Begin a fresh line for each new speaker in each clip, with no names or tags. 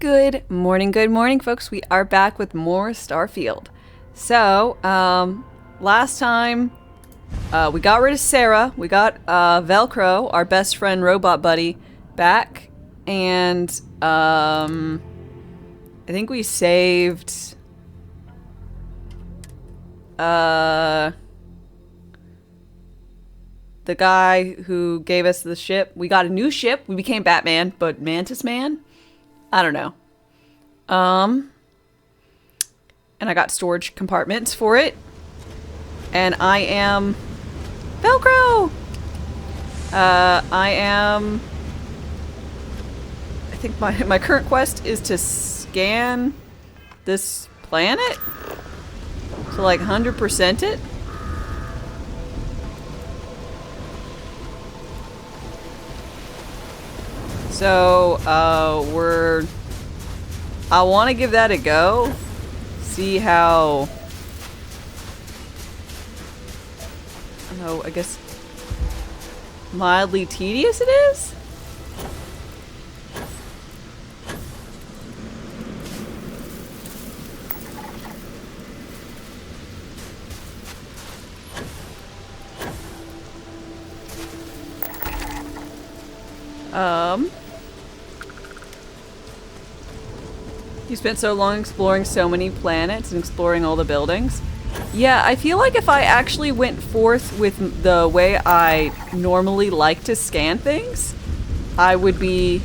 Good morning, folks. We are back with more Starfield. So, last time, we got rid of Sarah. We got, Velcro, our best friend robot buddy, back. And, I think we saved, the guy who gave us the ship. We got a new ship. We became Batman, but Mantis Man? I don't know. And I got storage compartments for it. And I am Velcro. I think my current quest is to scan this planet. So like 100% it. So, I want to give that a go. See how... I don't know, I guess... mildly tedious it is? You spent so long exploring so many planets and exploring all the buildings. Yeah, I feel like if I actually went forth with the way I normally like to scan things, I would be,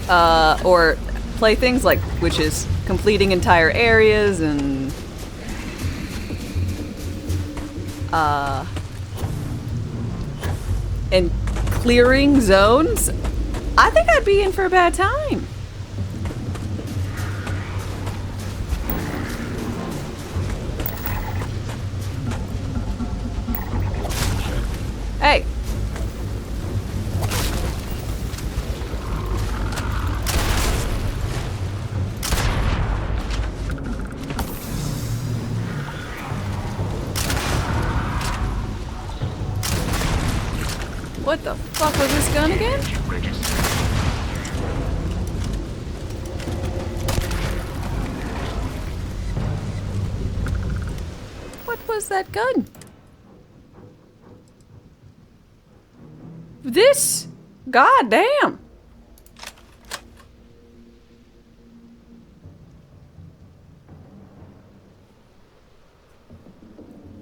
or play things like, which is completing entire areas and clearing zones, I think I'd be in for a bad time. Hey. What the fuck was this gun again? What was that gun? This? God damn.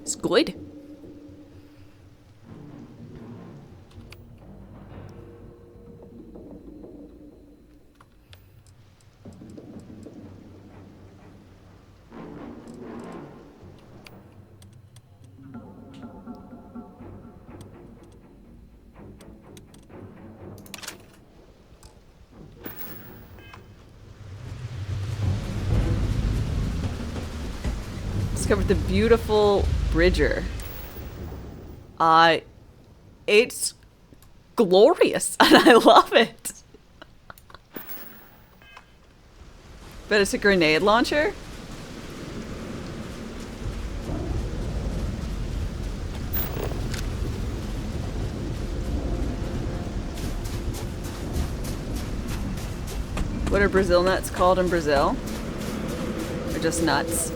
It's good. Discovered the beautiful Bridger. It's glorious and I love it. But it's a grenade launcher? What are Brazil nuts called in Brazil? Or just nuts?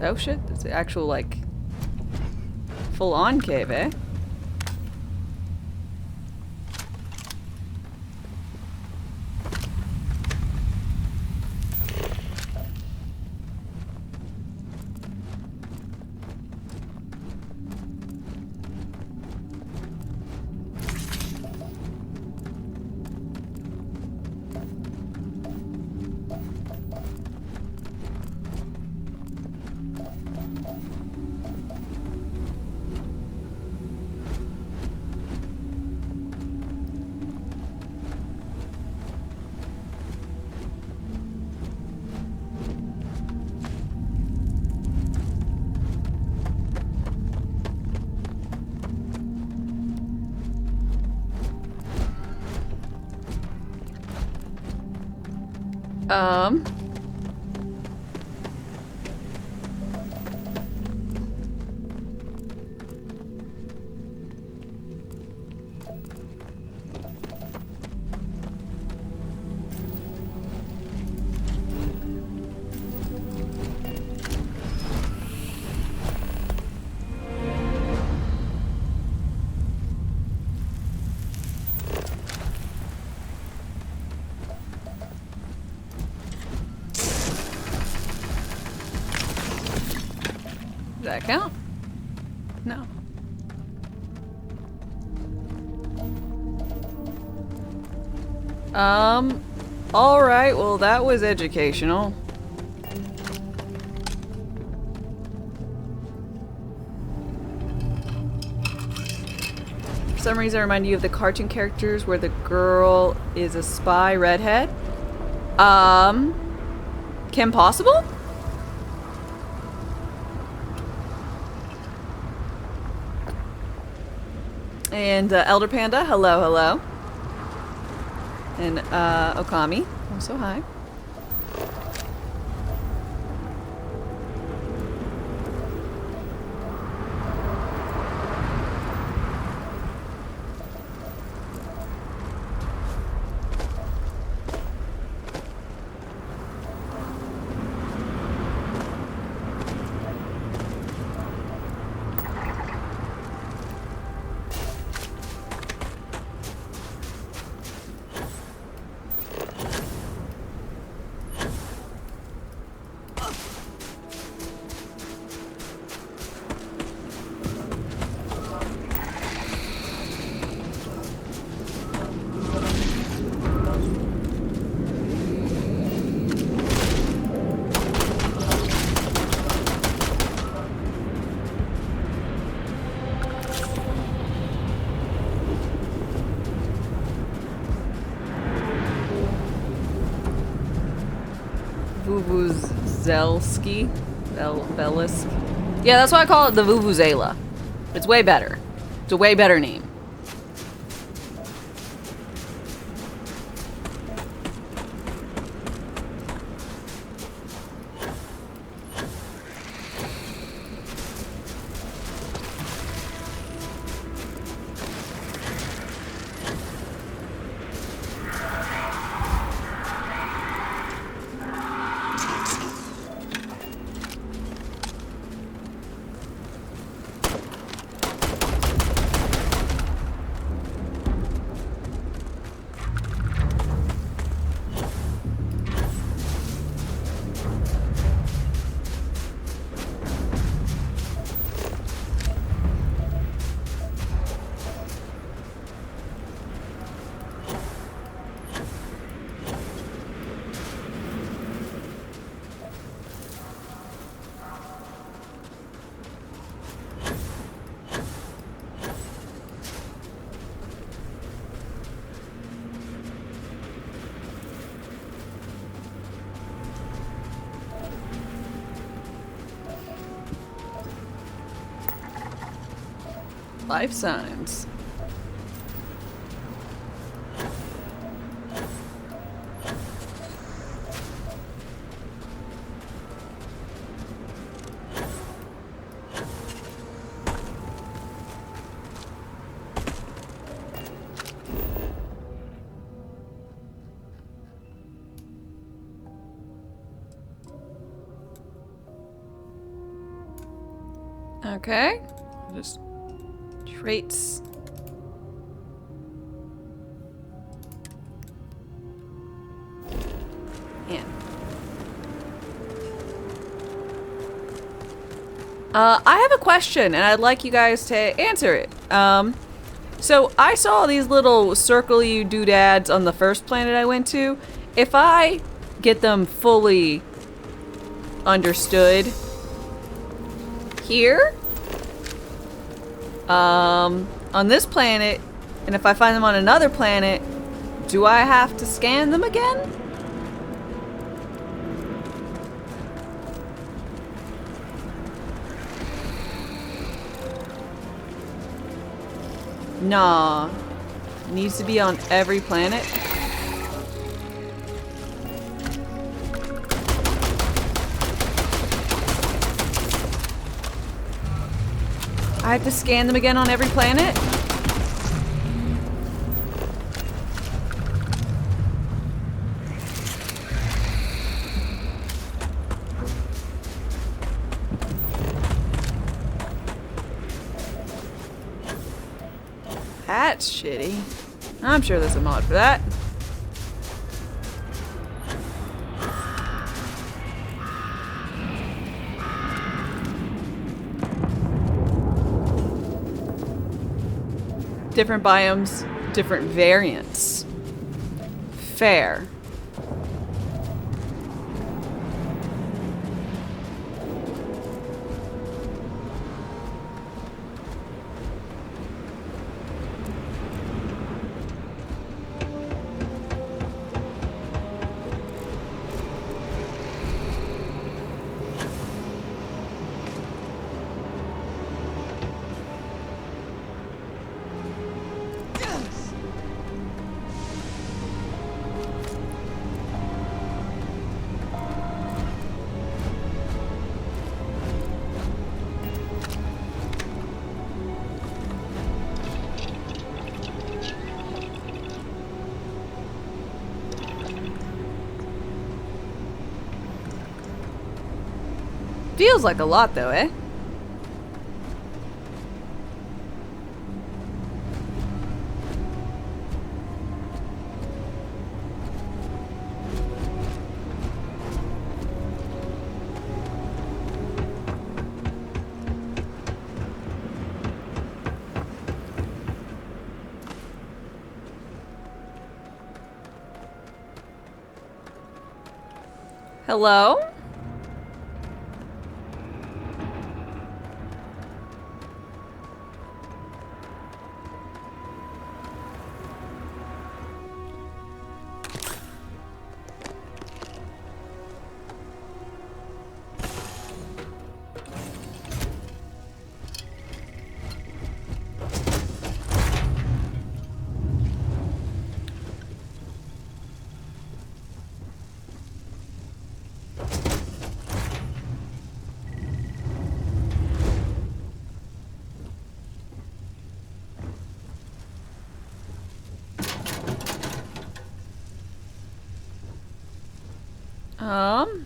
Oh shit, it's an actual, like, full-on cave, eh? Um. Does that count? No. Alright, well that was educational. For some reason I remind you of the cartoon characters where the girl is a spy redhead. Kim Possible? And Elder Panda, hello, hello. And Okami, also hi. Vuvuzelski? Belisk? Yeah, that's why I call it the Vuvuzela. It's way better. It's a way better name. Life signs. Okay. Just traits. Yeah. I have a question, and I'd like you guys to answer it. So I saw these little circle-y doodads on the first planet I went to. If I get them fully understood here, on this planet, and if I find them on another planet, do I have to scan them again? Nah. Needs to be on every planet. I have to scan them again on every planet? That's shitty. I'm sure there's a mod for that. Different biomes, different variants. Fair. Feels like a lot though, eh? Hello? Um.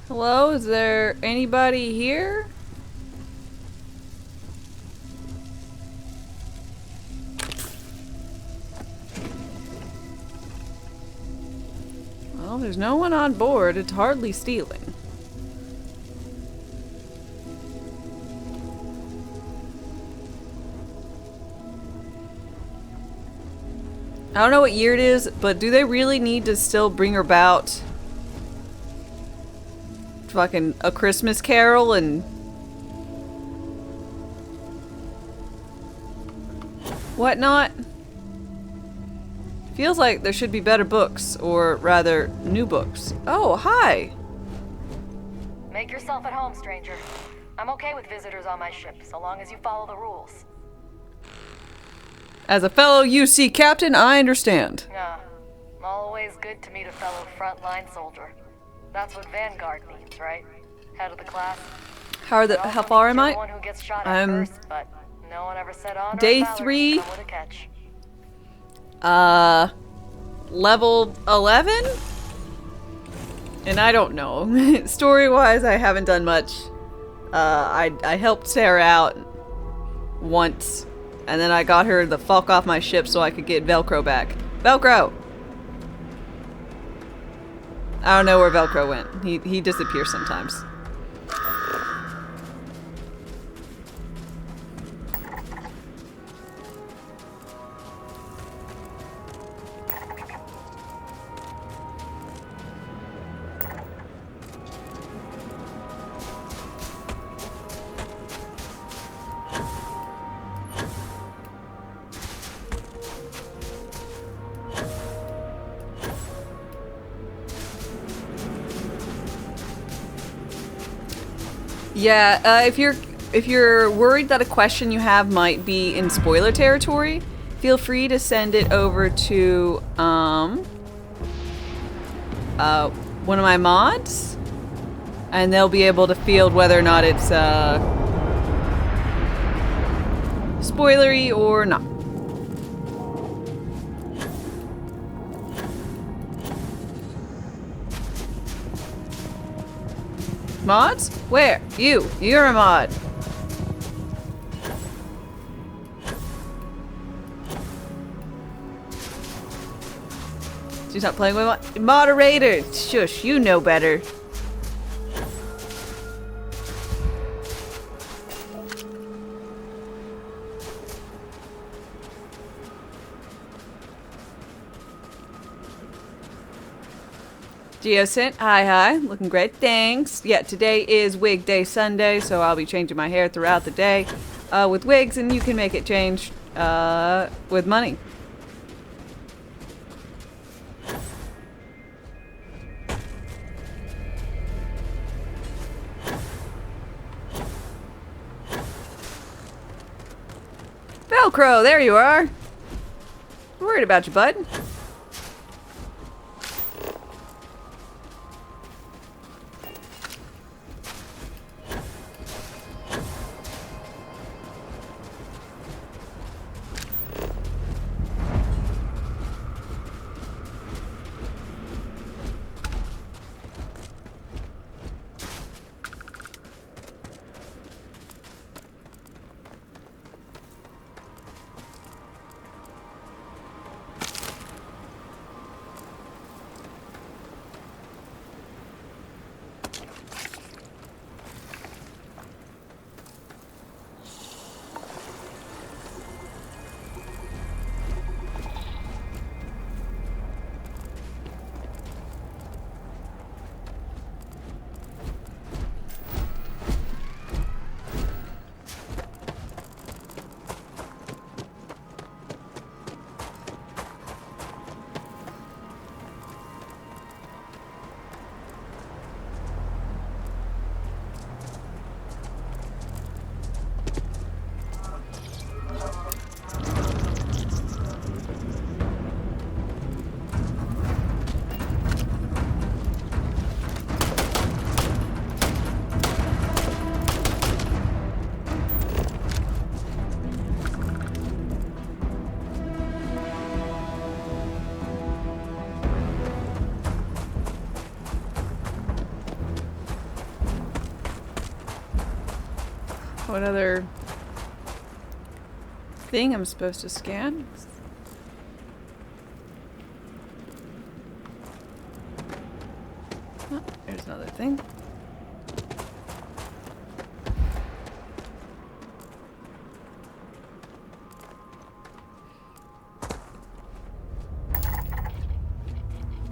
Hello, is there anybody here? Well, there's no one on board. It's hardly stealing. I don't know what year it is, but do they really need to still bring about fucking A Christmas Carol and whatnot? Feels like there should be better books, or rather, new books. Oh, hi!
Make yourself at home, stranger. I'm okay with visitors on my ship, so long as you follow the rules.
As a fellow UC captain, I understand.
Yeah, always good to meet a fellow frontline soldier. That's what Vanguard means, right? Head of the class.
How far am I?
One who gets shot at first, but no one ever said honor
day
or
3.
come with a catch.
Level 11? And I don't know. Story-wise, I haven't done much. I helped Sarah out once, and then I got her the fuck off my ship so I could get Velcro back. Velcro! I don't know where Velcro went. He disappears sometimes. Yeah, if you're worried that a question you have might be in spoiler territory, feel free to send it over to one of my mods, and they'll be able to field whether or not it's spoilery or not. Mods? Where? You're a mod. She's not playing with moderator. Shush, you know better. Geosint, hi, looking great, thanks. Yeah, today is wig day Sunday, so I'll be changing my hair throughout the day with wigs, and you can make it change with money. Velcro, there you are. I'm worried about you, bud. What other thing I'm supposed to scan? Oh, there's another thing.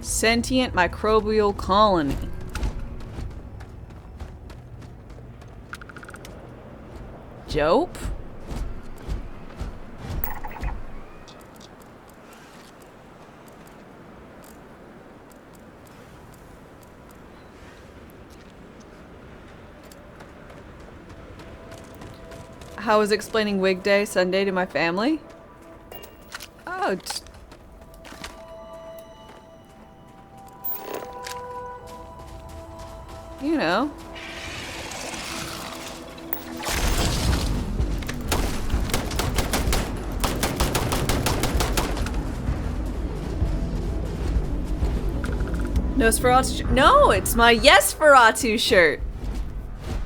Sentient microbial colony. Dope. How was explaining wig day Sunday to my family? Oh, you know. Nosferatu. No, it's my Yesferatu shirt.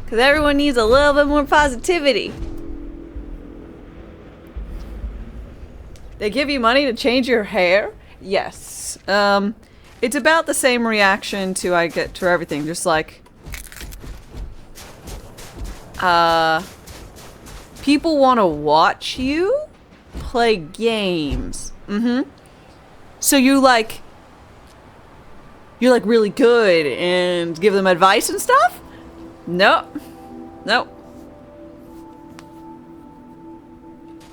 Because everyone needs a little bit more positivity. They give you money to change your hair? Yes. It's about the same reaction to I get to everything. Just like, people want to watch you play games. So you're like really good and give them advice and stuff? Nope.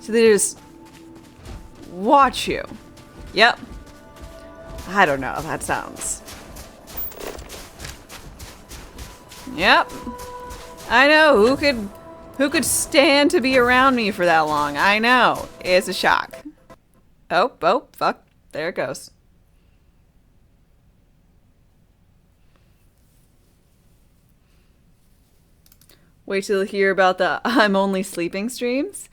So they just watch you. Yep. I don't know. That sounds. Yep. I know. Who could stand to be around me for that long? I know. It's a shock. Oh, fuck. There it goes. Wait till you hear about the I'm only sleeping streams.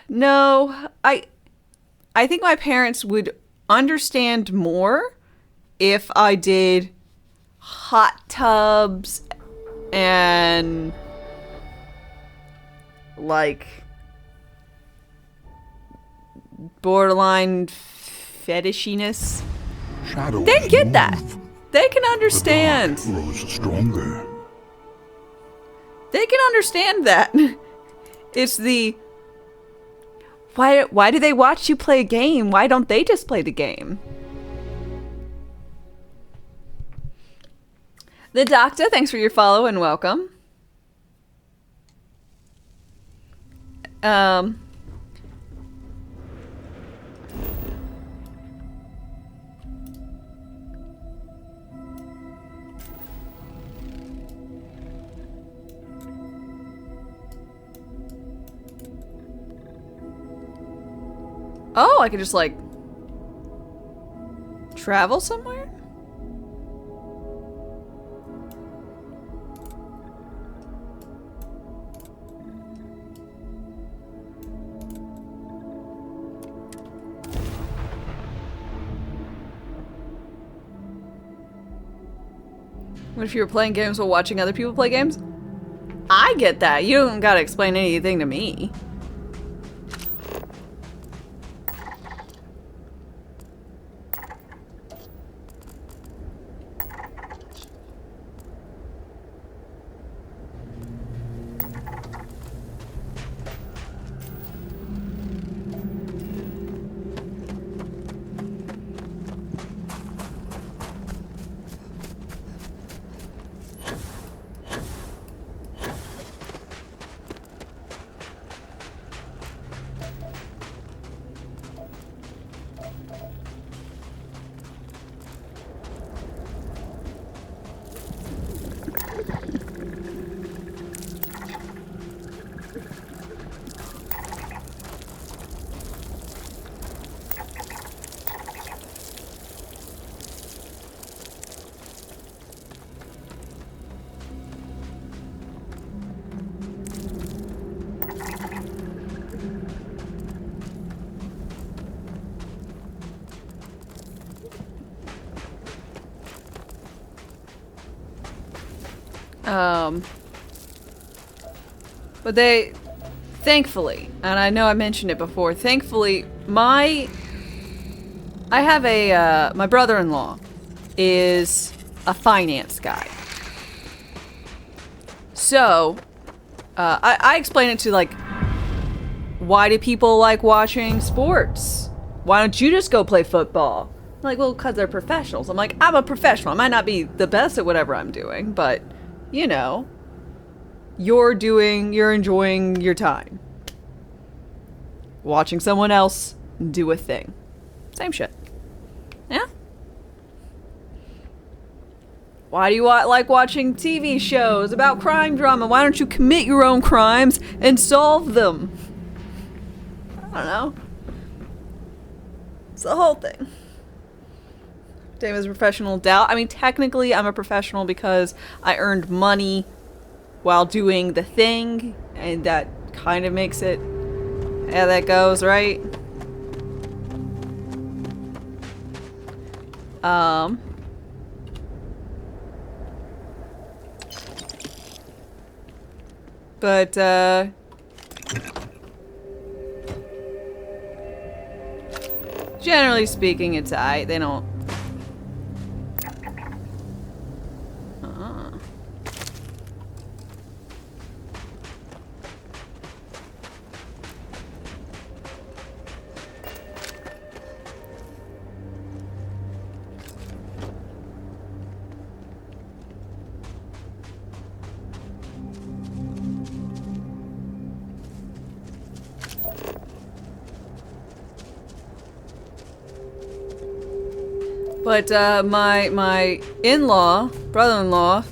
No, I think my parents would understand more if I did hot tubs and like borderline fetishiness.
Shadows
They get that.
move.
They can
The
understand.
dark grows stronger.
They can understand that. It's the why do they watch you play a game? Why don't they just play the game? The Doctor, thanks for your follow and welcome. Oh, I could just like travel somewhere? What if you were playing games while watching other people play games? I get that. You don't gotta explain anything to me. But they, thankfully, and I know I mentioned it before, thankfully, I have a, my brother-in-law is a finance guy. So, I explain it to, like, why do people like watching sports? Why don't you just go play football? Like, well, because they're professionals. I'm like, I'm a professional. I might not be the best at whatever I'm doing, but, you know, you're enjoying your time. Watching someone else do a thing. Same shit. Yeah? Why do you like watching TV shows about crime drama? Why don't you commit your own crimes and solve them? I don't know. It's the whole thing. Dame is a professional doubt. I mean, technically, I'm a professional because I earned money while doing the thing, and that kind of makes it how that goes, right? But, generally speaking, it's aight. They don't... But, my in-law, brother-in-law,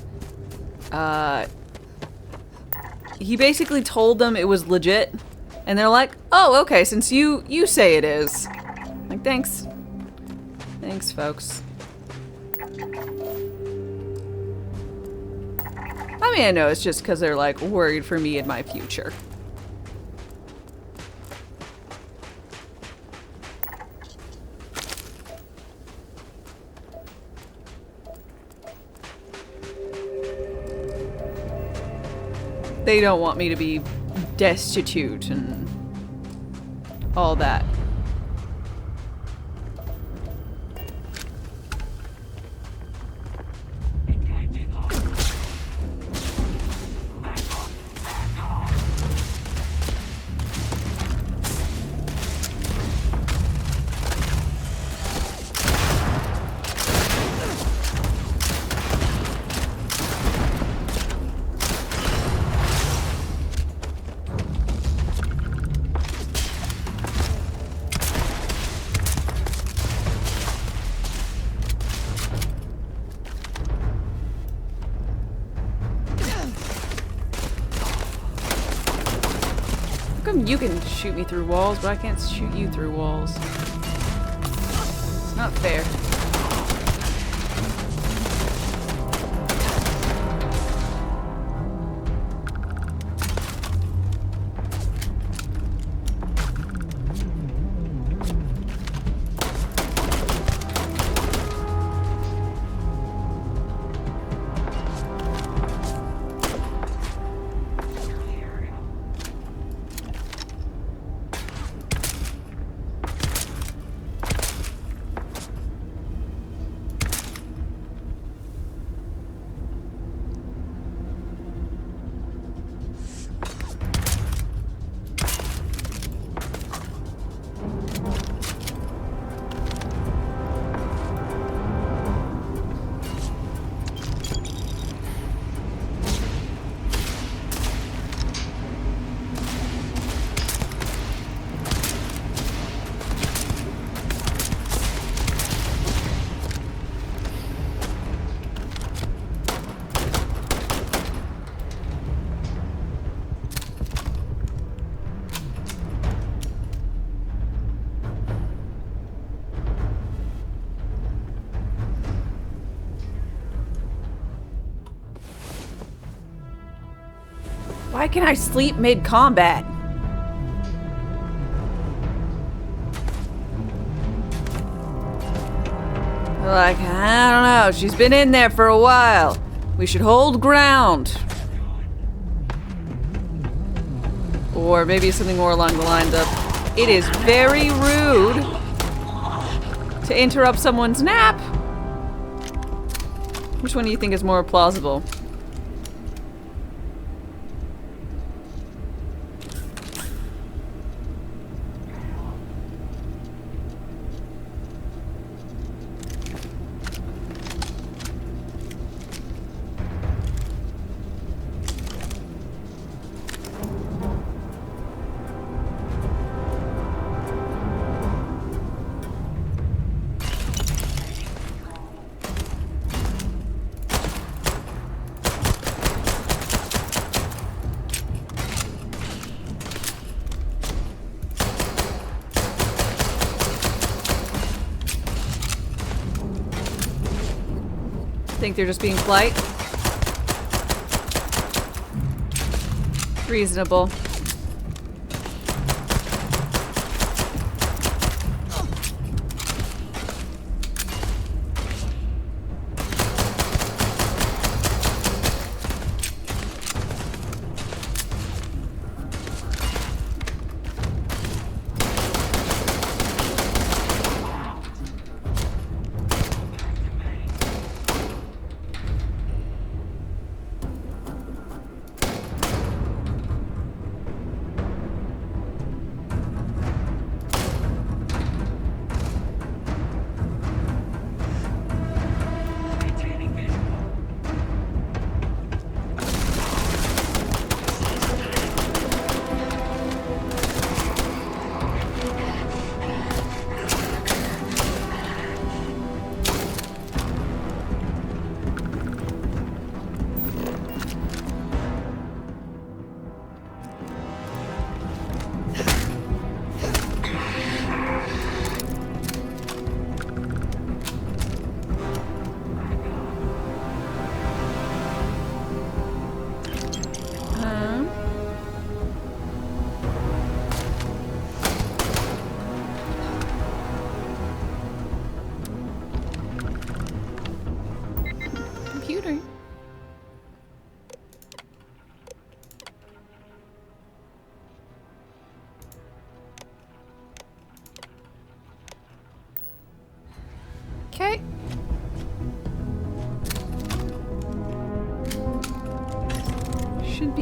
he basically told them it was legit. And they're like, oh, okay, since you say it is. Like, thanks. Thanks, folks. I mean, I know it's just because they're like worried for me and my future. They don't want me to be destitute and all that. You can shoot me through walls, but I can't shoot you through walls. It's not fair. Why can I sleep mid-combat? Like, I don't know, she's been in there for a while. We should hold ground. Or maybe something more along the lines of, it is very rude to interrupt someone's nap. Which one do you think is more plausible? Think they're just being polite? Reasonable.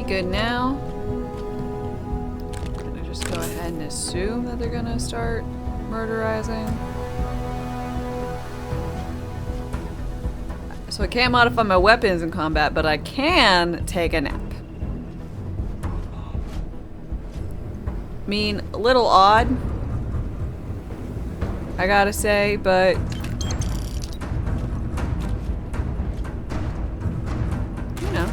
good now. I'm gonna just go ahead and assume that they're gonna start murderizing. So I can't modify my weapons in combat, but I can take a nap. I mean, a little odd, I gotta say, but you know.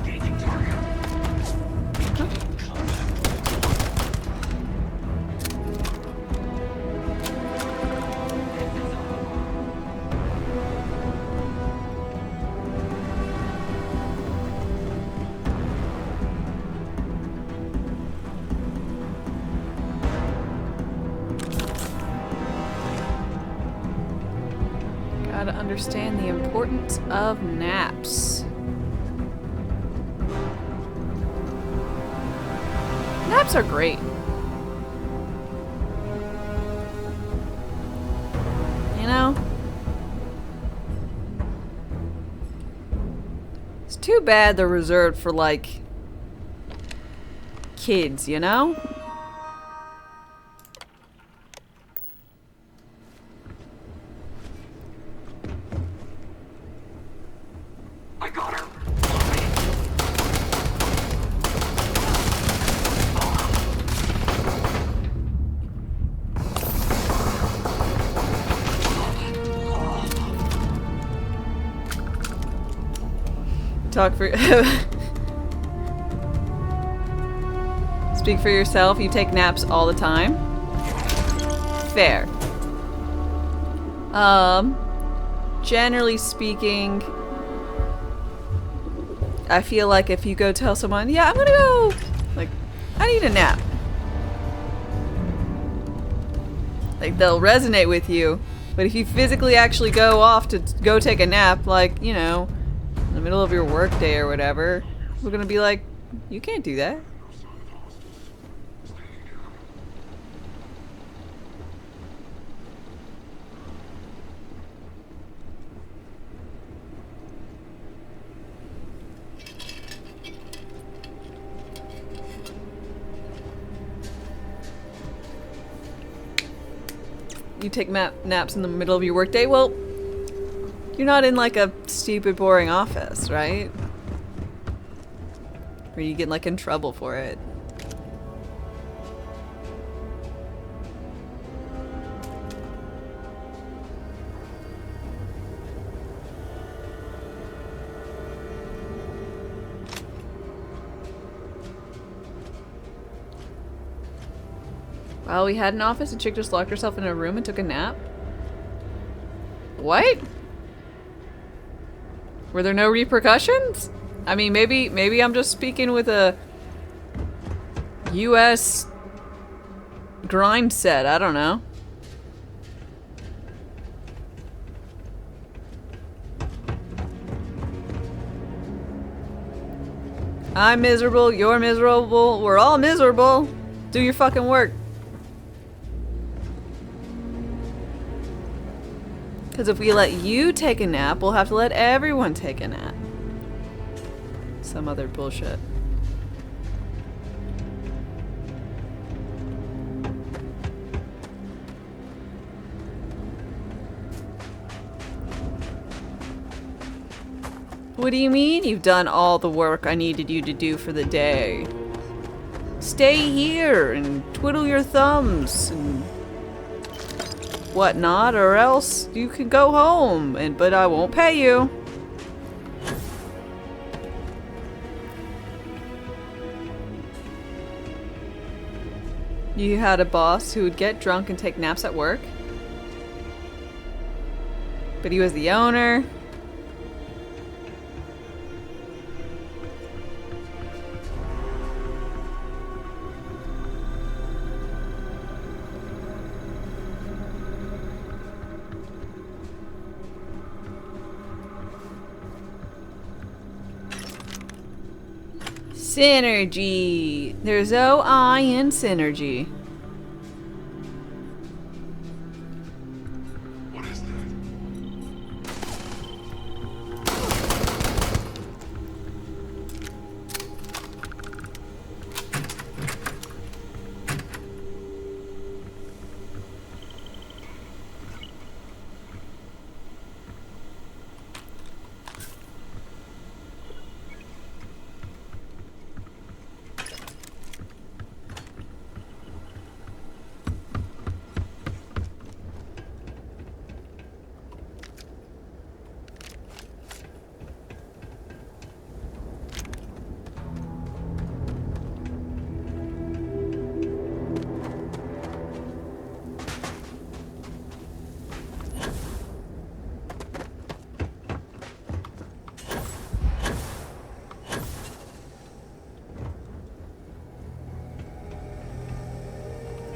Gotta understand the importance of naps. Naps are great. You know? It's too bad they're reserved for, like, kids, you know?
I got her.
Talk for Speak for yourself. You take naps all the time. Fair. Generally speaking, I feel like if you go tell someone, yeah, I'm gonna go, like, I need a nap. Like, they'll resonate with you. But if you physically actually go off to go take a nap, like, you know, in the middle of your work day or whatever, we're gonna be like, you can't do that. You take naps in the middle of your workday? Well, you're not in like a stupid, boring office, right? Or you get like in trouble for it. While we had an office, a chick just locked herself in a room and took a nap. What? Were there no repercussions? I mean, maybe I'm just speaking with a US grind set. I don't know. I'm miserable. You're miserable. We're all miserable. Do your fucking work. Because if we let you take a nap, we'll have to let everyone take a nap. Some other bullshit. What do you mean you've done all the work I needed you to do for the day? Stay here and twiddle your thumbs and whatnot, or else you can go home, but I won't pay you. You had a boss who would get drunk and take naps at work? But he was the owner. Synergy. There's OI in synergy.
What is that?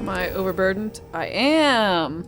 Am I overburdened? I am!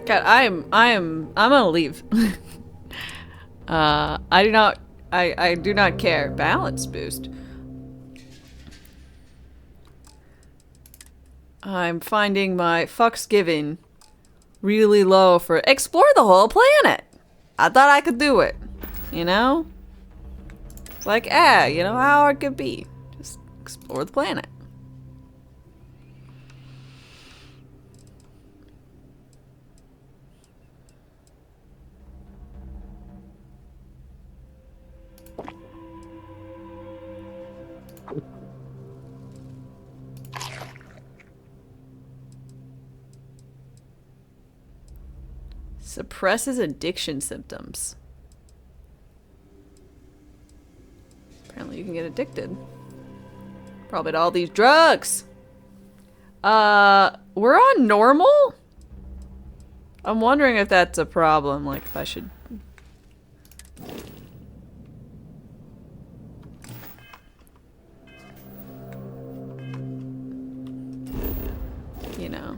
God, I'm gonna leave. I do not care. Balance boost. I'm finding my fucks given really low for explore the whole planet. I thought I could do it, you know? It's like, you know how hard it could be. Just explore the planet. Suppresses addiction symptoms. Apparently you can get addicted. Probably to all these drugs. We're on normal? I'm wondering if that's a problem, like if I should... You know.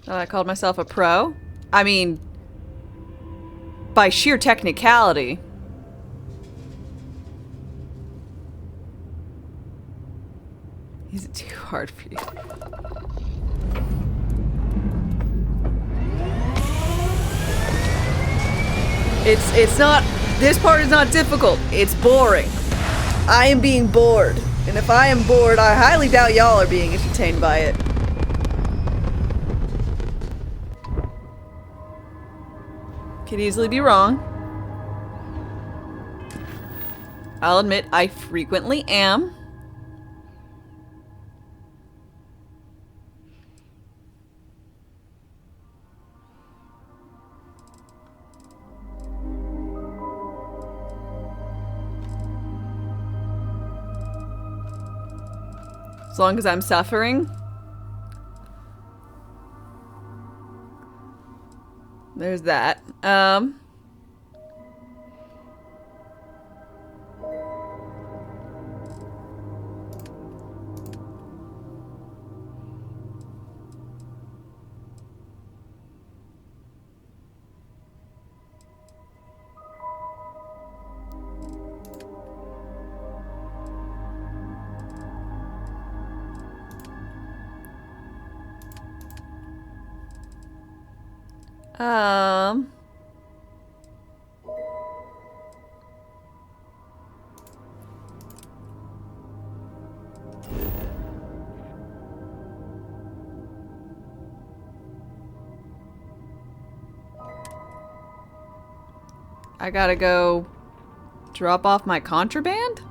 Oh, I called myself a pro? I mean, by sheer technicality. Is it too hard for you? It's not, this part is not difficult. It's boring. I am being bored. And if I am bored, I highly doubt y'all are being entertained by it. Could easily be wrong. I'll admit I frequently am. As long as I'm suffering. There's that. Um... I gotta go drop off my contraband?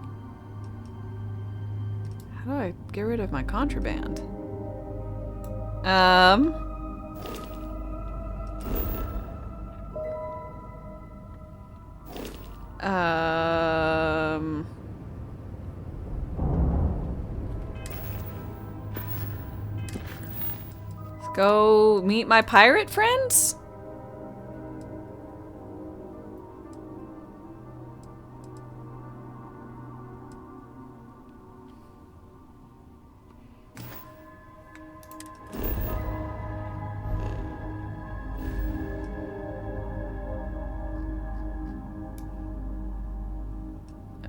How do I get rid of my contraband? Let's go meet my pirate friends?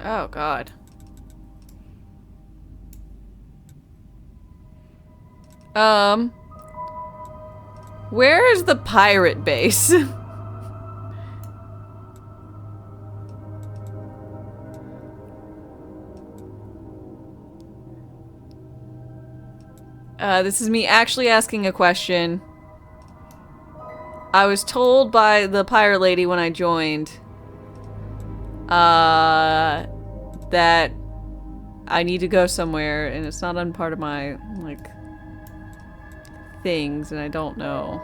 Oh, God. Where is the pirate base? This is me actually asking a question. I was told by the pirate lady when I joined, that I need to go somewhere, and it's not on part of my, like, things, and I don't know.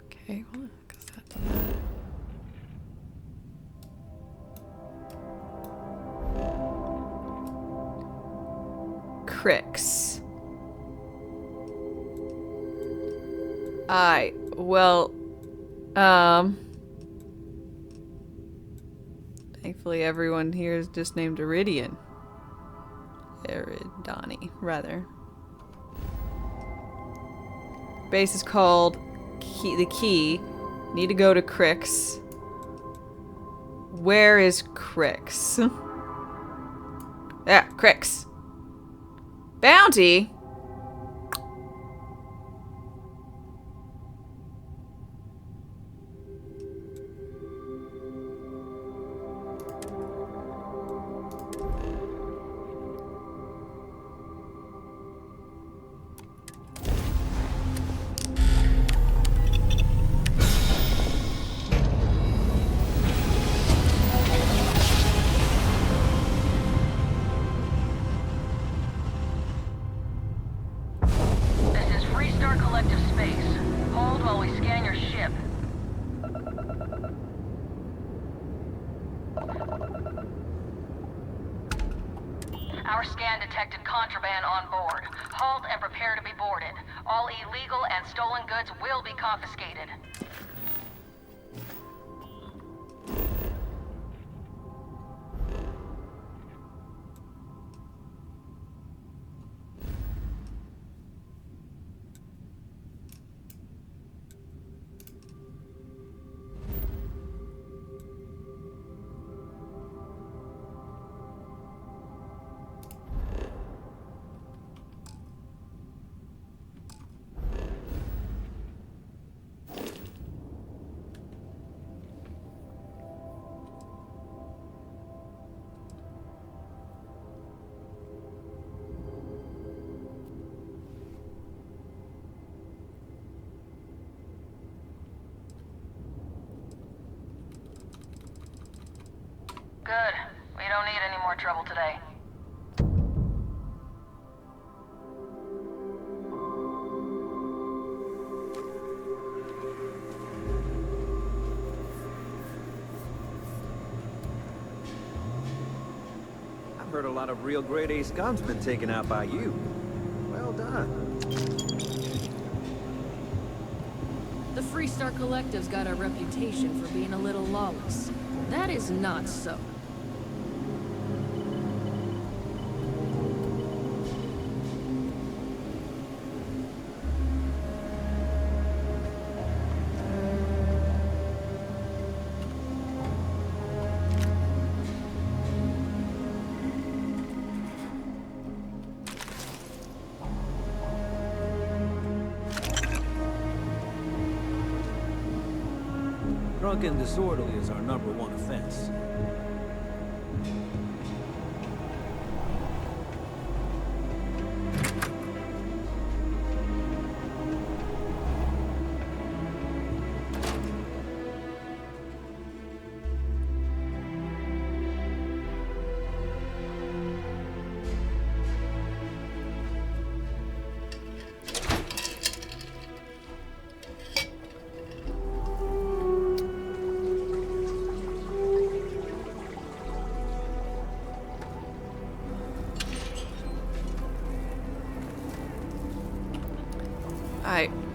Okay, well, I guess that's that. Cricks. Well, thankfully everyone here is just named Iridian. Eridani, rather. Base is called the Key. Need to go to Cricks. Where is Cricks? Yeah, Cricks. Bounty?
Our scan detected contraband on board. Halt and prepare to be boarded. All illegal and stolen goods will be confiscated. Good. We don't need any more trouble today.
I've heard a lot of real grade A scum's been taken out by you. Well done.
The Freestar Collective's got a reputation for being a little lawless. That is not so.
Drunk and disorderly is our #1 offense.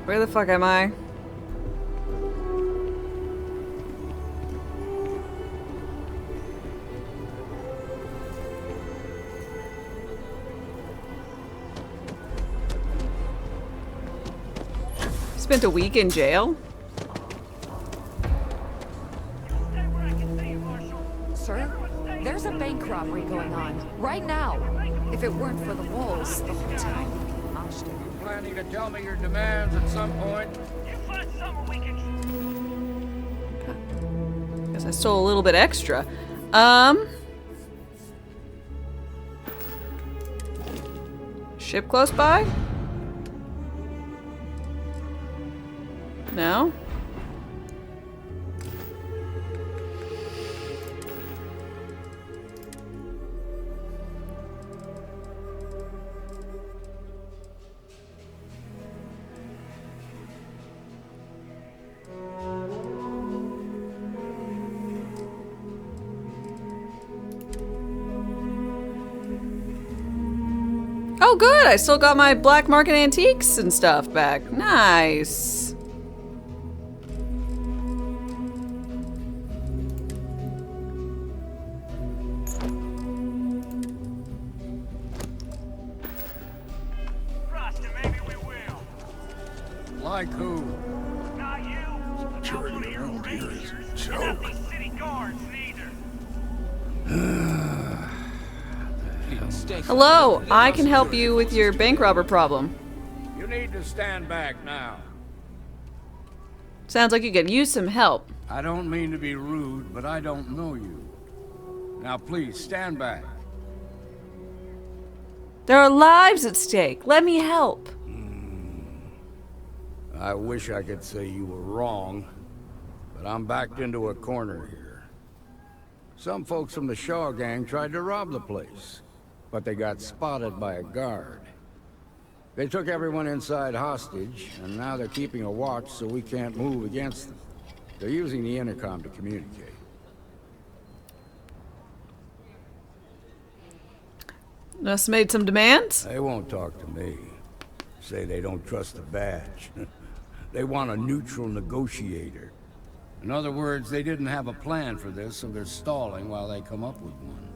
Where the fuck am I? Spent a week in jail?
Sir, there's a bank robbery going on right now. If it weren't for the walls, the whole town would be moshed.
Planning to tell me your demands at some point?
Guess I stole a little bit extra. Ship close by? No? Oh good, I still got my black market antiques and stuff back. Nice.
Maybe we will.
Like who?
Not you.
Security around here is a joke.
Not these city guards neither.
Hello, I can help you with your bank robber problem.
You need to stand back now.
Sounds like you could use some help.
I don't mean to be rude, but I don't know you. Now please, stand back.
There are lives at stake. Let me help.
I wish I could say you were wrong, but I'm backed into a corner here. Some folks from the Shaw gang tried to rob the place, but they got spotted by a guard. They took everyone inside hostage, and now they're keeping a watch so we can't move against them. They're using the intercom to communicate.
Just made some demands?
They won't talk to me. Say they don't trust the badge. They want a neutral negotiator. In other words, they didn't have a plan for this, so they're stalling while they come up with one.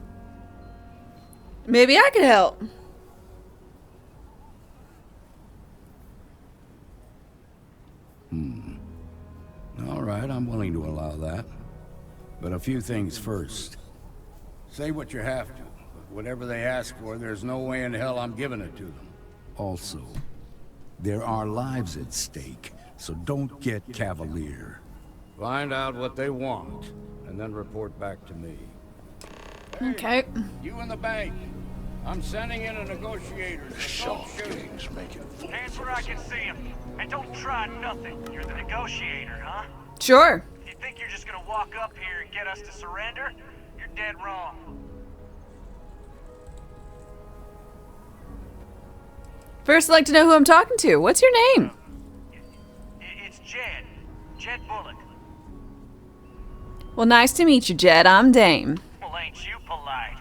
Maybe I could help.
All right, I'm willing to allow that. But a few things first. Say what you have to, but whatever they ask for, there's no way in hell I'm giving it to them. Also, there are lives at stake, so don't get cavalier. Find out what they want, and then report back to me.
Okay.
You in the bank. I'm sending in a negotiator.
Shaw gang's making fools.
Hands where I can see him. And don't try nothing. You're the negotiator, huh?
Sure.
If you think you're just gonna walk up here and get us to surrender, you're dead wrong.
First, I'd like to know who I'm talking to. What's your name?
It's Jed. Jed Bullock.
Well, nice to meet you, Jed. I'm Dame.
Well, ain't you polite?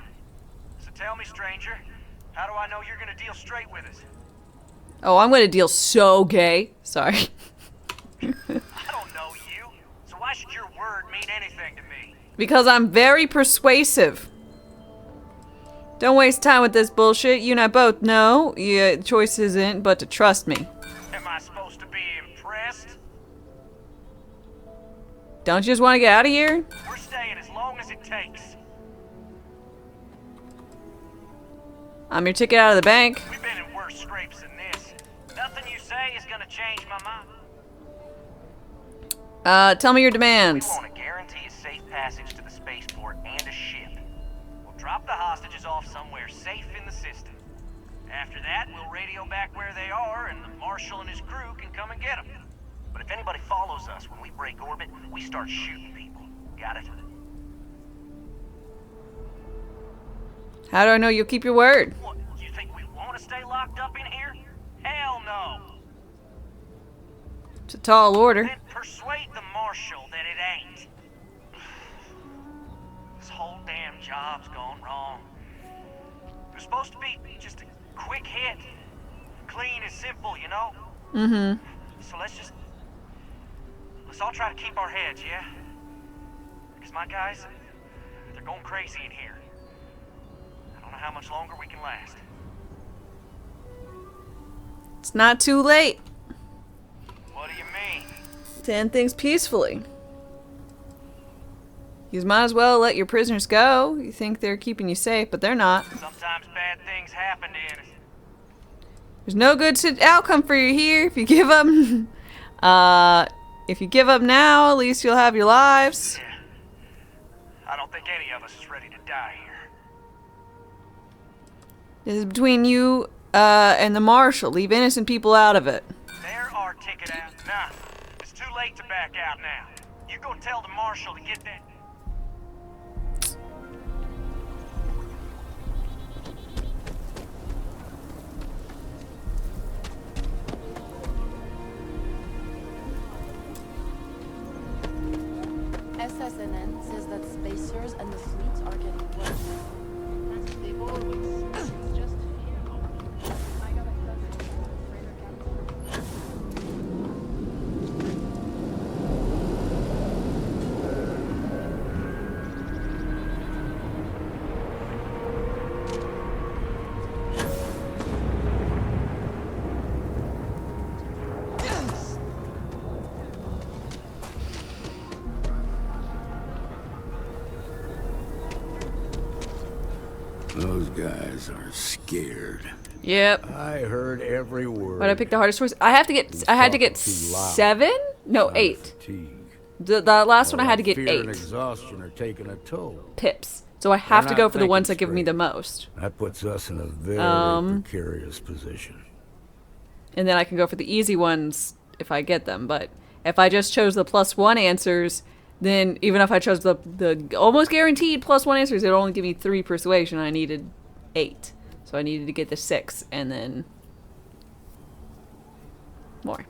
So tell me, stranger, how do I know you're gonna deal straight with us?
Oh, I'm gonna deal so gay. Sorry.
I don't know you, so why should your word mean anything to me?
Because I'm very persuasive. Don't waste time with this bullshit. You and I both know your choice isn't but to trust me.
Am I supposed to be impressed?
Don't you just want to get out of here?
We're staying as long as it takes.
I'm your ticket out of the bank.
We've been in worse scrapes than this. Nothing you say is gonna change my mind.
Tell me your
We
demands.
want to guarantee a safe passage to the spaceport and a ship. We'll drop the hostages off somewhere safe in the system. After that, we'll radio back where they are, and the Marshal and his crew can come and get them. But if anybody follows us when we break orbit, we start shooting people. Got it?
How do I know you'll keep your word?
What, you think we want to stay locked up in here? Hell no!
It's a tall order.
Then persuade the Marshal that it ain't. This whole damn job's gone wrong. It was supposed to be just a quick hit. Clean and simple, you know?
Mm-hmm.
So let's all try to keep our heads, yeah? Because my guys, they're going crazy in here. I don't know how much longer we can last.
It's not too late
What do you mean?
to end things peacefully. You might as well let your prisoners go. You think they're keeping you safe, but they're not.
Sometimes bad things happen to us.
There's no good outcome for you here if you give up. If you give up now, at least you'll have your lives.
Yeah. I don't think any of us is ready to die here.
This is between you and the marshal. Leave innocent people out of it.
There are ticket out. Nah, it's too late to back out now. You go tell the marshal to get that.
SSNN says that spacers and the fleets are getting worse. That's what they've always. It's just fear. I got a cousin, freighter captain.
Those guys are scared.
Yep.
I heard every word.
But I picked the hardest choice. I had to get
Too loud.
7? No,
Sign of
8.
fatigue.
The last one I
All
had to
that
get
fear
8
and exhaustion are taking a toll.
pips. So I have
They're
to go
not
for the ones that
thinking
give me the
straight.
most.
That puts us in a very precarious position.
And then I can go for the easy ones if I get them. But if I just chose the +1 answers, then even if I chose the almost guaranteed +1 answers, it would only give me 3 persuasion. I needed 8. So I needed to get the 6 and then more.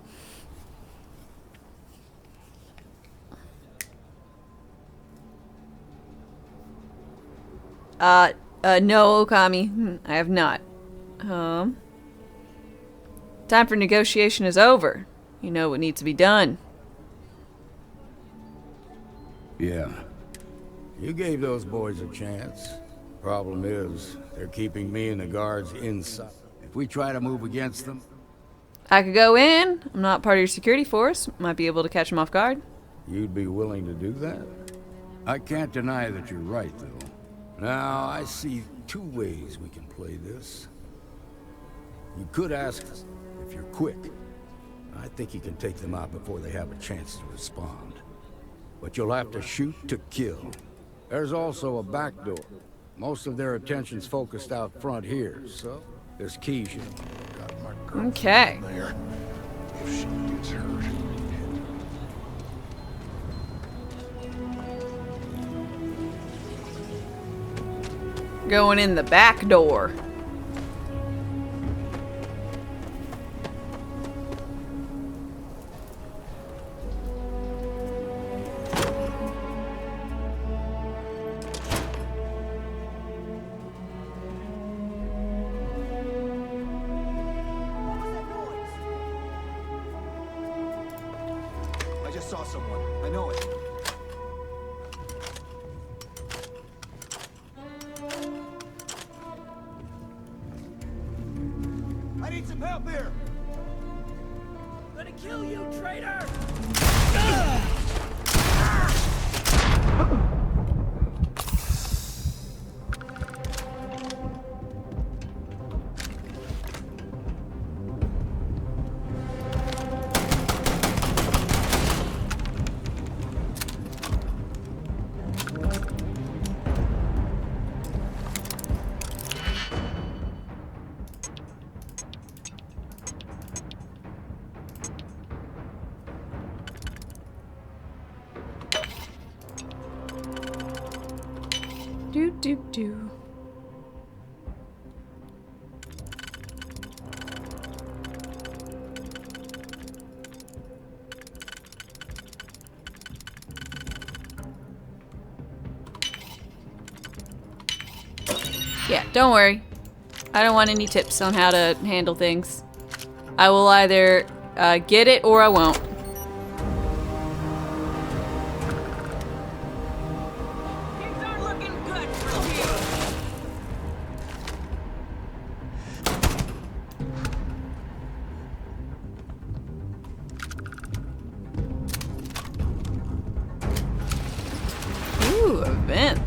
No, Okami. I have not. Time for negotiation is over. You know what needs to be done.
Yeah. You gave those boys a chance. Problem is, they're keeping me and the guards inside. If we try to move against them...
I could go in. I'm not part of your security force. Might be able to catch them off guard.
You'd be willing to do that? I can't deny that you're right, though. Now, I see 2 ways we can play this. You could ask us if you're quick. I think you can take them out before they have a chance to respond. But you'll have to shoot to kill. There's also a back door. Most of their attention's focused out front here, so there's keys you
Got my girlfriend
Okay.
there. If she gets hurt.
Going in the back door.
I just saw someone. I know it. I need some help here!
Gonna kill you, traitor!
Do. Yeah, don't worry. I don't want any tips on how to handle things. I will either get it or I won't. Ooh, a vent.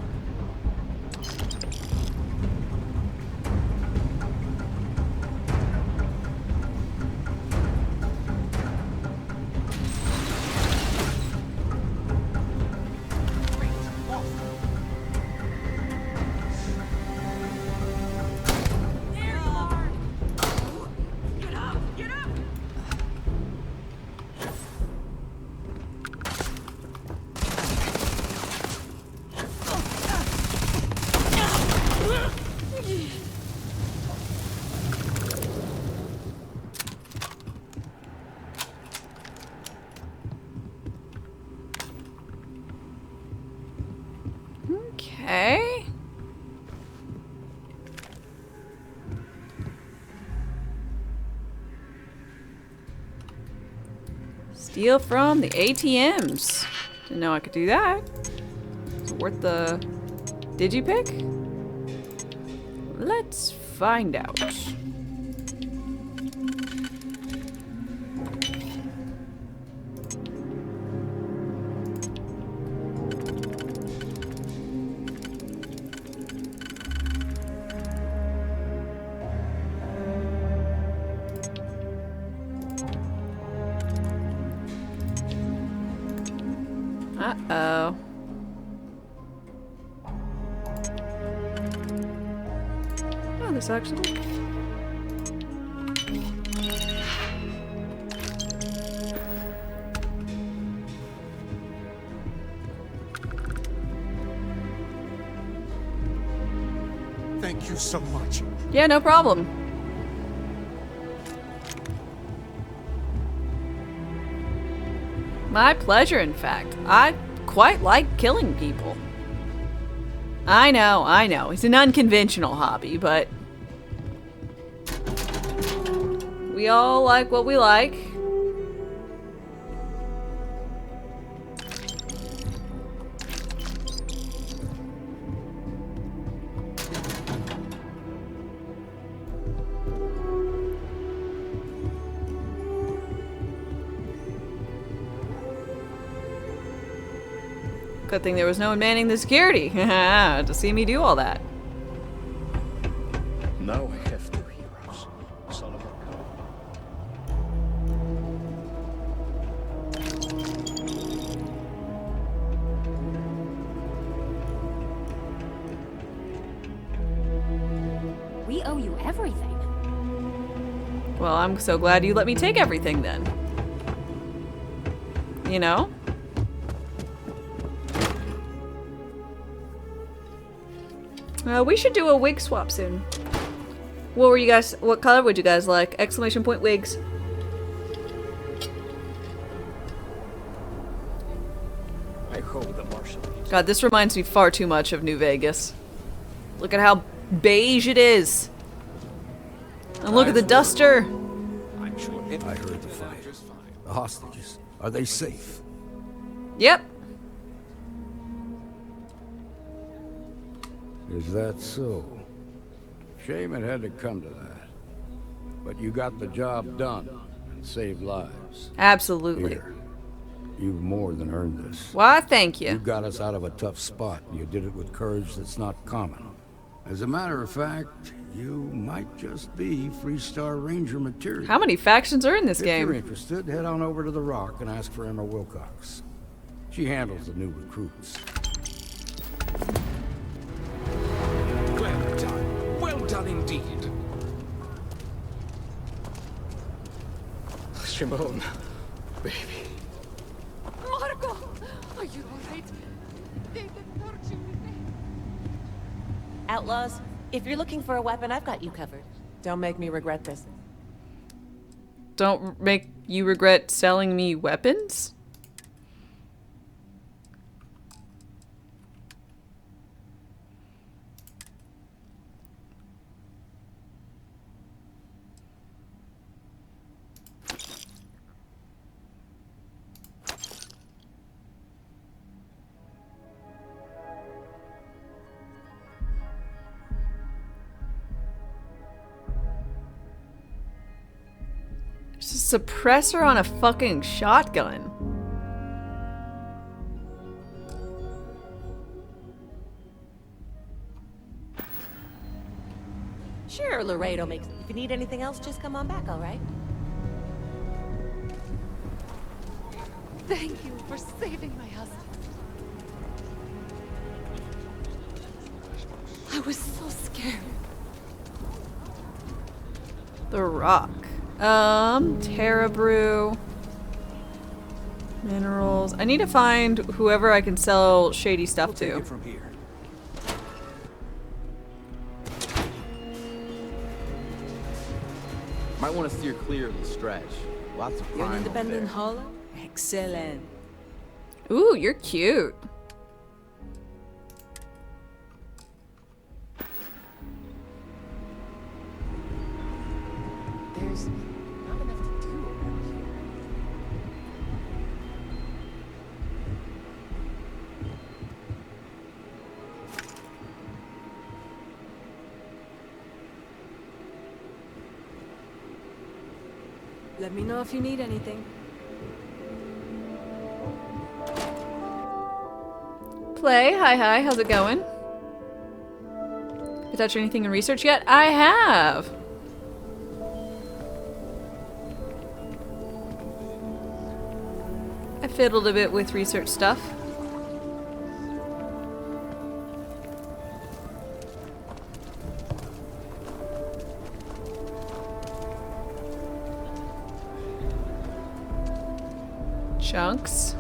Okay. Steal from the ATMs. Didn't know I could do that. Is it worth the digipick? Let's find out. Uh-oh. Oh, this actually...
Thank you so much.
Yeah, no problem. My pleasure, in fact. I quite like killing people. I know. It's an unconventional hobby, but... we all like what we like. Good thing there was no one manning the security to see me do all that.
Now I have two heroes. Son of a
We owe you everything.
Well, I'm so glad you let me take everything then. You know? We should do a wig swap soon. What color would you guys like? Exclamation point wigs.
I hope the marshal is.
God, this reminds me far too much of New Vegas. Look at how beige it is. And look at the duster.
I'm sure it
I heard the fight. The hostages, are they safe?
Yep.
Is that so? Shame it had to come to that. But you got the job done and saved lives.
Absolutely.
Here, you've more than earned this.
Why, thank
You
you.
got us out of a tough spot, and you did it with courage that's not common. As a matter of fact, you might just be Freestar Ranger material.
How many factions are in this
If you're
game?
interested, head on over to the Rock and ask for Emma Wilcox. She handles the new recruits.
Well done. Well done indeed. Shimon, baby.
Marco! Are you alright? They did hurt you, did they?
Outlaws, if you're looking for a weapon, I've got you covered. Don't make me regret this.
Don't make you regret selling me weapons? suppressor on a fucking shotgun.
Sure, Laredo makes. If you need anything else, just come on back, all right?
Thank you for saving my husband. I was so scared.
The rock. Terra brew. Minerals. I need to find whoever I can sell shady stuff
We'll take
to.
it from here.
Might want to steer clear of the stretch. Lots of crime over there.
Hollow? Excellent.
Ooh, you're cute.
There's not enough to do around here.
Let me know if you need anything.
Play, hi, how's it going? You touched anything in research yet? I have! I fiddled a bit with research stuff. Chunks.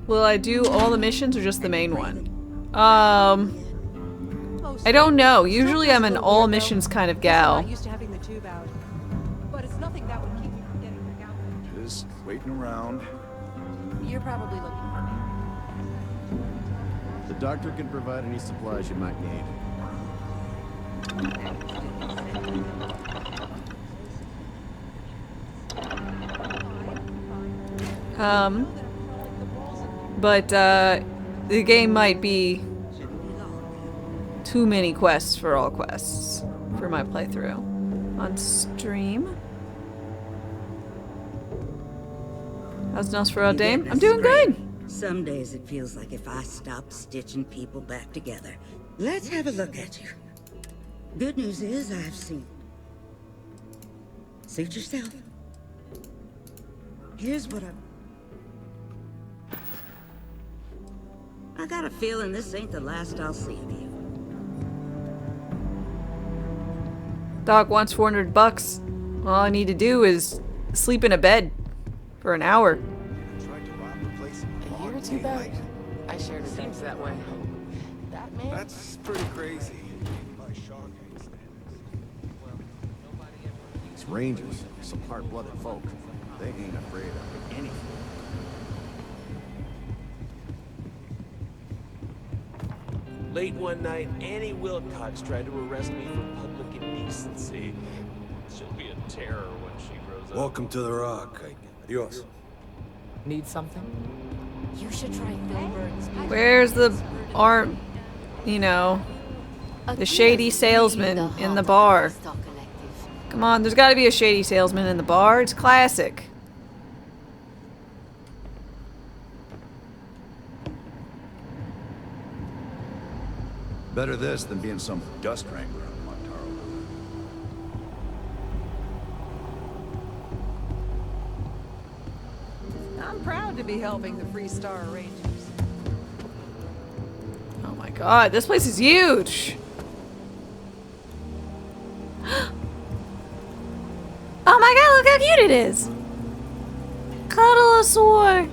Will I do all the missions or just the main one? I don't know. Usually I'm an all missions kind of gal.
Used to having the tube out. But it's nothing that would keep you from getting back out there.
Just waiting around.
You're probably looking for me.
The doctor can provide any supplies you might need.
But the game might be too many quests for all quests for my playthrough. On stream. How's Nosferatu Dame? I'm doing good.
Some days it feels like if I stopped stitching people back together. Let's have a look at you. Good news is I've seen. Suit yourself. Here's what I got a feeling this ain't the last I'll see of you.
Doc wants $400. All I need to do is sleep in a bed for an hour.
A year or two back, I shared a seems that way. That man?
That's pretty crazy.
These Rangers, some hard-blooded folk. They ain't afraid of anything.
Late one night, Annie Wilcox tried to arrest me for public indecency. She'll be a terror when she grows up.
Welcome to the Rock. Adios.
Need something?
You should try Filbert's.
Where's the arm, you know, the shady salesman in the bar? Come on, there's got to be a shady salesman in the bar. It's classic.
Better this than being some dust wrangler on Montaro.
I'm proud to be helping the Freestar Rangers.
Oh my god, this place is huge. Oh my god, look how cute it is. Cuddle-a-saur.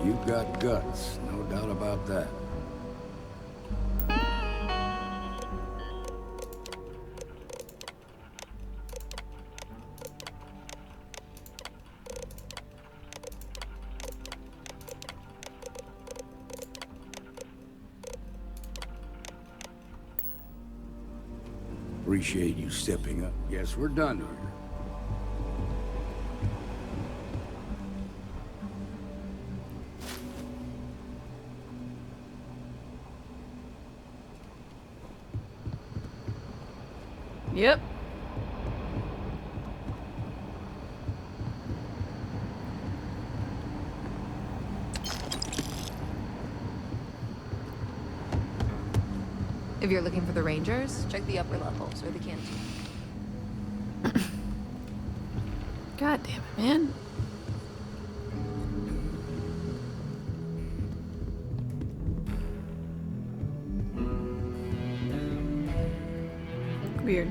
You've got guts, no doubt about that. Appreciate you stepping up. Yes, we're done here.
Yep.
If you're looking for the Rangers, check the upper levels or the canteen.
God damn it, man. Weird.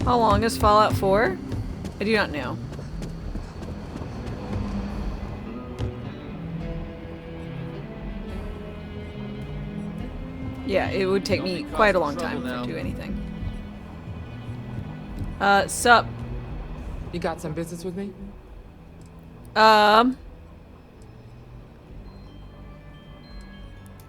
How long is Fallout 4? I do not know. Yeah, it would take me quite a long time to do anything. Sup?
You got some business with me?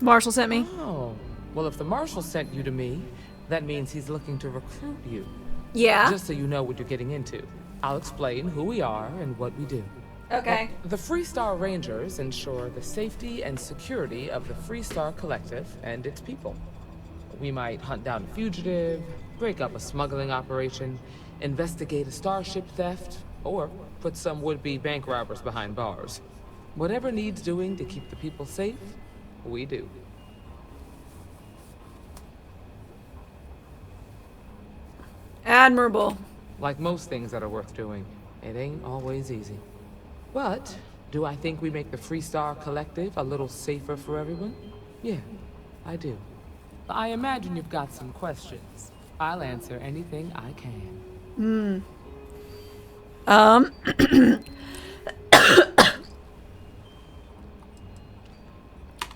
Marshall sent me.
Oh, well, if the Marshal sent you to me, that means he's looking to recruit you.
Yeah.
Just so you know what you're getting into. I'll explain who we are and what we do.
Okay.
The Freestar Rangers ensure the safety and security of the Freestar Collective and its people. We might hunt down a fugitive, break up a smuggling operation, investigate a starship theft, or put some would-be bank robbers behind bars. Whatever needs doing to keep the people safe, we do.
Admirable.
Like most things that are worth doing, it ain't always easy. But, do I think we make the Freestar Collective a little safer for everyone? Yeah, I do. I imagine you've got some questions. I'll answer anything I can.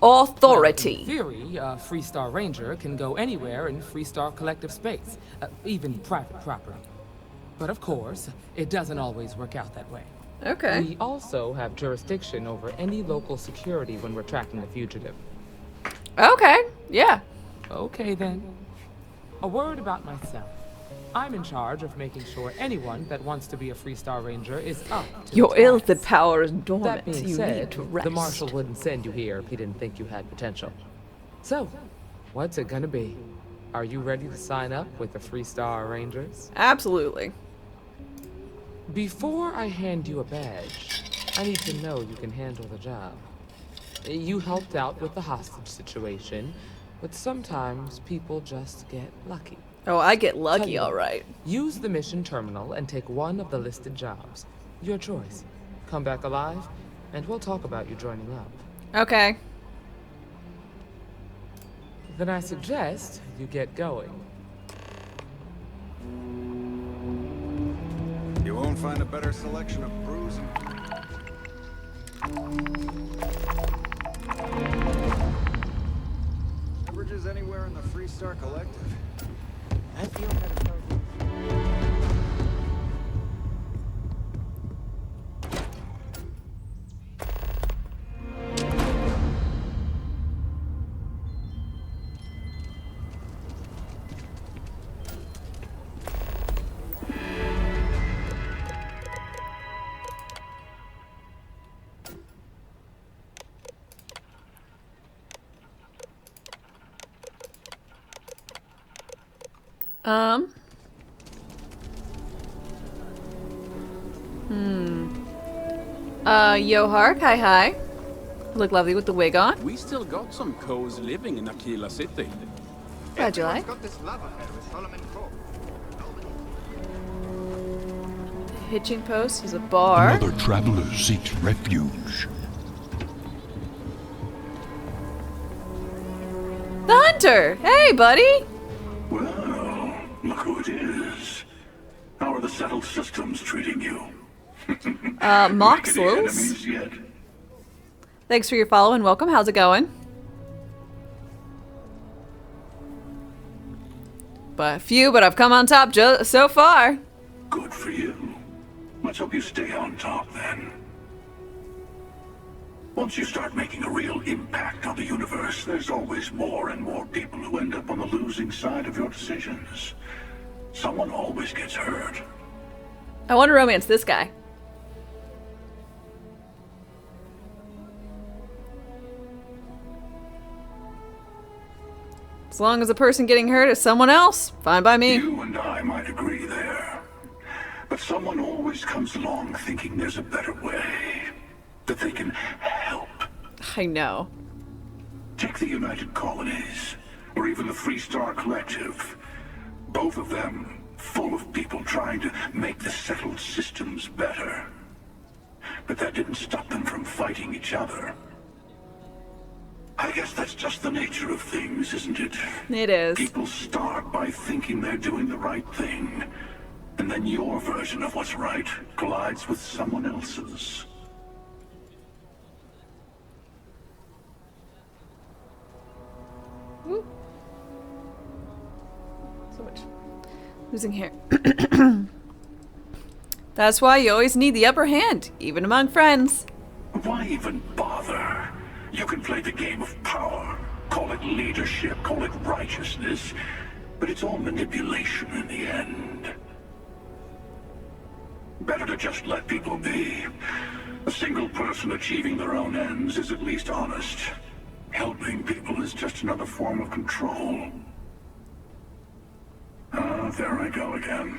Authority.
In theory, a Freestar Ranger can go anywhere in Freestar Collective space, even private property. But of course, it doesn't always work out that way.
Okay.
We also have jurisdiction over any local security when we're tracking a fugitive.
Okay. Yeah.
Okay then. A word about myself. I'm in charge of making sure anyone that wants to be a Freestar Ranger is up to
Your
the
illithid
task.
power is dormant.
That being
You
said,
need to rest.
the Marshal wouldn't send you here if he didn't think you had potential. So, what's it gonna be? Are you ready to sign up with the Freestar Rangers?
Absolutely.
Before I hand you a badge, I need to know you can handle the job. You helped out with the hostage situation, but sometimes people just get lucky.
Oh, I get lucky,
Tell you
all
what,
right.
Use the mission terminal and take one of the listed jobs. Your choice. Come back alive, and we'll talk about you joining up.
Okay.
Then I suggest you get going.
You won't find a better selection of brews and... Beverages anywhere in the Freestar Collective. I feel better.
Yo, Hark, hi. Look lovely with the wig on.
We still got some co's living in Aquila City.
Glad you like. The hitching post is a bar.
Another traveler seeks refuge.
The Hunter! Hey, buddy!
Well, look who it is. How are the settled systems treating you?
Moxlels. Thanks for your follow and welcome. How's it going? But few, but I've come on top so far.
Good for you. Let's hope you stay on top then. Once you start making a real impact on the universe, there's always more and more people who end up on the losing side of your decisions. Someone always gets hurt.
I want to romance this guy. As long as the person getting hurt is someone else, fine by me.
You and I might agree there. But someone always comes along thinking there's a better way. That they can help.
I know.
Take the United Colonies, or even the Free Star Collective. Both of them full of people trying to make the settled systems better. But that didn't stop them from fighting each other. I guess that's just the nature of things, isn't it?
It is.
People start by thinking they're doing the right thing. And then your version of what's right collides with someone else's.
Woo. So much losing hair. That's why you always need the upper hand, even among friends.
Why even bother? You can play the game of power. Call it leadership, call it righteousness. But it's all manipulation in the end. Better to just let people be. A single person achieving their own ends is at least honest. Helping people is just another form of control. Ah, there I go again.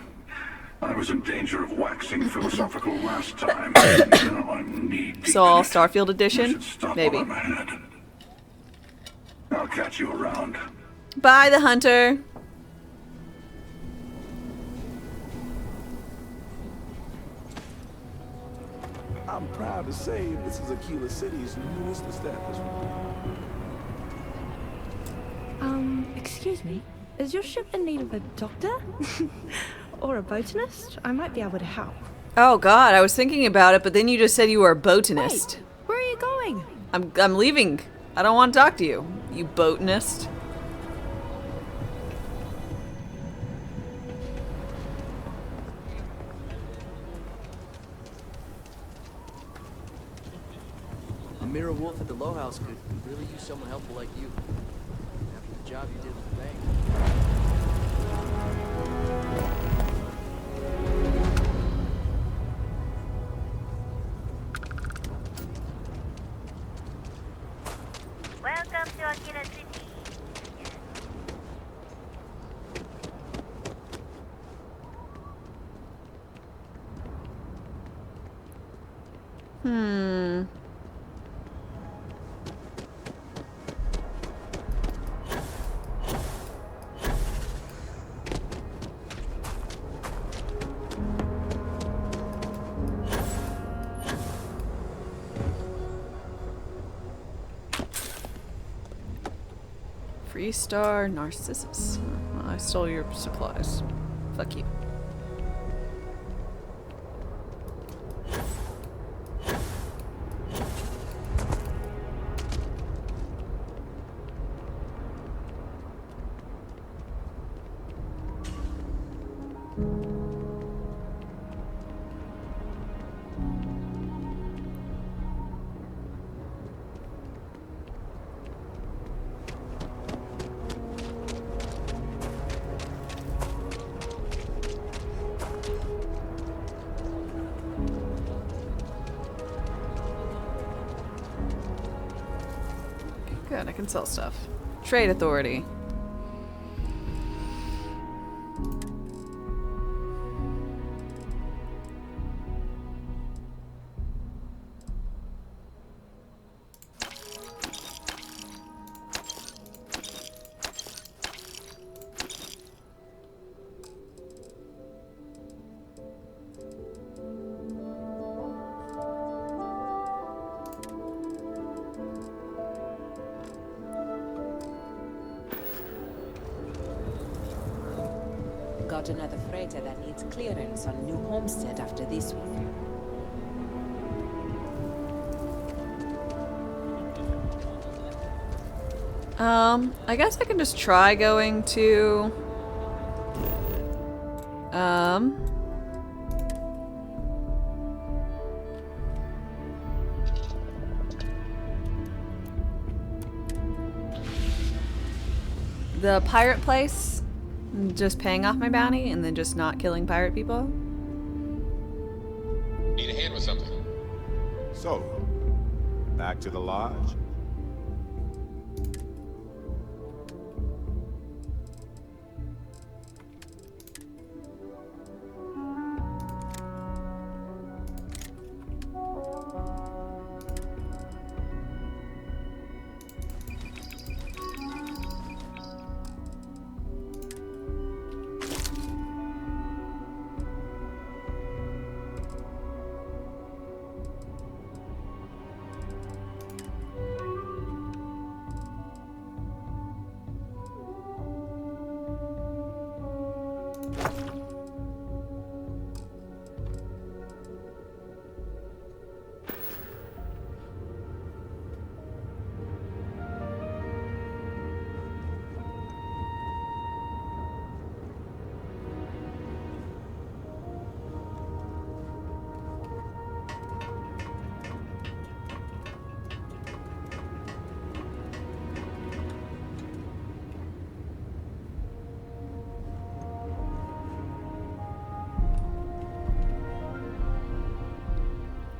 I was in danger of waxing philosophical last time. Now I'm knee-deep.
So all Starfield edition? Maybe.
While I'm ahead. I'll catch you around.
Bye, the hunter.
I'm proud to say this is Aquila City's newest establishment.
Excuse me. Is your ship in need of a doctor? Or a botanist? I might be able to help.
Oh god, I was thinking about it, but then you just said you were a botanist.
Wait, where are you going?
I'm leaving. I don't want to talk to you, you botanist.
A mirror wolf at the Low House could really use someone helpful like you. After the job you did with the bank.
Welcome to Aquila City.
Free Star Narcissus. I stole your supplies. Fuck you. Good, I can sell stuff. Trade authority.
Got another freighter that needs clearance on New Homestead after this week.
I guess I can just try going to the pirate place, just paying off my bounty, and then just not killing pirate people.
Need a hand with something?
So, back to the lodge.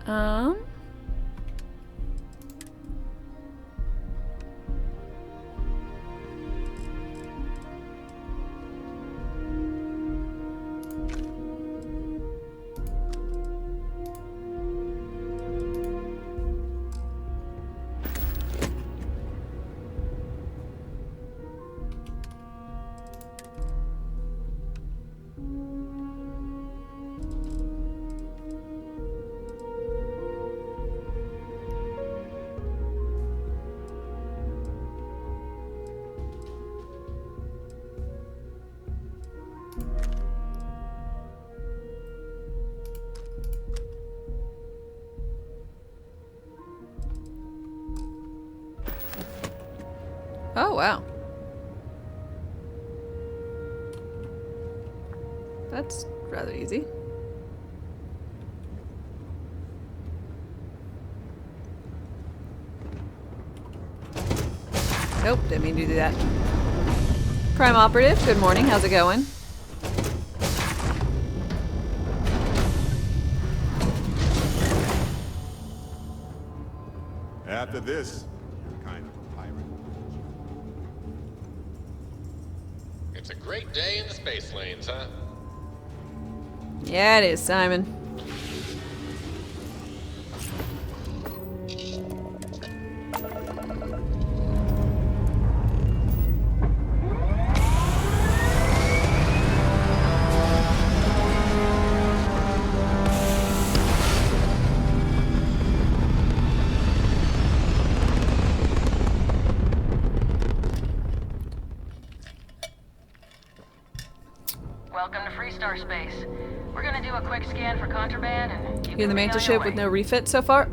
Um. Oh, wow. That's rather easy. Nope, didn't mean to do that. Crime Operative, good morning. How's it going?
After this, you're kind of a pirate.
It's a great day in the space lanes, huh?
Yeah, it is, Simon.
Welcome to Freestar Space. We're gonna do a quick scan for contraband and you
You're the
can be
mantis
on your
ship with
way.
no refit so far?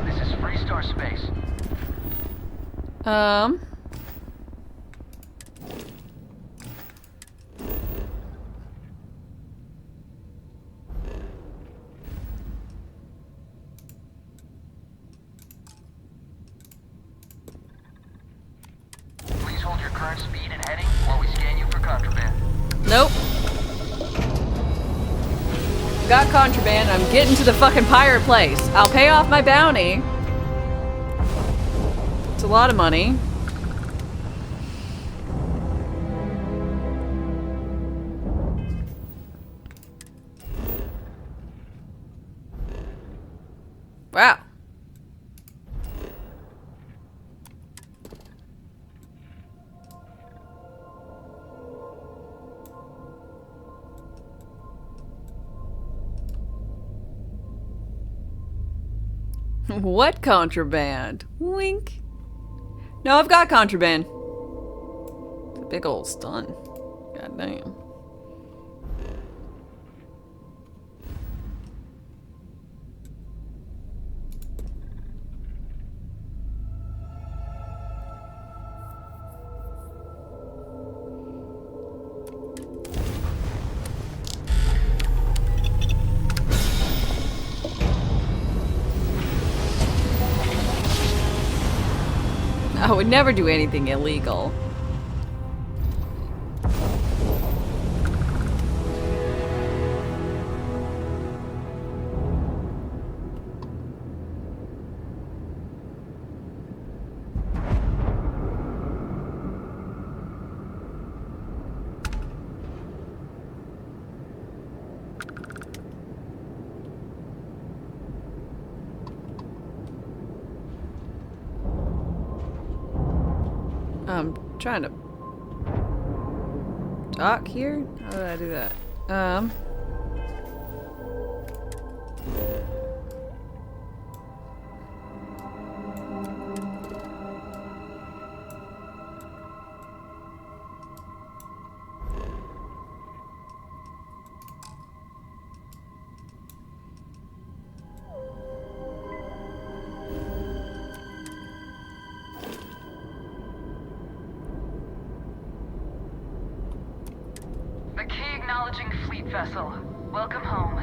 This is Freestar Space. Please hold your current speed and heading while we scan you for contraband.
Nope. Got contraband. I'm getting to the fucking pirate place. I'll pay off my bounty. It's a lot of money. Wow. What contraband? Wink. No, I've got contraband. It's a big old stun. God damn. I would never do anything illegal. I'm trying to dock here? How did I do that?
The key acknowledging fleet vessel. Welcome home.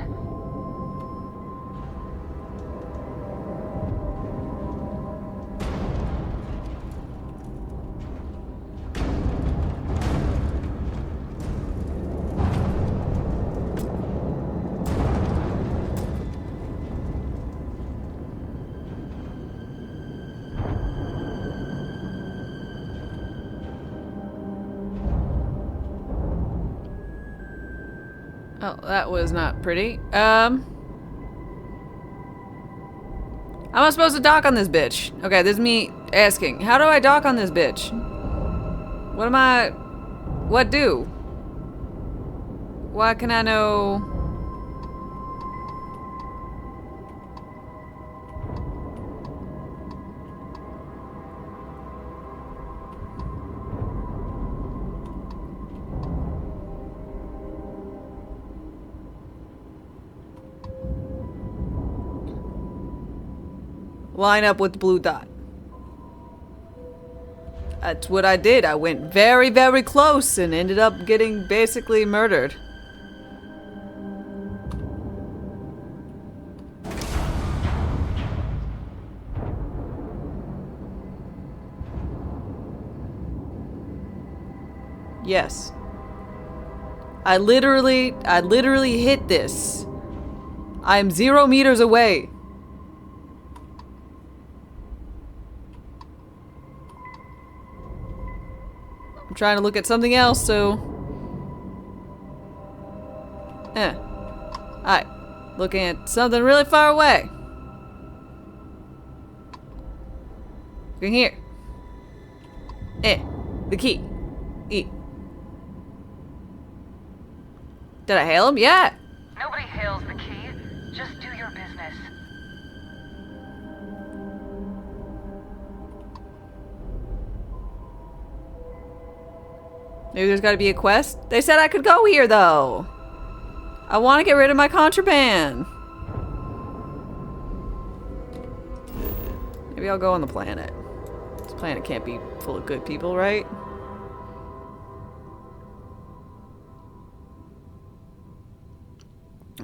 Oh, that was not pretty. How am I supposed to dock on this bitch? Okay, this is me asking. How do I dock on this bitch? What do? Why can I know? Line up with the blue dot. That's what I did. I went very, very close and ended up getting basically murdered. Yes. I literally hit this. I'm 0 meters away. I'm trying to look at something else, so... Alright. Looking at something really far away. Looking here. The key. E. Did I hail him? Yeah!
Nobody hails the key. Just do your business.
Maybe there's gotta be a quest? They said I could go here, though! I want to get rid of my contraband! Maybe I'll go on the planet. This planet can't be full of good people, right?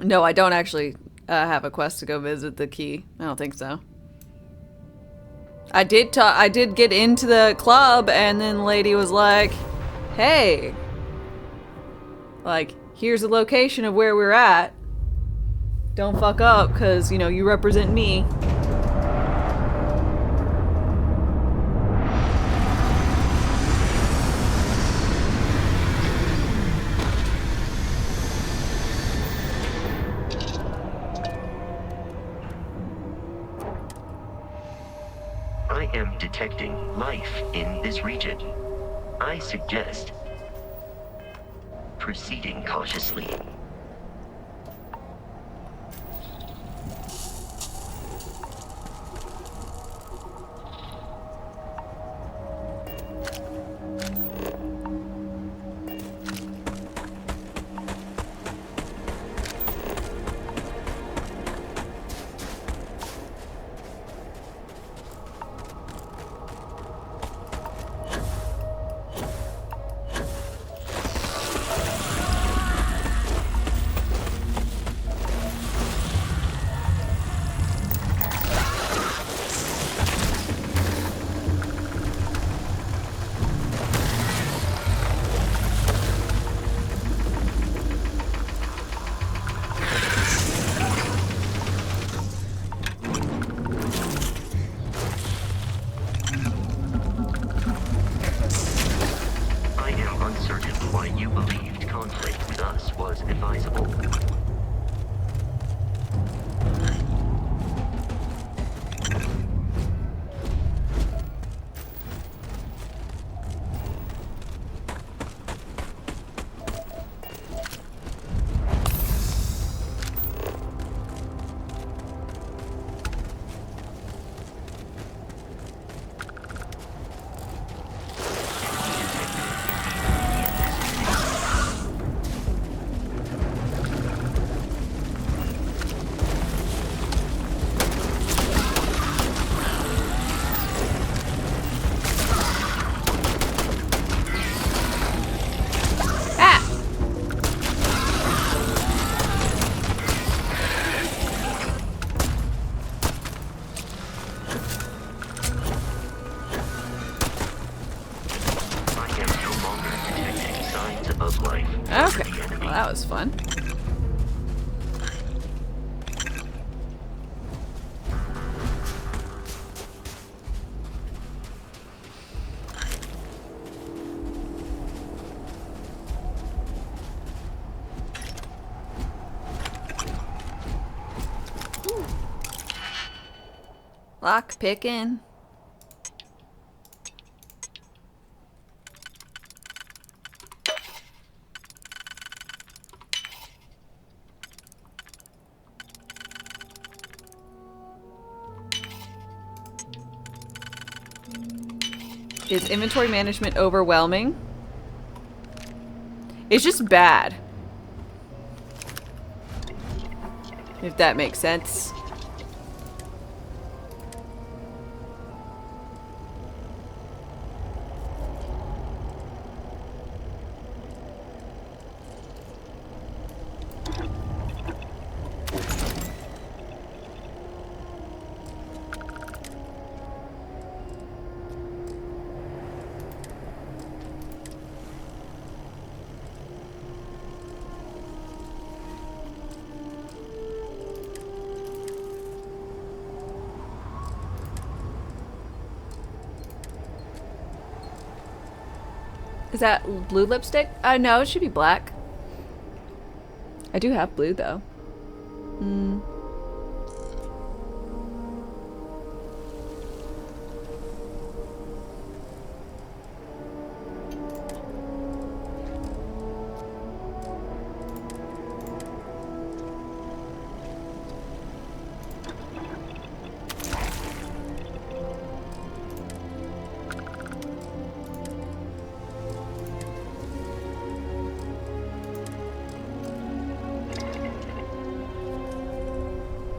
No, I don't actually have a quest to go visit the key. I don't think so. I did get into the club, and then the lady was like, hey, like, here's the location of where we're at. Don't fuck up, because, you know, you represent me.
I am detecting life in this region. I suggest proceeding cautiously. why you believed conflict with us was advisable.
Okay, well, that was fun. Lock picking. Is inventory management overwhelming? It's just bad. If that makes sense. Is that blue lipstick? No, it should be black. I do have blue though.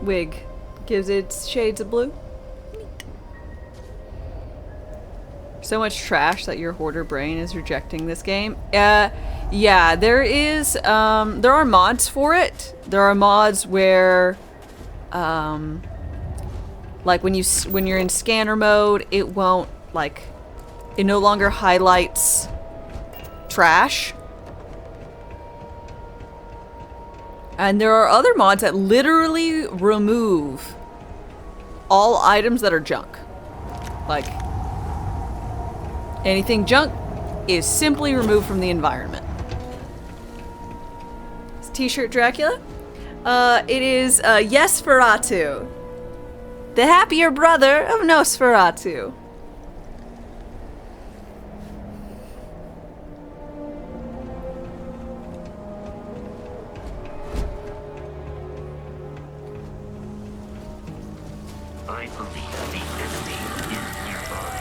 Wig gives it shades of blue. So much trash that your hoarder brain is rejecting this game. Yeah, there are mods for it. There are mods where like when you're in scanner mode, it won't it no longer highlights trash. And there are other mods that literally remove all items that are junk. Like, anything junk is simply removed from the environment. It's T-shirt Dracula. It is Yesferatu, the happier brother of Nosferatu.
I believe the enemy is nearby.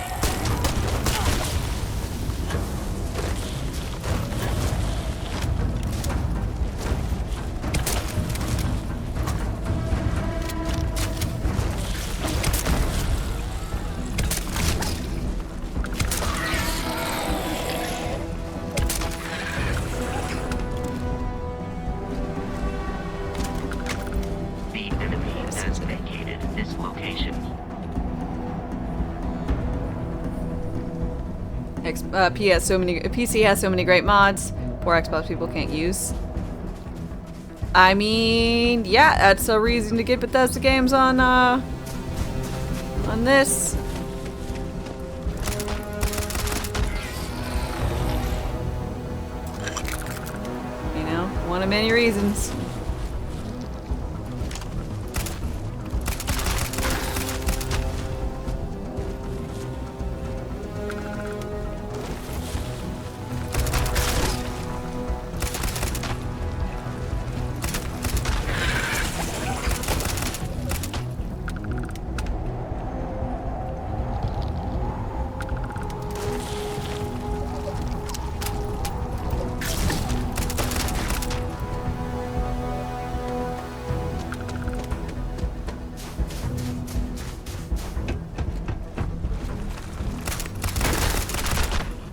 The enemy has vacated this location.
PC has so many great mods. Poor Xbox people can't use. I mean, yeah, that's a reason to get Bethesda games on this. One of many reasons.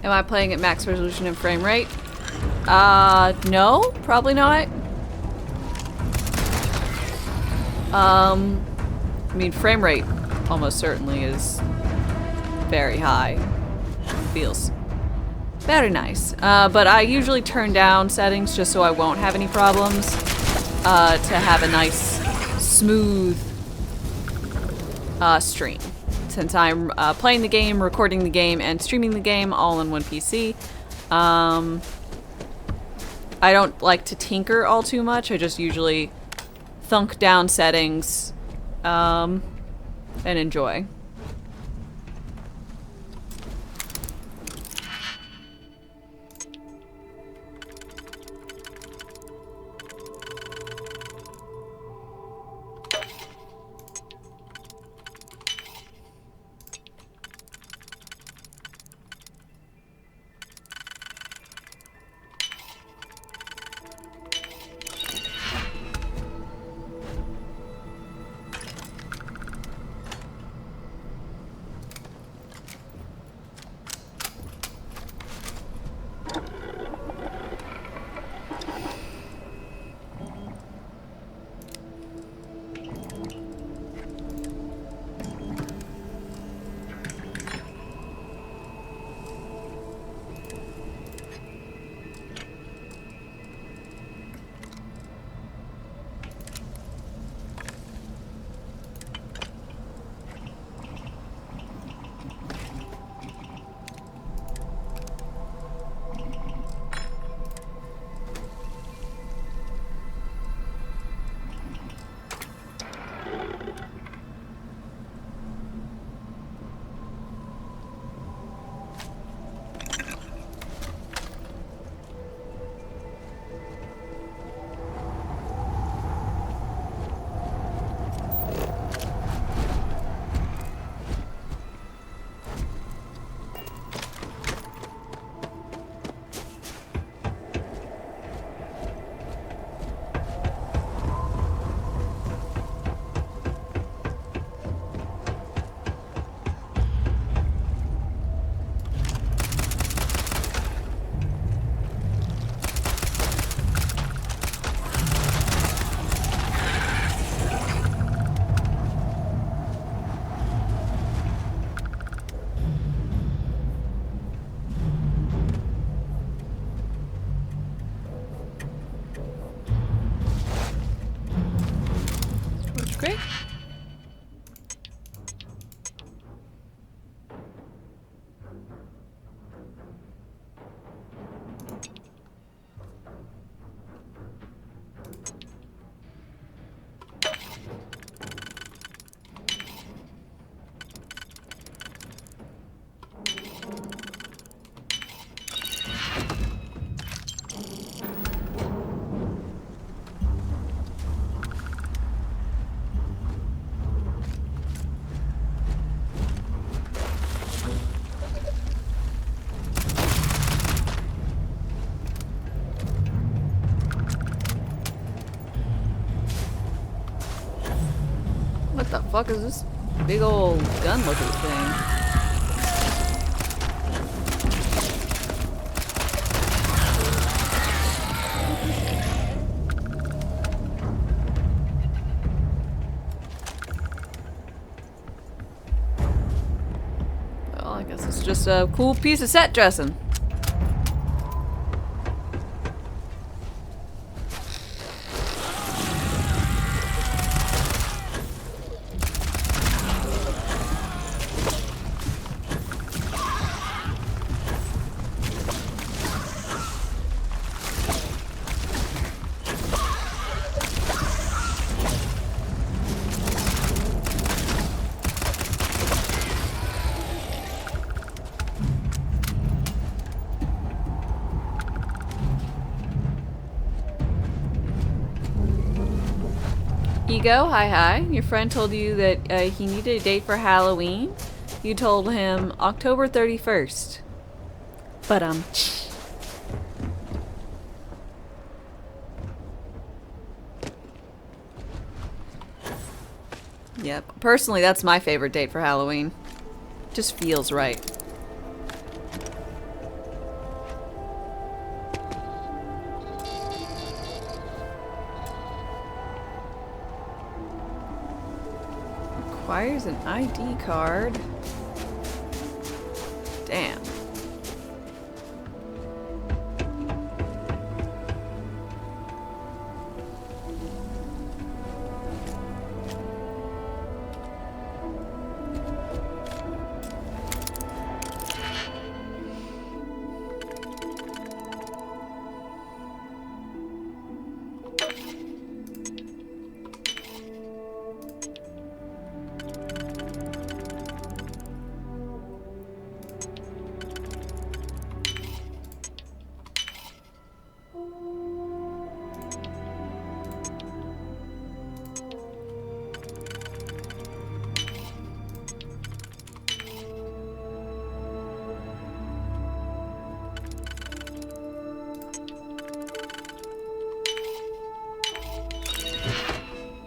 Am I playing at max resolution and frame rate? No, probably not. I mean, frame rate almost certainly is very high. Feels very nice. But I usually turn down settings just so I won't have any problems. To have a nice, smooth stream. Since I'm playing the game, recording the game, and streaming the game all in one PC. I don't like to tinker all too much. I just usually thunk down settings and enjoy. Great. What the fuck is this big old gun looking thing? Well, I guess it's just a cool piece of set dressing. Ego, hi. Your friend told you that he needed a date for Halloween. You told him October 31st. But Yep. Personally, that's my favorite date for Halloween. Just feels right. Requires an ID card. Damn.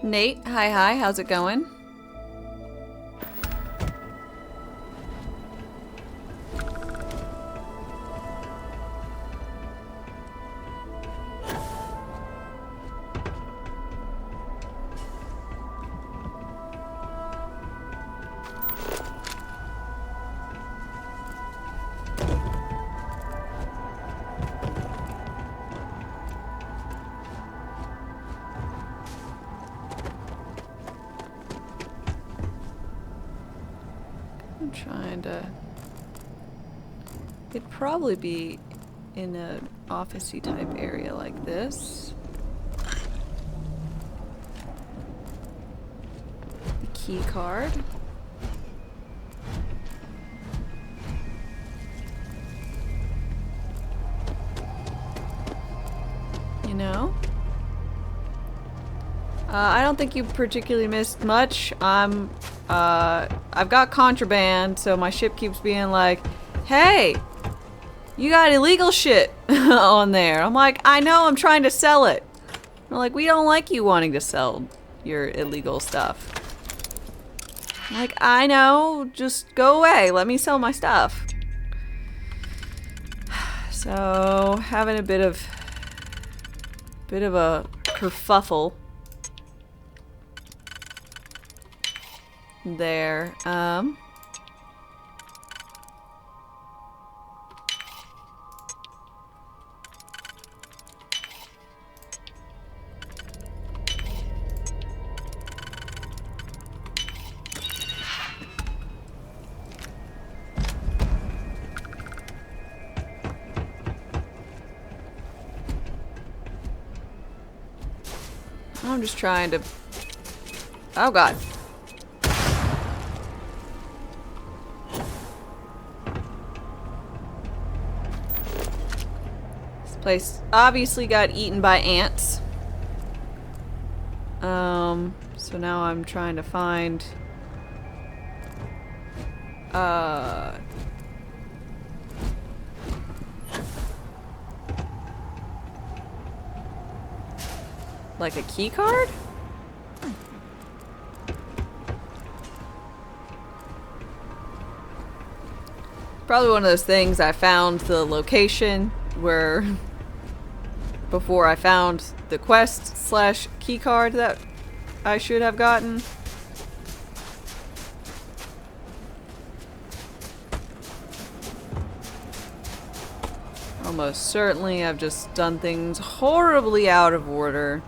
Nate, hi, how's it going? I'm trying to... It'd probably be in an office-y type area like this. The key card. You know? I don't think you particularly missed much. I've got contraband, so my ship keeps being like, hey, you got illegal shit on there. I'm like, I know, I'm trying to sell it. They're like, we don't like you wanting to sell your illegal stuff. I'm like, I know, just go away. Let me sell my stuff. So, having a bit of a kerfuffle there. I'm just trying to... Oh god. This place obviously got eaten by ants. So now I'm trying to find... like a key card? Probably one of those things I found the location where before I found the quest / key card that I should have gotten. Almost certainly I've just done things horribly out of order.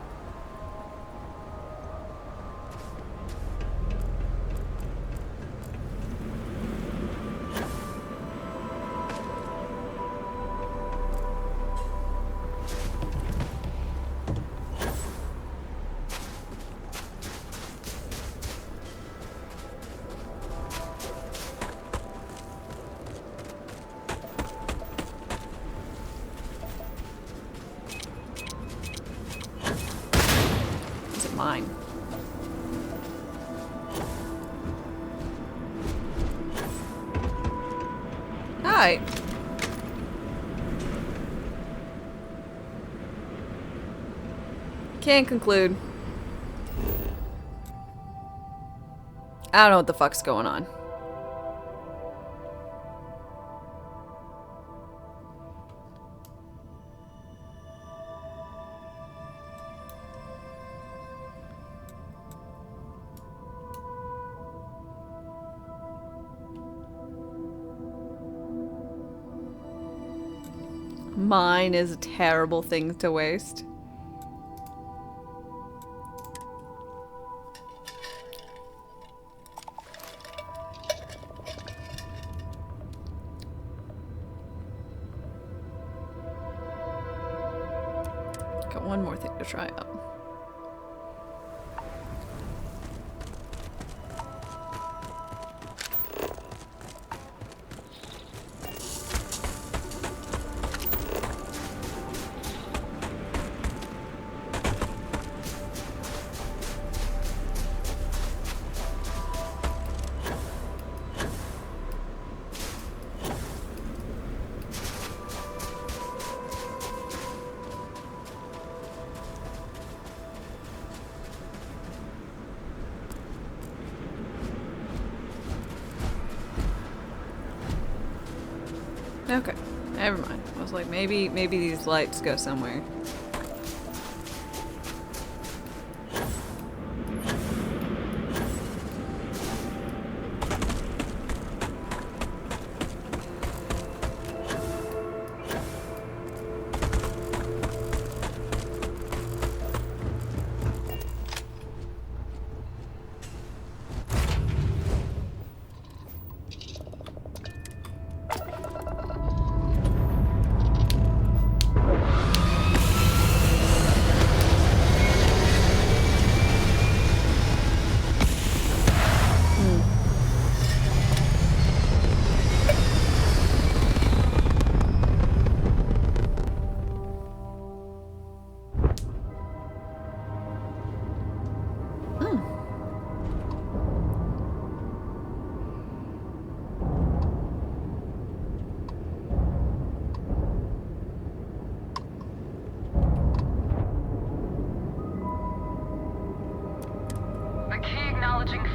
Alright. Can't conclude. I don't know what the fuck's going on. Mine is a terrible thing to waste. Got one more thing to try out. Okay, never mind. I was like, maybe these lights go somewhere.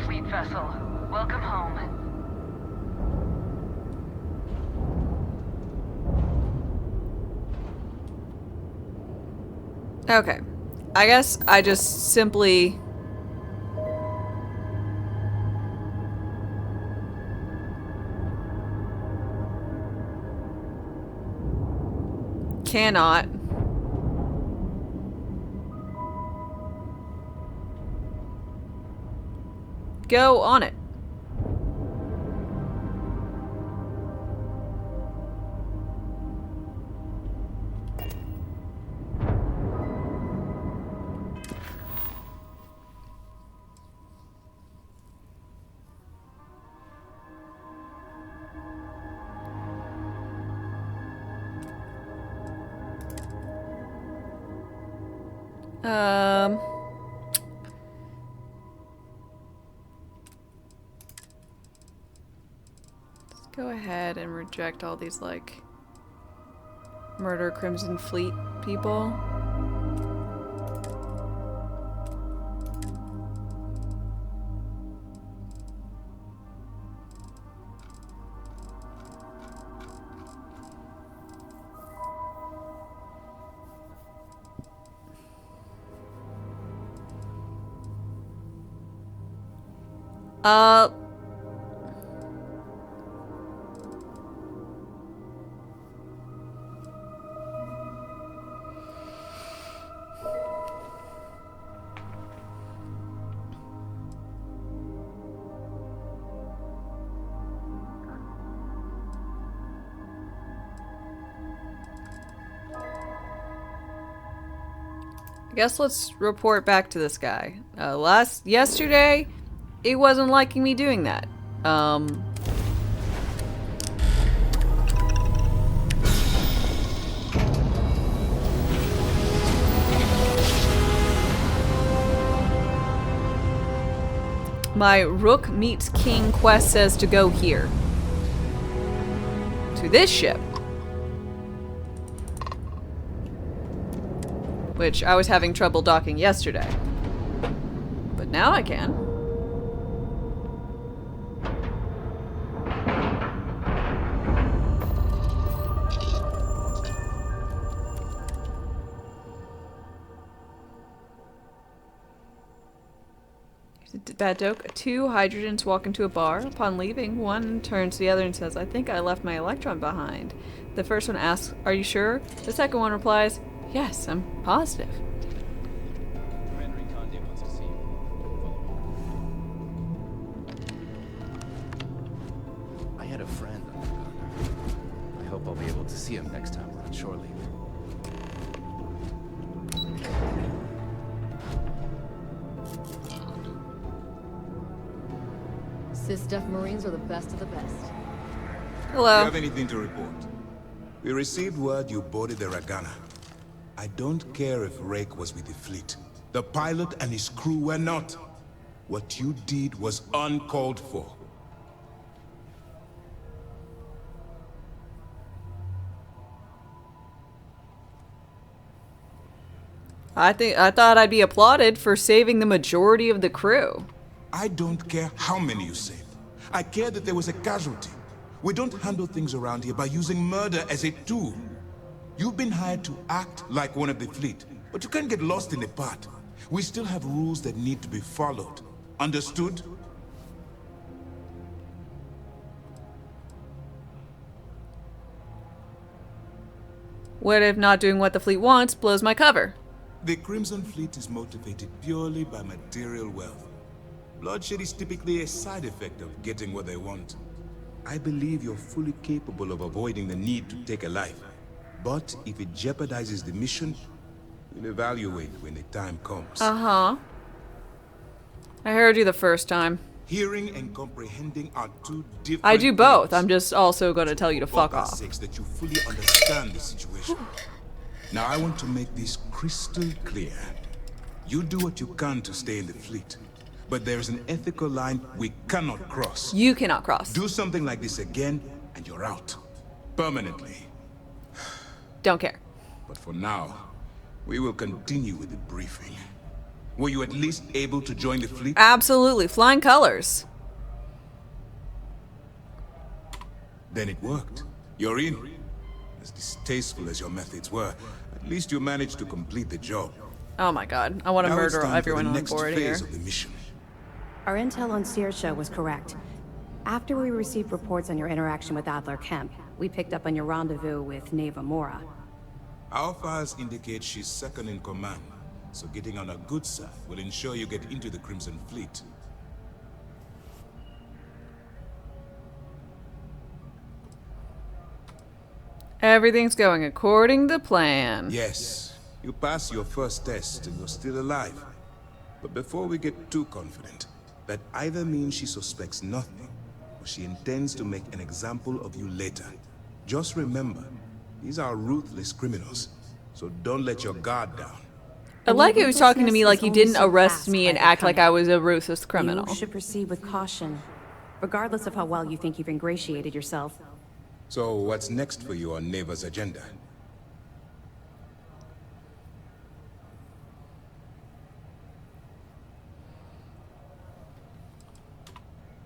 Fleet vessel. Welcome home.
Okay. I guess I just simply... cannot. Go on it. Let's go ahead and reject all these, like, Murder Crimson Fleet people. I guess let's report back to this guy. Yesterday, he wasn't liking me doing that. My Rook meets King quest says to go here. to this ship. Which I was having trouble docking yesterday. But now I can. Bad joke. Two hydrogens walk into a bar. Upon leaving, one turns to the other and says, I think I left my electron behind. The first one asks, are you sure? The second one replies, yes, I'm positive.
I had a friend on the gunner. I hope I'll be able to see him next time we're on shore leave.
Sys-Def Marines are the best of the best.
Hello.
Do you have anything to report? We received word you boarded the Ragana. I don't care if Rake was with the fleet. The pilot and his crew were not. What you did was uncalled for.
I thought I'd be applauded for saving the majority of the crew.
I don't care how many you saved. I care that there was a casualty. We don't handle things around here by using murder as a tool. You've been hired to act like one of the fleet, but you can't get lost in the part. We still have rules that need to be followed. Understood?
What if not doing what the fleet wants blows my cover?
The Crimson Fleet is motivated purely by material wealth. Bloodshed is typically a side effect of getting what they want. I believe you're fully capable of avoiding the need to take a life. But if it jeopardizes the mission, we'll evaluate when the time comes.
Uh-huh. I heard you the first time.
Hearing and comprehending are two different
I do both.
things.
I'm just also going to tell you to fuck off.
Sakes that you fully understand the situation. Now I want to make this crystal clear. You do what you can to stay in the fleet. But there's an ethical line we cannot cross.
You cannot cross.
Do something like this again, and you're out. Permanently.
Don't care.
But for now, we will continue with the briefing. Were you at least able to join the fleet?
Absolutely. Flying colors.
Then it worked. You're in. As distasteful as your methods were, at least you managed to complete the job.
Oh my god. I want to
Now it's
murder
time for
everyone
the
on
next
board here.
phase of the mission.
Our intel on Searsha was correct. After we received reports on your interaction with Adler Kemp, we picked up on your rendezvous with Neva Mora.
Our files indicate she's second in command, so getting on a good side will ensure you get into the Crimson Fleet.
Everything's going according to plan.
Yes, you passed your first test and you're still alive. But before we get too confident, that either means she suspects nothing, or she intends to make an example of you later. Just remember, these are ruthless criminals, so don't let your guard down.
I like he was talking to me like he didn't arrest me and act like I was a ruthless criminal.
You should proceed with caution, regardless of how well you think you've ingratiated yourself.
So what's next for you on Neva's agenda?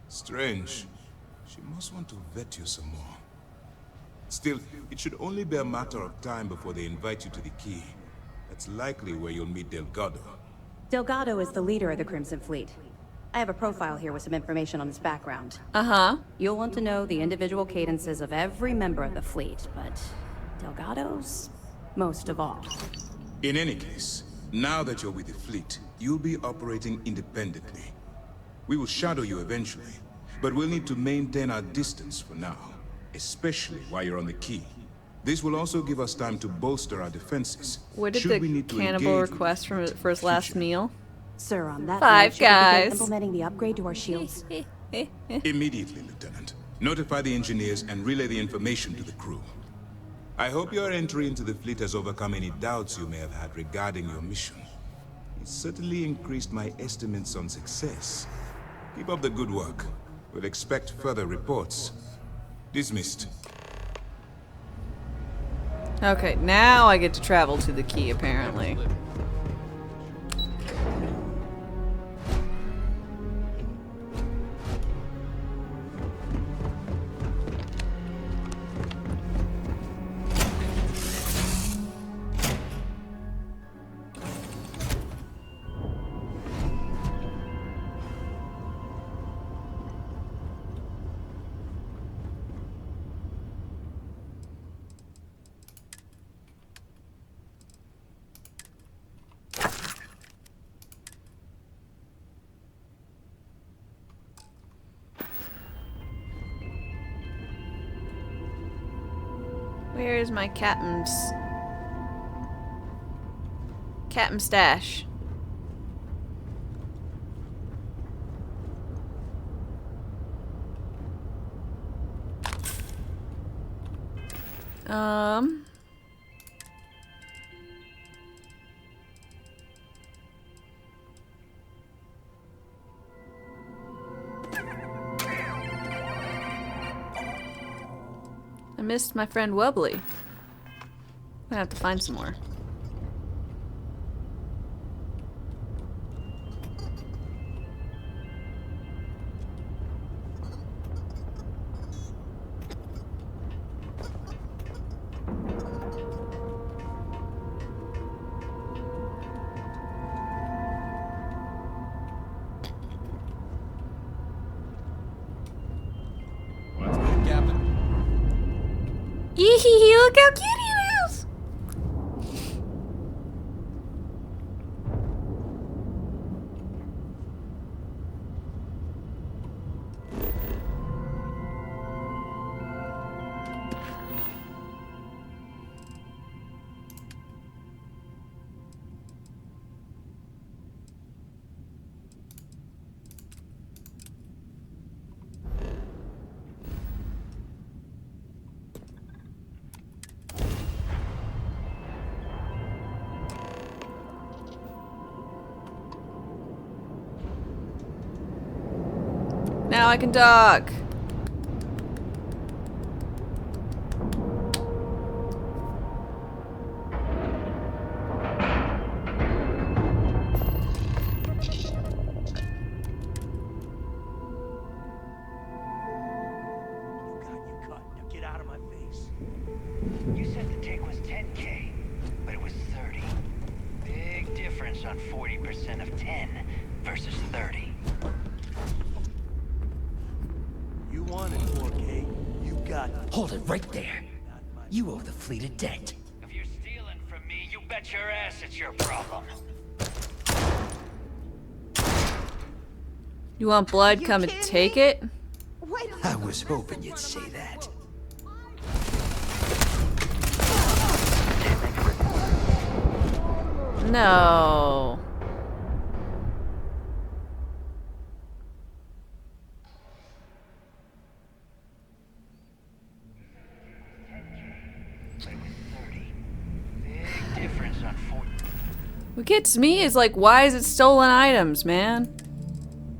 Strange. She must want to vet you some more. Still, it should only be a matter of time before they invite you to the Key. That's likely where you'll meet Delgado.
Delgado is the leader of the Crimson Fleet. I have a profile here with some information on his background.
Uh-huh.
You'll want to know the individual cadences of every member of the fleet, but Delgado's most of all.
In any case, now that you're with the fleet, you'll be operating independently. We will shadow you eventually, but we'll need to maintain our distance for now, especially while you're on the Key. This will also give us time to bolster our defenses.
What did
should we
the
need to
cannibal
engage
request for his last meal?
Sir, on that
Five
note, should we begin
guys.
implementing the upgrade to our shields.
Immediately, Lieutenant. Notify the engineers and relay the information to the crew. I hope your entry into the fleet has overcome any doubts you may have had regarding your mission. It certainly increased my estimates on success. Keep up the good work. We'll expect further reports. Dismissed.
Okay, now I get to travel to the key, apparently. Where is my captain's stash? I missed my friend Wubbly. I'm gonna have to find some more. Eehee, look how cute he is! Now I can dock.
Get out of my face. You said the take was 10K, but it was 30. Big difference on 40% of 10 versus 30. You wanted 4K, you got it.
Hold it right there. You owe the fleet a debt.
If you're stealing from me, you bet your ass it's your problem.
You want blood? Come and take it?
I was hoping you'd say that.
No. What gets me is like, why is it stolen items, man?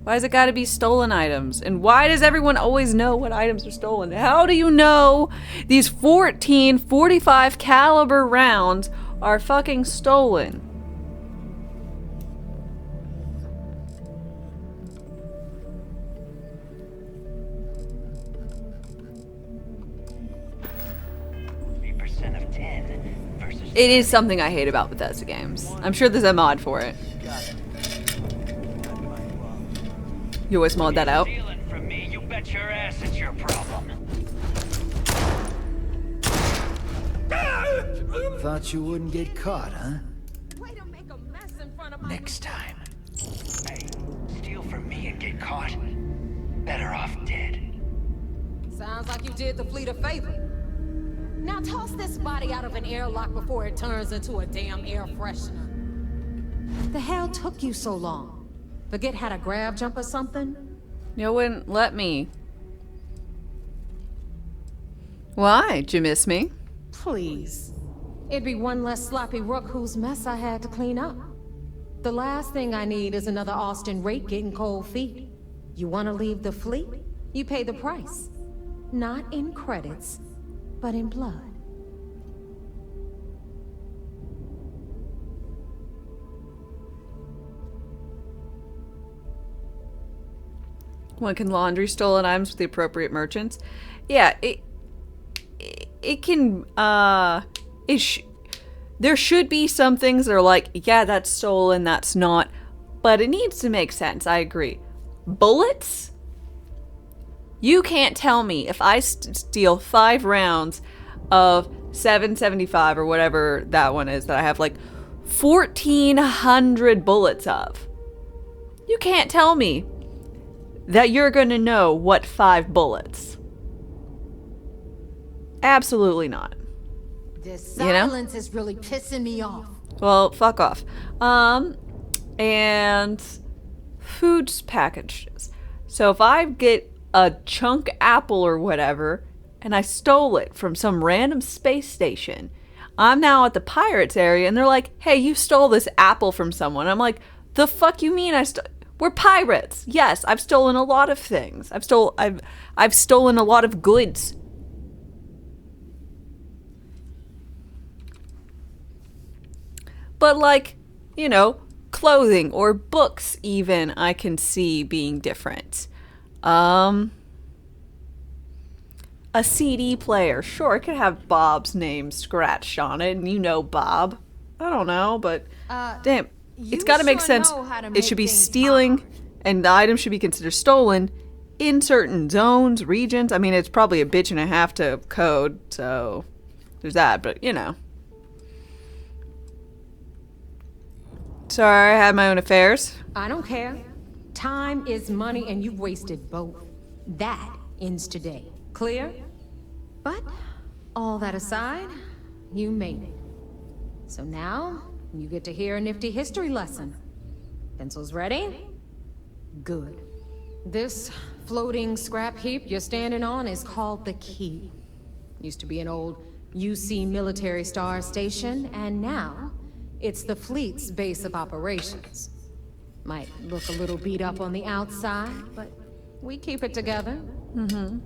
Why does it gotta be stolen items? And why does everyone always know what items are stolen? How do you know these 14 45 caliber rounds are fucking stolen? It is something I hate about Bethesda games. I'm sure there's a mod for it. You always mod that out?
From me, you bet your ass it's your problem.
Thought you wouldn't get caught, huh? Next time.
Hey, steal from me and get caught. Better off dead.
Sounds like you did the fleet a favor. Now toss this body out of an airlock before it turns into a damn air freshener. The hell took you so long? Forget how to grab jump or something?
You wouldn't let me. Why? Did you miss me?
Please. It'd be one less sloppy rook whose mess I had to clean up. The last thing I need is another Austin rake getting cold feet. You want to leave the fleet? You pay the price. Not in credits, but in blood.
One can laundry stolen items with the appropriate merchants. Yeah, it can, there should be some things that are like, yeah, that's stolen, that's not. But it needs to make sense, I agree. Bullets? You can't tell me if I steal 5 rounds of 775 or whatever that one is that I have like 1,400 bullets of. You can't tell me that you're gonna know what 5 bullets. Absolutely not.
This silence is really pissing me off.
Well, fuck off. And foods packages. So if I get a chunk apple or whatever, and I stole it from some random space station, I'm now at the pirates area, and they're like, hey, you stole this apple from someone. I'm like, the fuck you mean we're pirates. Yes, I've stolen a lot of things. I've stolen a lot of goods. But like, you know, clothing or books even, I can see being different. A CD player. Sure, it could have Bob's name scratched on it, and you know Bob. I don't know, but damn, it's got to make sense. It should be stealing, and the item should be considered stolen in certain zones, regions. I mean, it's probably a bitch and a half to code, so there's that, but you know. Sorry, I had my own affairs.
I don't care. Time is money, and you've wasted both. That ends today. Clear? But, all that aside, you made it. So now, you get to hear a nifty history lesson. Pencils ready? Good. This floating scrap heap you're standing on is called the Key. Used to be an old UC military star station, and now it's the fleet's base of operations. Might look a little beat up on the outside, but we keep it together.
Mm-hmm.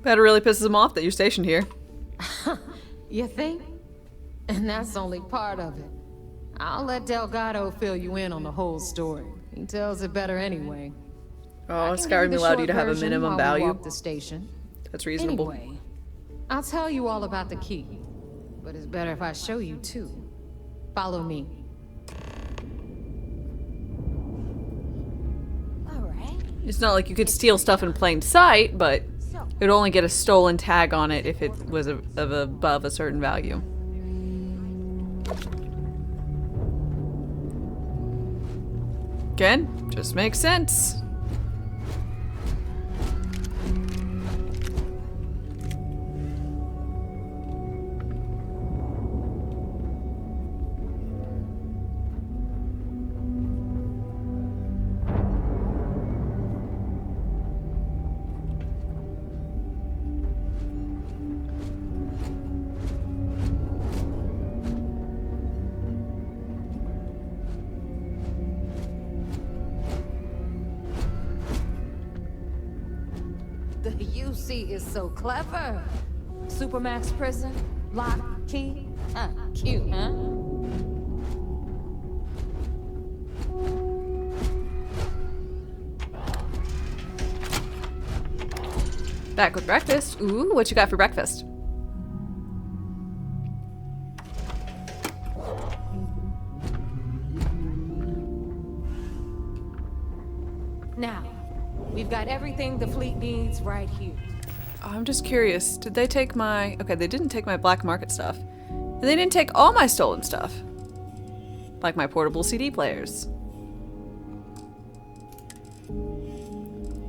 That really pisses them off that you're stationed here.
You think? And that's only part of it. I'll let Delgado fill you in on the whole story. He tells it better anyway.
Oh, Skyrim allowed you to have a minimum value.
The station.
That's reasonable.
Anyway, I'll tell you all about the Key, but it's better if I show you too. Follow me.
It's not like you could steal stuff in plain sight, but it would only get a stolen tag on it if it was above a certain value. Again, just makes sense.
The UC is so clever. Supermax prison, lock, key. Cute, huh?
Back with breakfast. Ooh, what you got for breakfast?
Now, we've got everything the fleet needs right here.
I'm just curious. Did they take my... Okay, they didn't take my black market stuff. And they didn't take all my stolen stuff. Like my portable CD players.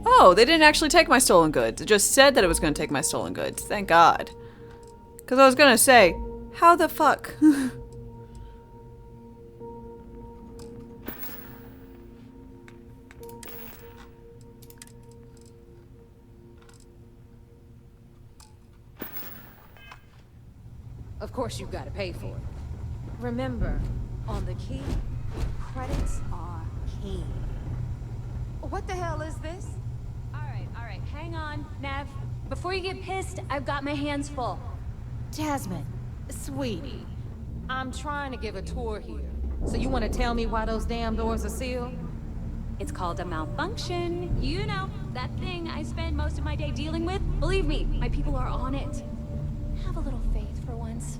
Oh, they didn't actually take my stolen goods. It just said that it was going to take my stolen goods. Thank God. Because I was going to say, how the fuck?
Of course you've got to pay for it. Remember, on the Key, credits are king. What the hell is this?
Alright, hang on, Nev. Before you get pissed, I've got my hands full.
Jasmine, sweetie, I'm trying to give a tour here. So you want to tell me why those damn doors are sealed?
It's called a malfunction. You know, that thing I spend most of my day dealing with. Believe me, my people are on it. Have a little faith for once.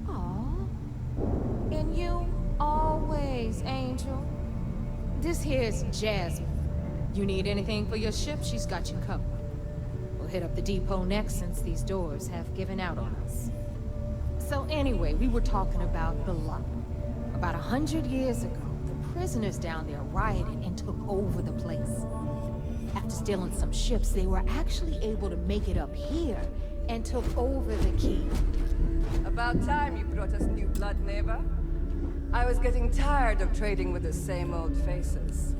Aw. And you always, Angel. This here's Jasmine. You need anything for your ship, she's got you covered. We'll hit up the depot next since these doors have given out on us. So anyway, we were talking about the lot. About 100 years ago, the prisoners down there rioted and took over the place. After stealing some ships, they were actually able to make it up here and took over the key.
About time you brought us new blood, neighbor. I was getting tired of trading with the same old faces.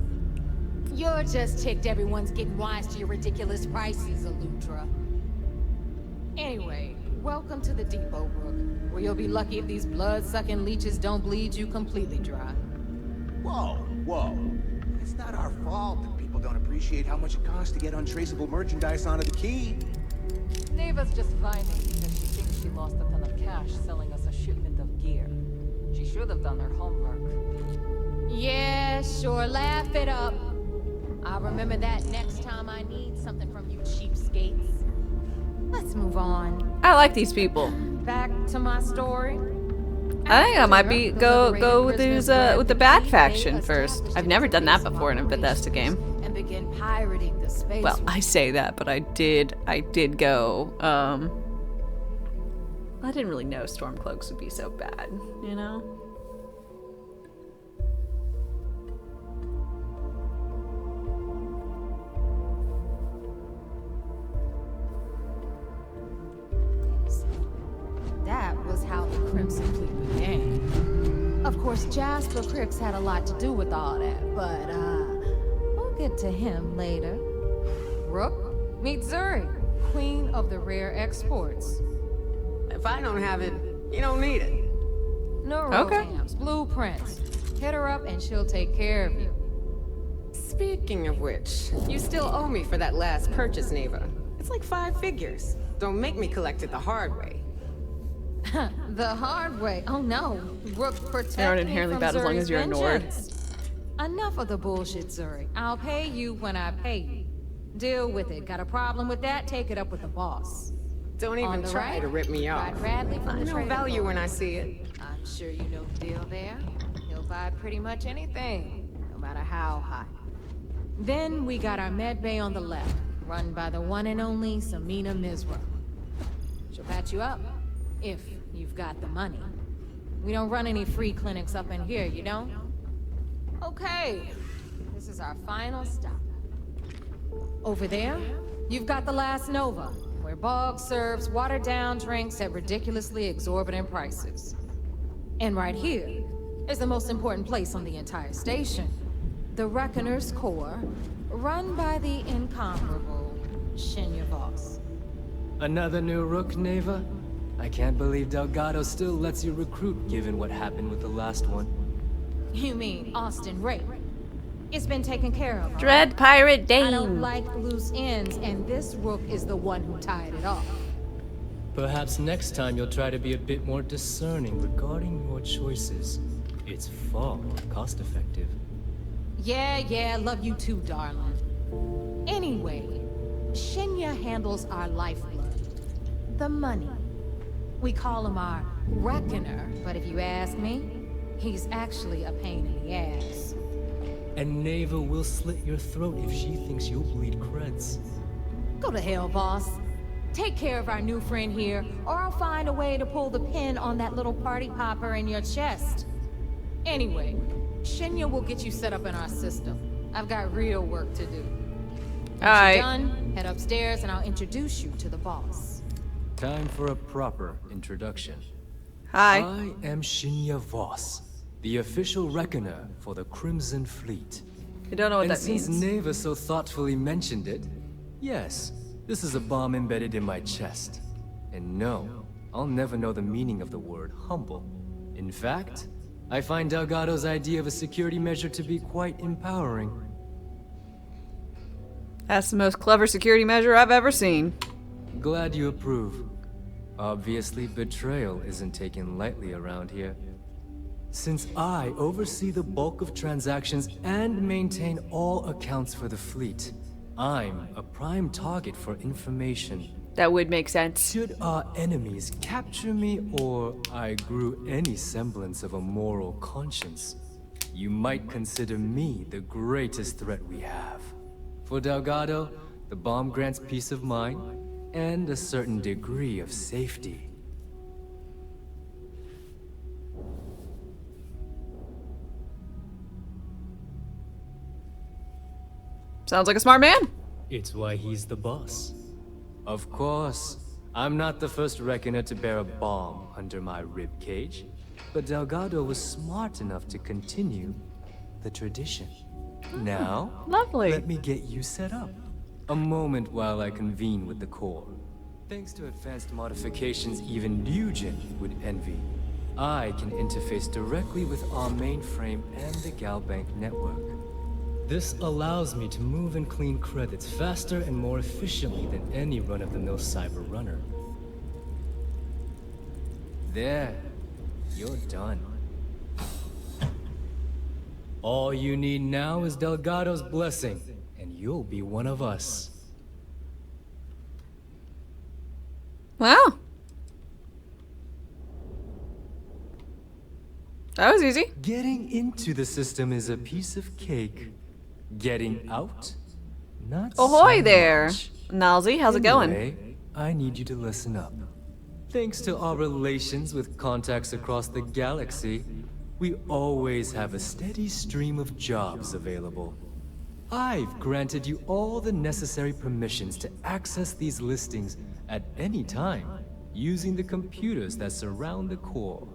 You're just ticked everyone's getting wise to your ridiculous prices, Elutra. Anyway, welcome to the depot, Rook, where you'll be lucky if these blood-sucking leeches don't bleed you completely dry.
Whoa, whoa. It's not our fault that people don't appreciate how much it costs to get untraceable merchandise onto the key.
Neva's just whining because she thinks she lost a ton of cash selling us a shipment of gear. She should have done her homework.
Yeah, sure, laugh it up. I'll remember that next time I need something from you cheapskates. Let's move on.
I like these people.
Back to my story.
I think I might be go with these with the bad faction first. I've never done that before in a Bethesda game.
And begin pirating the space.
Well, I say that, but I did go. I didn't really know Stormcloaks would be so bad, you know.
That was how the Crimson Fleet began. Of course, Jasper Crix had a lot to do with all that, but we'll get to him later. Rook, meet Zuri, Queen of the Rare Exports.
If I don't have it, you don't need it.
Neurograms, blueprints. Hit her up and she'll take care of you.
Speaking of which, you still owe me for that last purchase, Neva. It's like 5 figures. Don't make me collect it the hard way.
The hard way? Oh no. Rook, protect
They aren't
me
inherently
from
bad as long
Zuri's
as you're ignored.
vengeance. Enough of the bullshit, Zuri. I'll pay you when I pay you. Deal with it. Got a problem with that? Take it up with the boss.
Don't even try to rip me off.
Bradley from
I
the
know
Trader
value
Board.
when I see it.
I'm sure you know the deal there. He'll buy pretty much anything, no matter how high. Then we got our med bay on the left, run by the one and only Samina Mizra. She'll patch you up, if you've got the money. We don't run any free clinics up in here, you don't? Okay, this is our final stop. Over there, you've got the Last Nova, where Bog serves watered-down drinks at ridiculously exorbitant prices. And right here is the most important place on the entire station, the Reckoner's Core, run by the incomparable Shinya Voss.
Another new Rook, Neva? I can't believe Delgado still lets you recruit, given what happened with the last one.
You mean Austin Ray? It's been taken care of.
Dread Pirate Dame.
I don't like loose ends, and this Rook is the one who tied it off.
Perhaps next time you'll try to be a bit more discerning regarding your choices. It's far more cost-effective.
Yeah, love you too, darling. Anyway, Shinya handles our lifeblood. The money. We call him our Reckoner, but if you ask me, he's actually a pain in the ass.
And Neva will slit your throat if she thinks you'll bleed creds.
Go to hell, boss. Take care of our new friend here, or I'll find a way to pull the pin on that little party popper in your chest. Anyway, Shinya will get you set up in our system. I've got real work to do. Once
Alright.
you're done, head upstairs and I'll introduce you to the boss.
Time for a proper introduction.
Hi.
I am Shinya Voss, the official reckoner for the Crimson Fleet.
I don't know what
and
that means.
since Neva so thoughtfully mentioned it, yes, this is a bomb embedded in my chest. And no, I'll never know the meaning of the word humble. In fact, I find Delgado's idea of a security measure to be quite empowering.
That's the most clever security measure I've ever seen.
Glad you approve. Obviously, betrayal isn't taken lightly around here. Since I oversee the bulk of transactions and maintain all accounts for the fleet, I'm a prime target for information.
That would make sense.
Should our enemies capture me, or I grew any semblance of a moral conscience, you might consider me the greatest threat we have. For Delgado, the bomb grants peace of mind and a certain degree of safety.
Sounds like a smart man.
It's why he's the boss. Of course, I'm not the first reckoner to bear a bomb under my rib cage, but Delgado was smart enough to continue the tradition. Now,
lovely.
Let me get you set up. A moment while I convene with the core. Thanks to advanced modifications even Nugent would envy, I can interface directly with our mainframe and the Galbank network. This allows me to move and clean credits faster and more efficiently than any run-of-the-mill cyber runner. There, you're done. All you need now is Delgado's blessing, and you'll be one of us.
Wow. That was easy.
Getting into the system is a piece of cake. Getting out? Not
Ahoy
so
there,
much.
Nalzi. How's it going?
Anyway, I need you to listen up. Thanks to our relations with contacts across the galaxy, we always have a steady stream of jobs available. I've granted you all the necessary permissions to access these listings at any time, using the computers that surround the core.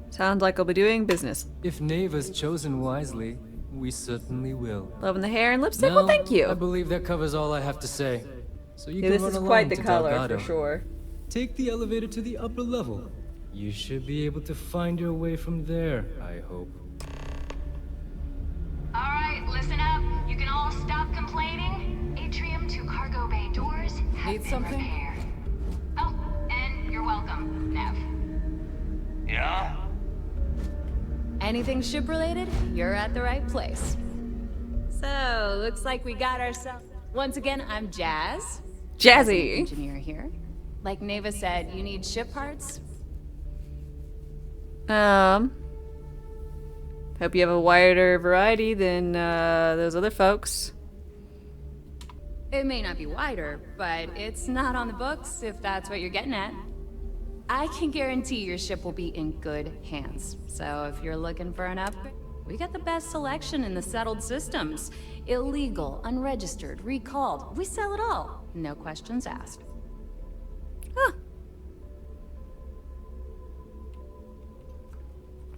Sounds like I'll be doing business.
If Neva's chosen wisely, we certainly will.
Loving the hair and lipstick?
Now,
Well, thank you.
I believe that covers all I have to say. So you
Yeah,
can
this
run
is
along
quite the
to
color
Delgado.
for sure.
Take the elevator to the upper level. You should be able to find your way from there, I hope.
Alright, listen up. You can all stop complaining. Atrium to cargo bay doors have
Need
been
something?
repaired. Oh, and you're welcome, Nev.
Yeah?
Anything ship-related, you're at the right place. So, looks like we got ourselves... Once again, I'm Jazz.
Jazzy.
Engineer here. Like Neva said, you need ship parts?
Hope you have a wider variety than those other folks.
It may not be wider, but it's not on the books, if that's what you're getting at. I can guarantee your ship will be in good hands. So if you're looking for an upgrade, we got the best selection in the settled systems. Illegal, unregistered, recalled. We sell it all. No questions asked.
Huh.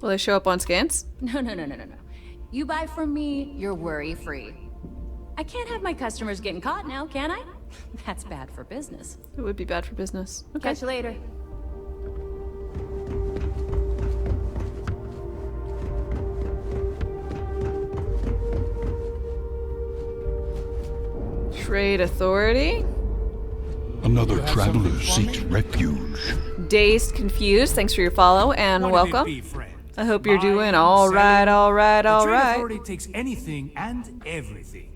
Will they show up on scans?
No. You buy from me, you're worry-free. I can't have my customers getting caught now, can I? That's bad for business.
It would be bad for business. Okay.
Catch you later.
Trade authority.
Another traveler seeks refuge.
Dazed, confused. Thanks for your follow and
What
welcome.
if it be, friend?
I hope you're doing
Buying,
all right,
selling.
all right,
The
all
trade
right.
authority takes anything and everything.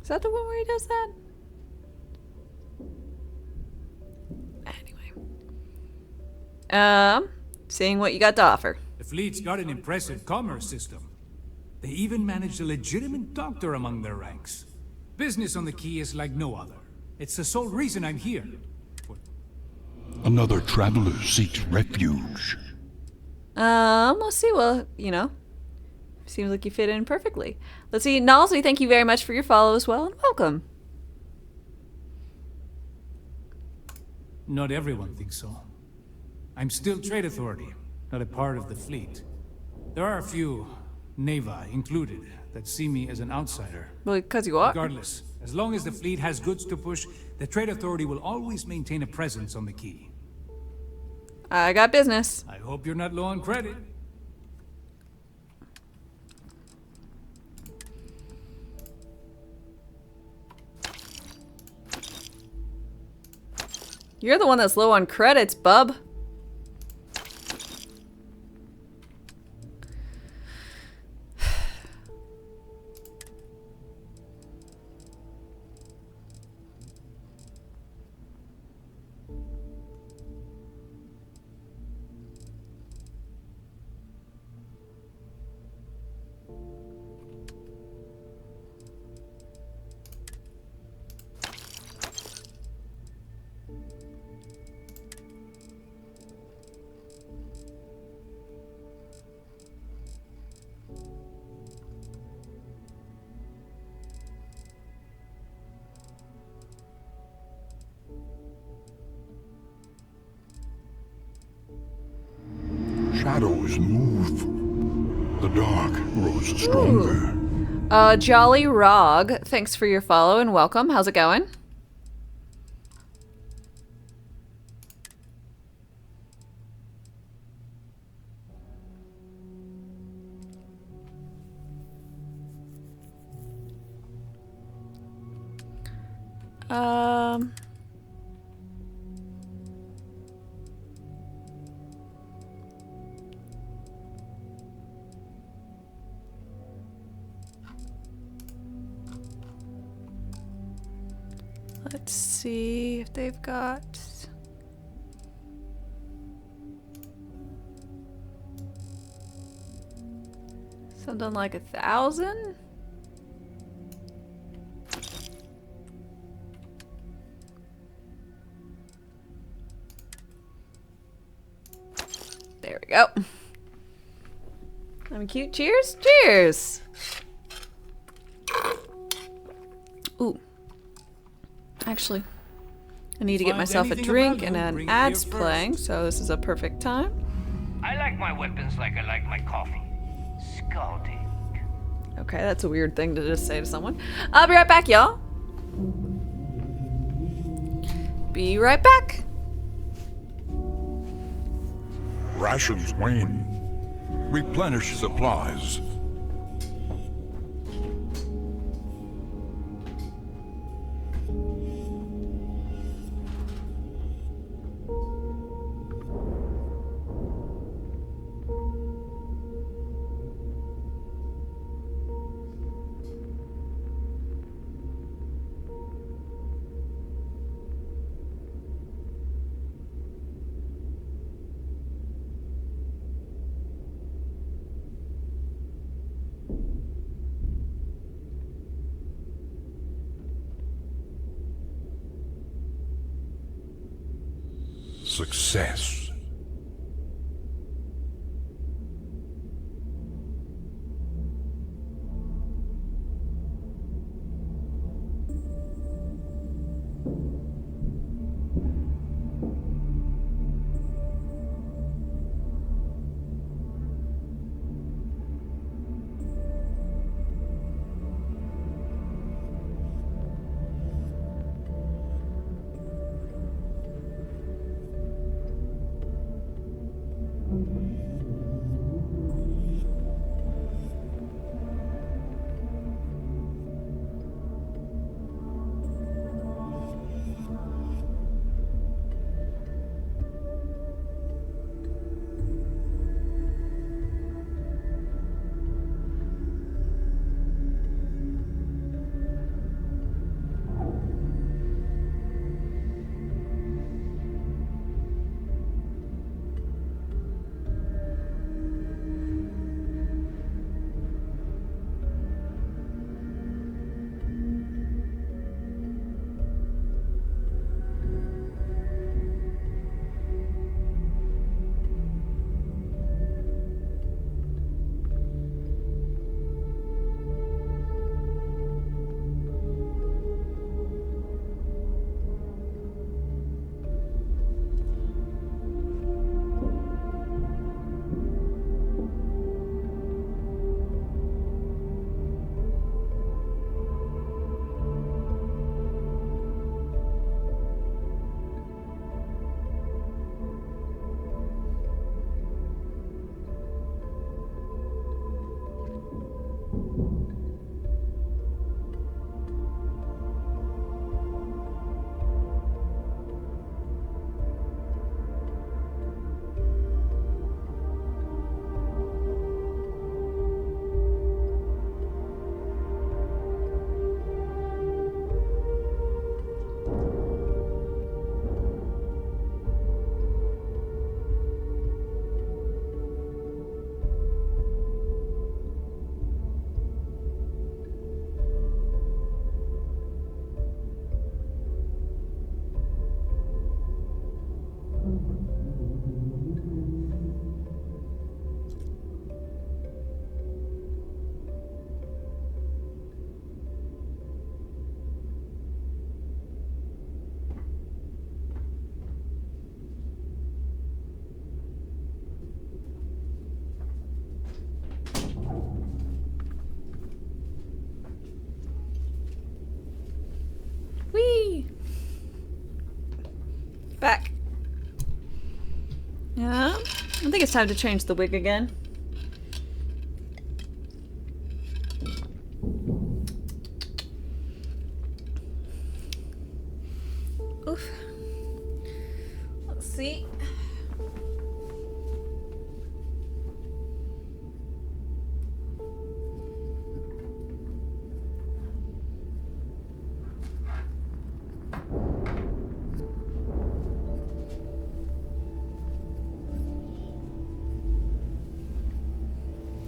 Is that the one where he does that? Anyway. Seeing what you got to offer.
The fleet's got an impressive commerce system. They even managed a legitimate doctor among their ranks. Business on the Key is like no other. It's the sole reason I'm here.
Another traveler seeks refuge.
Let's see. Well, you know, seems like you fit in perfectly. Let's see. Nalzi, thank you very much for your follow as well, and welcome.
Not everyone thinks so. I'm still trade authority, not a part of the fleet. There are a few, Neva included, that see me as an outsider.
Well, because you are.
Regardless, as long as the fleet has goods to push, the trade authority will always maintain a presence on the Key.
I got business.
I hope you're not low on credit.
You're the one that's low on credits, bub.
Shadows move. The dark grows stronger.
Jolly Rog, thanks for your follow and welcome. How's it going? Let's see if they've got... something like 1,000? There we go. I'm cute. Cheers. Cheers. Ooh. Actually, I need to get myself a drink and an ad's playing, so this is a perfect time.
I like my weapons like I like my coffee. Scalding.
Okay, that's a weird thing to just say to someone. I'll be right back, y'all. Be right back.
Rations wane. Replenish supplies. Success.
I think it's time to change the wig again. Oof. Let's see.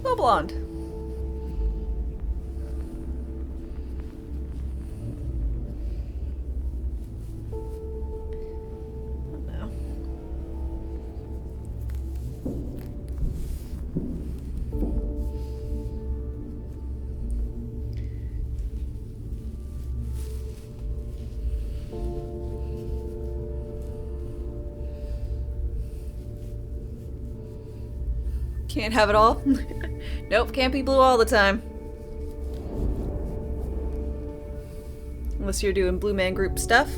Go blonde. Can't have it all. Nope, can't be blue all the time. Unless you're doing Blue Man Group stuff.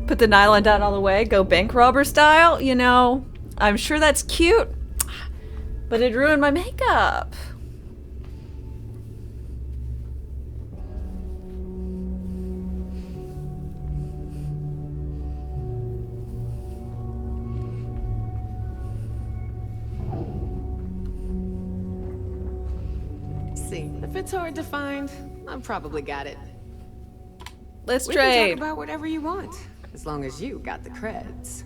Put the nylon down all the way, go bank robber style, you know. I'm sure that's cute, but it ruined my makeup.
See, if it's hard to find, I've probably got it.
Let's
we
trade.
can talk about whatever you want, as long as you got the creds.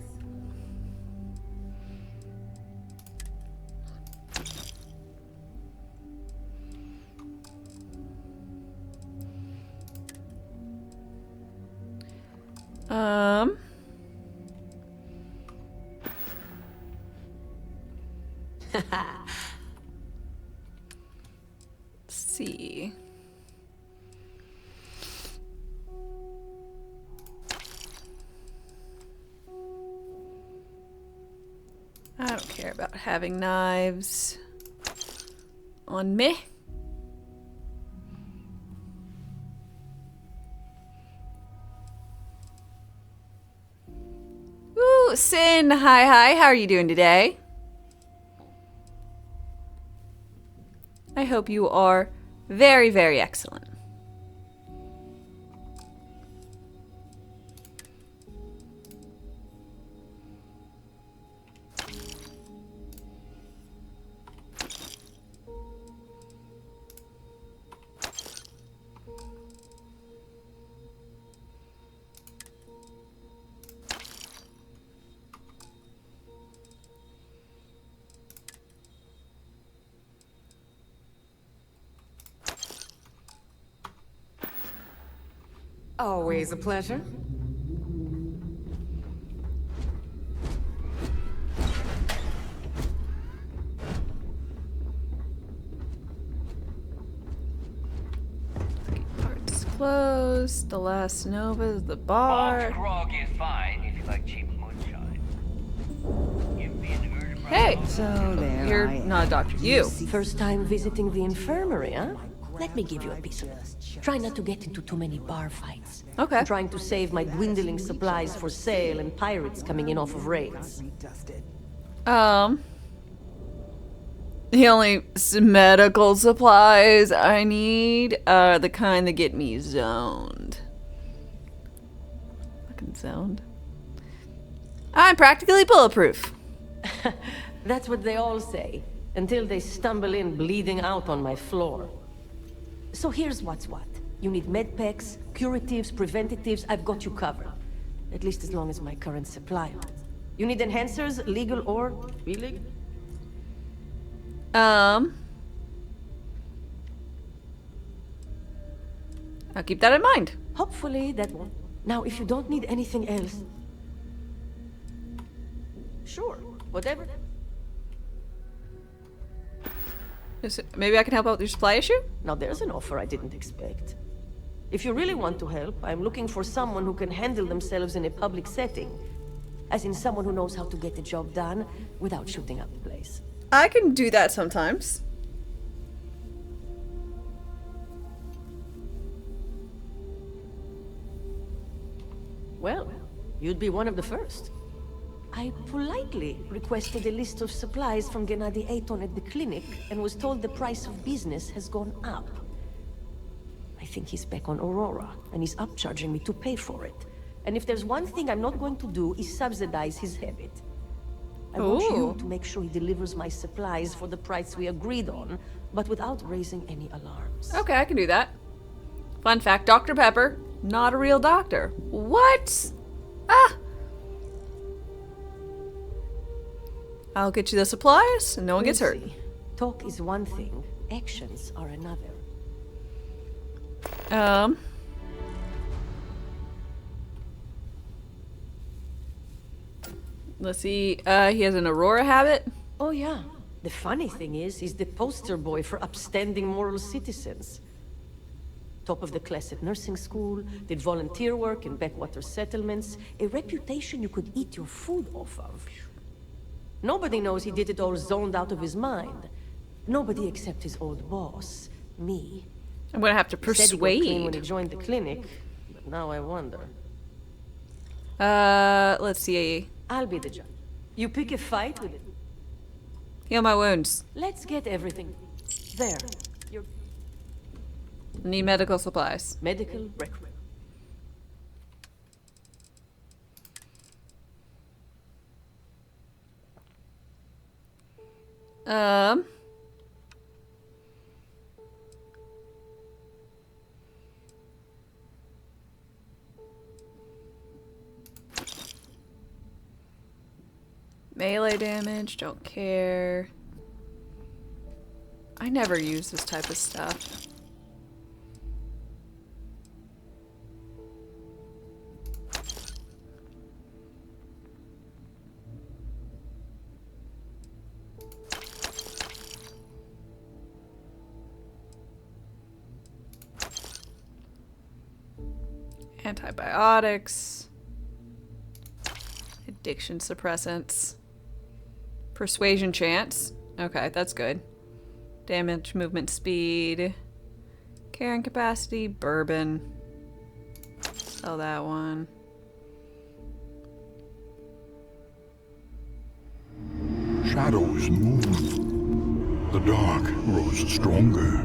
Let's see. I don't care about having knives on me. Ooh, Sin, hi, how are you doing today? I hope you are very, very excellent.
Always a pleasure.
Parts closed. The last Nova's the bar.
Grog is fine if you like cheap moonshine.
Hey!
So there
You're
I am.
not a doctor. You.
First time visiting the infirmary, huh? Let me give you a piece of it. Try not to get into too many bar fights.
Okay.
I'm trying to save my dwindling supplies for sale and pirates coming in off of raids.
The only medical supplies I need are the kind that get me zoned. Fucking zoned. I'm practically bulletproof.
That's what they all say, until they stumble in bleeding out on my floor. So here's what's what. You need medpacks, curatives, preventatives, I've got you covered. At least as long as my current supply holds. You need enhancers, legal or illegal?
I'll keep that in mind.
Hopefully that won't. Now, if you don't need anything else... Sure, whatever.
Maybe I can help out with your supply issue?
Now there's an offer I didn't expect. If you really want to help, I'm looking for someone who can handle themselves in a public setting. As in someone who knows how to get the job done without shooting up the place.
I can do that sometimes.
Well, you'd be one of the first. I politely requested a list of supplies from Gennady Aton at the clinic and was told the price of business has gone up. I think he's back on Aurora, and he's upcharging me to pay for it. And if there's one thing I'm not going to do is subsidize his habit. I want you to make sure he delivers my supplies for the price we agreed on, but without raising any alarms.
Okay, I can do that. Fun fact, Dr. Pepper, not a real doctor. What? Ah! I'll get you the supplies, and no one gets hurt.
Talk is one thing, actions are another.
Let's see, he has an Aurora habit?
Oh yeah. The funny thing is, he's the poster boy for upstanding moral citizens. Top of the class at nursing school, did volunteer work in backwater settlements, a reputation you could eat your food off of. Nobody knows he did it all zoned out of his mind. Nobody except his old boss, me.
I'm gonna have to
He said he got clean
persuade.
when he joined the clinic, but now I wonder.
Let's see.
I'll be the judge. You pick a fight with it.
Heal my wounds.
Let's get everything. There. Your
Need medical supplies.
medical record.
Melee damage, don't care. I never use this type of stuff. Antibiotics. Addiction suppressants. Persuasion chance. Okay, that's good. Damage, movement speed. Carrying capacity, bourbon. Sell that one.
Shadows move. The dark grows stronger.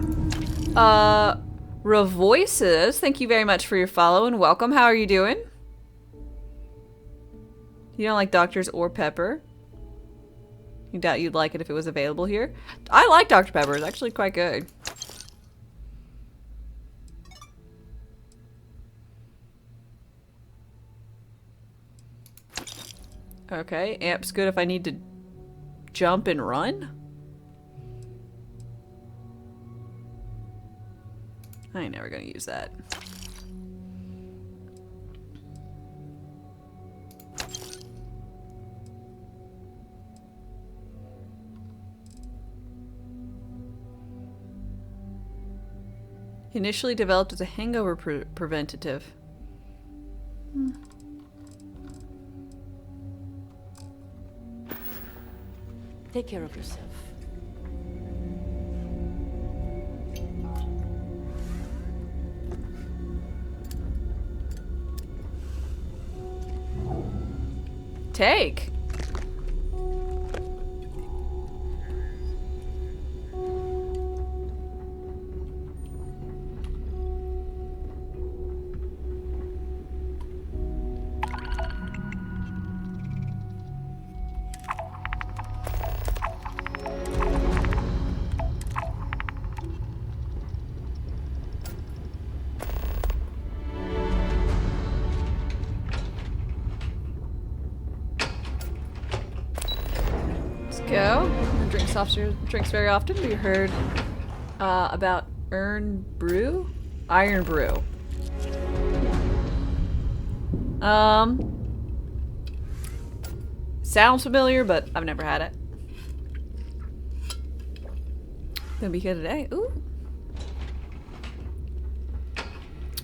Revoices, thank you very much for your follow and welcome. How are you doing? You don't like Doctors or Pepper? You doubt you'd like it if it was available here? I like Dr. Pepper, it's actually quite good. Okay, amp's good if I need to jump and run? I ain't never gonna use that. Initially developed as a hangover preventative.
Take care of yourself.
Take. Go. Drinks very often. We heard about Iron Brew. Sounds familiar, but I've never had it. Gonna be good today. Ooh.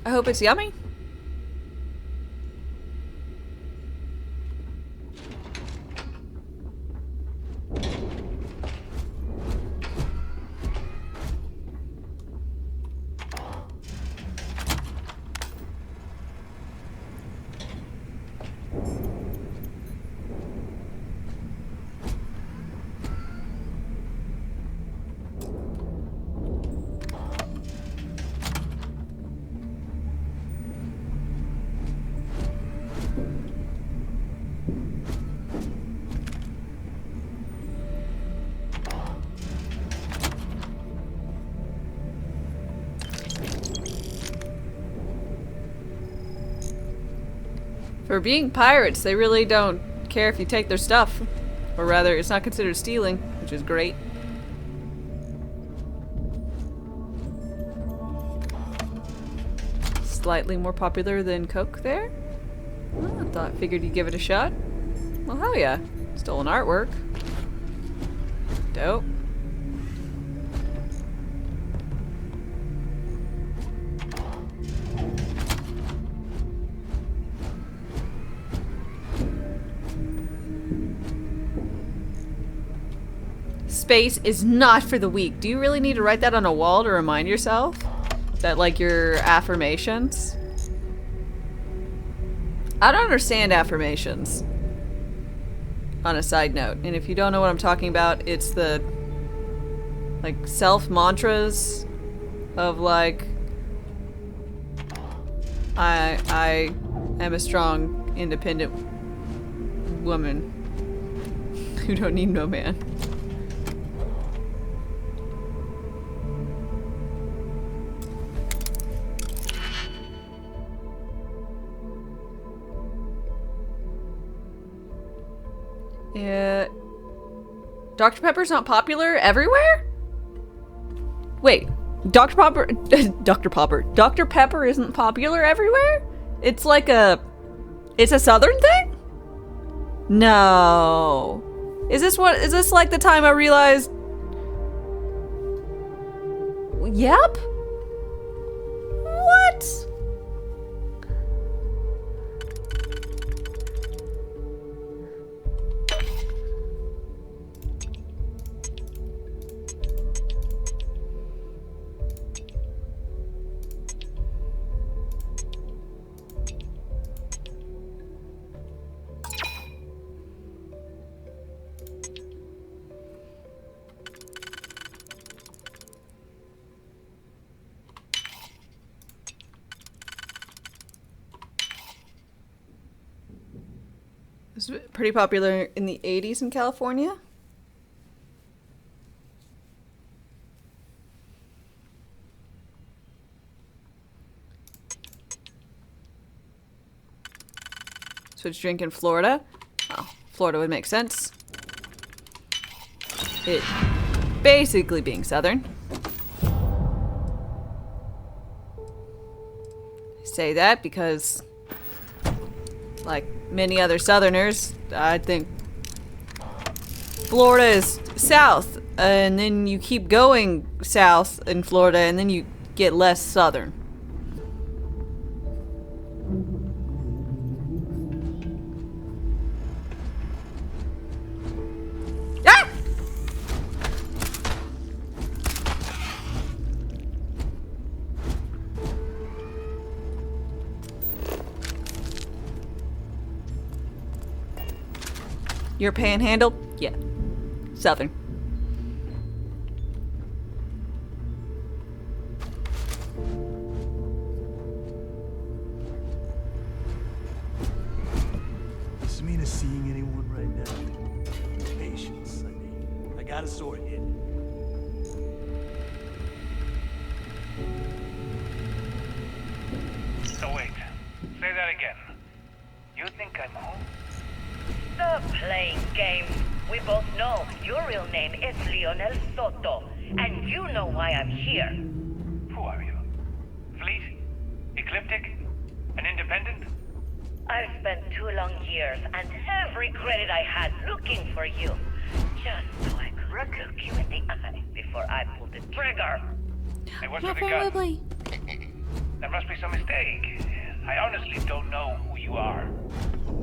I hope it's yummy. For being pirates, they really don't care if you take their stuff. Or rather, it's not considered stealing, which is great. Slightly more popular than Coke there? Well, figured you'd give it a shot. Well, hell yeah. Stolen artwork. Dope. Space is not for the weak. Do you really need to write that on a wall to remind yourself? That, like, your affirmations? I don't understand affirmations. On a side note. And if you don't know what I'm talking about, it's the, like, self-mantras of, like, I am a strong, independent woman who don't need no man. Yeah. Dr. Pepper's not popular everywhere? Wait, Dr. Pepper isn't popular everywhere? It's like it's a southern thing? No. Is this like the time I realized? Yep. What? It was pretty popular in the 80s in California. Switch drink in Florida. Oh, Florida would make sense. It basically being southern. I say that because, like many other southerners, I think Florida is south, and then you keep going south in Florida, and then you get less southern. Ah! Your panhandle? Yeah. Southern.
Is Samina seeing anyone right now? Patience, I mean. I got a sore head.
So wait, say that again. You think I'm home?
Stop playing games. We both know your real name is Lionel Soto, and you know why I'm here.
Who are you? Fleet? Ecliptic? An independent?
I've spent 2 long years and every credit I had looking for you, just so I could look you in the eye before I pulled the trigger.
Hey, what's with the gun? There must be some mistake. I honestly don't know who you are.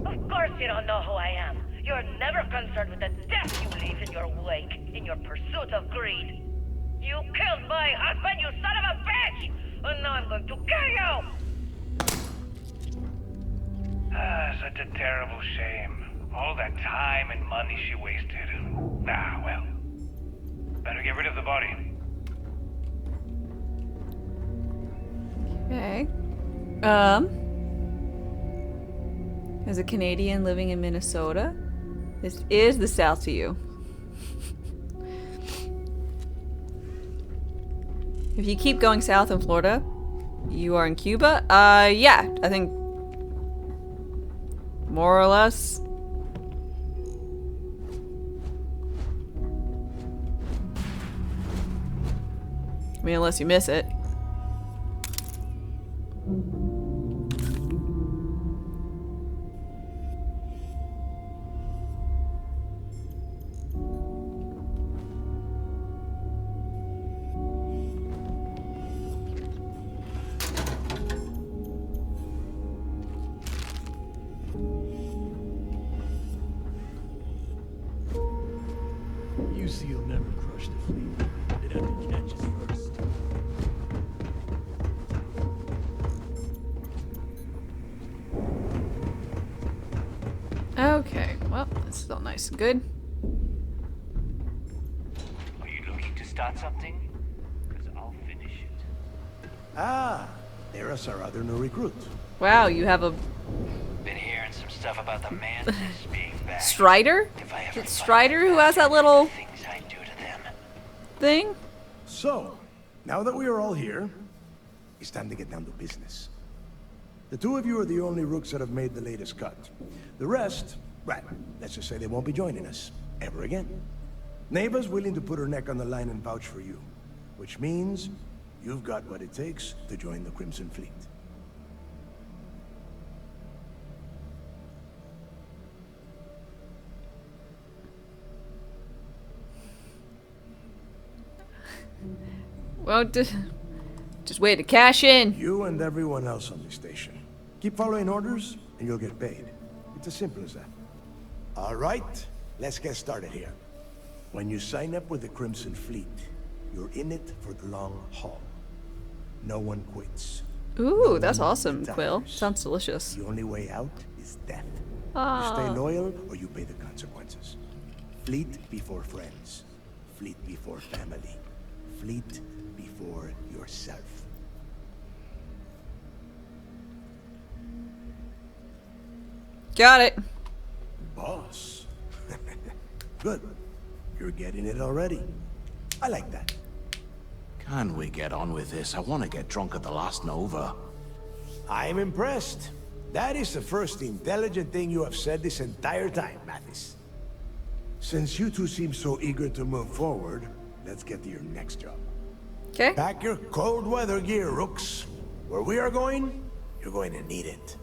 Of course you don't know who I am. You're never concerned with the death you leave in your wake, in your pursuit of greed. You killed my husband, you son of a bitch! And now I'm going to kill you!
Ah, such a terrible shame. All that time and money she wasted. Ah, well. Better get rid of the body.
Okay. As a Canadian living in Minnesota, this is the South to you. If you keep going south in Florida, you are in Cuba. Yeah, I think more or less. I mean, unless you miss it.
UC will never crush the fleet. They'd have to catch us first.
Okay, well, that's still nice and good.
Are you looking to start something? Because I'll finish it.
Ah, there's our other new recruit.
Wow, you have a
Been hearing some stuff about the Mantis being back.
Strider? Is it Strider who has that little thing?
So, now that we are all here, it's time to get down to business. The two of you are the only rooks that have made the latest cut. The rest, well, let's just say they won't be joining us ever again. Neva's willing to put her neck on the line and vouch for you, which means you've got what it takes to join the Crimson Fleet.
Well, just wait to cash in.
You and everyone else on the station. Keep following orders, and you'll get paid. It's as simple as that. All right, let's get started here. When you sign up with the Crimson Fleet, you're in it for the long haul. No one quits.
Ooh, that's awesome, Quill. Sounds delicious.
The only way out is death.
Ah.
You stay loyal, or you pay the consequences. Fleet before friends. Fleet before family. Fleet before yourself.
Got it.
Boss. Good. You're getting it already. I like that.
Can we get on with this? I want to get drunk at the last Nova.
I'm impressed. That is the first intelligent thing you have said this entire time, Mathis. Since you two seem so eager to move forward, let's get to your next job.
Okay.
Pack your cold weather gear, Rooks. Where we are going, you're going to need it.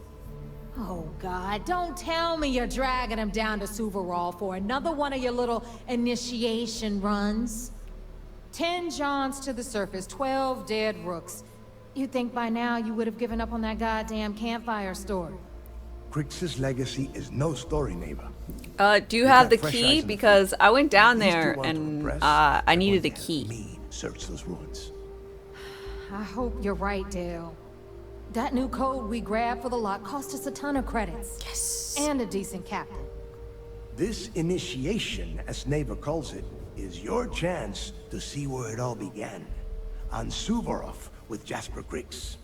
Oh, God, don't tell me you're dragging him down to Suvarall for another one of your little initiation runs. 10 Johns to the surface, 12 dead Rooks. You'd think by now you would have given up on that goddamn campfire story.
Crix's legacy is no story, Neva.
Do you have the key? Because I went down there and I needed a key.
Search those ruins.
I hope you're right, Dale. That new code we grabbed for the lock cost us a ton of credits. Yes. And a decent captain.
This initiation, as Neva calls it, is your chance to see where it all began. On Suvorov with Jasper Crix.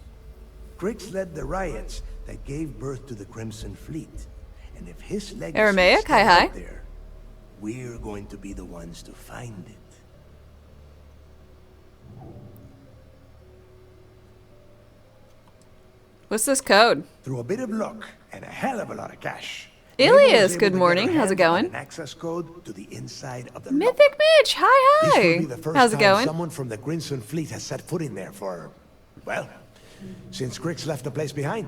Crix led the riots that gave birth to the Crimson Fleet. And if his legacy
Aramaic,
is still
hi.
out there, we're going to be the ones to find it.
What's this code?
Through a bit of luck and a hell of a lot of cash.
Ilias, good morning. How's it going?
An access code to the inside of the
Mythic Mitch, hi.
This will be the first
How's it
time
going?
someone from the Crimson Fleet has set foot in there for, well, since Crix left the place behind.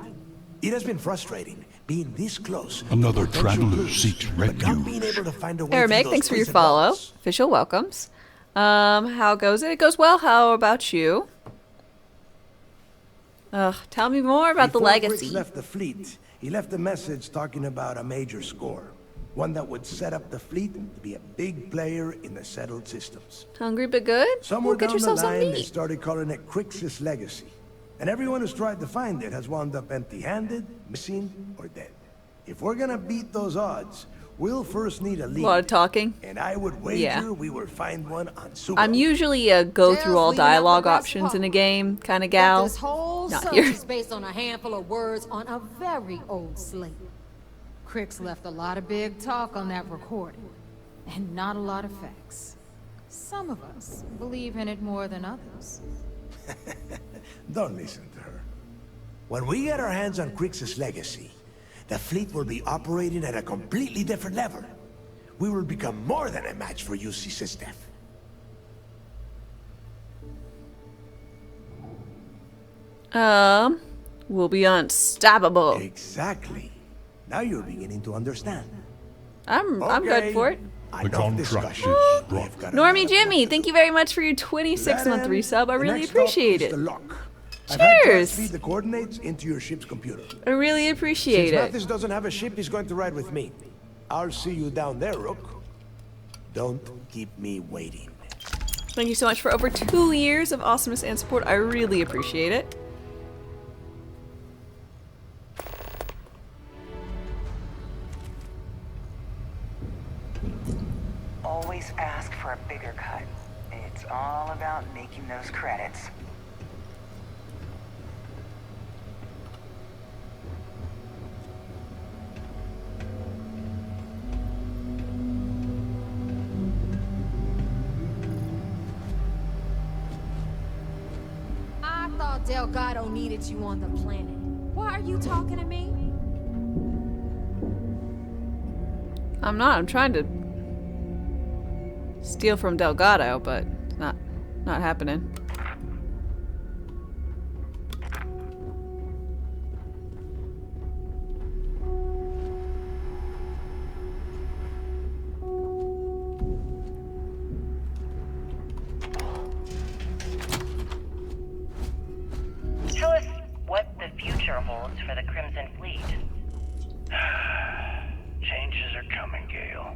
It has been frustrating being this close.
Another
to potential
traveler
clues,
seeks
but not
refuge.
being able to find a way
Aramaic,
through those
thanks for your
prison
follow.
walls.
Official welcomes. How goes it? It goes well. How about you? Ugh, tell me more about
Before
the legacy.
Crix left the fleet, he left a message talking about a major score. One that would set up the fleet to be a big player in the settled systems.
Hungry but good?
Somewhere
Well, get
down the
yourself some
line, they
meat.
started calling it Crix's legacy. And everyone who's tried to find it has wound up empty-handed, missing, or dead. If we're gonna beat those odds, we'll first need a
A
lead.
lot of talking.
And I would wager
Yeah.
we will find one on Subaru.
I'm usually a go through all
leading up
dialogue
the best
options
part.
in a game kind of
But
gal.
this whole
Not
search
here.
is based on a handful of words on a very old slate. Crix left a lot of big talk on that recording, and not a lot of facts. Some of us believe in it more than others.
Don't listen to her. When we get our hands on Crix's legacy, the fleet will be operating at a completely different level. We will become more than a match for UC SysDef.
We'll be unstoppable.
Exactly. Now you're beginning to understand.
I'm good for it.
Enough discussion.
Normie Jimmy, thank you very much for your 26-month resub. I really appreciate it.
Cheers! Feed the coordinates into your ship's computer.
I really appreciate
Since
it.
Mathis doesn't have a ship, he's going to ride with me. I'll see you down there, Rook. Don't keep me waiting.
Thank you so much for over 2 years of awesomeness and support. I really appreciate it.
Always ask for a bigger cut. It's all about making those credits.
I thought Delgado needed you on the planet. Why are you talking to me?
I'm not. I'm trying to steal from Delgado, but it's not happening.
Tell us what the future holds for the Crimson Fleet.
Changes are coming, Gale.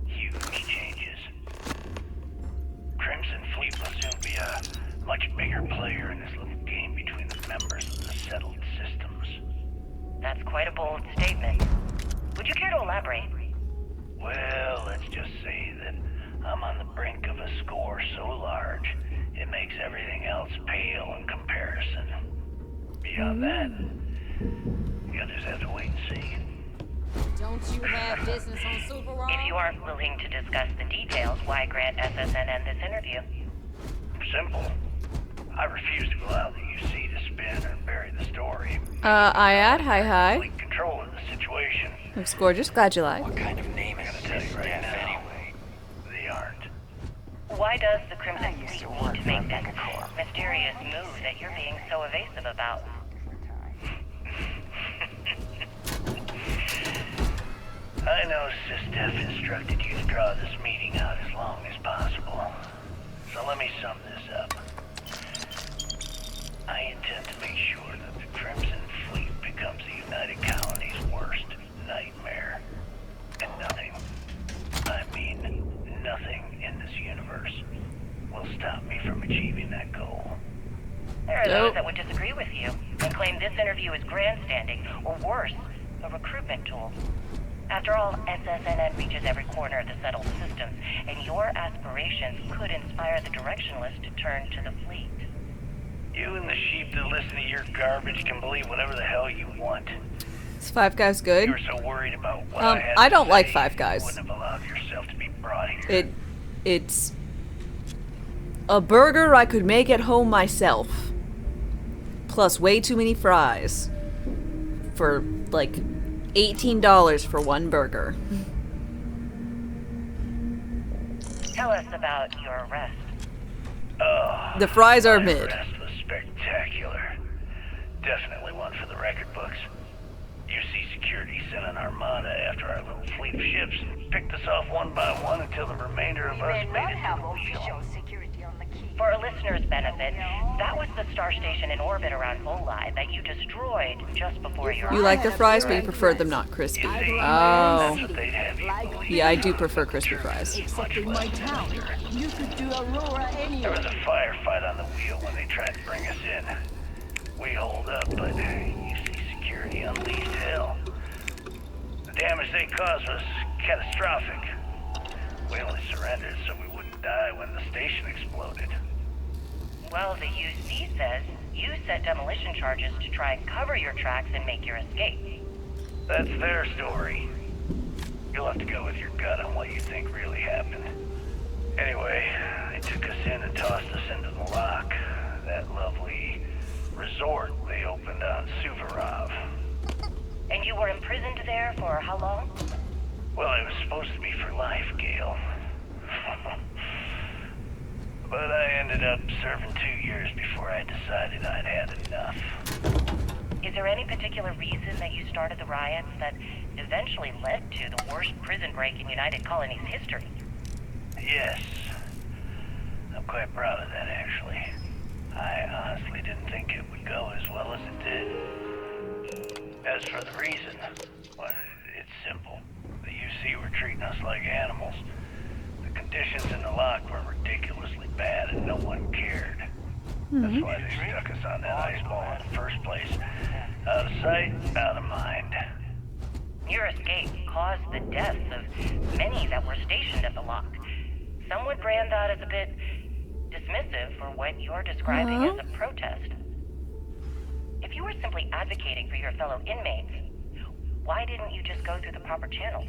Huge changes. Crimson Fleet will soon be a much bigger player in this little game between the members of the settled systems.
That's quite a bold statement. Would you care to elaborate?
Well, let's just say that I'm on the brink of a score so large, it makes everything else pale in comparison. Beyond that, you'll just have to wait and see.
Don't you have business on Super Raw?
If you aren't willing to discuss the details, why grant SSNN this interview?
Simple. I refuse to allow the UC to spin or bury the story.
Ayad, hi.
Complete control of the situation.
Looks gorgeous. Glad you like.
What kind of name is this
Right now,
anyway?
they aren't.
Why does the Crimson Fleet need to make that mysterious move that you're being so evasive about?
I know SysDef instructed you to draw this meeting out as long as possible. So let me sum this up. I intend to make sure that the Crimson Fleet becomes the United Colony's worst nightmare. And nothing, I mean nothing in this universe, will stop me from achieving that goal.
There are those that would disagree with you and claim this interview is grandstanding, or worse, a recruitment tool. After all, SSNN reaches every corner of the settled systems, and your aspirations could inspire the Directionalist to turn to the fleet.
You and the sheep that listen to your garbage can believe whatever the hell you want.
Is Five Guys good?
You were so worried about what I had
I
to
don't
say,
like Five Guys.
You wouldn't have allowed yourself to be brought here.
It's a burger I could make at home myself. Plus way too many fries. For like $18 for one burger.
Tell us about your arrest.
The fries are
my
mid.
arrest was spectacular. Definitely one for the record books. UC security sent an armada after our little fleet of ships and picked us off one by one until the remainder of us made it to the wheel.
For our listeners' benefit, that was the star station in orbit around Volai that you destroyed just before your
You like the fries, but you prefer them not crispy. Oh. Yeah, I do prefer crispy fries.
Except in my town. You could do Aurora anyway. There was a firefight on the wheel when they tried to bring us in. We holed up, but UC security unleashed hell. The damage they caused was catastrophic. We only surrendered so we wouldn't die when the station exploded.
Well, the UC says you set demolition charges to try and cover your tracks and make your escape.
That's their story. You'll have to go with your gut on what you think really happened. Anyway, they took us in and tossed us into the lock. That lovely resort they opened on Suvarov.
And you were imprisoned there for how long?
Well, it was supposed to be for life, Gale. But I ended up serving 2 years before I decided I'd had enough.
Is there any particular reason that you started the riots that eventually led to the worst prison break in United Colonies history?
Yes. I'm quite proud of that, actually. I honestly didn't think it would go as well as it did. As for the reason, well, it's simple. The UC were treating us like animals. The conditions in the lock were ridiculously bad and no one cared. That's why they stuck us on that ice ball in the first place. Out of sight, out of mind.
Your escape caused the deaths of many that were stationed at the lock. Some would brand that as a bit dismissive for what you're describing as a protest. If you were simply advocating for your fellow inmates, why didn't you just go through the proper channels?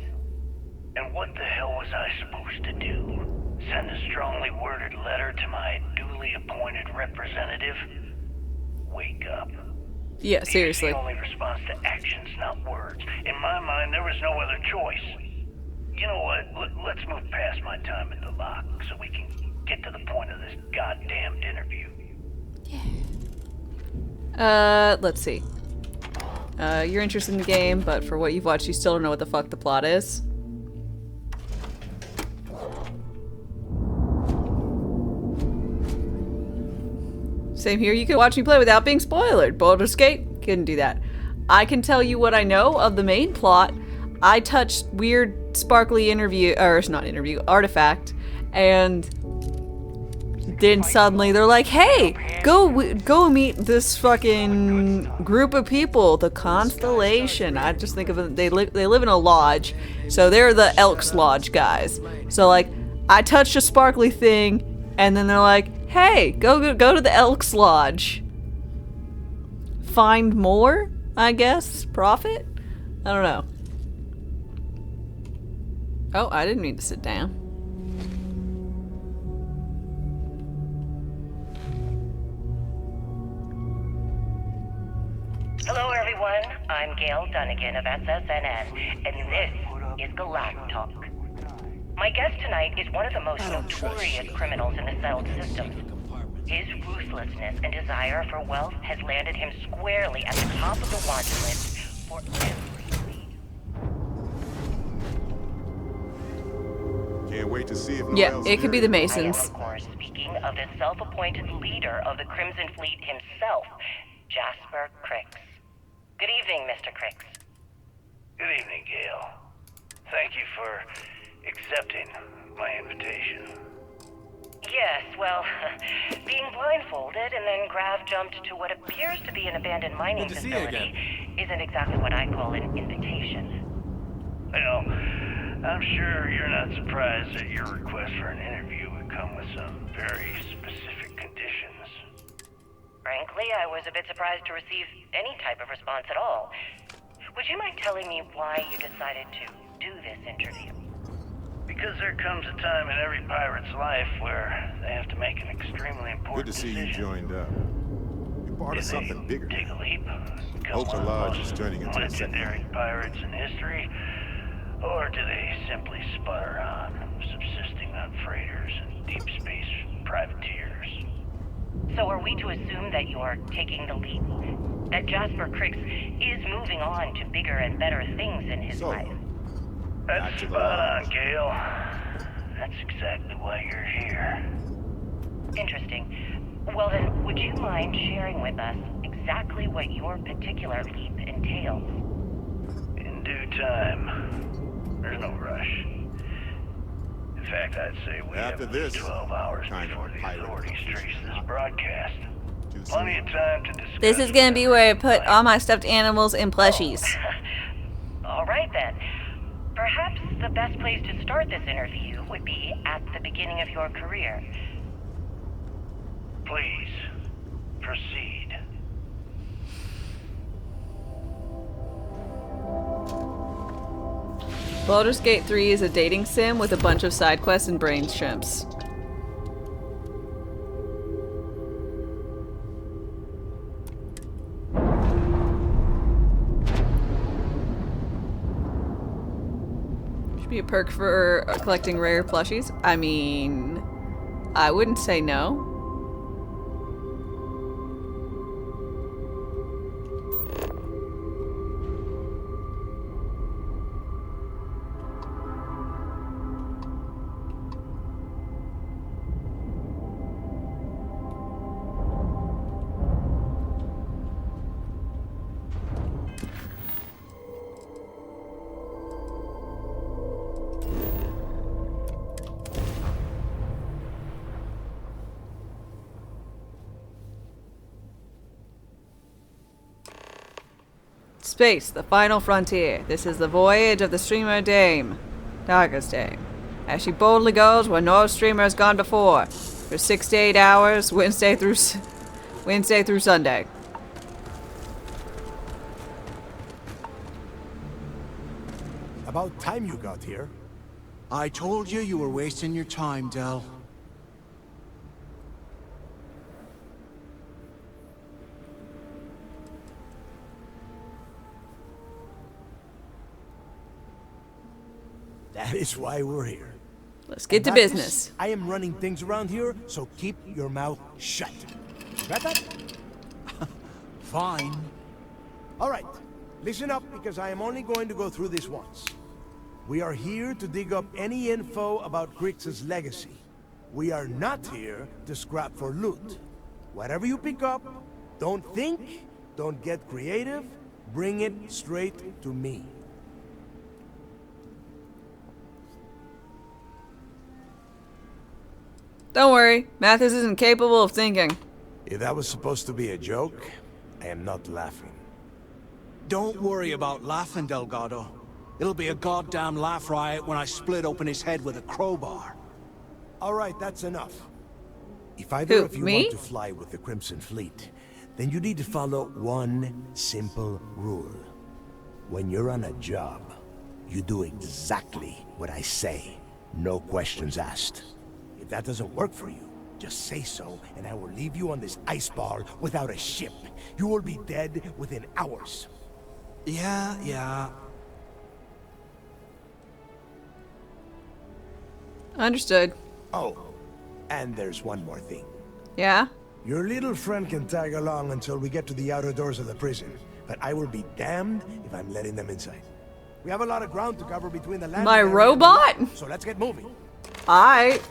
And what the hell was I supposed to do? Send a strongly worded letter to my duly appointed representative? Wake up.
Yeah, seriously.
The only response to actions, not words. In my mind, there was no other choice. You know what? Let's move past my time in the lock so we can get to the point of this goddamned interview.
Let's see. You're interested in the game, but for what you've watched, you still don't know what the fuck the plot is. Same here, you can watch me play without being spoiled. Baldur's Gate, couldn't do that. I can tell you what I know of the main plot. I touched weird sparkly artifact, and then suddenly they're like, hey, go meet this fucking group of people, the Constellation. I just think of it, they live in a lodge, so they're the Elks Lodge guys. So like, I touched a sparkly thing, and then they're like, hey, go to the Elks Lodge. Find more, I guess? Profit? I don't know. Oh, I didn't mean to sit down.
Hello everyone, I'm Gail Dunnigan of SSNN, and this is Galactic Talk. My guest tonight is one of the most notorious criminals in the settled systems. His ruthlessness and desire for wealth has landed him squarely at the top of the wanted list for every lead.
Can't wait to see if
it could be the Masons.
I am, of course, speaking of the self-appointed leader of the Crimson Fleet himself, Jasper Cricks. Good evening, Mr. Cricks.
Good evening, Gale. Thank you for accepting my invitation.
Yes, well, being blindfolded and then Grav jumped to what appears to be an abandoned mining facility isn't exactly what I call an invitation.
Well, I'm sure you're not surprised that your request for an interview would come with some very specific conditions.
Frankly, I was a bit surprised to receive any type of response at all. Would you mind telling me why you decided to do this interview?
Because there comes a time in every pirate's life where they have to make an extremely important
Good to see
decision.
you joined up. You're part of something bigger.
Take a leap, become
Ultra
one of the
Lodge
most
is turning into a
legendary pirates in history, or do they simply sputter on, subsisting on freighters and deep space privateers?
So are we to assume that you're taking the leap? That Jasper Cricks is moving on to bigger and better things in his life?
That's spot on, Gale. That's exactly why you're here.
Interesting. Well then, would you mind sharing with us exactly what your particular leap entails?
In due time. There's no rush. In fact, I'd say we have at least 12 hours before the authorities trace this broadcast. Plenty of time to discuss.
This is gonna be where I put all my stuffed animals and plushies.
All right then. Perhaps the best place to start this interview would be at the beginning of your career.
Please, proceed.
Baldur's Gate 3 is a dating sim with a bunch of side quests and brain shrimps. Be a perk for collecting rare plushies? I mean, I wouldn't say no. Space, the final frontier. This is the voyage of the streamer Dame, Darkest-dame, as she boldly goes where no streamer has gone before, for 6 to 8 hours, Wednesday through Sunday.
About time you got here.
I told you were wasting your time, Del.
That is why we're here.
Let's get to business.
I am running things around here, so keep your mouth shut. Got that?
Fine.
All right, listen up because I am only going to go through this once. We are here to dig up any info about Grix's legacy. We are not here to scrap for loot. Whatever you pick up, don't think, don't get creative, bring it straight to me.
Don't worry, Mathis isn't capable of thinking.
If that was supposed to be a joke, I am not laughing.
Don't worry about laughing, Delgado. It'll be a goddamn laugh riot when I split open his head with a crowbar.
All right, that's enough. If either of you
me?
want to fly with the Crimson Fleet, then you need to follow one simple rule. When you're on a job, you do exactly what I say. No questions asked. If that doesn't work for you, just say so, and I will leave you on this ice ball without a ship. You will be dead within hours.
Yeah.
Understood.
Oh, and there's one more thing.
Yeah?
Your little friend can tag along until we get to the outer doors of the prison, but I will be damned if I'm letting them inside. We have a lot of ground to cover between the land.
My robot?
So let's get moving.
Alright.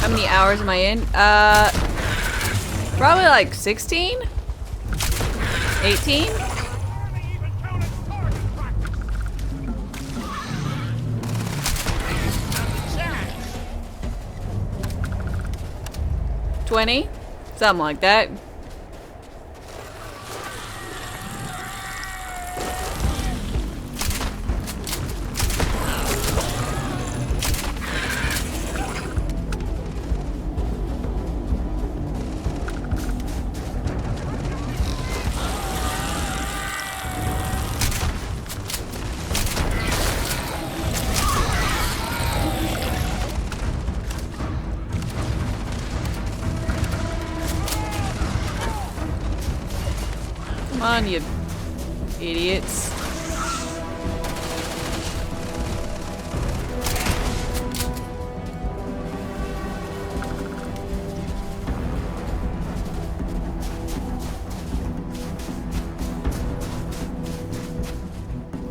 How many hours am I in? Probably like 16? 18? 20? Something like that. Come on, you idiots.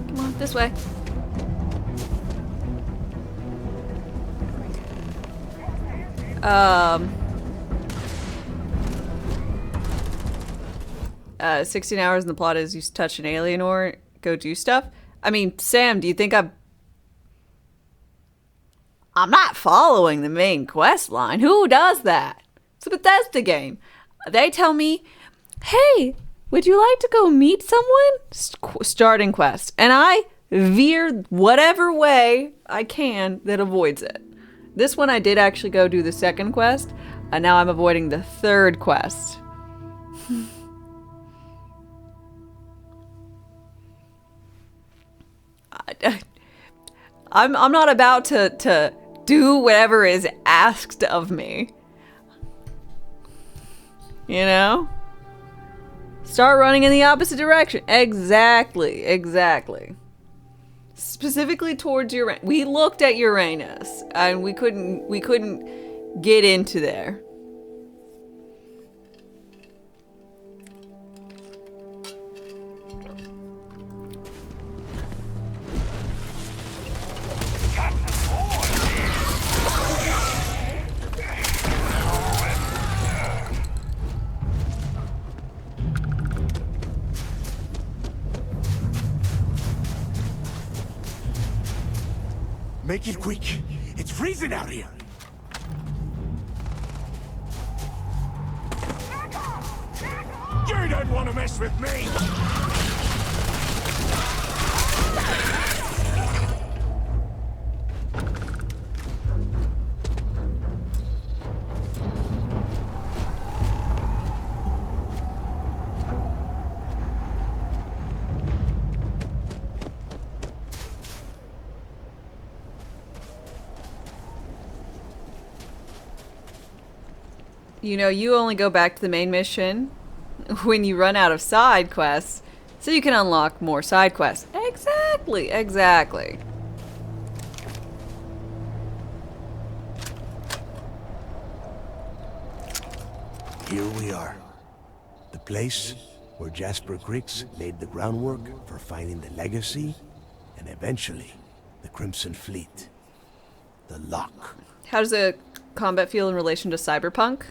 Come on, this way. Um... 16 hours and the plot is you touch an alien or go do stuff. I mean, Sam, do you think I'm not following the main quest line? Who does that? It's a Bethesda game. They tell me, hey, would you like to go meet someone? Starting quest. And I veer whatever way I can that avoids it. This one I did actually go do the second quest, and now I'm avoiding the third quest. I'm not about to do whatever is asked of me. You know? Start running in the opposite direction. Exactly. Specifically towards Uranus. We looked at Uranus and we couldn't get into there.
Make it quick. It's freezing out here. You don't want to mess with me.
You know, you only go back to the main mission when you run out of side quests, so you can unlock more side quests. Exactly.
Here we are. The place where Jasper Griggs laid the groundwork for finding the legacy and eventually the Crimson Fleet. The Lock.
How does the combat feel in relation to Cyberpunk?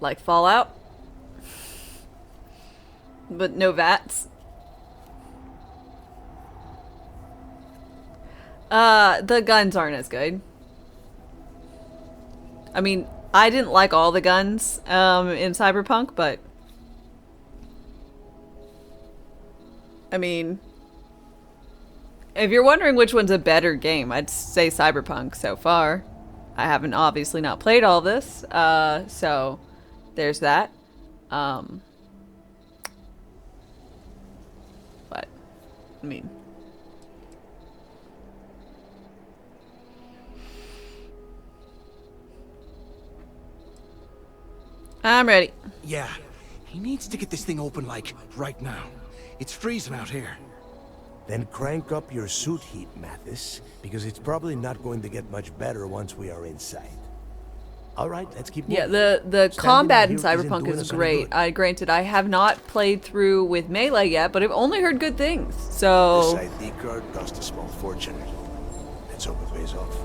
Like Fallout? But no VATs? The guns aren't as good. I mean, I didn't like all the guns in Cyberpunk, but I mean, if you're wondering which one's a better game, I'd say Cyberpunk so far. I haven't obviously not played all this, so there's that. But, I mean, I'm ready.
Yeah, he needs to get this thing open, like, right now. It's freezing out here.
Then crank up your suit heat, Mathis, because it's probably not going to get much better once we are inside. All right, let's keep moving.
Yeah, the combat in Cyberpunk is great. Granted, I have not played through with Melee yet, but I've only heard good things. So
This ID card cost a small fortune. Let's hope it pays off.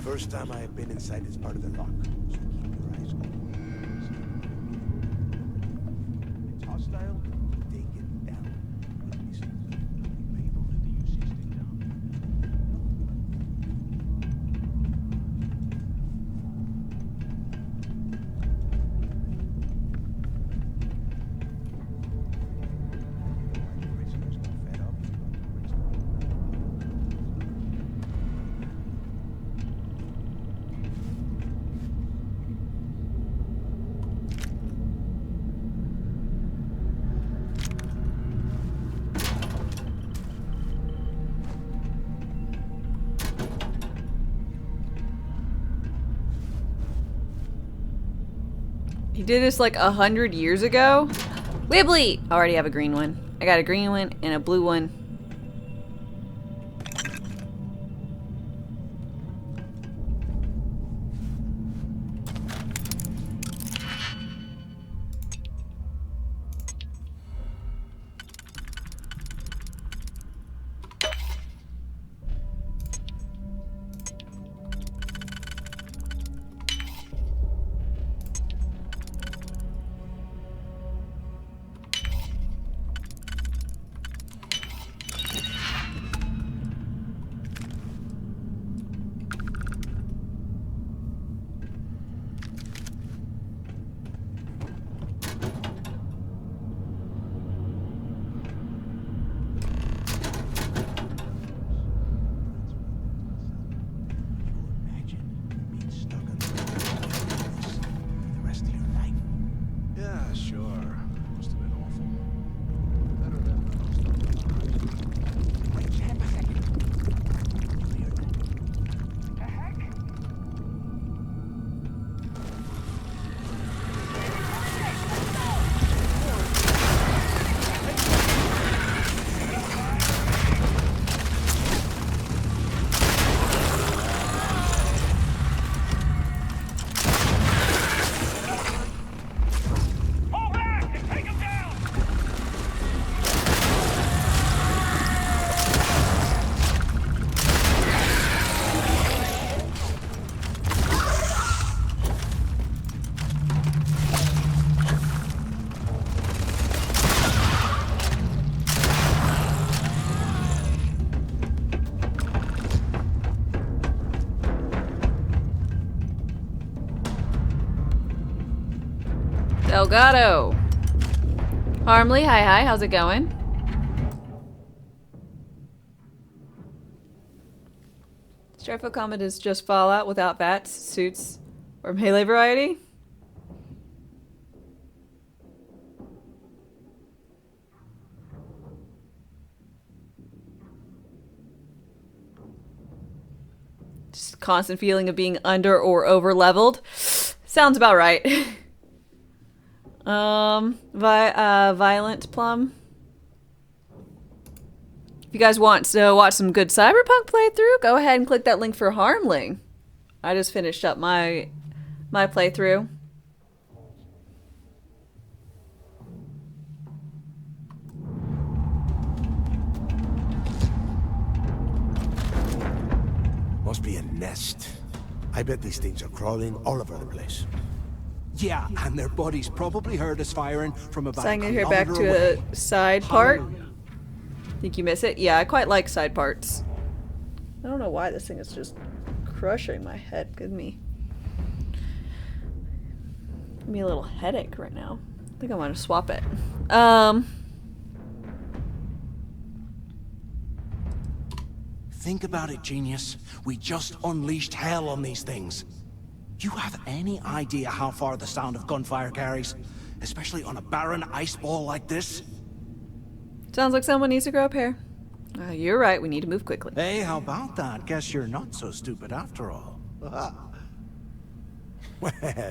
First time I have been inside this part of the lock. So keep your eyes open. It's hostile. Take it down. Let me see. Payable to the UC stick down.
He did this like 100 years ago. Wibbly! I already have a green one. I got a green one and a blue one. Delgado. Harmley, hi, how's it going? Starfield Combat is just Fallout without VATS, suits, or melee variety? Just constant feeling of being under or over leveled. Sounds about right. Violent Plum. If you guys want to watch some good Cyberpunk playthrough, go ahead and click that link for Harmling. I just finished up my playthrough.
Must be a nest. I bet these things are crawling all over the place.
Yeah, and their buddies probably heard us firing from about
So I'm
a
gonna hear back
kilometer
to
away.
a side part.
Hallelujah.
Think you miss it? Yeah, I quite like side parts. I don't know why this thing is just crushing my head. Give me a little headache right now. I think I want to swap it.
Think about it, genius. We just unleashed hell on these things. You have any idea how far the sound of gunfire carries? Especially on a barren ice ball like this?
Sounds like someone needs to grow up hair. You're right, we need to move quickly.
Hey, how about that? Guess you're not so stupid after all.
Well,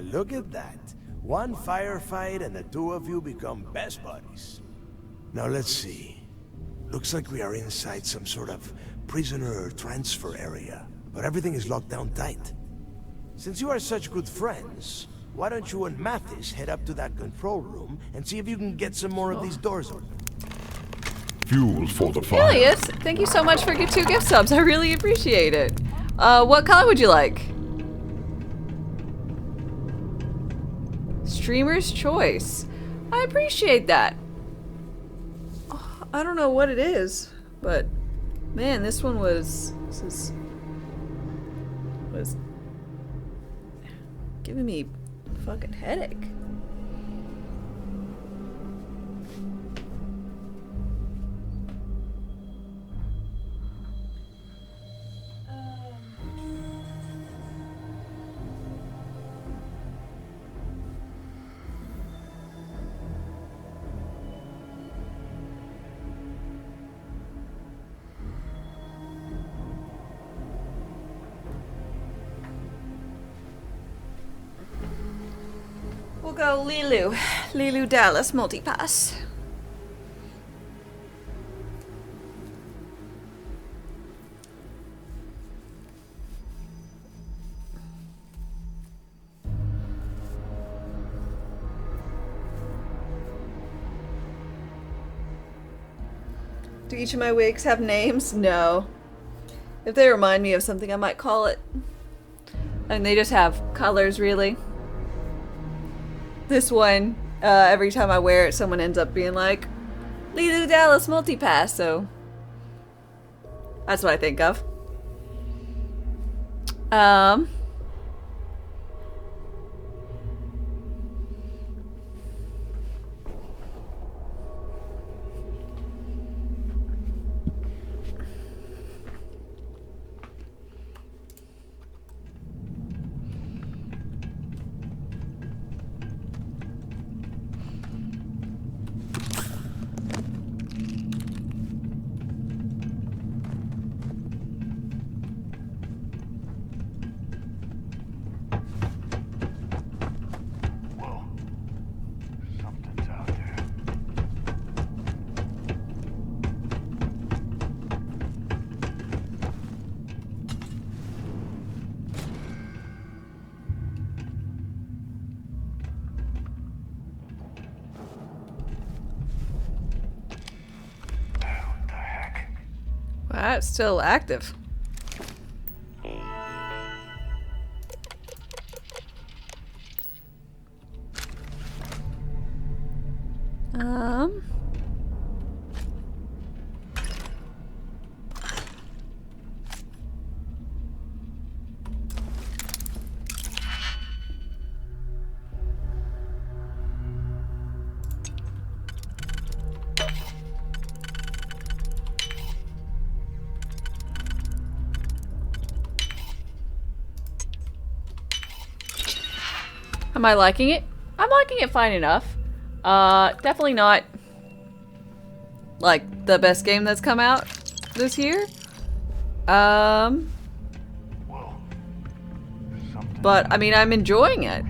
look at that. One firefight and the two of you become best buddies. Now let's see. Looks like we are inside some sort of prisoner transfer area, but everything is locked down tight. Since you are such good friends, why don't you and Mathis head up to that control room and see if you can get some more of these doors open?
Fuel for the fire.
Elias, thank you so much for your 2 gift subs. I really appreciate it. What color would you like? Streamer's choice. I appreciate that. Oh, I don't know what it is, but man, this one was giving me a fucking headache. We'll go Lilu. Lilu Dallas multipass. Do each of my wigs have names? No. If they remind me of something, I might call it. And they just have colors, really. This one, every time I wear it, someone ends up being like, Lilu Dallas multipass, so that's what I think of. Wow, it's still active. Am I liking it? I'm liking it fine enough. Definitely not like the best game that's come out this year. But I mean, I'm enjoying it.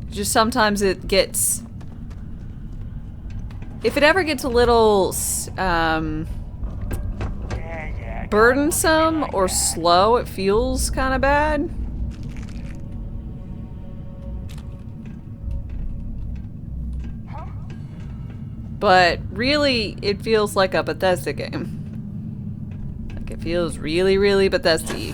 Just sometimes it gets, if it ever gets a little burdensome or slow, it feels kind of bad. But really, it feels like a Bethesda game. Like it feels really, really Bethesda-y.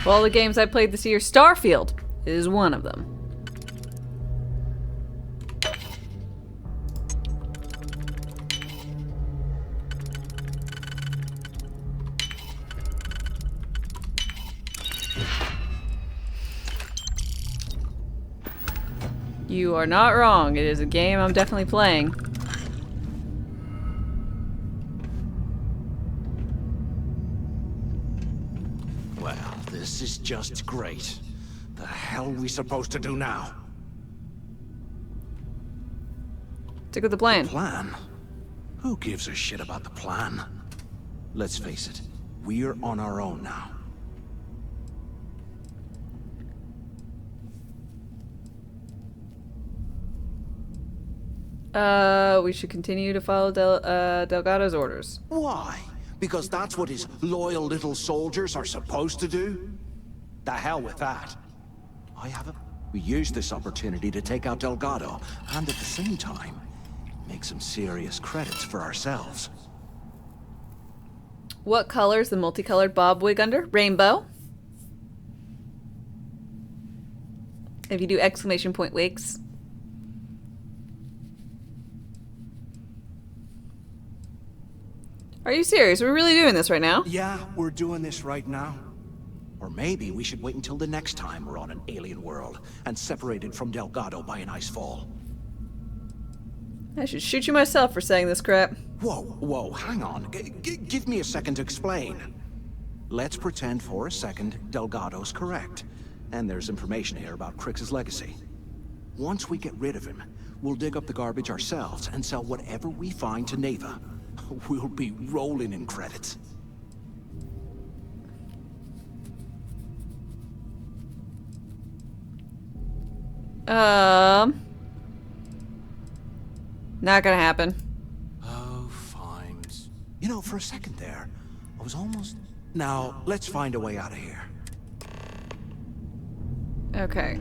Of all the games I played this year, Starfield is one of them. You are not wrong. It is a game I'm definitely playing.
Well, this is just great. The hell are we supposed to do now?
Stick with the plan.
Plan? Who gives a shit about the plan? Let's face it, we're on our own now.
We should continue to follow Delgado's orders.
Why? Because that's what his loyal little soldiers are supposed to do? The hell with that. We used this opportunity to take out Delgado, and at the same time, make some serious credits for ourselves.
What color is the multicolored bob wig under? Rainbow. If you do exclamation point wigs. Are you serious? We're really doing this right now?
Yeah, we're doing this right now. Or maybe we should wait until the next time we're on an alien world and separated from Delgado by an ice fall.
I should shoot you myself for saying this crap.
Whoa, hang on. Give me a second to explain. Let's pretend for a second Delgado's correct. And there's information here about Crix's legacy. Once we get rid of him, we'll dig up the garbage ourselves and sell whatever we find to Neva. We'll be rolling in credits.
Not gonna happen.
Oh, fine. You know, for a second there, I was almost... Now, let's find a way out of here.
Okay,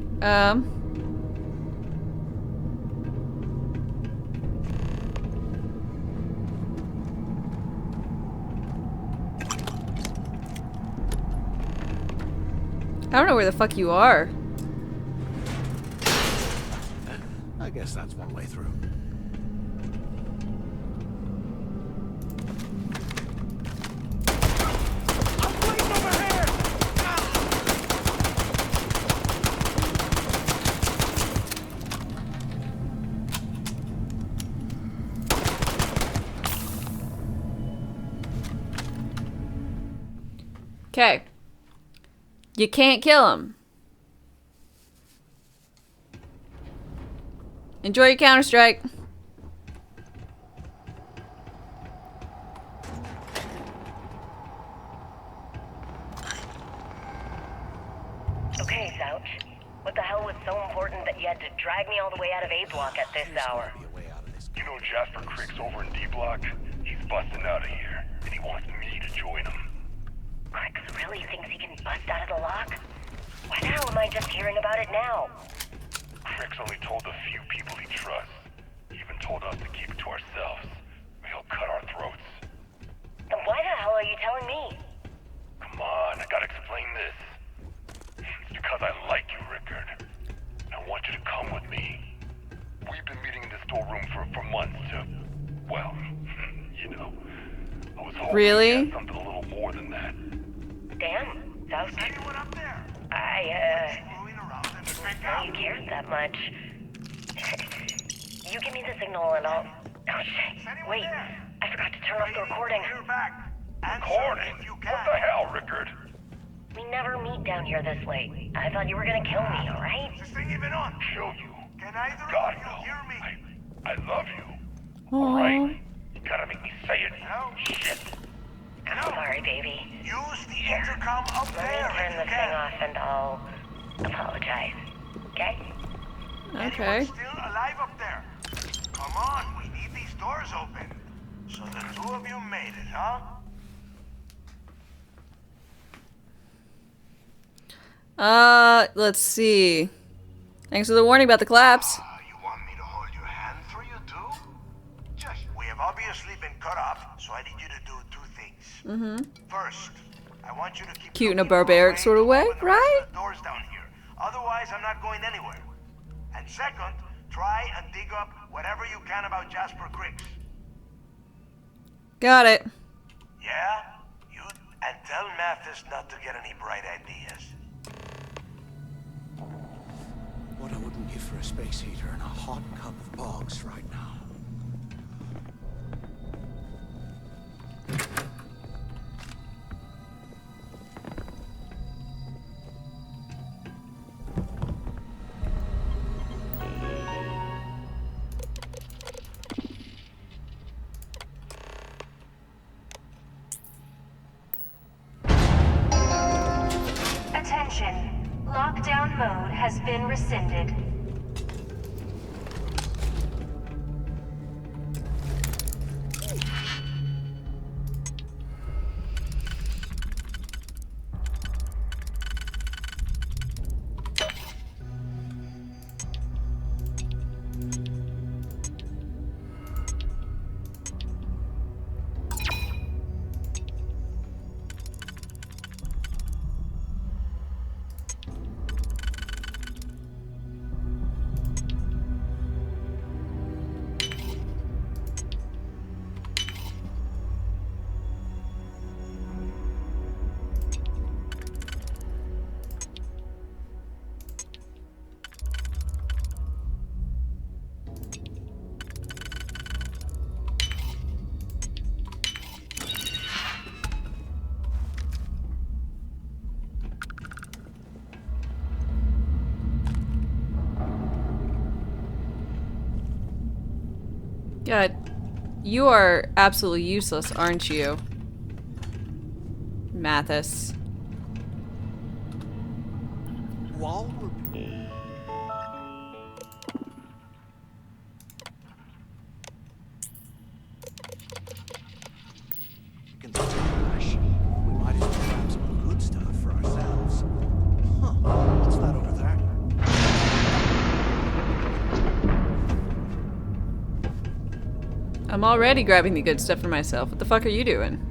I don't know where the fuck you are.
I guess that's one way through.
Okay. You can't kill him. Enjoy your Counter-Strike.
Okay, Zouch. What the hell was so important that you had to drag me all the way out of A block at this hour?
You know Jasper Crick's over in D block? He's busting out of here, and he wants me to join him.
Crix really thinks he can bust out of the lock? Why the hell am I just hearing about it now?
Crick's only told a few people he trusts. He even told us to keep it to ourselves. He'll cut our throats.
Then why the hell are you telling me?
Come on, I gotta explain this. It's because I like you, Rickard. And I want you to come with me. We've been meeting in this storeroom for months to, well, you know. I was hoping to get something a little more than that.
Damn, Zouch.
Anyone up there?
Know you cared that much. You give me the signal and I'll... Oh shit, wait. I forgot to turn off the recording.
Recording? What the hell, Rickard?
We never meet down here this late. I thought you were gonna kill me, alright?
Is this thing even on?
Kill you?
Can either
God,
of
no.
you hear me?
I love you. Alright? You gotta make me say it.
No.
Shit.
I'm sorry, baby.
Use the intercom up there.
Let me turn this thing off and I'll apologize. Okay?
Okay.
Anyone still alive up there? Come on, we need these doors open. So the two of you made it, huh?
Let's see. Thanks for the warning about the collapse.
You want me to hold your hand for you too? Just, we have obviously been cut off, so I need you to do two things.
Mm-hmm.
First, I want you to keep
Cute in a barbaric sort of way, right?
doors down here. Otherwise, I'm not going anywhere. And second, try and dig up whatever you can about Jasper Crix.
Got it.
Yeah? You and tell Mathis not to get any bright ideas.
what I wouldn't give for a space heater and a hot cup of bogs right now.
Attention. Lockdown mode has been rescinded.
God, you are absolutely useless, aren't you? Mathis.
While we're... we might as well grab some good stuff for ourselves. Huh, what's that over there?
I'm already grabbing the good stuff for myself. What the fuck are you doing?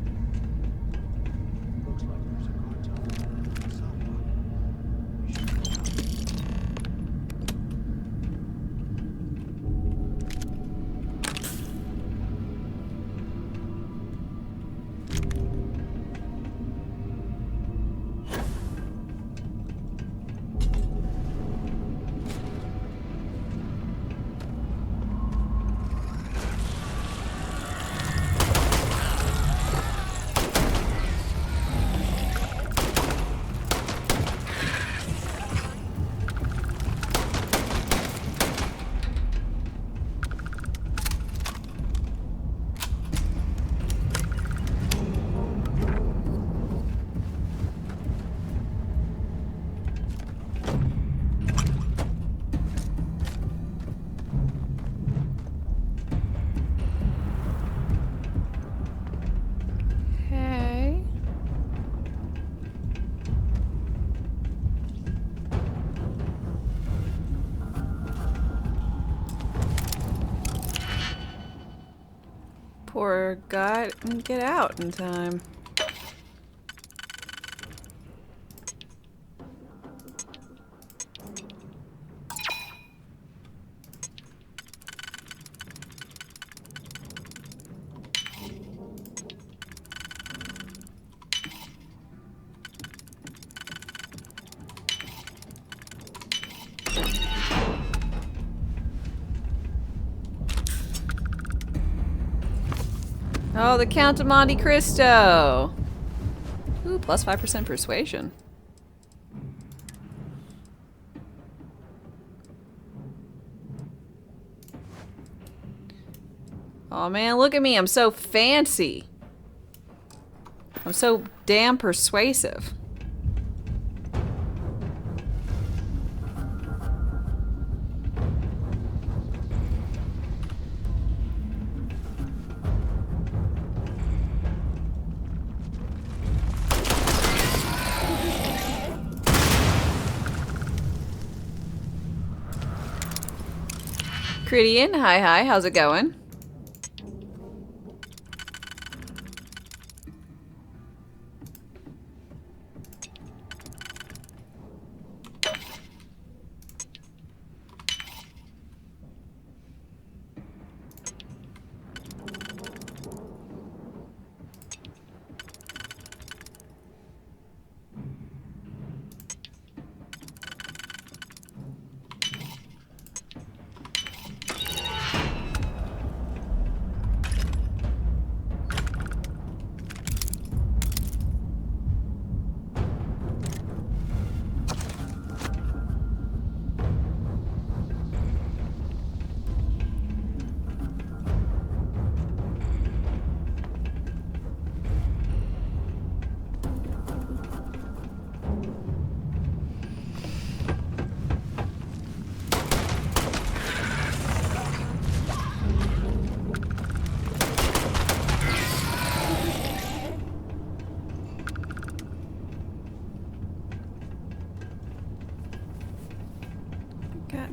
Poor guy didn't get out in time. Oh, the Count of Monte Cristo! Ooh, plus 5% persuasion. Oh man, look at me, I'm so fancy. I'm so damn persuasive. Critian, hi, how's it going?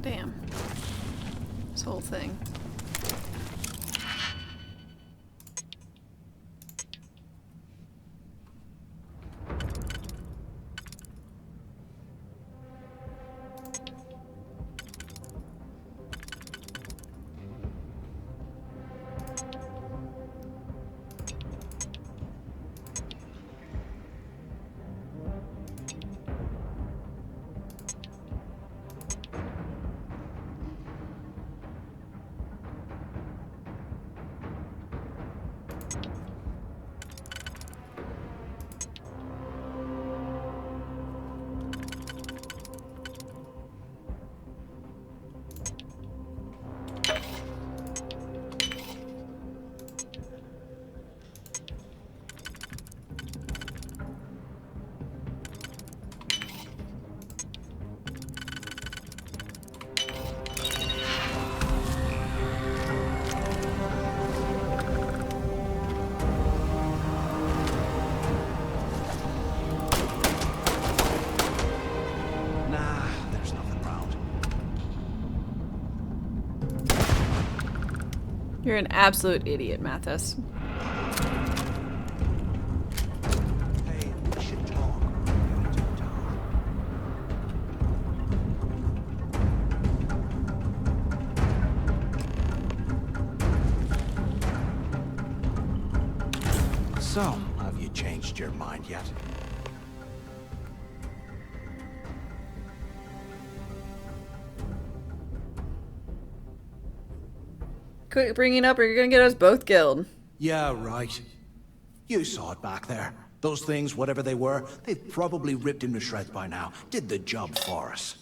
damn. This whole thing. You're an absolute idiot, Mathis.
Hey, we should talk. So, have you changed your mind yet?
Quit bringing it up or you're gonna get us both killed.
Yeah, right. You saw it back there. Those things, whatever they were, they've probably ripped him to shreds by now. Did the job for us.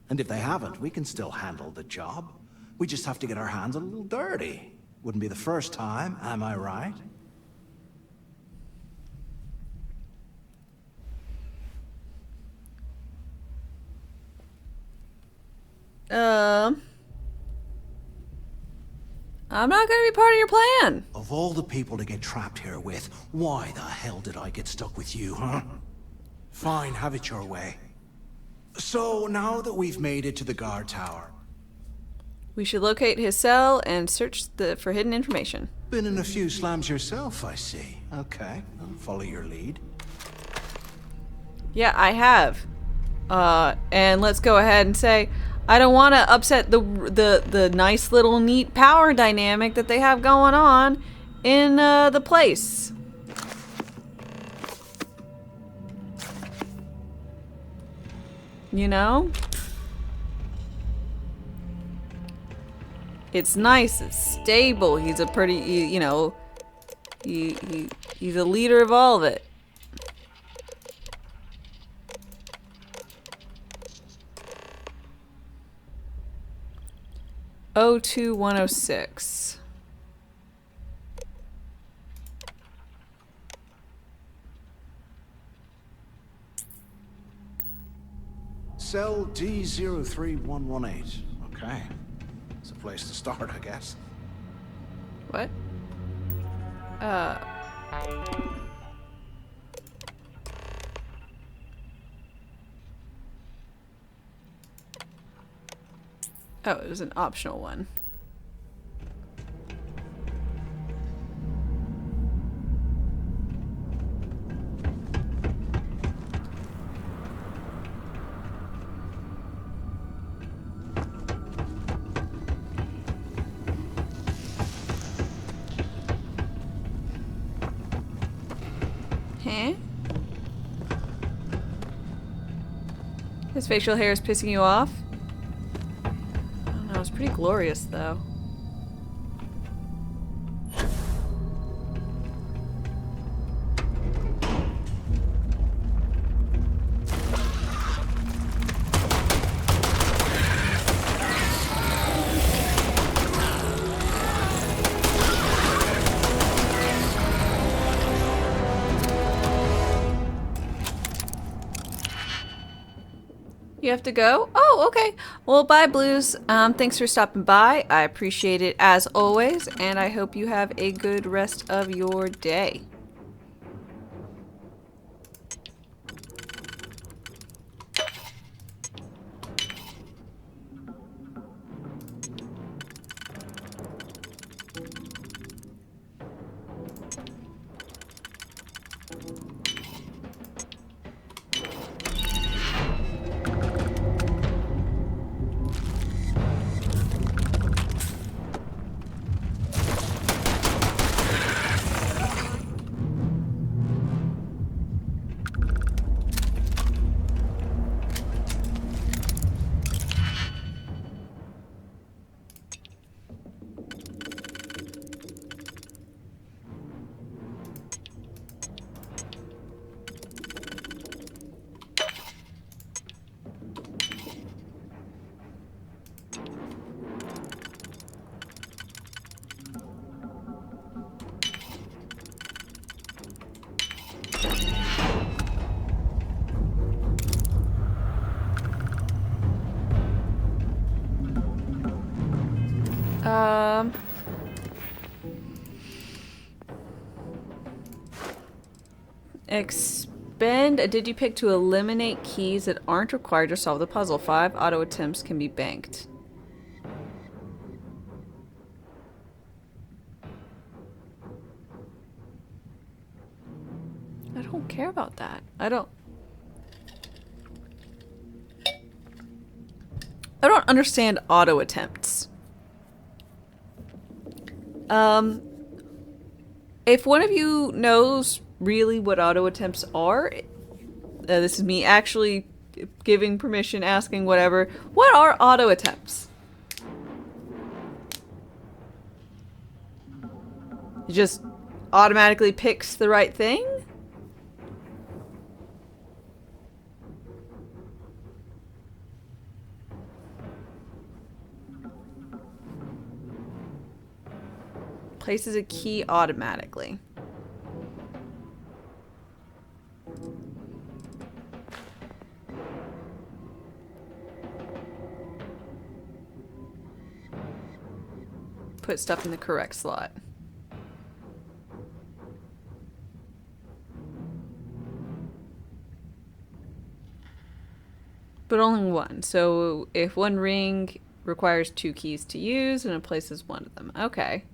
And if they haven't, we can still handle the job. We just have to get our hands a little dirty. Wouldn't be the first time, am I right?
I'm not gonna be part of your plan.
Of all the people to get trapped here with, why the hell did I get stuck with you, huh? Fine, have it your way. So, now that we've made it to the guard tower...
We should locate his cell and search for hidden information.
Been in a few slams yourself, I see. Okay, I'll follow your lead.
Yeah, I have. And let's go ahead and say, I don't want to upset the nice little neat power dynamic that they have going on in the place. You know? It's nice, it's stable, he's a pretty, you know, he's a leader of all of it. O2106.
Cell D03118. Okay. It's a place to start, I guess.
What? Oh, it was an optional one. Huh? His facial hair is pissing you off? I don't know, it's pretty glorious though. You have to go? Oh, okay. Well, bye, Blues. Thanks for stopping by. I appreciate it as always, and I hope you have a good rest of your day. Expend a digipick to eliminate keys that aren't required to solve the puzzle. 5 auto attempts can be banked. I don't care about that. I don't understand auto attempts. If one of you knows really what auto attempts are, this is me actually giving permission, asking whatever. What are auto attempts? It just automatically picks the right thing? Places a key automatically. Put stuff in the correct slot. But only one. So if one ring requires 2 keys to use, and it places one of them. Okay.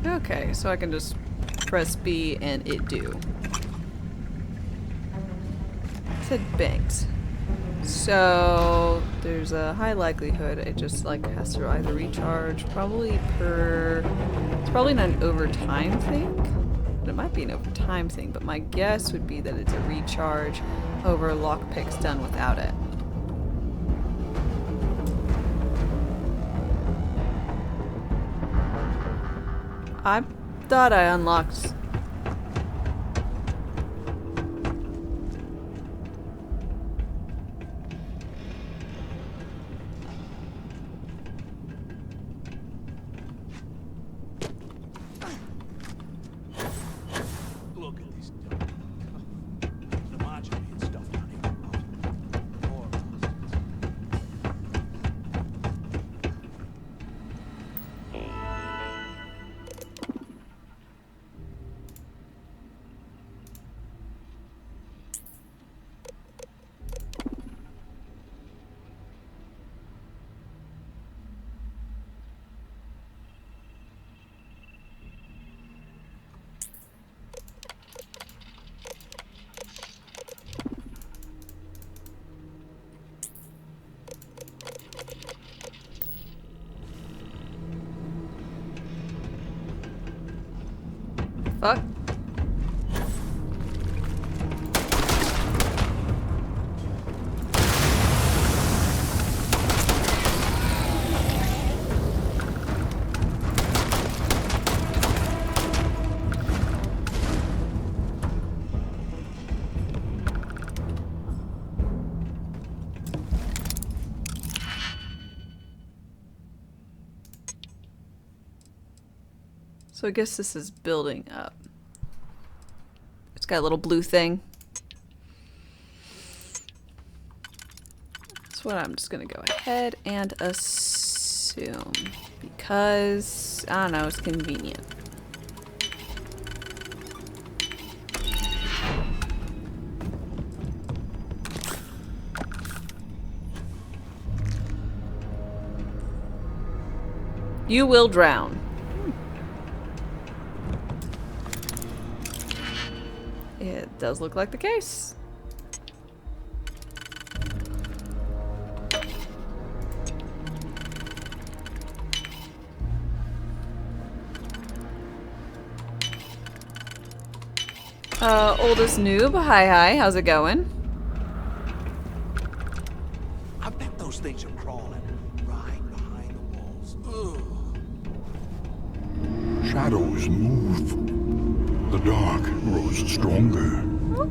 Okay, so I can just press B and it do. It said banked. So there's a high likelihood it just like has to either recharge probably per... It's probably not an overtime thing. But it might be an overtime thing, but my guess would be that it's a recharge over lockpicks done without it. I thought I unlocked...
Look at this stuff. The margin and stuff, honey. More
Fuck. So I guess this is building up. It's got a little blue thing. That's what I'm just gonna go ahead and assume. Because, I don't know, it's convenient. You will drown. It does look like the case. Oldest noob, hi, how's it going?
I bet those things are crawling right behind the walls. Ugh.
Shadows move. The dark grows stronger.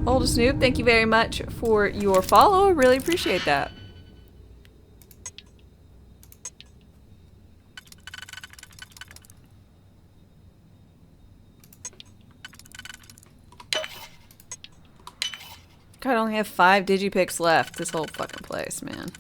Oldest noob, thank you very much for your follow. I really appreciate that. God, I only have 5 digipicks left. This whole fucking place, man.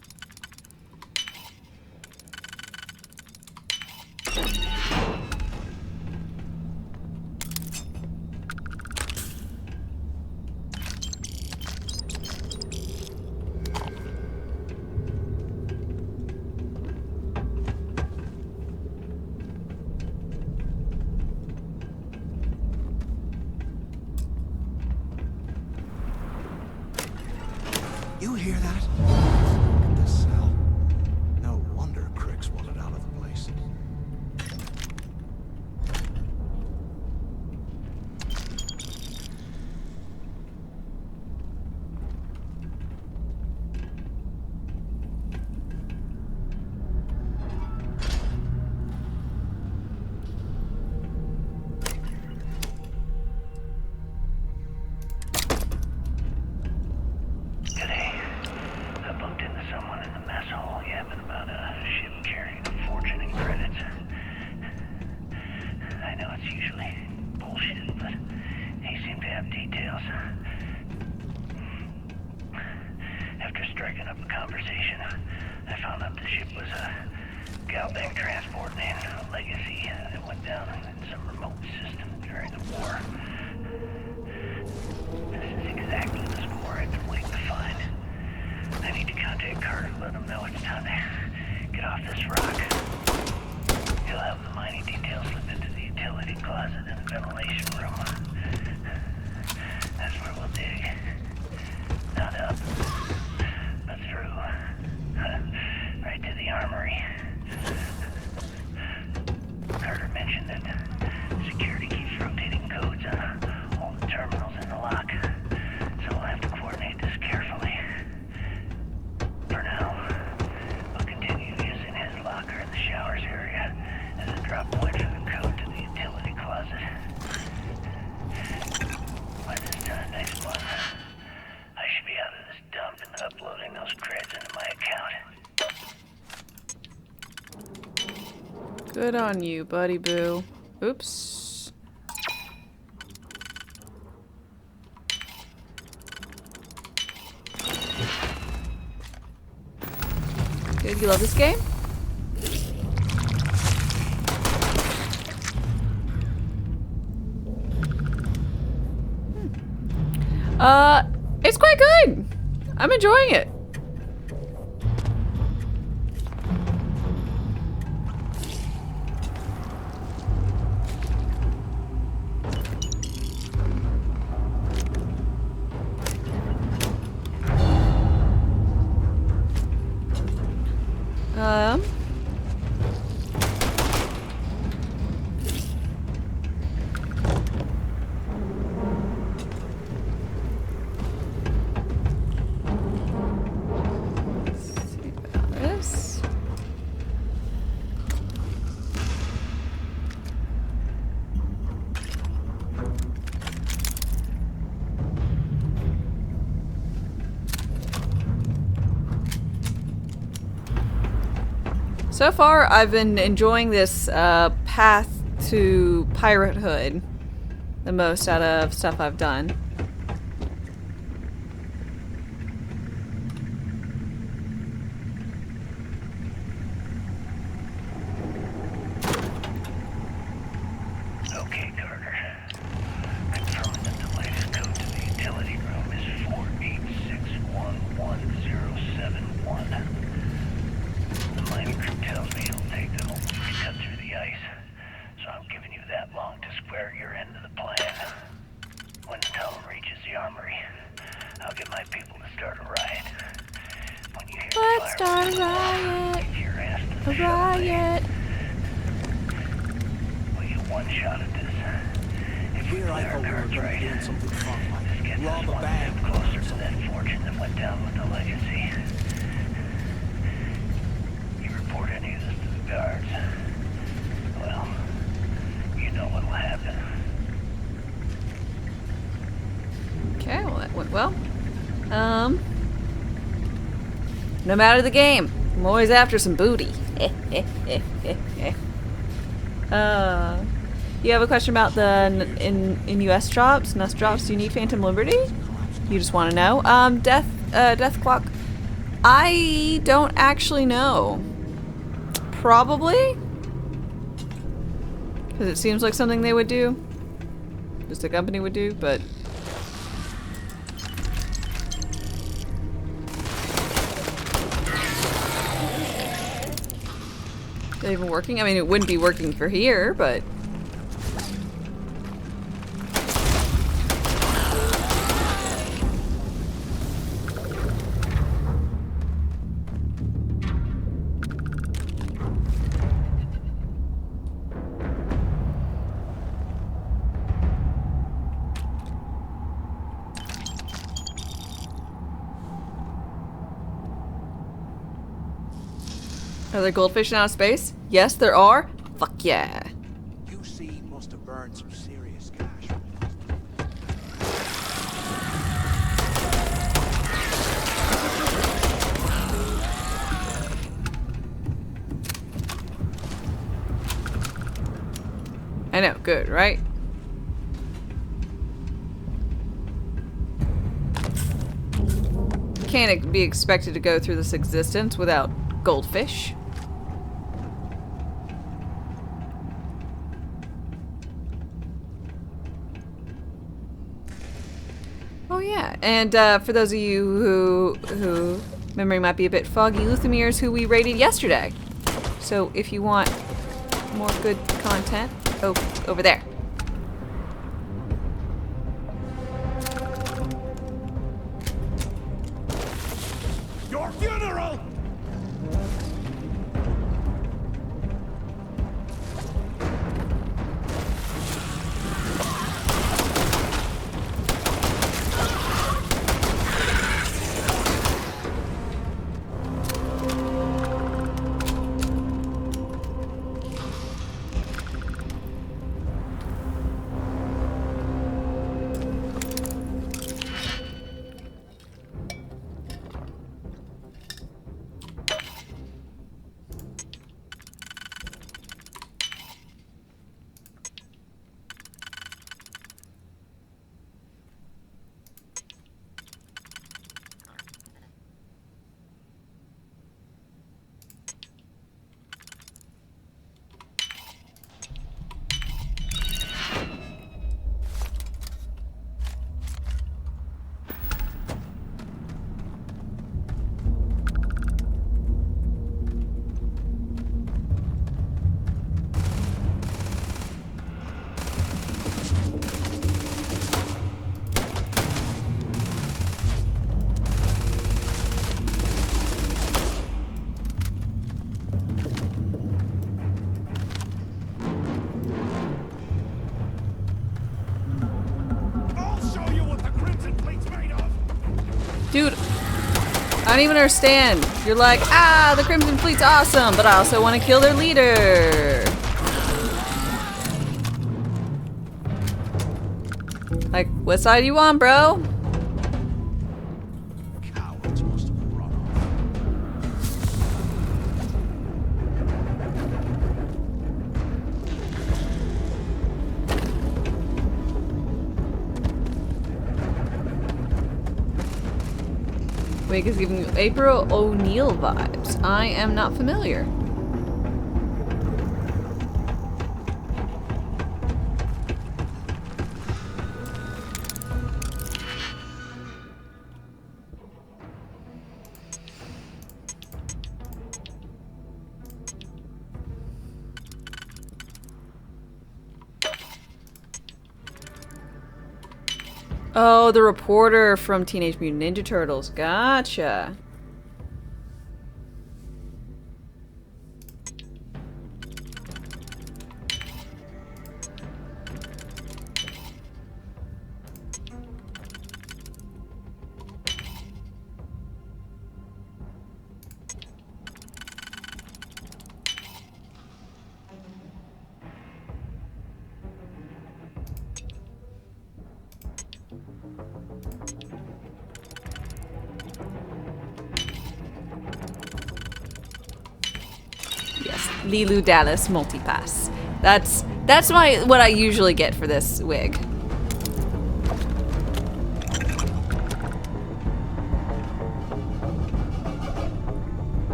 You hear that? Look at this cell. No wonder Crick's wanted out of the place.
Good on you, buddy boo. Oops. Good, you love this game? It's quite good. I'm enjoying it. So far, I've been enjoying this path to piratehood the most out of stuff I've done.
Okay, Carter. Confirming that the latest code to the utility room is 4861171. The mining crew tells me it'll take them a week to cut through the
riot.
We get one shot at this. If we
I thought we were
Barrett's right,
doing something fun,
this gets us
rob a
one
bank.
step closer to that fortune that went down with the legacy. You report any of this to the guards, well, you know what'll happen.
Okay, well that went well. No matter the game, I'm always after some booty. You have a question about the in US drops, NUS drops? Do you need Phantom Liberty? You just want to know. Death Clock. I don't actually know. Probably, because it seems like something they would do. Just a company would do, but. Is it even working? I mean, it wouldn't be working for here, but. Are there goldfish in outer space? Yes, there are. Fuck yeah.
UC must have burned some serious cash.
I know, good, right? Can't be expected to go through this existence without goldfish. Oh yeah, and for those of you who memory might be a bit foggy, Luthomir's who we rated yesterday. So if you want more good content, over there.
Your funeral!
Dude, I don't even understand. You're like, the Crimson Fleet's awesome, but I also want to kill their leader. Like, what side are you on, bro? Wig is giving you April O'Neil vibes. I am not familiar. Oh, the reporter from Teenage Mutant Ninja Turtles. Gotcha. Lilu Dallas multipass. That's what I usually get for this wig.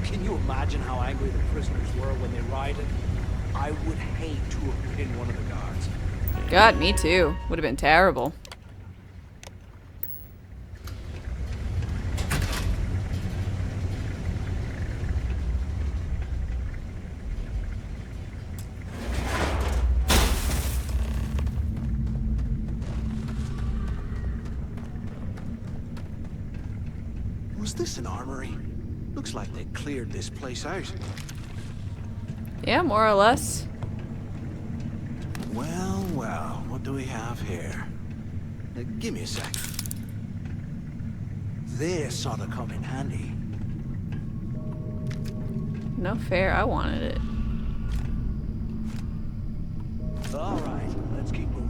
Can you imagine how angry the prisoners were when they rioted? I would hate to have been one of the guards.
God, me too. Would have been terrible.
Was this an armory? Looks like they cleared this place out.
Yeah, more or less.
Well, well, what do we have here? Give me a sec. This ought to come in handy.
No fair, I wanted it.
All right, let's keep moving.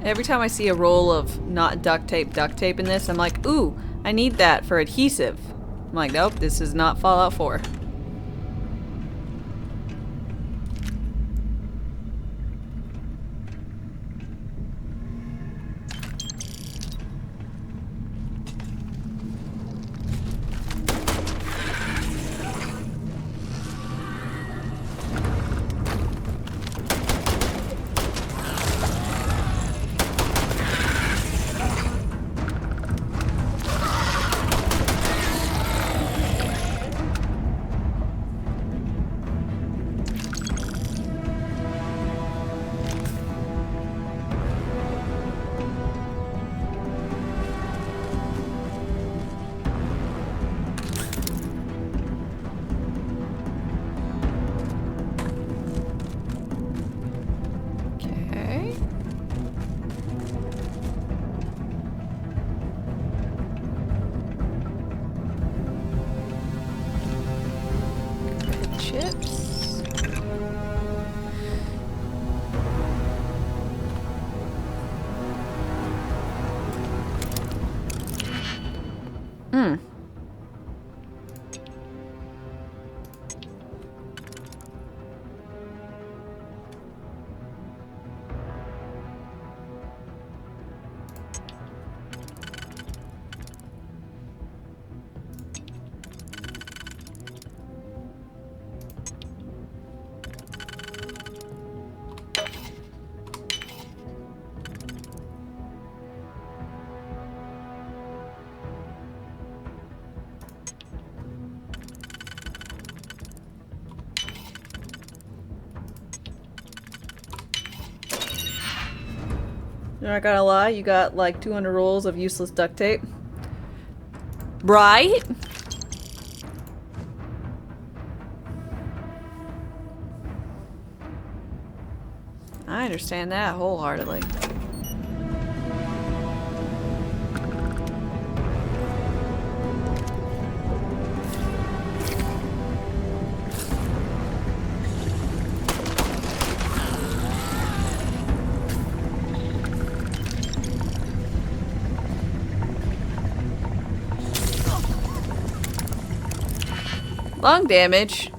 Every time I see a roll of not duct tape in this, I'm like, ooh, I need that for adhesive. I'm like, nope, this is not Fallout 4. You're not gonna lie, you got like 200 rolls of useless duct tape. Right? I understand that wholeheartedly. Lung damage.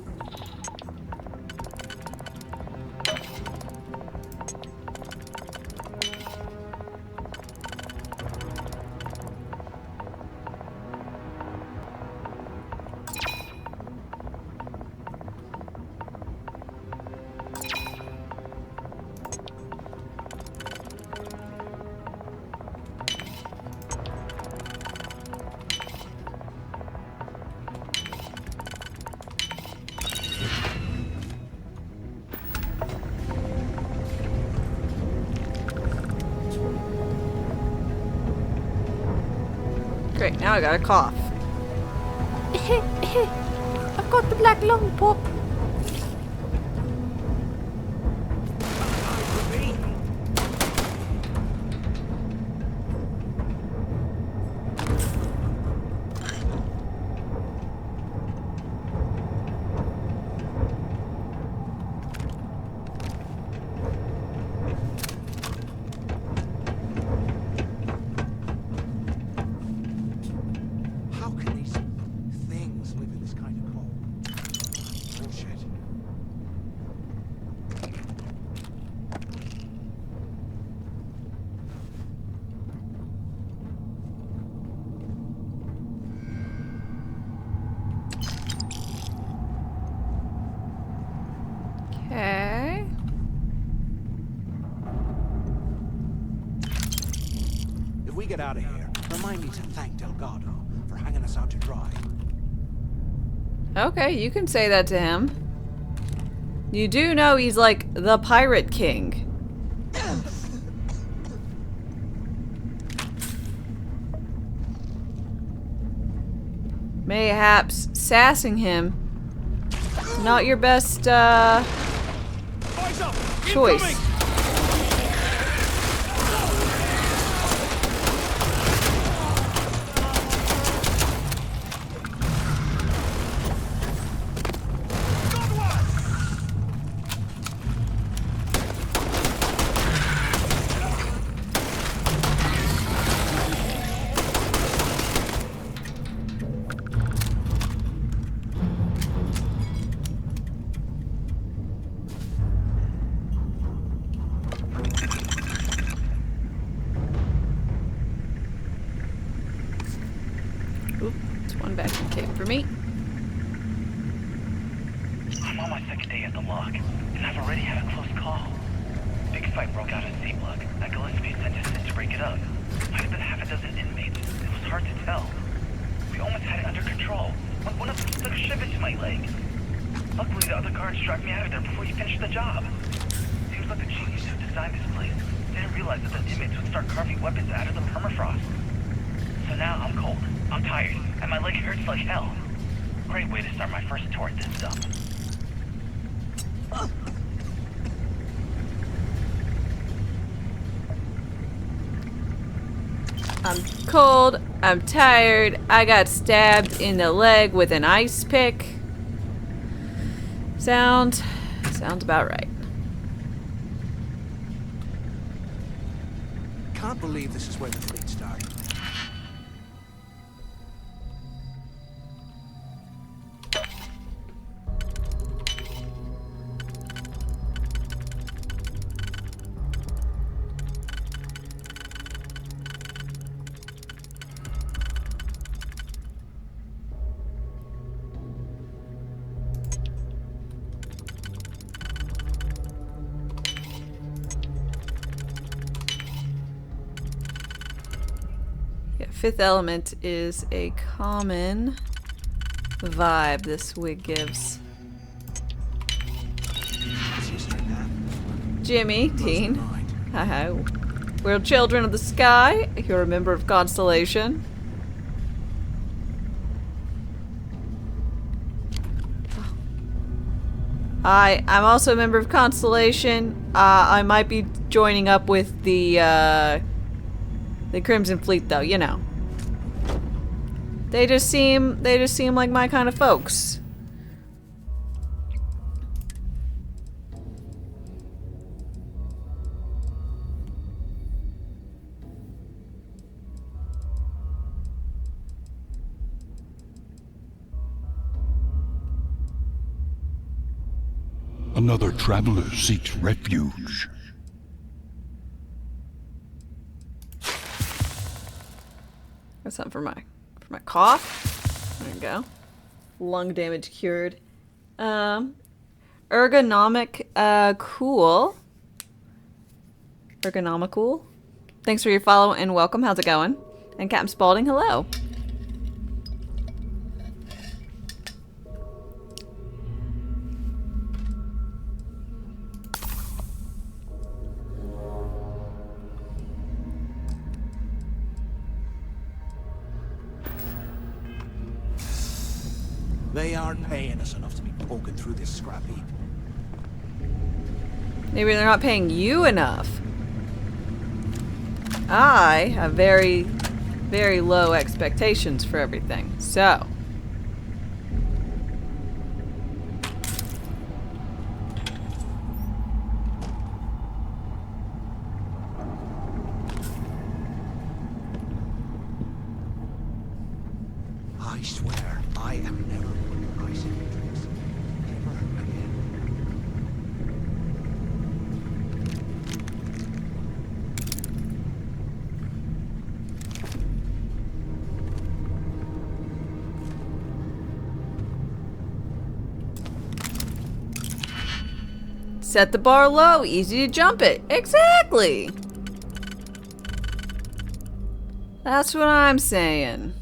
Great, now I got a cough.
I've got the black lung pop.
How can these things live in this kind of cold? Bullshit.
Okay.
If we get out of here, remind me to thank Delgado for hanging us out to dry.
Okay, you can say that to him. You do know he's like the Pirate King. Mayhaps sassing him. Not your best, choice. Oop, it's one vacuum tape for me.
I'm on my second day at the lock, and I've already had a close call. Big fight broke out at C-Block. Gillespie sent us in to break it up. Might have been half a dozen inmates. It was hard to tell. We almost had it under control when one of them stuck a shiv into my leg. Luckily, the other guards dragged me out of there before he finished the job. Seems like the genius who designed this place didn't realize that the inmates would start carving weapons out of the permafrost. So now I'm cold, I'm tired, and my leg hurts like hell. Great way to start my first tour at this stuff.
I'm cold, I'm tired, I got stabbed in the leg with an ice pick. Sounds about right.
Can't believe this is where the fleet started.
Yeah, Fifth Element is a common vibe this wig gives. Jimmy, Dean. Hi. We're children of the sky. You're a member of Constellation. I'm also a member of Constellation. I might be joining up with the Crimson Fleet, though. You know, they just seem like my kind of folks.
Another traveler seeks refuge.
Got something for my cough. There we go. Lung damage cured. Ergonomic, cool. Ergonomical. Thanks for your follow and welcome. How's it going? And Captain Spaulding, hello.
They aren't paying us enough to be poking through this scrap heap.
Maybe they're not paying you enough. I have very, very low expectations for everything. So.
I swear, I am never putting ice in your drinks. Never again.
Set the bar low, easy to jump it. Exactly. That's what I'm saying.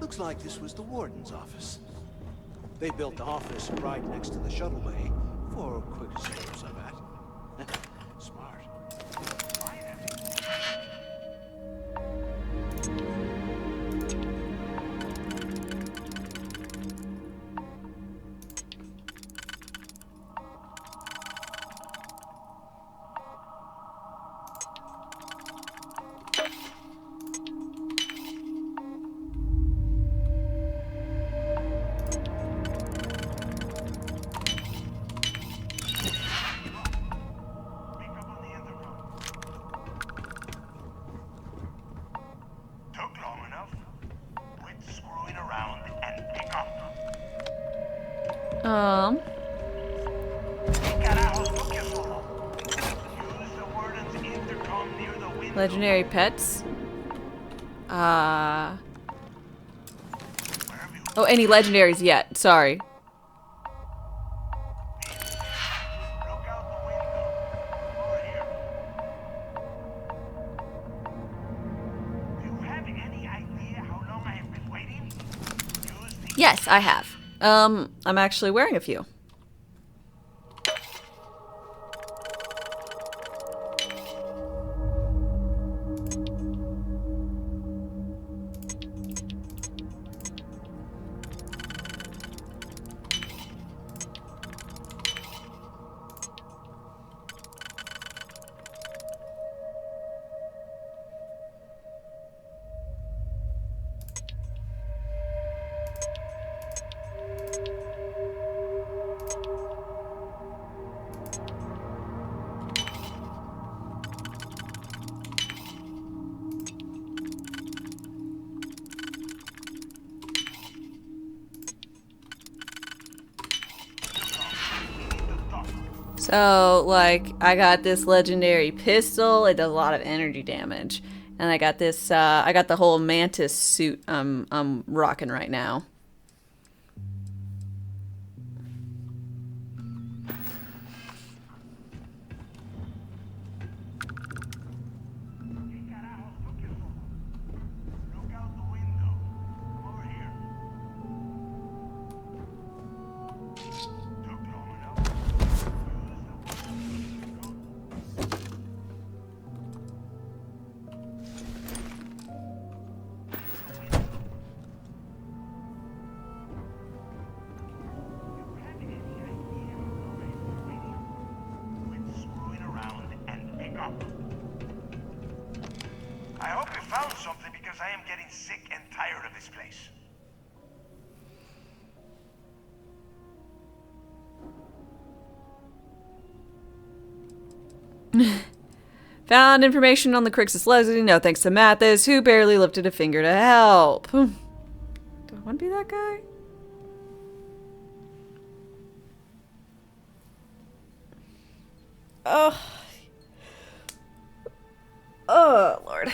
Looks like this was the warden's office. They built the office right next to the shuttle bay for quick escapes, I bet. Smart.
Legendary pets. Oh, any legendaries yet? Sorry. Yes, I have. I'm actually wearing a few. So, like, I got this legendary pistol. It does a lot of energy damage. And I got this, I got the whole mantis suit I'm rocking right now.
I hope you found something because I am getting sick and tired of this place.
Found information on the Crixus Leslie. No thanks to Mathis, who barely lifted a finger to help. Do I want to be that guy? Oh. Oh, Lord.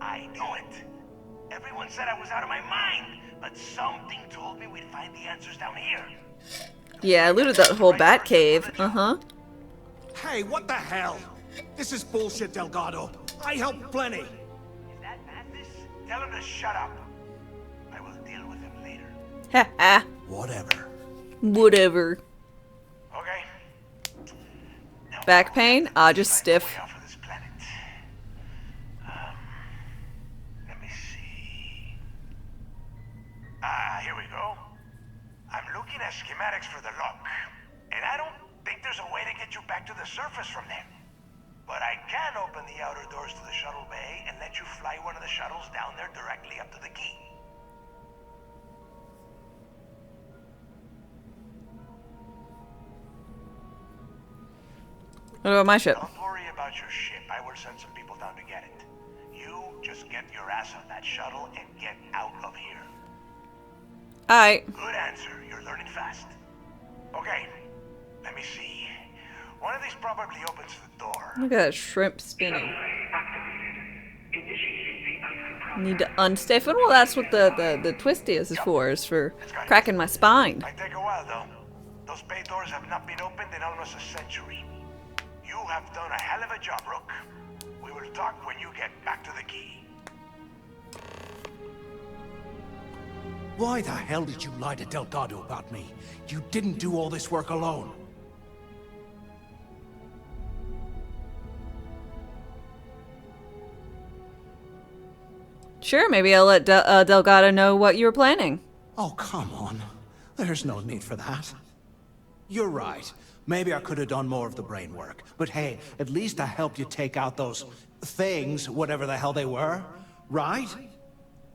I knew it. Everyone said I was out of my mind, but something told me we'd find the answers down here.
Yeah, I looted that whole bat cave. Uh-huh.
Hey, what the hell? This is bullshit, Delgado. I helped plenty.
Is that Mathis? Tell him to shut up. I will deal with him later.
Ha ha.
Whatever.
Whatever.
Okay.
Back pain? Ah, just stiff.
Let me see. Here we go. I'm looking at schematics for the lock, and I don't think there's a way to get you back to the surface from there. But I can open the outer doors to the shuttle bay and let you fly one of the shuttles down there directly up to the key.
What about my ship?
Don't worry about your ship. I will send some people down to get it. You just get your ass on that shuttle and get out of here.
Alright.
Good answer. You're learning fast. Okay, let me see. One of these probably opens the door.
Look at that shrimp spinning. Need to unstiffen? Well, that's what the twisty is for cracking my spine.
Might take a while, though. Those bay doors have not been opened in almost a century. You have done a hell of a job, Rook. We will talk when you get back to the key.
Why the hell did you lie to Delgado about me? You didn't do all this work alone.
Sure, maybe I'll let Delgado know what you were planning.
Oh, come on. There's no need for that. You're right. Maybe I could have done more of the brain work. But hey, at least I helped you take out those things, whatever the hell they were. Right?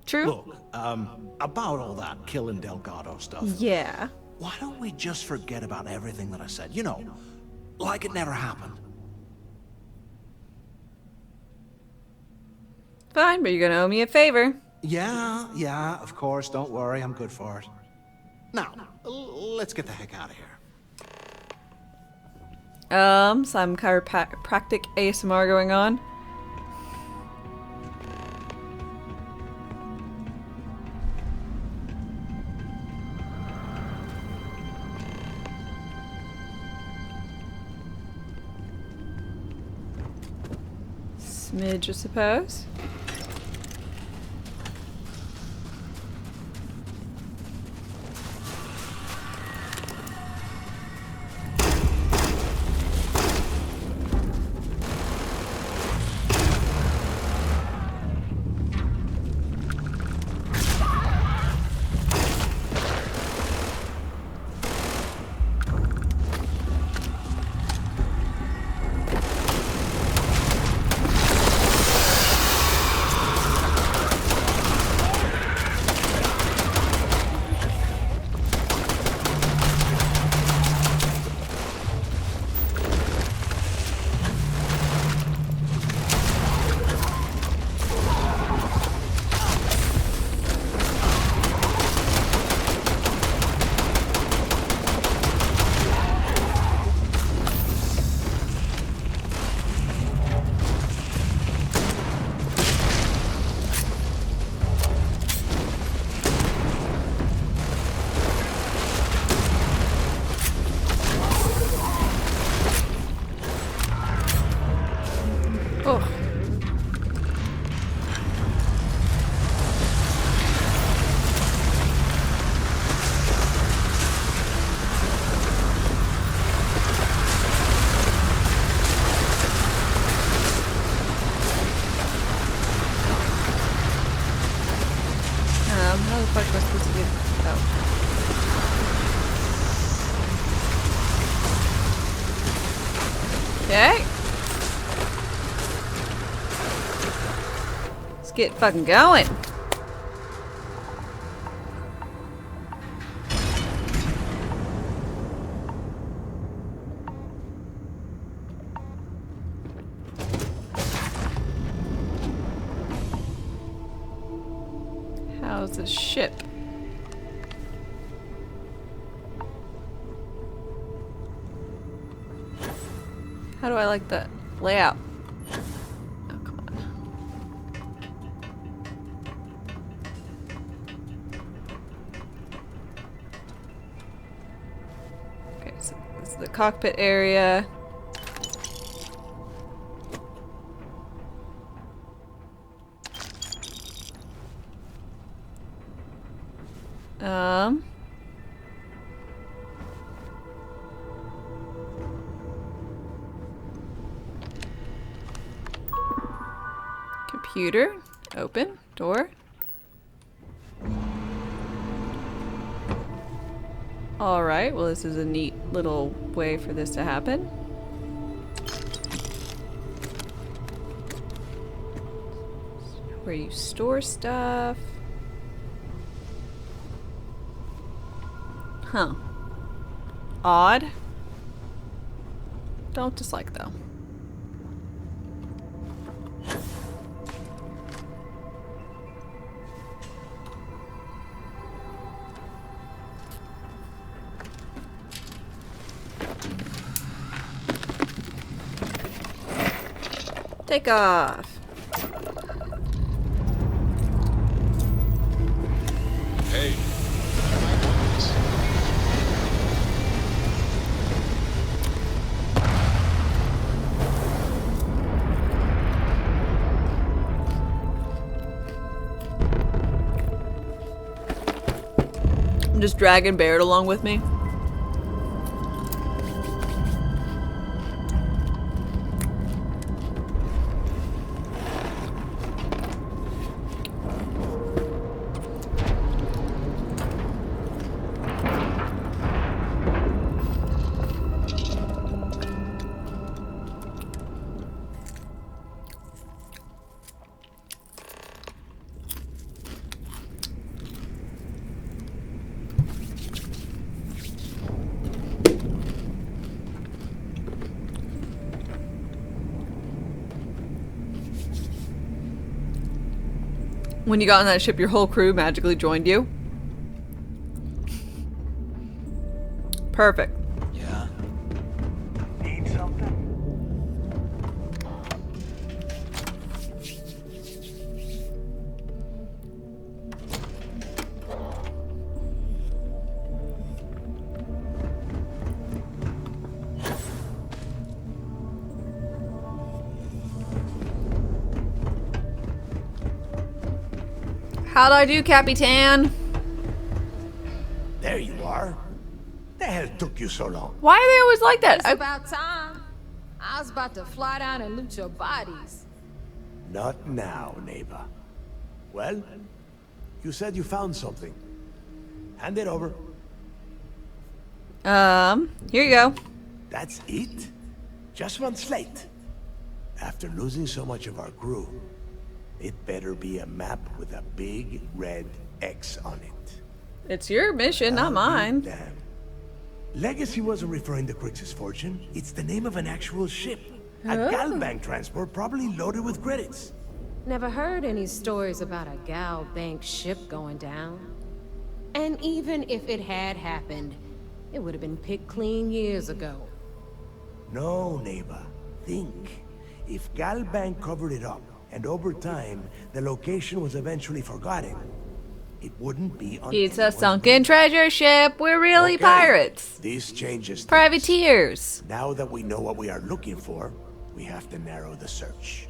True.
Look, about all that killing Delgado stuff.
Yeah.
Why don't we just forget about everything that I said? You know, like it never happened.
Fine, but you're gonna owe me a favor.
Yeah, of course. Don't worry, I'm good for it. Now, let's get the heck out of here.
Some chiropractic ASMR going on. Smidge, I suppose. How the fuck am I supposed to get... Oh. Okay. get fucking going. How's the ship? How do I like the layout? Oh, come on. Okay, so this is the cockpit area. Computer, open, door. Alright, well this is a neat little way for this to happen. Where you store stuff. Huh. Odd. Don't dislike though. Take off.
Hey.
I'm just dragging Barrett along with me. When you got on that ship, your whole crew magically joined you? Perfect.
Yeah.
Need something?
How'd I do, Capitan?
There you are. The hell took you so long?
Why are they always like that?
It's about time. I was about to fly down and loot your bodies.
Not now, neighbor. Well, you said you found something. Hand it over.
Here you go.
That's it? Just one slate. After losing so much of our crew, it better be a map with a big red X on it.
It's your mission, not mine.
Damn. Legacy wasn't referring to Crix's fortune. It's the name of an actual ship. A Galbank transport, probably loaded with credits.
Never heard any stories about a Gal Bank ship going down. And even if it had happened, it would have been picked clean years ago.
No, neighbor. Think. If Galbank covered it up, and over time, the location was eventually forgotten, it wouldn't be on
It's a sunken treasure ship. We're really pirates.
This changes.
Privateers.
Now that we know what we are looking for, we have to narrow the search.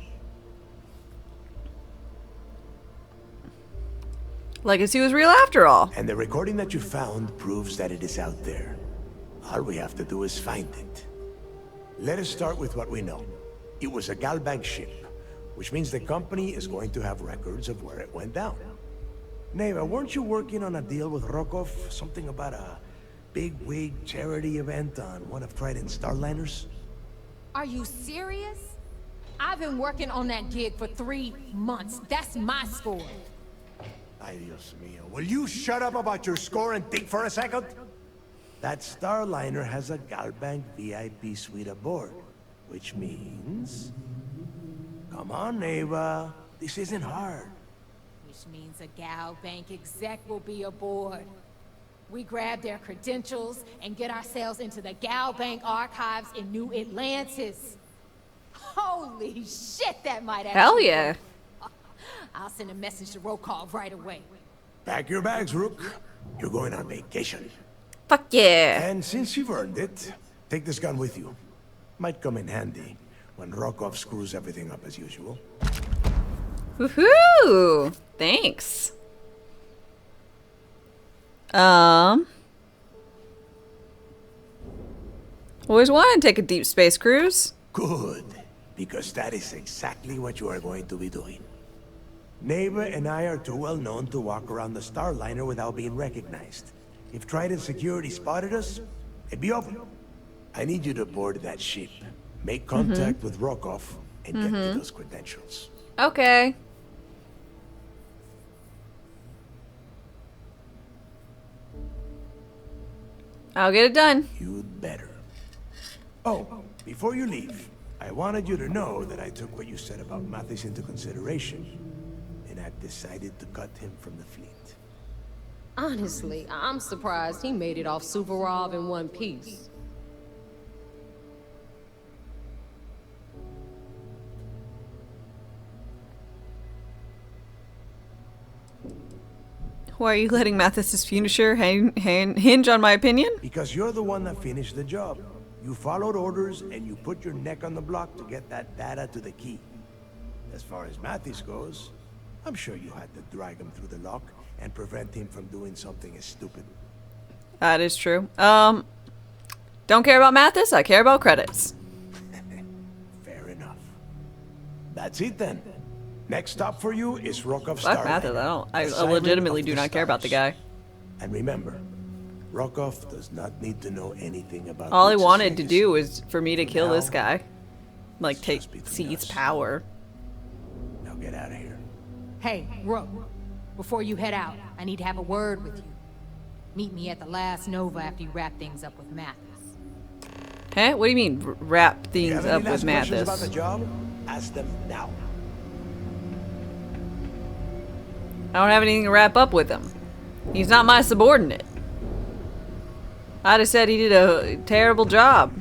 Legacy was real after all.
And the recording that you found proves that it is out there. All we have to do is find it. Let us start with what we know. It was a Galbank ship, which means the company is going to have records of where it went down. Neva, weren't you working on a deal with Rokov? Something about a big-wig charity event on one of Trident's Starliners?
Are you serious? I've been working on that gig for 3 months. That's my score.
Ay, Dios mío. Will you shut up about your score and think for a second? That Starliner has a Galbank VIP suite aboard, which means... Come on, Ava. This isn't hard.
Which means a Gal Bank exec will be aboard. We grab their credentials and get ourselves into the Gal Bank archives in New Atlantis. Holy shit, that might actually...
Hell yeah.
I'll send a message to Rokov right away.
Pack your bags, Rook. You're going on vacation.
Fuck yeah.
And since you've earned it, take this gun with you. Might come in handy when Rokov screws everything up as usual.
Woohoo! Thanks. Always wanted to take a deep space cruise.
Good, because that is exactly what you are going to be doing. Neva and I are too well known to walk around the Starliner without being recognized. If Trident Security spotted us, it'd be over. I need you to board that ship, make contact with Rokov, and get me those credentials.
Okay. I'll get it done.
You'd better. Oh, before you leave, I wanted you to know that I took what you said about Mathis into consideration, and I've decided to cut him from the fleet.
Honestly, I'm surprised he made it off Suvorov in one piece.
Why are you letting Mathis's future hinge on my opinion?
Because you're the one that finished the job. You followed orders and you put your neck on the block to get that data to the key. As far as Mathis goes, I'm sure you had to drag him through the lock and prevent him from doing something as stupid.
That is true. Don't care about Mathis, I care about credits.
Fair enough. That's it then. Next stop for you is Rokov
Fuck
Starliner.
Mathis, I legitimately do not care about the guy.
And remember, Rokov does not need to know anything about
All he
Luke's
wanted to
legacy.
do was for me to kill this
Now,
guy. Like, take seize power.
Now get out of here.
Hey, Rook, before you head out, I need to have a word with you. Meet me at the last Nova after you wrap things up with Mathis.
Huh? What do you mean, wrap
You
things
have
up
any
with
last questions about
Mathis?
the job? Ask them now.
I don't have anything to wrap up with him. He's not my subordinate. I just said he did a terrible job.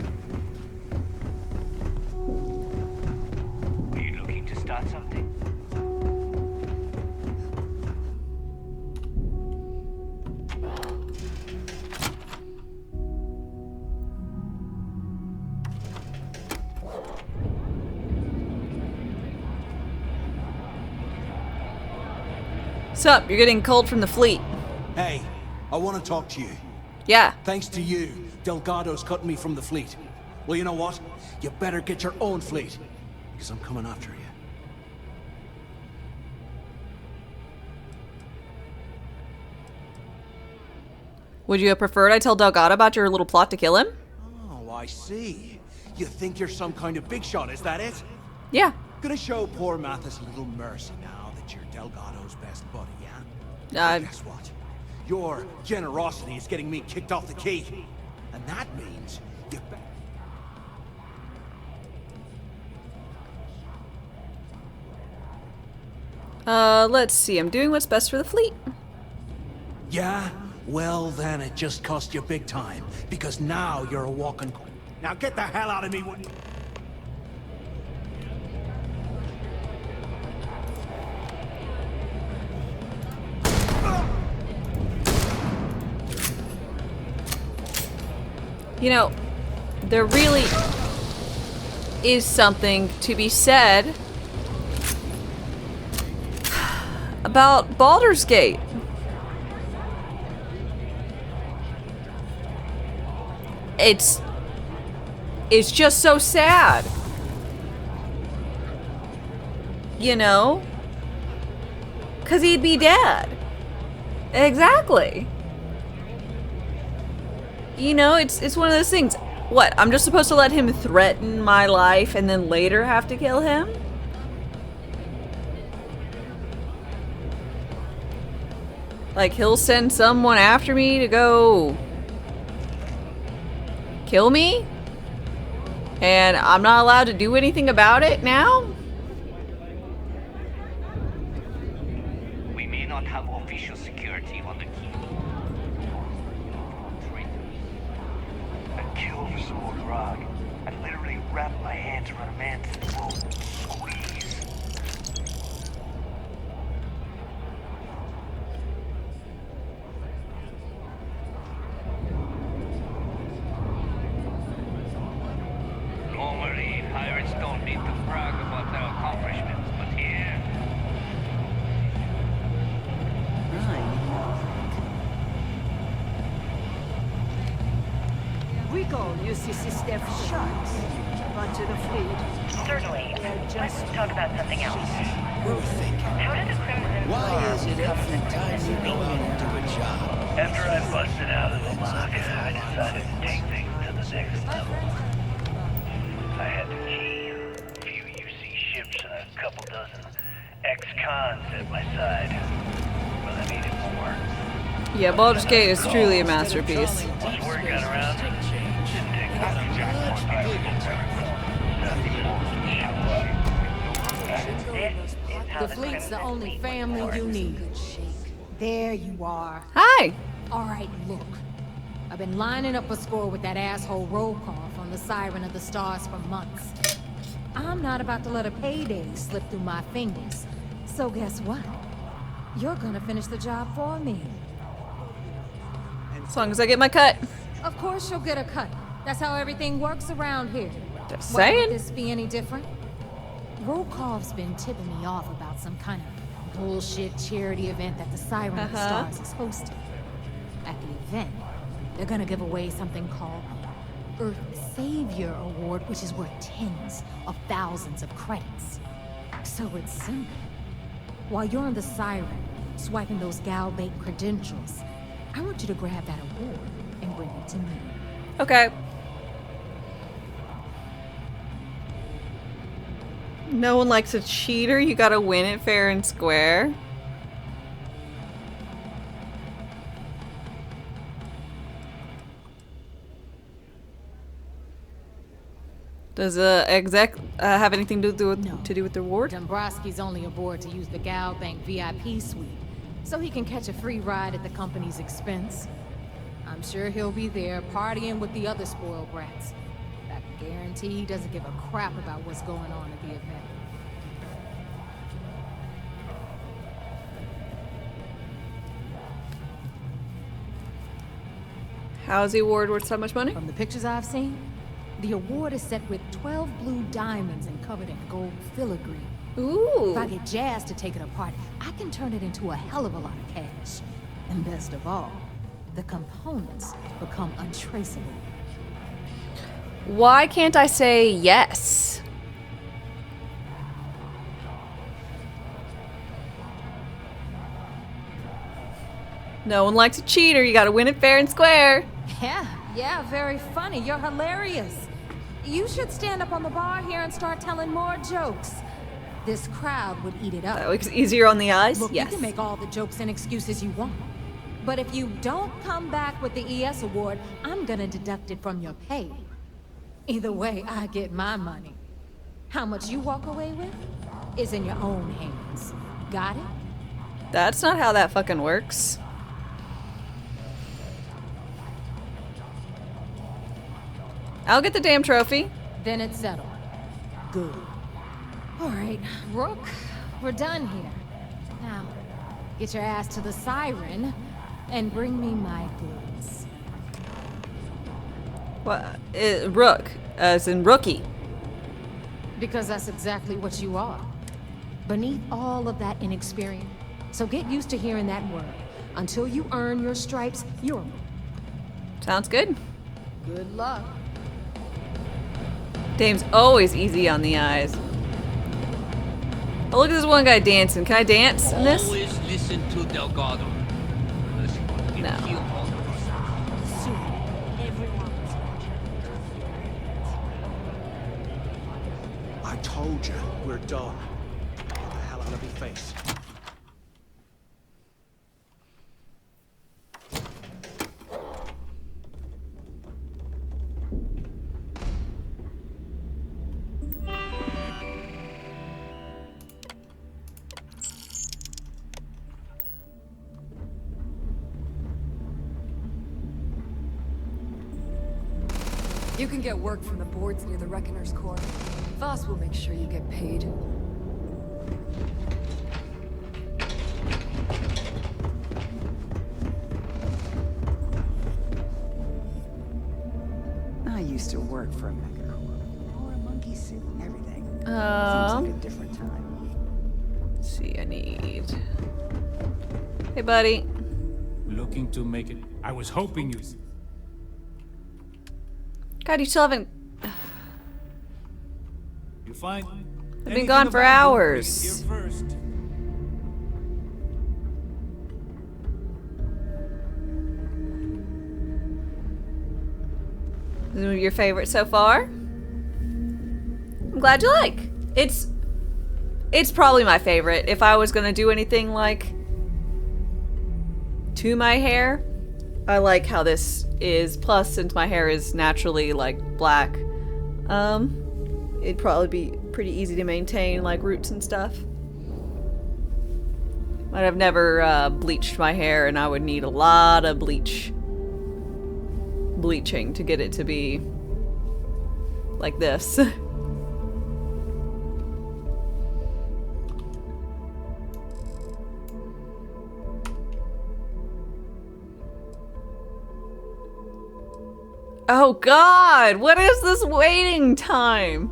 Are you looking to start something?
Sup, you're getting cold from the fleet.
Hey, I want to talk to you.
Yeah.
Thanks to you, Delgado's cutting me from the fleet. Well, you know what? You better get your own fleet, because I'm coming after you.
Would you have preferred I tell Delgado about your little plot to kill him?
Oh, I see. You think you're some kind of big shot, is that it?
Yeah.
Gonna show poor Mathis a little mercy now that you're Delgado's best buddy, yeah? Guess what? Your generosity is getting me kicked off the key. And that means you
let's see. I'm doing what's best for the fleet.
Yeah? Well, then it just cost you big time. Because now you're a walking... Now get the hell out of me, would you?
You know, there really is something to be said about Baldur's Gate. It's just so sad. You know? 'Cause he'd be dead. Exactly. You know, it's one of those things. What? I'm just supposed to let him threaten my life and then later have to kill him? Like, he'll send someone after me to go kill me? And I'm not allowed to do anything about it now?
We may not have official security on the key. I'd kill for some more grog. I'd literally wrap my hands around a man's throat and squeeze. Normally, pirates don't need to brag about their accomplishments, but here...
We call UCC staff sharks, but to the fleet.
Certainly. Let's talk about something else.
We were thinking,
How did the Crimson
why is it every time you go into a job?
After I busted out of the lock, I decided to take things to the next level. I had the key, a few UC ships, and a couple dozen ex-cons at my side. But I needed more.
Yeah, Baldur's Gate is truly a masterpiece.
Once word got around, didn't take much to get more pirates
The fleet's the only family you need. There you are.
Hi.
All right, look. I've been lining up a score with that asshole roll call from the Siren of the Stars for months. I'm not about to let a payday slip through my fingers. So guess what? You're gonna finish the job for me.
As long as I get my cut.
Of course you'll get a cut. That's how everything works around here.
Just
Why
saying.
would this be any different? Rokov's been tipping me off about some kind of bullshit charity event that the Siren of the Stars is hosting. At the event, they're gonna give away something called Earth Savior Award, which is worth tens of thousands of credits. So it's simple. While you're on the Siren, swiping those gal-bait credentials, I want you to grab that award and bring it to me.
Okay. No one likes a cheater. You gotta win it fair and square. Does exec have anything to do with the reward?
Dombrowski's only aboard to use the Gal Bank VIP suite, so he can catch a free ride at the company's expense. I'm sure he'll be there partying with the other spoiled brats. I guarantee he doesn't give a crap about what's going on at the event.
How's the award worth so much money?
From the pictures I've seen, the award is set with 12 blue diamonds and covered in gold filigree.
Ooh.
If I get Jazz to take it apart, I can turn it into a hell of a lot of cash. And best of all, the components become untraceable.
Why can't I say yes? No one likes a cheater. You gotta win it fair and square.
Yeah, very funny. You're hilarious. You should stand up on the bar here and start telling more jokes. This crowd would eat it up.
That looks easier on the eyes?
Look,
yes.
You can make all the jokes and excuses you want. But if you don't come back with the ES award, I'm gonna deduct it from your pay. Either way, I get my money. How much you walk away with is in your own hands. Got it?
That's not how that fucking works. I'll get the damn trophy.
Then it's settled. Good. All right, Rook, we're done here. Now, get your ass to the Siren and bring me my goods.
What? Rook, as in rookie.
Because that's exactly what you are. Beneath all of that inexperience. So get used to hearing that word. Until you earn your stripes, you're a Rook.
Sounds good.
Good luck.
Dame's always easy on the eyes. Oh, look at this one guy dancing. Can I dance in this?
Always listen to Delgado.
No.
Roger, we're done. Get the hell out of my face.
You can get work from the boards near the Reckoner's Core. Voss will make sure you get paid.
I used to work for a mecha corp. Wore a monkey suit and everything. Seems like a different time.
Let's see, I need... Hey, buddy.
Looking to make it. I was hoping you.
God, you still haven't...
You find?
I've been gone for hours.
Here first.
This is your favorite so far? I'm glad you like. It's probably my favorite. If I was gonna do anything like to my hair, I like how this is. Plus, since my hair is naturally like black, it'd probably be pretty easy to maintain like roots and stuff. But I've never bleached my hair, and I would need a lot of bleaching to get it to be like this. Oh God, what is this waiting time?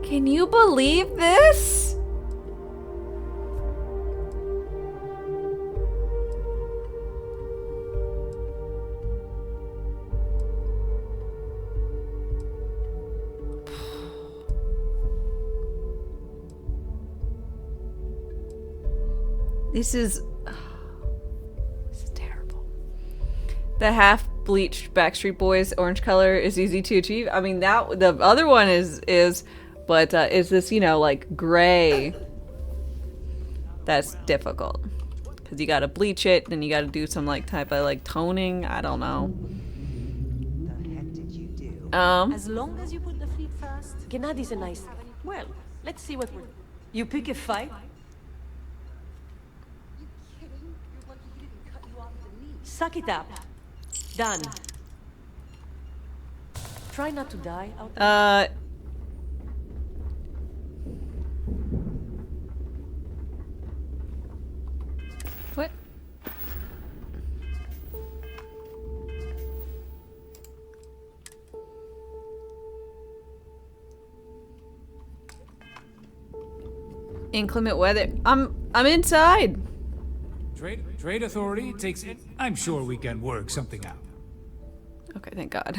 Can you believe this? This is terrible. The half bleached Backstreet Boys orange color is easy to achieve. I mean, that the other one is but is this, you know, like gray? That's difficult because you got to bleach it, then you got to do some like type of like toning. I don't know.
The heck did you do?
As long as you put the fleet first. Gennadi's a nice. Well, let's see what we're. You pick a fight. Suck it up. Done. Try not to die out there.
What? Inclement weather. I'm inside.
Trade authority takes it. I'm sure we can work something out.
Okay, thank God.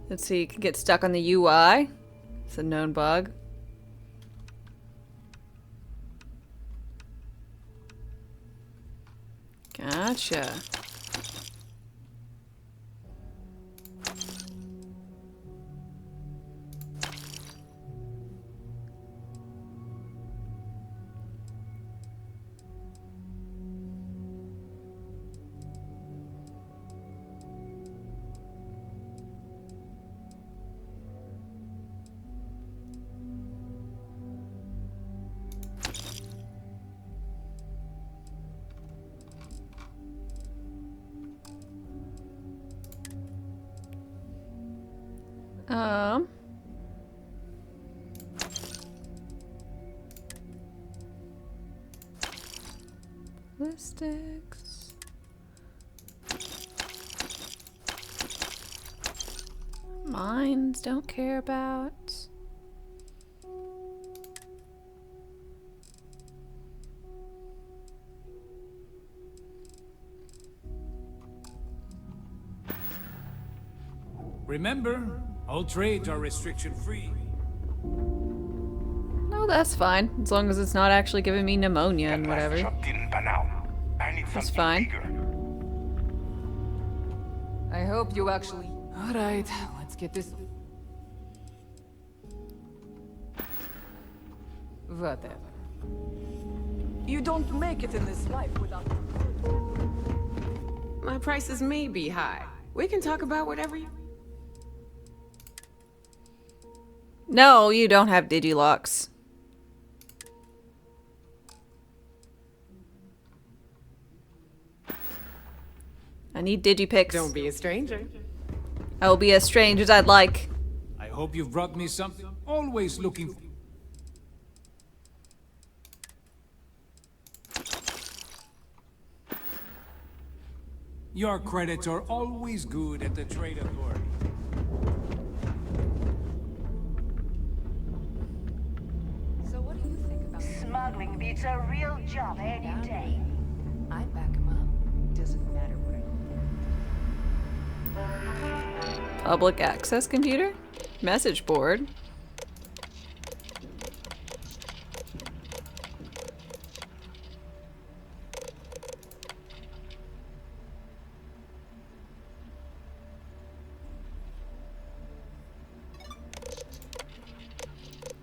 Let's see, you can get stuck on the UI. It's a known bug. Gotcha. Ballistics. Mines don't care about.
Remember, all trades are restriction-free.
No, that's fine. As long as it's not actually giving me pneumonia and whatever. That's fine.
I hope you actually... Alright, let's get this... Whatever. You don't make it in this life without...
My prices may be high. We can talk about whatever you...
No, you don't have digilocks. I need digipics.
Don't be a stranger.
I will be as strange as I'd like.
I hope you've brought me something. Always looking for... Your credits are always good at the trade authority.
So what do you think about
Smuggling beats a real job any day.
I back him up. Doesn't matter what I...
Public access computer? Message board?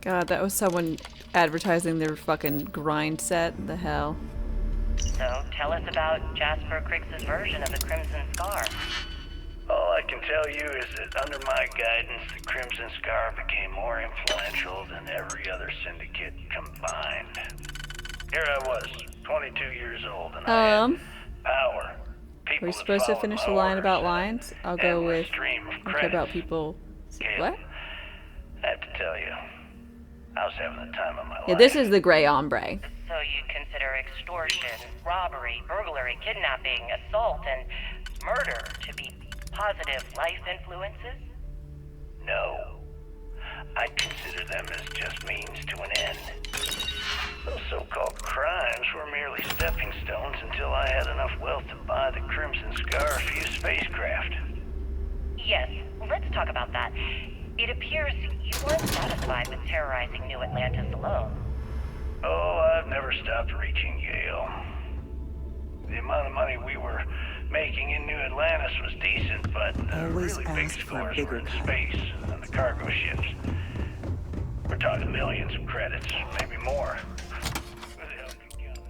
God, that was someone advertising their fucking grind set. The hell.
So, tell us about Jasper Cricks's version of the Crimson Scar.
All I can tell you is that under my guidance, the Crimson Scar became more influential than every other syndicate combined. Here I was, 22 years old, and I had power.
Are we supposed to finish the line about lions? I'll go with okay about people. What?
I have to tell you, I was having the time of my life.
Yeah, this is the gray ombre.
So you consider extortion, robbery, burglary, kidnapping, assault, and murder to be positive life influences?
No. I consider them as just means to an end. Those so-called crimes were merely stepping stones until I had enough wealth to buy the Crimson Scar fused spacecraft.
Yes, let's talk about that. It appears you weren't satisfied with terrorizing New Atlantis alone.
Oh, I've never stopped reaching Yale. The amount of money we were making in New Atlantis was decent, but the really big scores were in space and the cargo ships. We're talking millions of credits, maybe more. Who the hell can count it?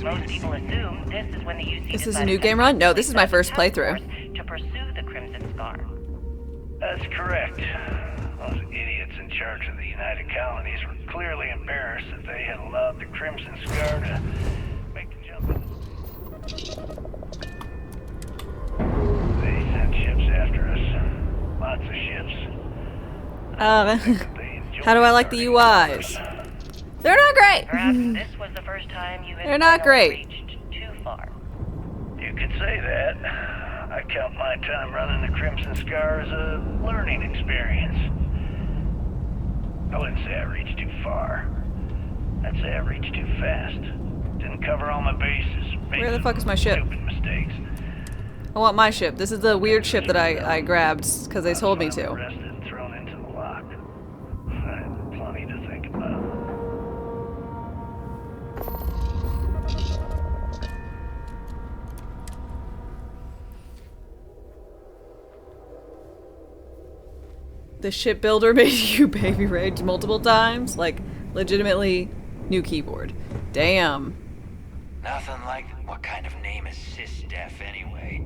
Most people assume this is when the UC
This is a new game run? No, this is my first playthrough.
To pursue the Crimson Scar.
That's correct. Those idiots in charge of the United Colonies were clearly embarrassed that they had allowed the Crimson Scar to make the jump. They sent ships after us. Lots of ships.
How do I like the UIs? They're not great.
Perhaps this was the first time you had
They're not great.
reached too far.
You could say that. I count my time running the Crimson Scar as a learning experience. I wouldn't say I reached too far. I'd say I reached too fast. Didn't cover all my bases.
Where the fuck is my ship?
Stupid mistakes.
I want my ship. This is the weird ship that I grabbed because they told me to.
Arrested and thrown into the lock. I had plenty to think about.
The shipbuilder made you baby rage multiple times? Like, legitimately, new keyboard. Damn.
Nothing like... What kind of name is Sys-Def anyway?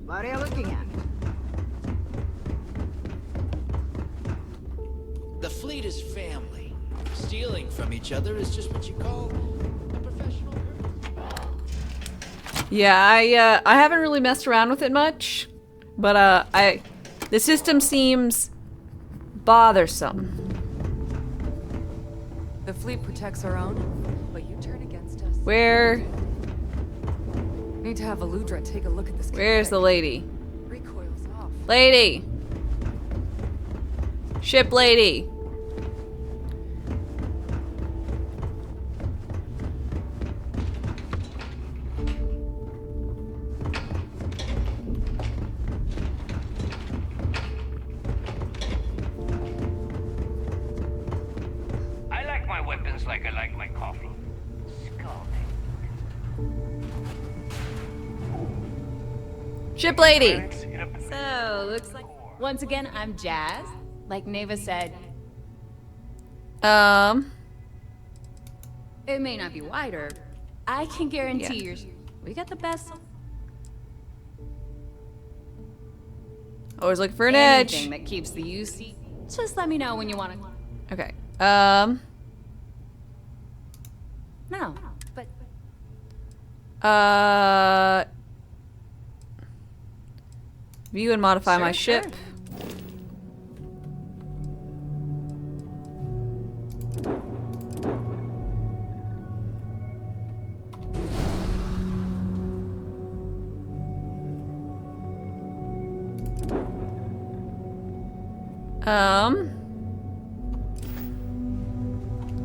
What are you looking at?
The fleet is family. Stealing from each other is just what you call a professional.
Yeah, I haven't really messed around with it much, but the system seems bothersome.
The fleet protects our own, but you turn against us.
Where?
Need to have Aludra take a look at this.
Where's the lady?
Recoils off.
Lady! Ship lady!
I like my weapons like I like my coffee. Scalding.
Ship lady!
So, looks like once again I'm Jazz. Like Neva said, it may not be wider. I can guarantee yours. We got the best.
Always looking for an edge.
Anything that keeps the UC. Just let me know when you want to.
Okay.
No, but
view and modify my ship.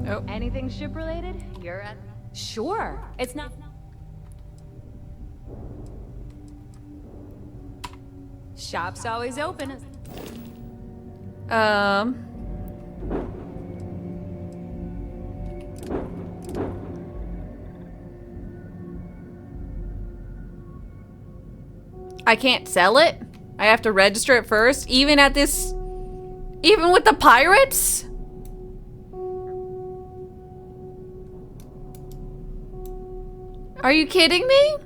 Oh. Anything ship related? You're at. Sure. It's not. Shop's always open.
I can't sell it? I have to register it first? Even at this... Even with the pirates? Are you kidding me?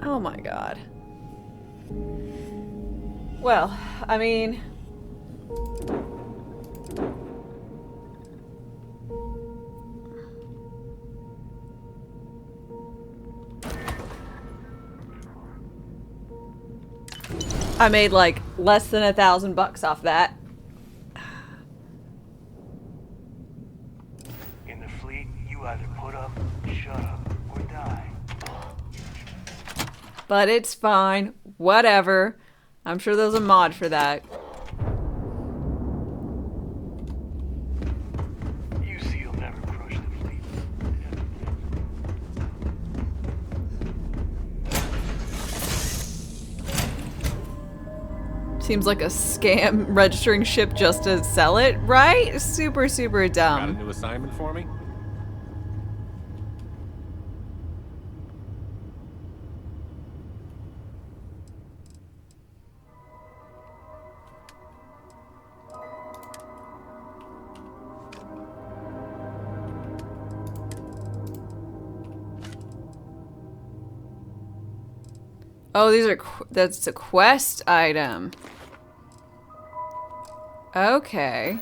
Oh my god. Well, I mean... I made like less than $1,000 off that.
In the fleet, you either put up, shut up, or die.
But it's fine. Whatever. I'm sure there's a mod for that.
You see, you'll never crush the fleet.
Seems like a scam registering ship just to sell it, right? Super, super dumb.
Got a new assignment for me?
Oh, these are that's a quest item. Okay.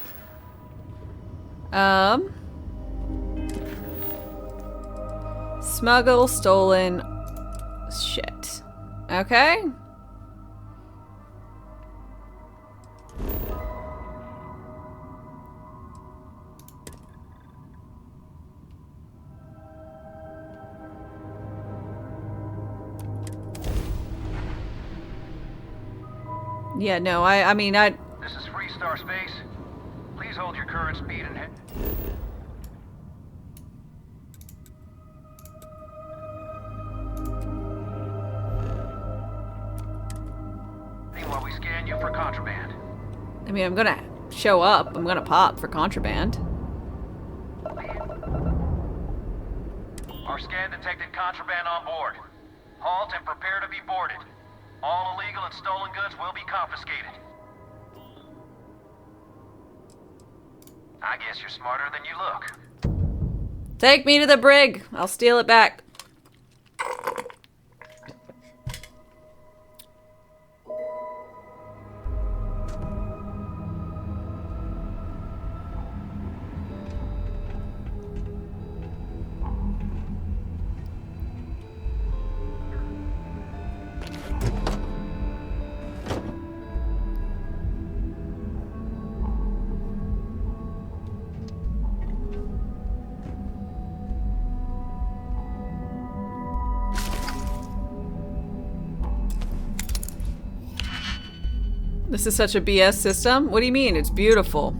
Smuggle stolen shit. Okay. Yeah, no, I mean,
This is Freestar Space. Please hold your current speed and head. While we scan you for contraband.
I mean, I'm gonna show up. I'm gonna pop for contraband.
Our scan detected contraband on board. Halt and prepare to be boarded. All illegal and stolen goods will be confiscated.
I guess you're smarter than you look.
Take me to the brig. I'll steal it back. This is such a BS system? What do you mean? It's beautiful.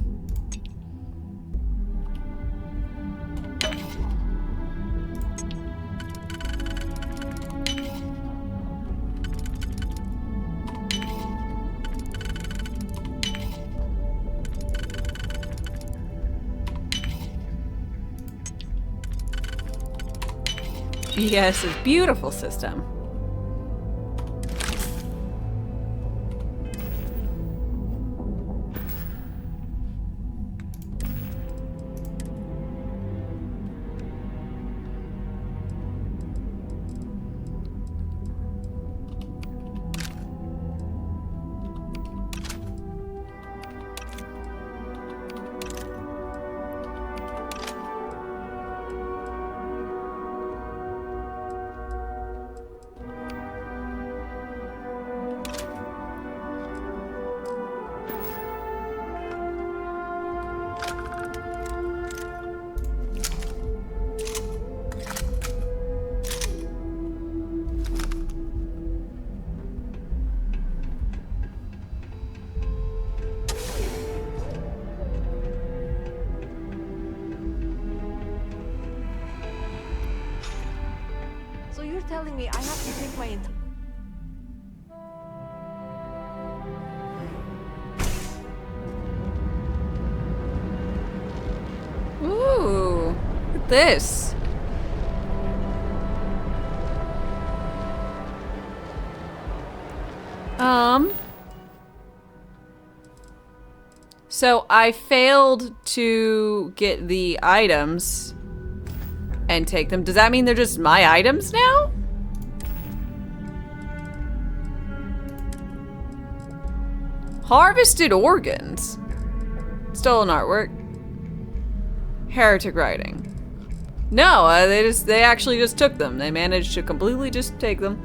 BS is beautiful system.
So you're telling me I have to take my entire...
Ooh, look at this. So I failed to get the items and take them. Does that mean they're just my items now? Harvested organs. Stolen artwork. Heretic writing. No, they actually just took them. They managed to completely just take them.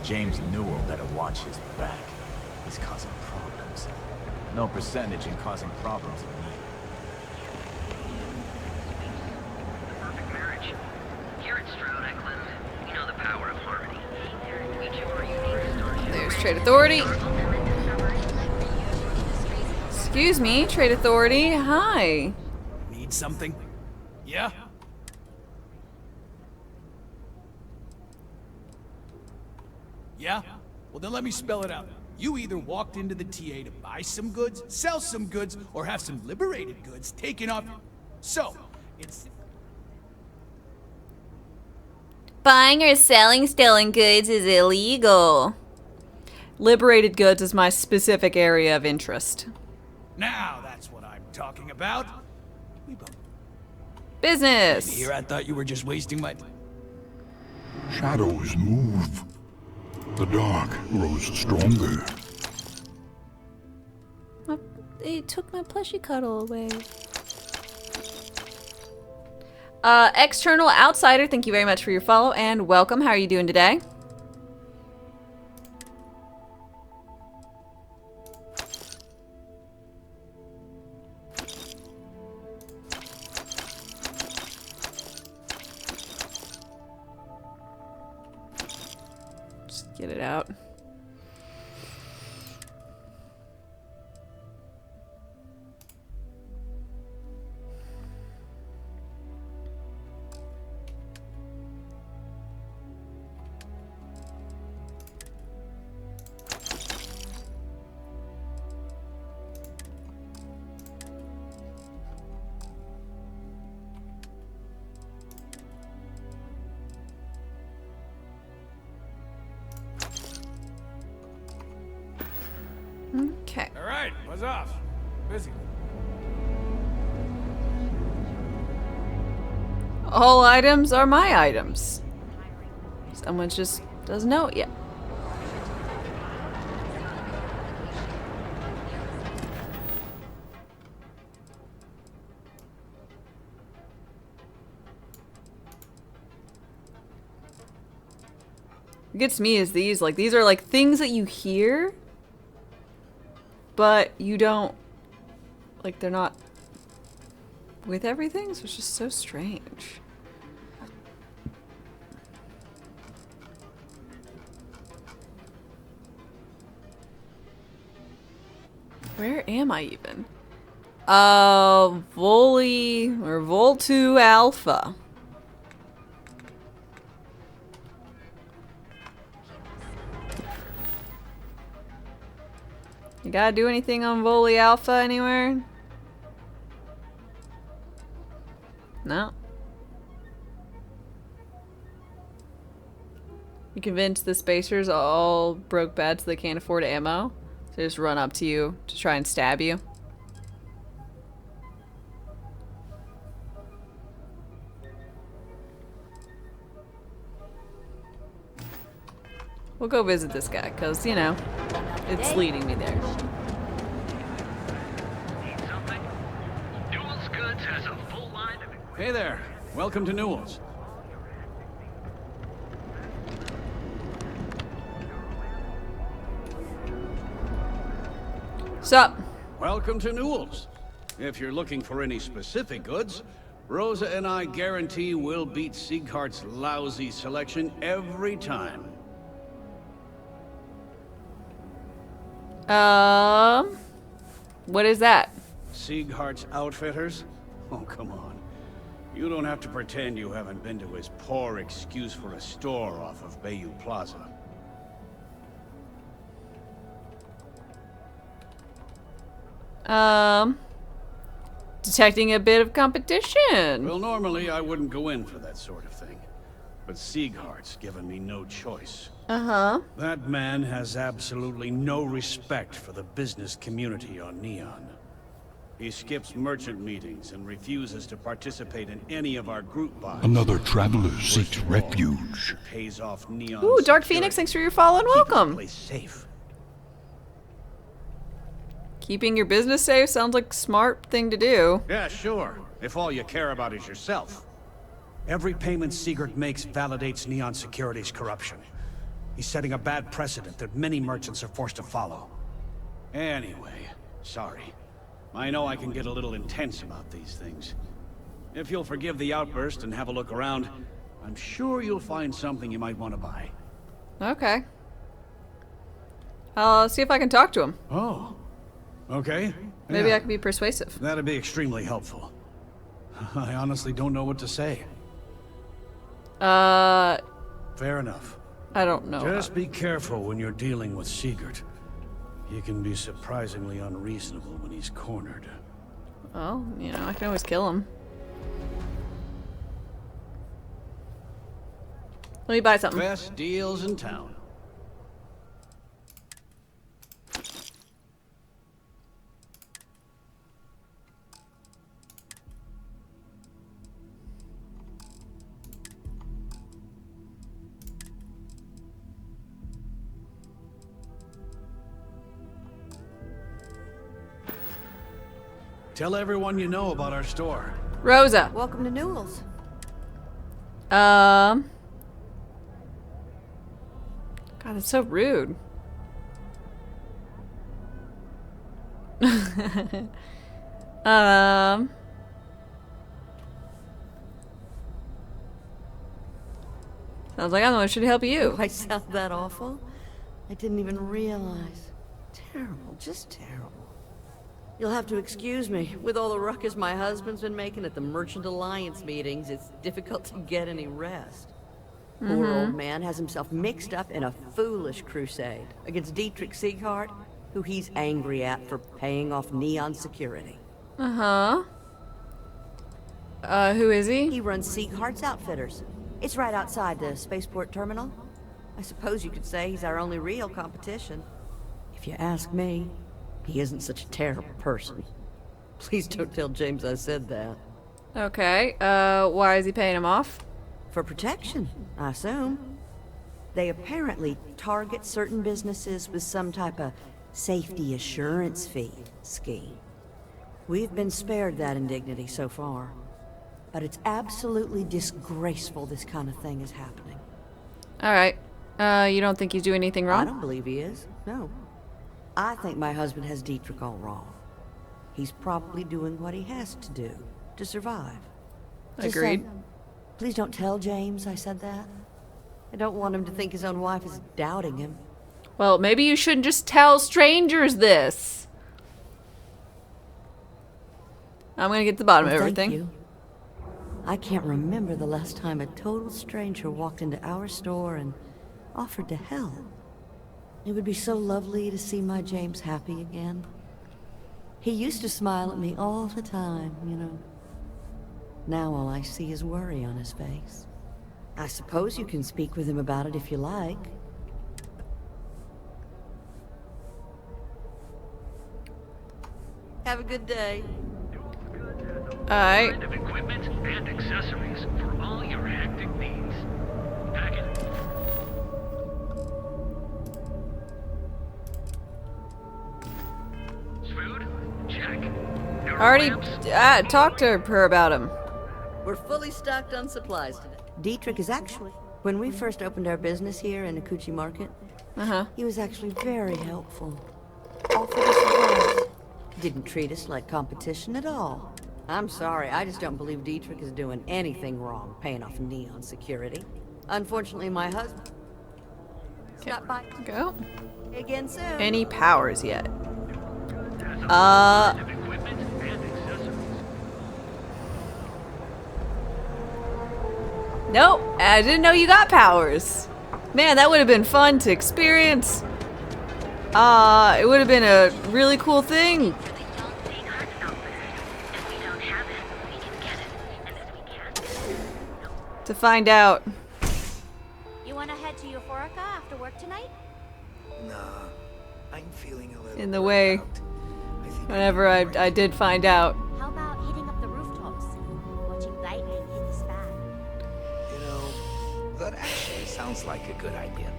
James Newell better watch his back. He's causing problems. No percentage in causing problems in me.
Perfect marriage. Here at Stroud Eklund, we know the power of harmony. We two are unique Starfield.
There's Trade Authority. Excuse me, Trade Authority. Hi.
Need something? Yeah? Yeah? Well, then let me spell it out. You either walked into the TA to buy some goods, sell some goods, or have some liberated goods taken off. So, it's...
Buying or selling stolen goods is illegal. Liberated goods is my specific area of interest.
Now that's what I'm talking about.
Business.
Here I thought you were just wasting my...
Shadows move. The dark grows stronger.
They took my plushie cuddle away. External Outsider, thank you very much for your follow and welcome. How are you doing today? Just get it out. Okay.
All right, what's off? Busy.
All items are my items. Someone just doesn't know it yet. What gets me is these are like things that you hear, but you don't, like, they're not with everything, so it's just so strange. Where am I even? Vol 2 Alpha. You gotta do anything on Voli Alpha anywhere? No. You convinced the spacers all broke bad so they can't afford ammo? So they just run up to you to try and stab you? We'll go visit this guy, because, you know, it's leading me there.
Hey there. Welcome to Newell's.
Sup?
Welcome to Newell's. If you're looking for any specific goods, Rosa and I guarantee we'll beat Sieghart's lousy selection every time.
What is that?
Sieghart's Outfitters? Oh, come on. You don't have to pretend you haven't been to his poor excuse for a store off of Bayou Plaza.
Detecting a bit of competition.
Well, normally I wouldn't go in for that sort of thing. But Sieghart's given me no choice.
Uh-huh.
That man has absolutely no respect for the business community on Neon. He skips merchant meetings and refuses to participate in any of our group buys.
Another traveler seeks refuge.
Pays off Neon.
Ooh, Dark Phoenix, thanks for your follow and welcome.
Keep the place safe.
Keeping your business safe sounds like a smart thing to do.
Yeah, sure. If all you care about is yourself.
Every payment Siegert makes validates Neon Security's corruption. He's setting a bad precedent that many merchants are forced to follow.
Anyway, sorry. I know I can get a little intense about these things. If you'll forgive the outburst and have a look around, I'm sure you'll find something you might want to buy.
Okay. I'll see if I can talk to him.
Oh. Okay.
Maybe
Yeah.
I can be persuasive.
That'd be extremely helpful. I honestly don't know what to say. Fair enough.
I don't know.
Just be careful when you're dealing with Siegert. He can be surprisingly unreasonable when he's cornered.
Well, you know, I can always kill him. Let me buy something.
Best deals in town. Tell everyone you know about our store.
Rosa.
Welcome to Newell's.
God, that's so rude. Sounds like I'm the one who should help you.
Do I sound that awful? I didn't even realize. Terrible, just terrible. You'll have to excuse me. With all the ruckus my husband's been making at the Merchant Alliance meetings, it's difficult to get any rest. Poor old man has himself mixed up in a foolish crusade against Dietrich Sieghart, who he's angry at for paying off Neon Security.
Uh-huh. Who is he?
He runs Sieghart's Outfitters. It's right outside the spaceport terminal. I suppose you could say he's our only real competition. If you ask me. He isn't such a terrible person. Please don't tell James I said that.
Okay, why is he paying him off?
For protection, I assume. They apparently target certain businesses with some type of safety assurance fee scheme. We've been spared that indignity so far. But it's absolutely disgraceful this kind of thing is happening.
Alright. You don't think he's doing anything wrong?
I don't believe he is, no. I think my husband has Dietrich all wrong. He's probably doing what he has to do to survive. Just,
Agreed.
Please don't tell James I said that. I don't want him to think his own wife is doubting him.
Well, maybe you shouldn't just tell strangers this. I'm gonna get to the bottom of everything.
Thank you. I can't remember the last time a total stranger walked into our store and offered to help. It would be so lovely to see my James happy again. He used to smile at me all the time, you know. Now all I see is worry on his face. I suppose you can speak with him about it if you like. Have a good day.
Alright.
Of equipment and accessories for all your hectic needs. Pack it. Food? Check.
I already talked to her about him.
We're fully stocked on supplies today. Dietrich is actually... When we first opened our business here in Akuchi Market, he was actually very helpful. Offered us advice. Didn't treat us like competition at all. I'm sorry, I just don't believe Dietrich is doing anything wrong paying off Neon security. Unfortunately, my husband... Stop by.
Go.
Again soon.
Any powers yet? Nope, I didn't know you got powers. Man, that would have been fun to experience. It would have been a really cool thing. To find out.
You want to head to Euphorica after work tonight?
Nah, I'm feeling a little
In the way, whenever I did find out.
How about hitting up the rooftops, watching lightning hit the span?
You know, that actually sounds like a good idea.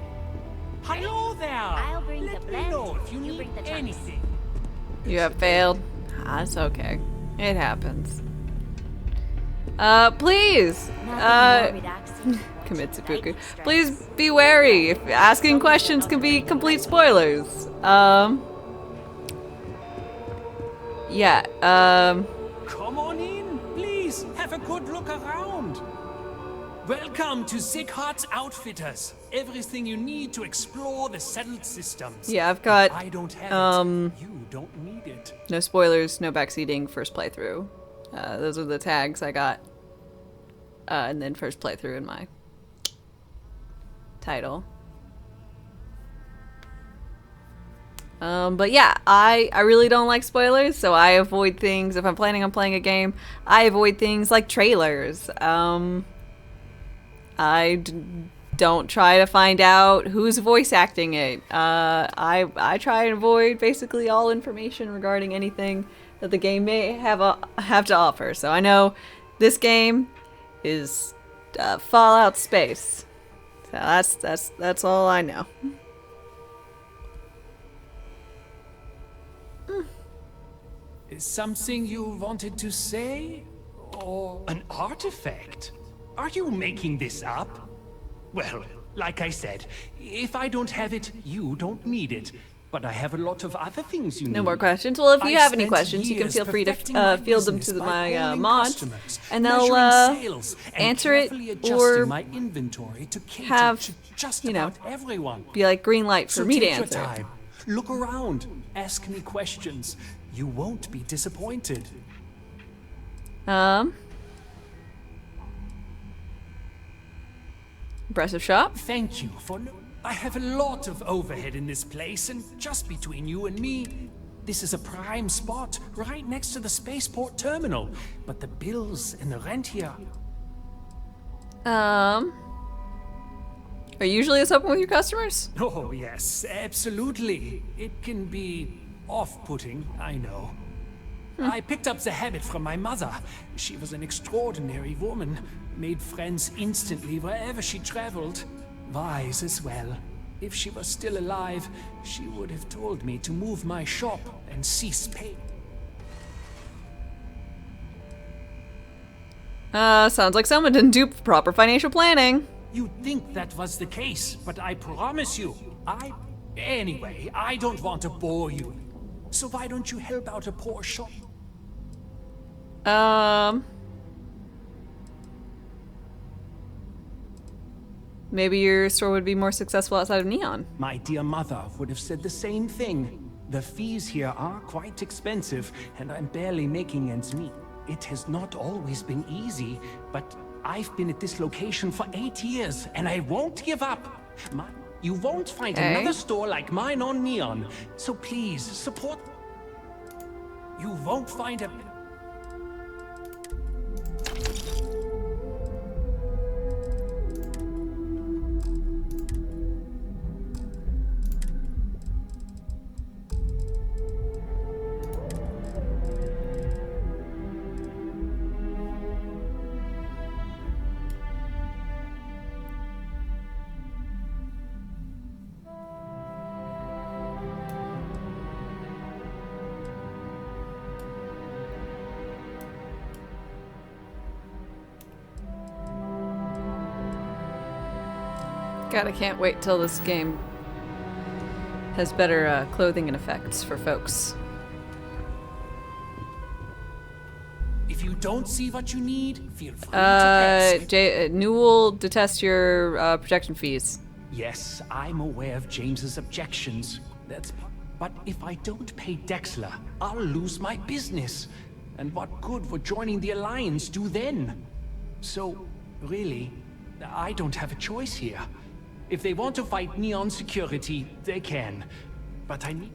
Hello there!
I'll bring the blend.
Know if you
You
need
bring the
anything.
You have failed. That's okay. It happens. Please! Commit seppuku. Please be wary. If asking questions can be complete spoilers. Yeah,
Come on in, please. Have a good look around. Welcome to Sickhart's Outfitters. Everything you need to explore the settled systems.
Yeah, I've got,
I don't have it. You don't need it.
no spoilers, no backseating, first playthrough. Those are the tags I got. And then first playthrough in my title. But yeah, I really don't like spoilers, so I avoid things. If I'm planning on playing a game, I avoid things like trailers. Don't try to find out who's voice acting it. I try and avoid basically all information regarding anything that the game may have to offer. So I know this game is Fallout Space. So that's all I know.
Something you wanted to say? Or an artifact? Are you making this up? Well, like I said, if I don't have it, you don't need it. But I have a lot of other things you need.
No more questions. Well, if you have any
spent
questions, you can
years
feel free to
perfecting my
field them
business
to
by
my
calling
mods,
customers,
and they'll
measuring sales, and
answer it
carefully adjusting
or
my inventory to cater
have,
to just
you know,
about everyone.
be like green light for
So
me to
take your
answer.
time. Look around. Ask me questions. You won't be disappointed.
Impressive shop.
Thank you for... I have a lot of overhead in this place, and just between you and me, this is a prime spot, right next to the spaceport terminal. But the bills and the rent here...
Are you usually this open with your customers?
Oh, yes, absolutely. It can be off-putting, I know. I picked up the habit from my mother. She was an extraordinary woman, made friends instantly wherever she traveled. Wise as well. If she was still alive, she would have told me to move my shop and cease pay.
Sounds like someone didn't do proper financial planning.
You'd think that was the case, but I promise you, Anyway, I don't want to bore you. So why don't you help out a poor shop?
Maybe your store would be more successful outside of Neon.
My dear mother would have said the same thing. The fees here are quite expensive, and I'm barely making ends meet. It has not always been easy, but I've been at this location for 8 years, and I won't give up. You won't find another store like mine on Neon, so please, support. You won't find a...
God, I can't wait till this game has better clothing and effects for folks.
If you don't see what you need, feel free to ask.
Newell detests your protection fees.
Yes, I'm aware of James's objections. But if I don't pay Dexler, I'll lose my business. And what good would joining the Alliance do then? So, really, I don't have a choice here. If they want to fight Neon security, they can. But I need...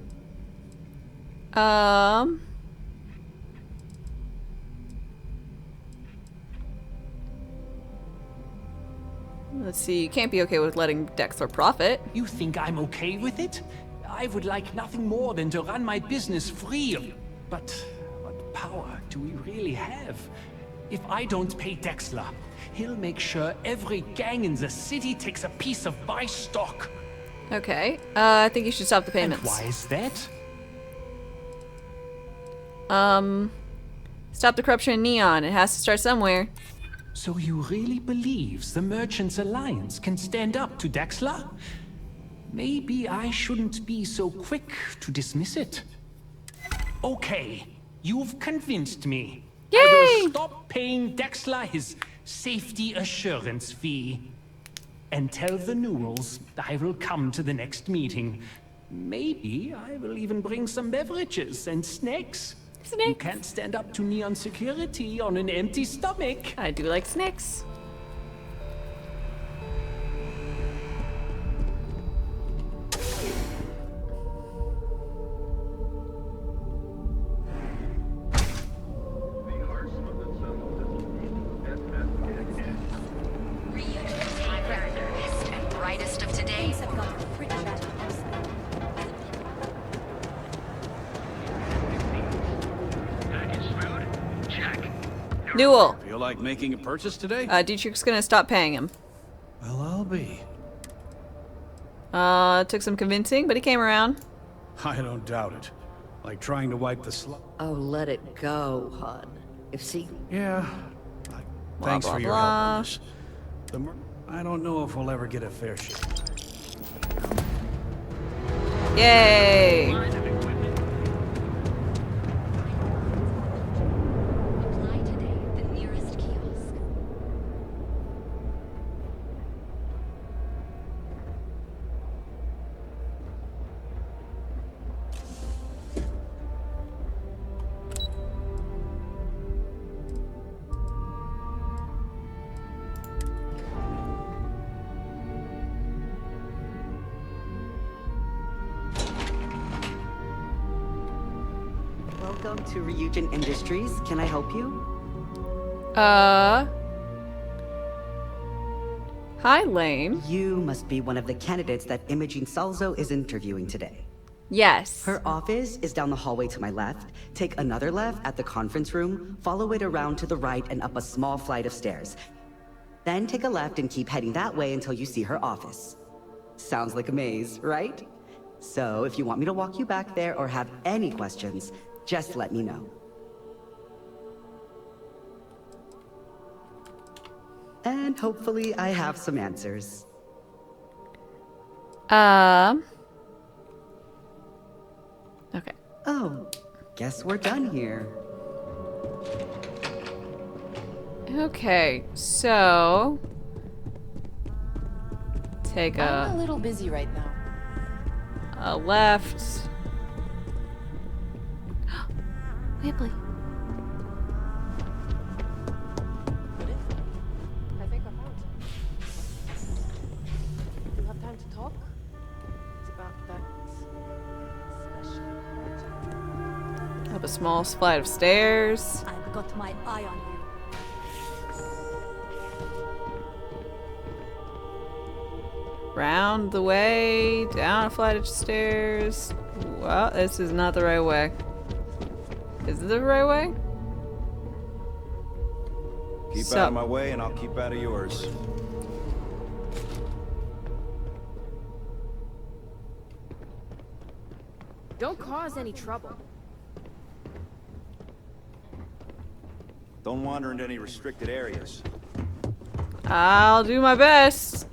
Let's see, you can't be okay with letting Dexler profit.
You think I'm okay with it? I would like nothing more than to run my business free of... But what power do we really have? If I don't pay Dexler, he'll make sure every gang in the city takes a piece of my stock.
Okay, I think you should stop the payments.
And why is that?
Stop the corruption in Neon. It has to start somewhere.
So you really believe the Merchants Alliance can stand up to Dexler? Maybe I shouldn't be so quick to dismiss it. Okay, you've convinced me.
Yay!
I will stop paying Dexler his safety assurance fee. And tell the Newells I will come to the next meeting. Maybe I will even bring some beverages and snacks. You can't stand up to Neon security on an empty stomach.
I do like snacks. Newell.
Feel like making a purchase today?
Dietrich's gonna stop paying him.
Well, I'll be.
Took some convincing, but he came around.
I don't doubt it. Like trying to wipe the slot.
Oh, let it go, hon.
Yeah. Thanks for your help on this. I don't know if we'll ever get a fair share.
Yay!
Welcome to Ryujin Industries. Can I help you?
Hi, Lane.
You must be one of the candidates that Imogene Salzo is interviewing today.
Yes.
Her office is down the hallway to my left. Take another left at the conference room, follow it around to the right and up a small flight of stairs. Then take a left and keep heading that way until you see her office. Sounds like a maze, right? So if you want me to walk you back there or have any questions, just let me know. And hopefully I have some answers.
Okay.
Oh, guess we're done here.
Okay, so take
I'm a little busy right now.
a left. Whipley.
I think I found it. You have time to talk? It's about that special project.
Up a small flight of stairs.
I've got my eye on you.
Round the way, down a flight of stairs. Well, this is not the right way. Is it the right way?
Keep out of my way and I'll keep out of yours.
Don't cause any trouble.
Don't wander into any restricted areas.
I'll do my best.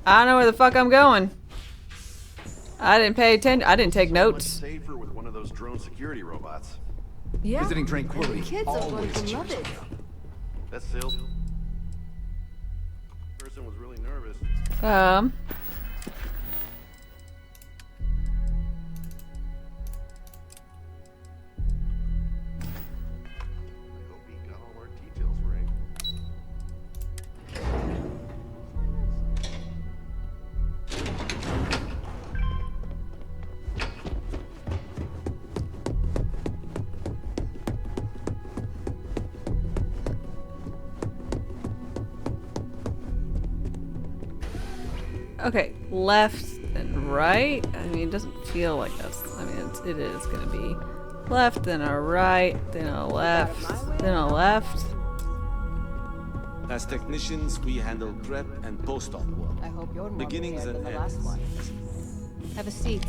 I don't know where the fuck I'm going. I didn't pay attention. I didn't take notes.
Safer with one of those drone security robots.
Yeah.
Visiting tranquility.
Kids are going to love it.
That sales person was really nervous. I hope he got all our details right.
Okay, left and right. I mean, it doesn't feel like that's. I mean, it is gonna be left, then a right, then a left, then a left.
As technicians, we handle prep and post-op work.
I hope you're more
Beginnings
prepared
and
than the last
ends.
one. Have a seat.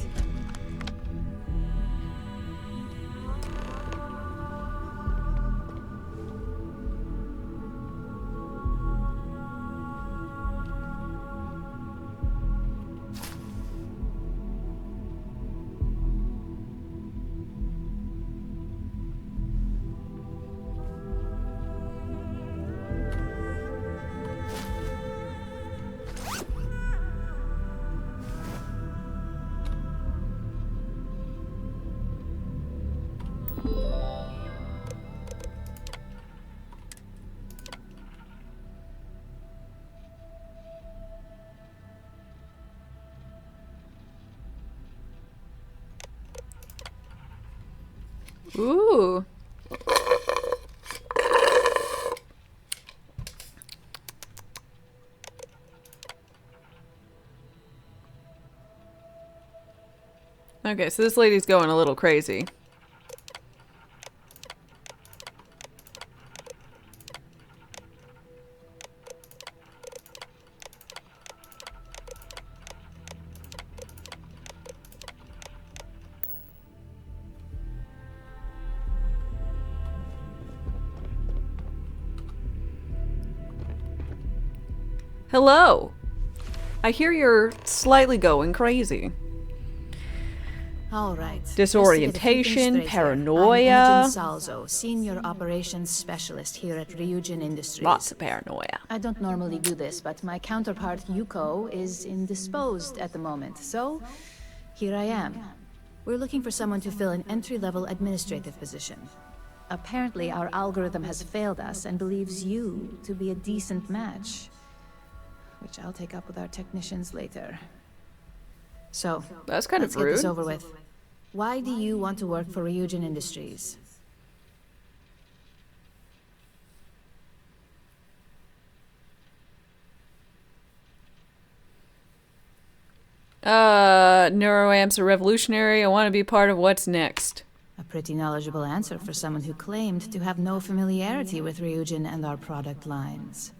Ooh. Okay, so this lady's going a little crazy. Hello. I hear you're slightly going crazy.
All right.
Disorientation,
I'm
paranoia.
Agent Salzo, Senior Operations Specialist here at Ryujin Industries.
Lots of paranoia.
I don't normally do this, but my counterpart Yuko is indisposed at the moment, so here I am. We're looking for someone to fill an entry-level administrative position. Apparently, our algorithm has failed us and believes you to be a decent match, which I'll take up with our technicians later. So,
that's kind
let's
of
get this
rude.
over with. Why do you want to work for Ryujin Industries?
Neuroamps are revolutionary. I want to be part of what's next.
A pretty knowledgeable answer for someone who claimed to have no familiarity with Ryujin and our product lines.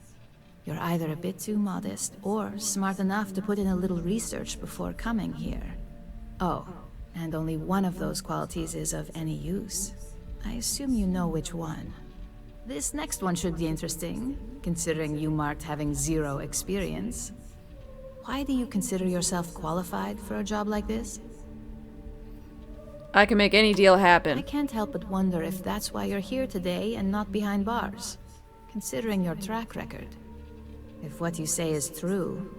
You're either a bit too modest, or smart enough to put in a little research before coming here. Oh, and only one of those qualities is of any use. I assume you know which one. This next one should be interesting, considering you marked having 0 experience. Why do you consider yourself qualified for a job like this?
I can make any deal happen.
I can't help but wonder if that's why you're here today and not behind bars, considering your track record. If what you say is true,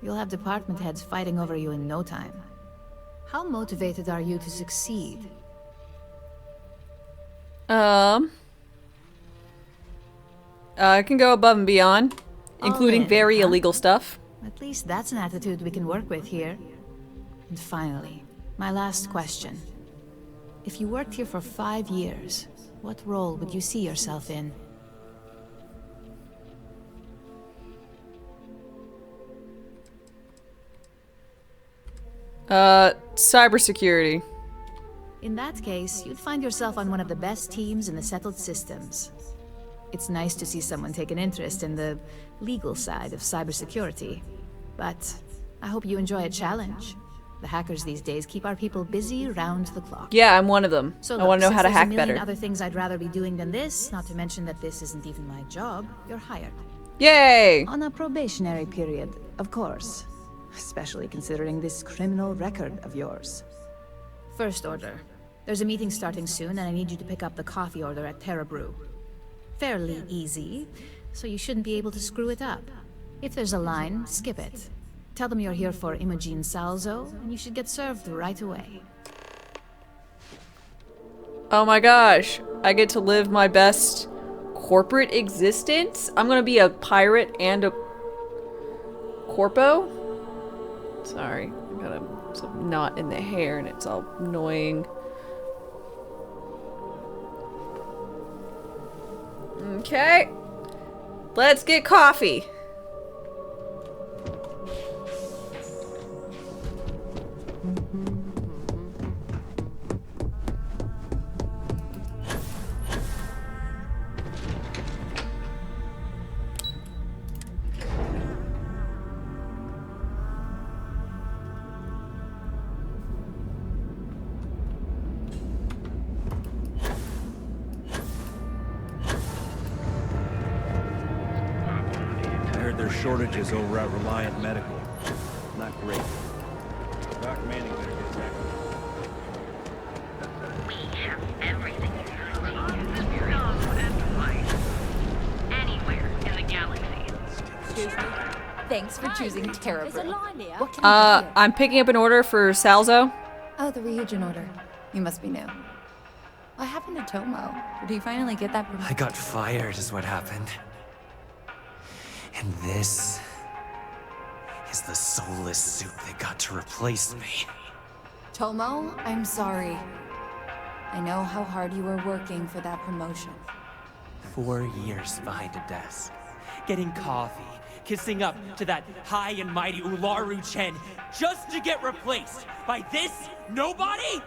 you'll have department heads fighting over you in no time. How motivated are you to succeed?
I can go above and beyond, including
in,
very
huh?
illegal stuff.
At least that's an attitude we can work with here. And finally, my last question. If you worked here for 5 years, what role would you see yourself in?
Cybersecurity.
In that case, you'd find yourself on one of the best teams in the settled systems. It's nice to see someone take an interest in the legal side of cybersecurity. But I hope you enjoy a challenge. The hackers these days keep our people busy round the clock.
Yeah, I'm one of them.
So
I want to know how to hack
There's a million
better.
other things I'd rather be doing than this, not to mention that this isn't even my job. You're hired.
Yay!
On a probationary period, of course. Especially considering this criminal record of yours. First order. There's a meeting starting soon, and I need you to pick up the coffee order at Terra Brew. Fairly easy, so you shouldn't be able to screw it up. If there's a line, skip it. Tell them you're here for Imogen Salzo, and you should get served right away.
Oh my gosh, I get to live my best corporate existence? I'm gonna be a pirate and a corpo? Sorry, I got a knot in the hair and it's all annoying. Okay, let's get coffee.
Shortages over at Reliant Medical. Not great. Doc Manning better get back.
We have everything you need. Love and life. Anywhere in the galaxy.
Thanks for choosing Terra Brew. What can
I'm picking up an order for Salzo.
Oh, the Ryujin order. You must be new. What happened to Tomo? Did he finally get that promotion?
I got fired is what happened. And this is the soulless suit that got to replace me.
Tomo, I'm sorry. I know how hard you were working for that promotion.
4 years behind a desk, getting coffee, kissing up to that high and mighty Ularu Chen, just to get replaced by this nobody?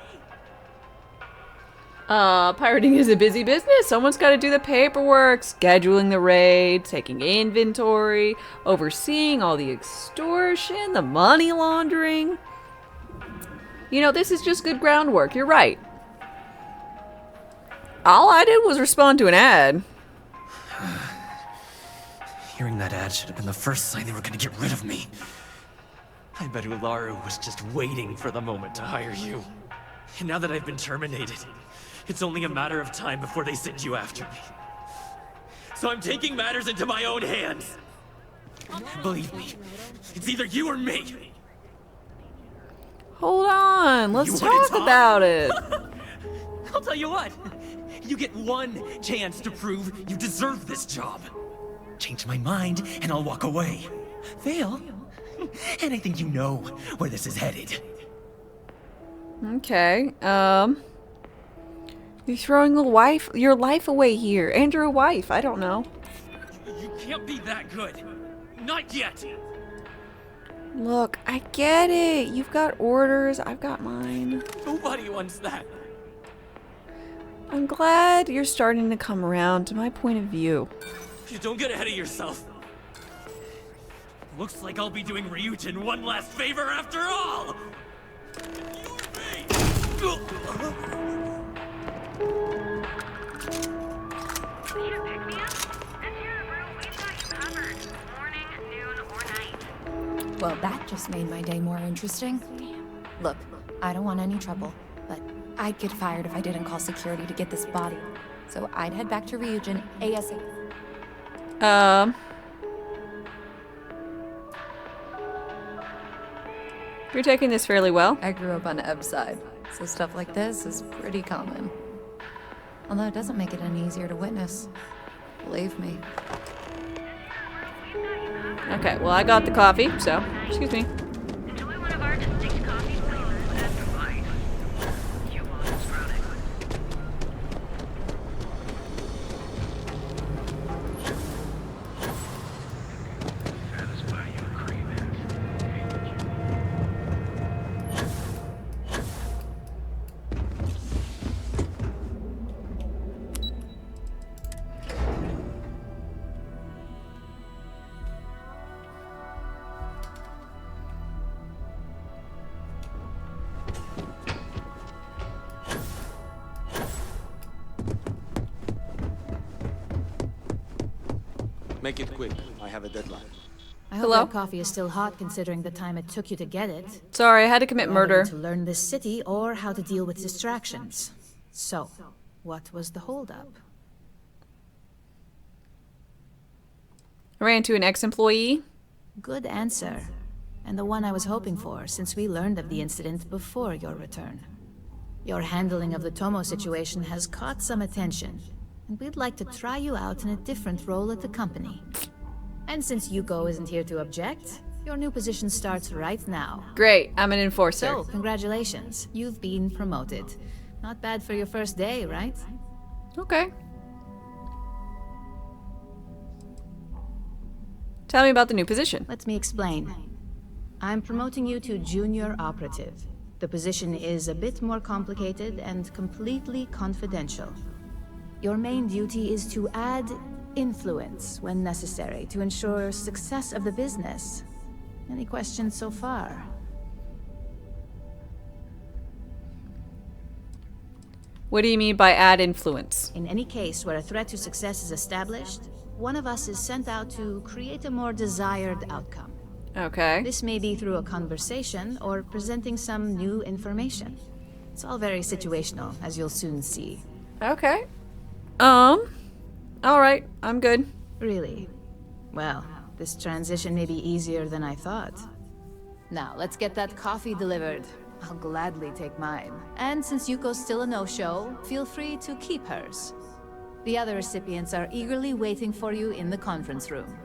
Pirating is a busy business. Someone's got to do the paperwork, scheduling the raid, taking inventory, overseeing all the extortion, the money laundering. You know, this is just good groundwork. You're right. All I did was respond to an ad.
Hearing that ad should have been the first sign they were gonna get rid of me. I bet Ularu was just waiting for the moment to hire you. And now that I've been terminated, it's only a matter of time before they send you after me. So I'm taking matters into my own hands. Believe me, it's either you or me.
Hold on, let's talk about it.
I'll tell you what, you get one chance to prove you deserve this job. Change my mind and I'll walk away. Fail, and I think you know where this is headed.
Okay, you're throwing your life away here, and your wife, I don't know.
You can't be that good. Not yet.
Look, I get it. You've got orders. I've got mine.
Nobody wants that.
I'm glad you're starting to come around to my point of view.
You don't get ahead of yourself. Looks like I'll be doing Ryujin one last favor after all.
Need a pick-me-up? Enter the room. We've got you covered. Morning, noon, or night.
Well, that just made my day more interesting. Look, I don't want any trouble, but I'd get fired if I didn't call security to get this body. So I'd head back to Ryujin ASAP.
You're taking this fairly well.
I grew up on Eb's side, so stuff like this is pretty common. Although it doesn't make it any easier to witness. Believe me.
Okay, well I got the coffee, so excuse me.
Enjoy one of our distinct coffee flavors as provided. You want Sprout Equin. Satisfy your cravings.
Make it quick. I have a deadline.
I hope that coffee is still hot considering the time it took you to get it.
Sorry, I had to commit murder.
To learn this city or how to deal with distractions. So, what was the holdup?
I ran into an ex-employee.
Good answer. And the one I was hoping for, since we learned of the incident before your return. Your handling of the Tomo situation has caught some attention, and we'd like to try you out in a different role at the company. And since Yuko isn't here to object, your new position starts right now.
Great, I'm an enforcer.
So, congratulations. You've been promoted. Not bad for your first day, right?
Okay. Tell me about the new position.
Let me explain. I'm promoting you to junior operative. The position is a bit more complicated and completely confidential. Your main duty is to add influence when necessary to ensure success of the business. Any questions so far?
What do you mean by add influence?
In any case where a threat to success is established, one of us is sent out to create a more desired outcome.
Okay.
This may be through a conversation or presenting some new information. It's all very situational, as you'll soon see.
Okay. Alright, I'm good.
Really? Well, this transition may be easier than I thought. Now, let's get that coffee delivered. I'll gladly take mine. And since Yuko's still a no-show, feel free to keep hers. The other recipients are eagerly waiting for you in the conference room.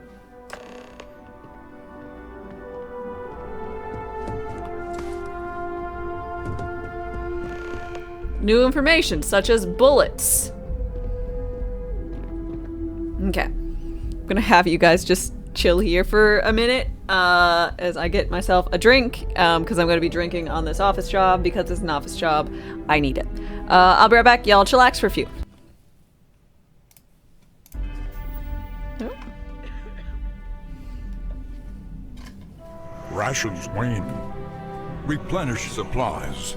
New information, such as bullets. Okay. I'm gonna have you guys just chill here for a minute as I get myself a drink because I'm gonna be drinking on this office job because it's an office job. I need it. I'll be right back. Y'all chillax for a few.
Rations wane. Replenish supplies.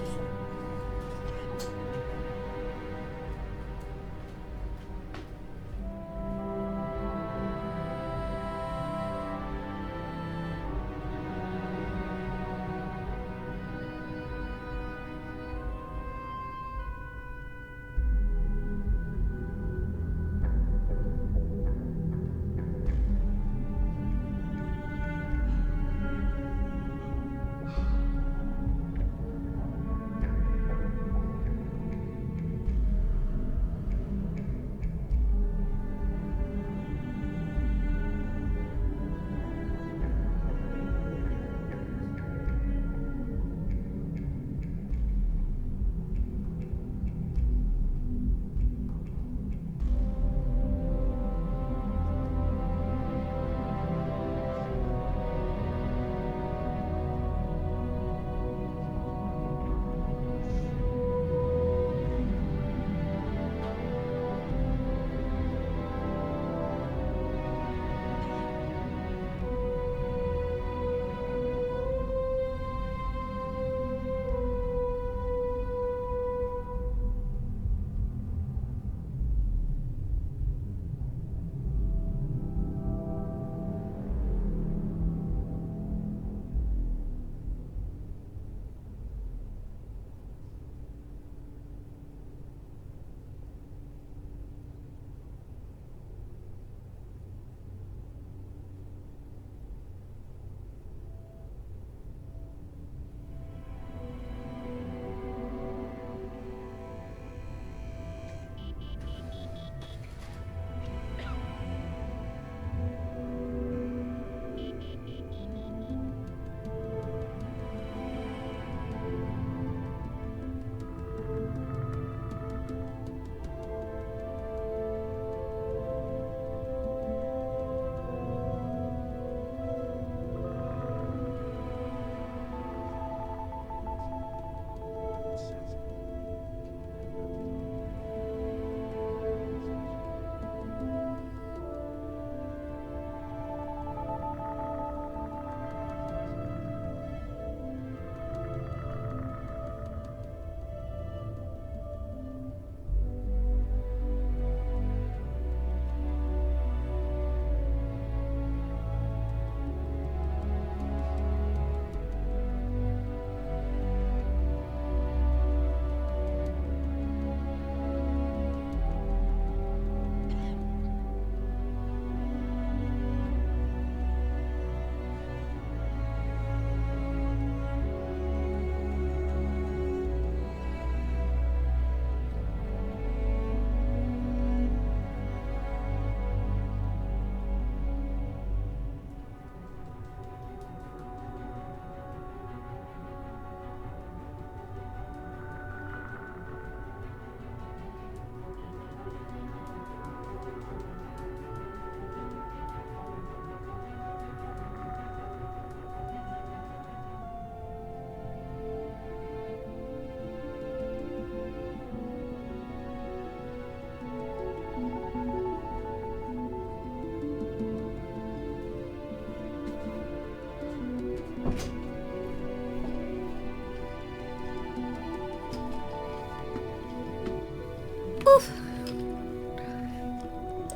Oof.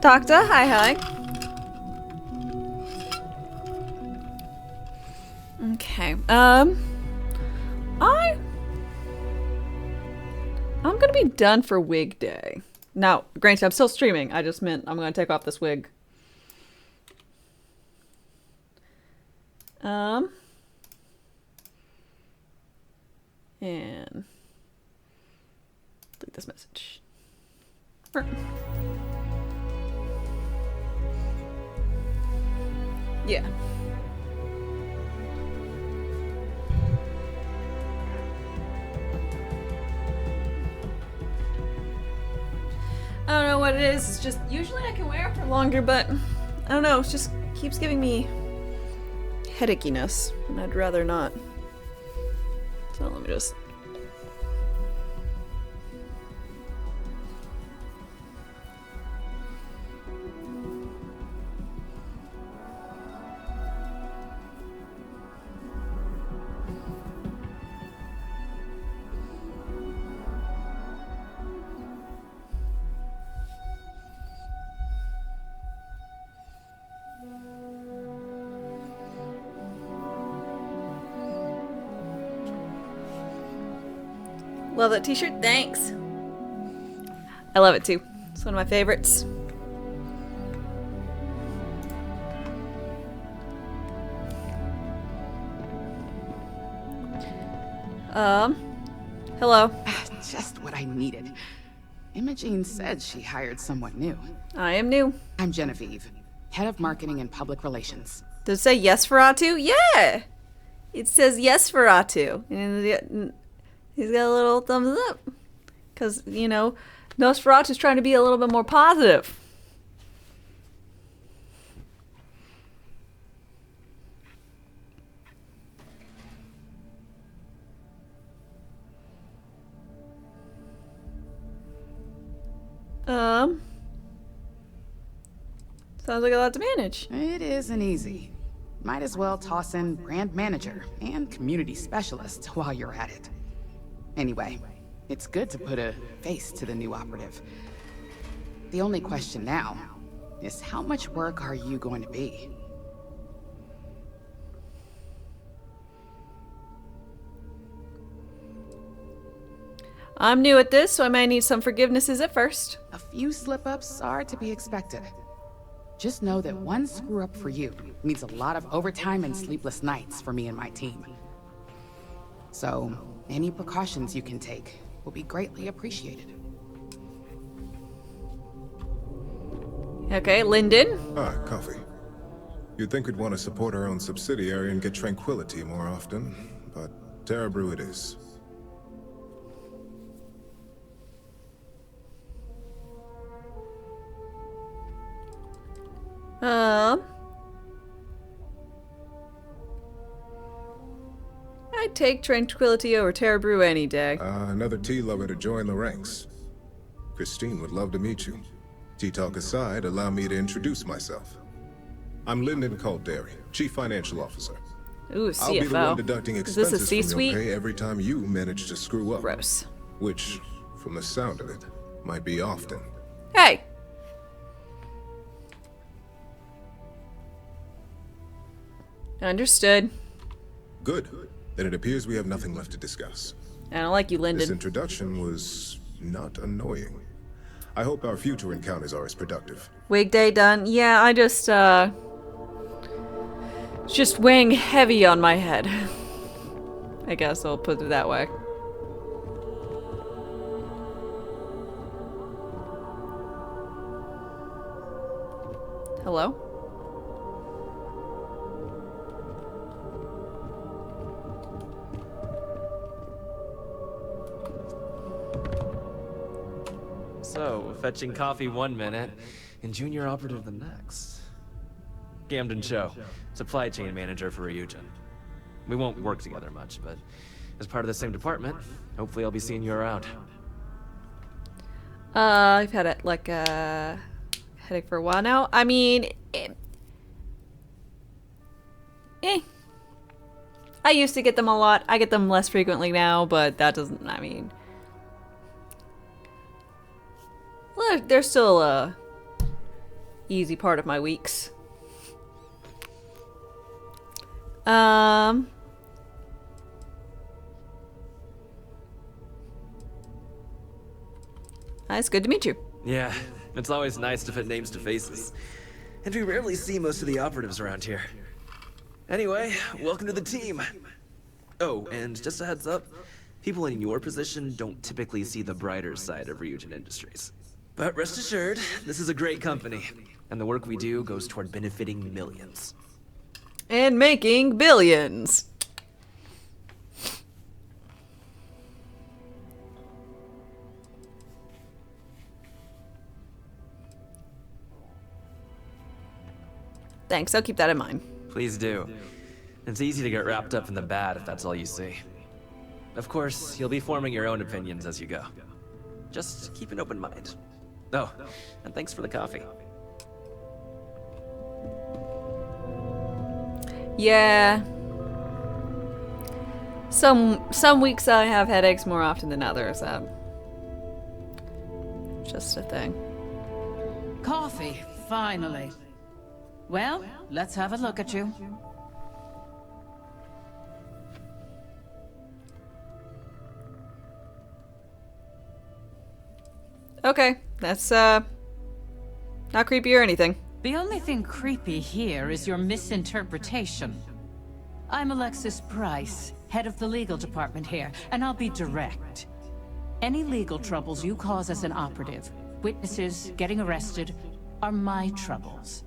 Doctor, hi. Okay. I'm gonna be done for wig day. Now, granted, I'm still streaming. I just meant I'm gonna take off this wig. And delete this message. Yeah. I don't know what it is. It's just usually I can wear it for longer, but I don't know. It just keeps giving me headachiness, and I'd rather not. So let me just. Love that t-shirt, thanks. I love it too. It's one of my favorites. Hello.
Just what I needed. Imogene said she hired someone new.
I am new.
I'm Genevieve, head of marketing and public relations.
Does it say yes for Atu? Yeah! It says yes for Atu. And he's got a little thumbs up. Because, you know, Nosferatu's trying to be a little bit more positive. Sounds like a lot to manage.
It isn't easy. Might as well toss in brand manager and community specialist while you're at it. Anyway, it's good to put a face to the new operative. The only question now is how much work are you going to be?
I'm new at this, so I may need some forgivenesses at first.
A few slip-ups are to be expected. Just know that one screw-up for you means a lot of overtime and sleepless nights for me and my team. So, any precautions you can take will be greatly appreciated.
Okay, Lyndon.
Ah, coffee. You'd think we'd want to support our own subsidiary and get tranquility more often, but Terra Brew it is. I'd take Tranquility over Terra Brew any day. Another tea lover to join the ranks. Christine would love to meet you. Tea talk aside, allow me to introduce myself. I'm Lyndon Calderi, Chief Financial Officer.
Ooh, CFO.
I'll be the one deducting
Is this a
expenses from your
C-suite?
pay every time you manage to screw up.
Gross.
Which, from the sound of it, might be often.
Hey! Understood.
Good. Then it appears we have nothing left to discuss.
I don't like you, Lyndon.
This introduction was not annoying. I hope our future encounters are as productive.
Wig day done? Yeah, I just, it's just weighing heavy on my head. I guess I'll put it that way. Hello?
So, fetching coffee 1 minute, and junior operative the next. Gamden Cho, supply chain manager for Ryujin. We won't work together much, but as part of the same department, hopefully I'll be seeing you around.
I've had it like a headache for a while now. I mean, I used to get them a lot. I get them less frequently now, but that doesn't, I mean... Well, they're still a easy part of my weeks. It's good to meet you.
Yeah, it's always nice to put names to faces. And we rarely see most of the operatives around here. Anyway, welcome to the team. Oh, and just a heads up, people in your position don't typically see the brighter side of Ryujin Industries. But rest assured, this is a great company, and the work we do goes toward benefiting millions.
And making billions. Thanks, I'll keep that in mind.
Please do. It's easy to get wrapped up in the bad if that's all you see. Of course, you'll be forming your own opinions as you go. Just keep an open mind. Oh, and thanks for the coffee.
Yeah. Some weeks I have headaches more often than others. Just a thing.
Coffee, finally. Well, let's have a look at you.
Okay, that's not creepy or anything.
The only thing creepy here is your misinterpretation. I'm Alexis Price, head of the legal department here, and I'll be direct. Any legal troubles you cause as an operative, witnesses, getting arrested, are my troubles.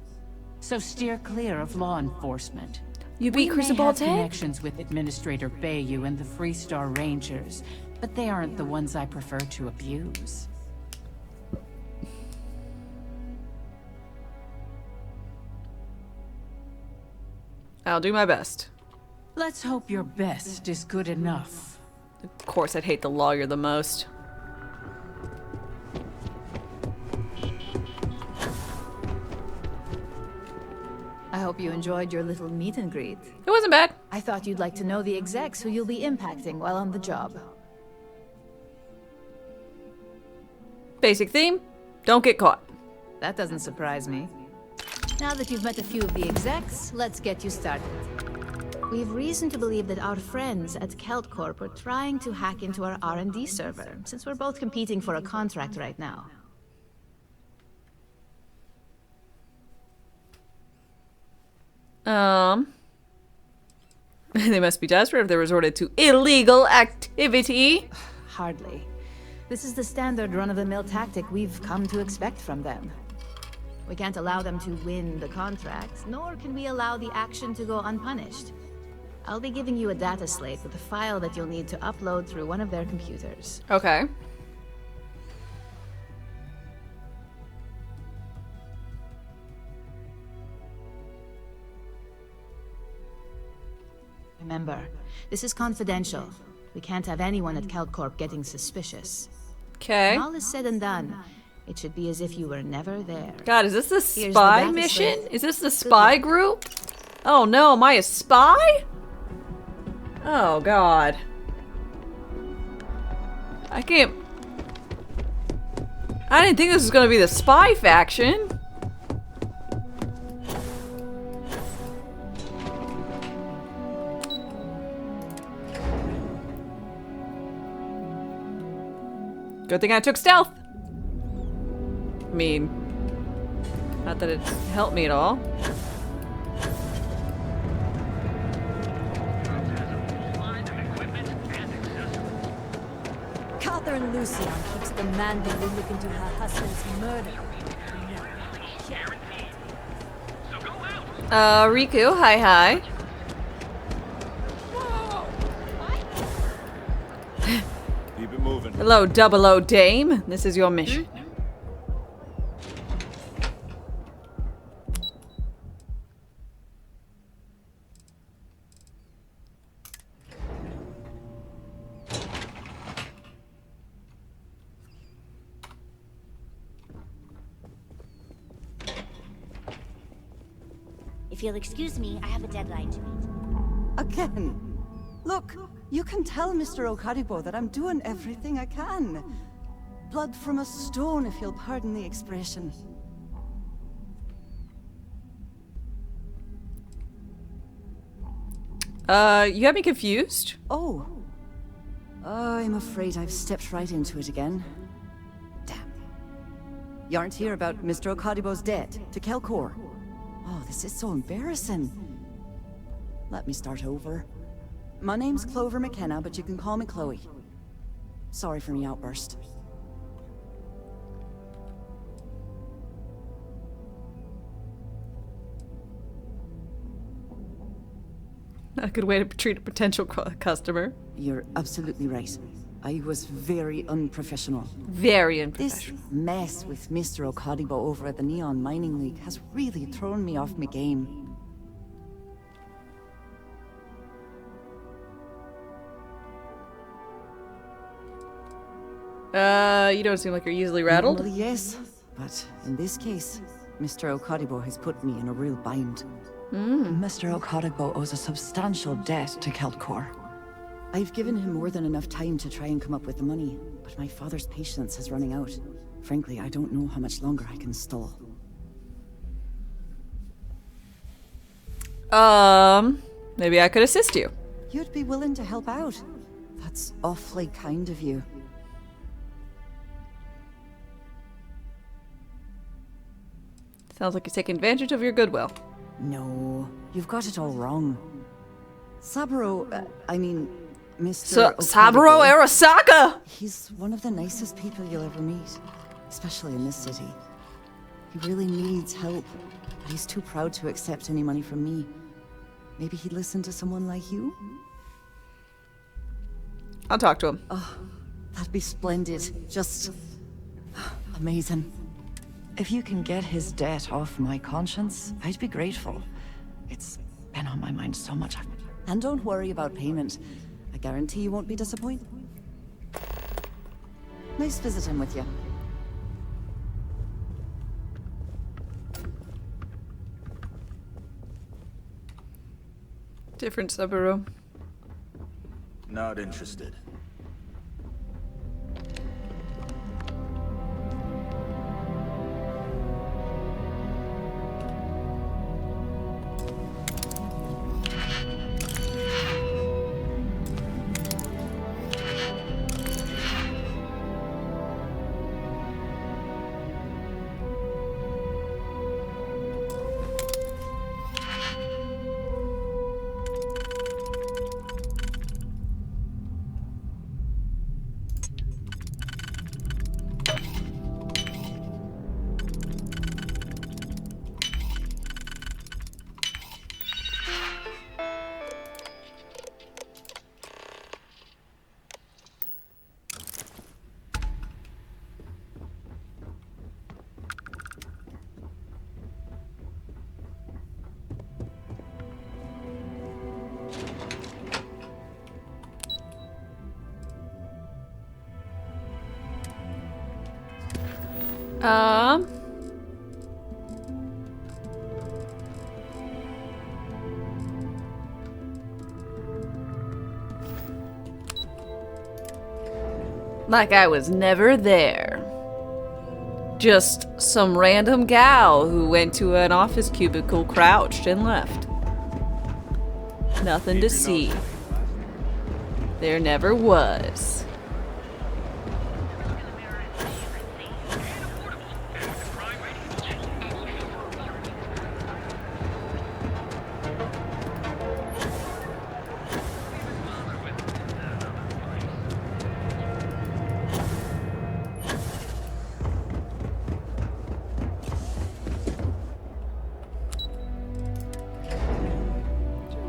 So steer clear of law enforcement.
You beat Crucible
have
Tech?
connections with Administrator Bayou and the Freestar Rangers, but they aren't the ones I prefer to abuse.
I'll do my best.
Let's hope your best is good enough.
Of course, I'd hate the lawyer the most.
I hope you enjoyed your little meet and greet.
It wasn't bad.
I thought you'd like to know the execs who you'll be impacting while on the job.
Basic theme, don't get caught.
That doesn't surprise me. Now that you've met a few of the execs, let's get you started. We've reason to believe that our friends at KeltCorp are trying to hack into our R&D server, since we're both competing for a contract right now.
They must be desperate if they resorted to illegal activity.
Hardly. This is the standard run-of-the-mill tactic we've come to expect from them. We can't allow them to win the contract, nor can we allow the action to go unpunished. I'll be giving you a data slate with a file that you'll need to upload through one of their computers.
Okay.
Remember, this is confidential. We can't have anyone at KeltCorp getting suspicious.
Okay.
When all is said and done, it should be as if you were never there.
God, is this the
Here's
spy
the
mission?
slate.
Is this the spy group? Oh no, am I a spy? Oh God. I can't... I didn't think this was gonna be the spy faction. Good thing I took stealth. I mean, not that it helped me at all.
Catherine Lucian keeps demanding we look into her husband's murder.
Riku, hi.
Keep it moving.
Hello, 00 Dame. This is your mission.
If you'll excuse me, I have a deadline to meet.
Again,
Look, you can tell Mr. Okaribo that I'm doing everything I can. Blood from a stone, if you'll pardon the expression.
You have me confused.
Oh. I'm afraid I've stepped right into it again. Damn. You aren't here about Mr. Okaribo's debt to Kelkor. Oh, this is so embarrassing. Let me start over. My name's Clover McKenna, but you can call me Chloe. Sorry for my outburst.
Not a good way to treat a potential customer.
You're absolutely right. I was very unprofessional.
Very unprofessional.
This mess with Mr. Okaribo over at the Neon Mining League has really thrown me off my game.
You don't seem like you're easily rattled.
Normally, yes, but in this case, Mr. Okaribo has put me in a real bind. Mr. Okaribo owes a substantial debt to Keltkor. I've given him more than enough time to try and come up with the money, but my father's patience is running out. Frankly, I don't know how much longer I can stall.
Maybe I could assist you.
You'd be willing to help out. That's awfully kind of you.
Sounds like you're taking advantage of your goodwill.
No, you've got it all wrong. Saburo, Mr.
Saburo Arasaka!
He's one of the nicest people you'll ever meet, especially in this city. He really needs help, but he's too proud to accept any money from me. Maybe he'd listen to someone like you?
I'll talk to him.
Oh, that'd be splendid. Just amazing. If you can get his debt off my conscience, I'd be grateful. It's been on my mind so much. And don't worry about payment. I guarantee you won't be disappointed. Nice visiting with you.
Different Saburo.
Not interested.
Like I was never there. Just some random gal who went to an office cubicle, crouched, and left. Nothing to see. There never was.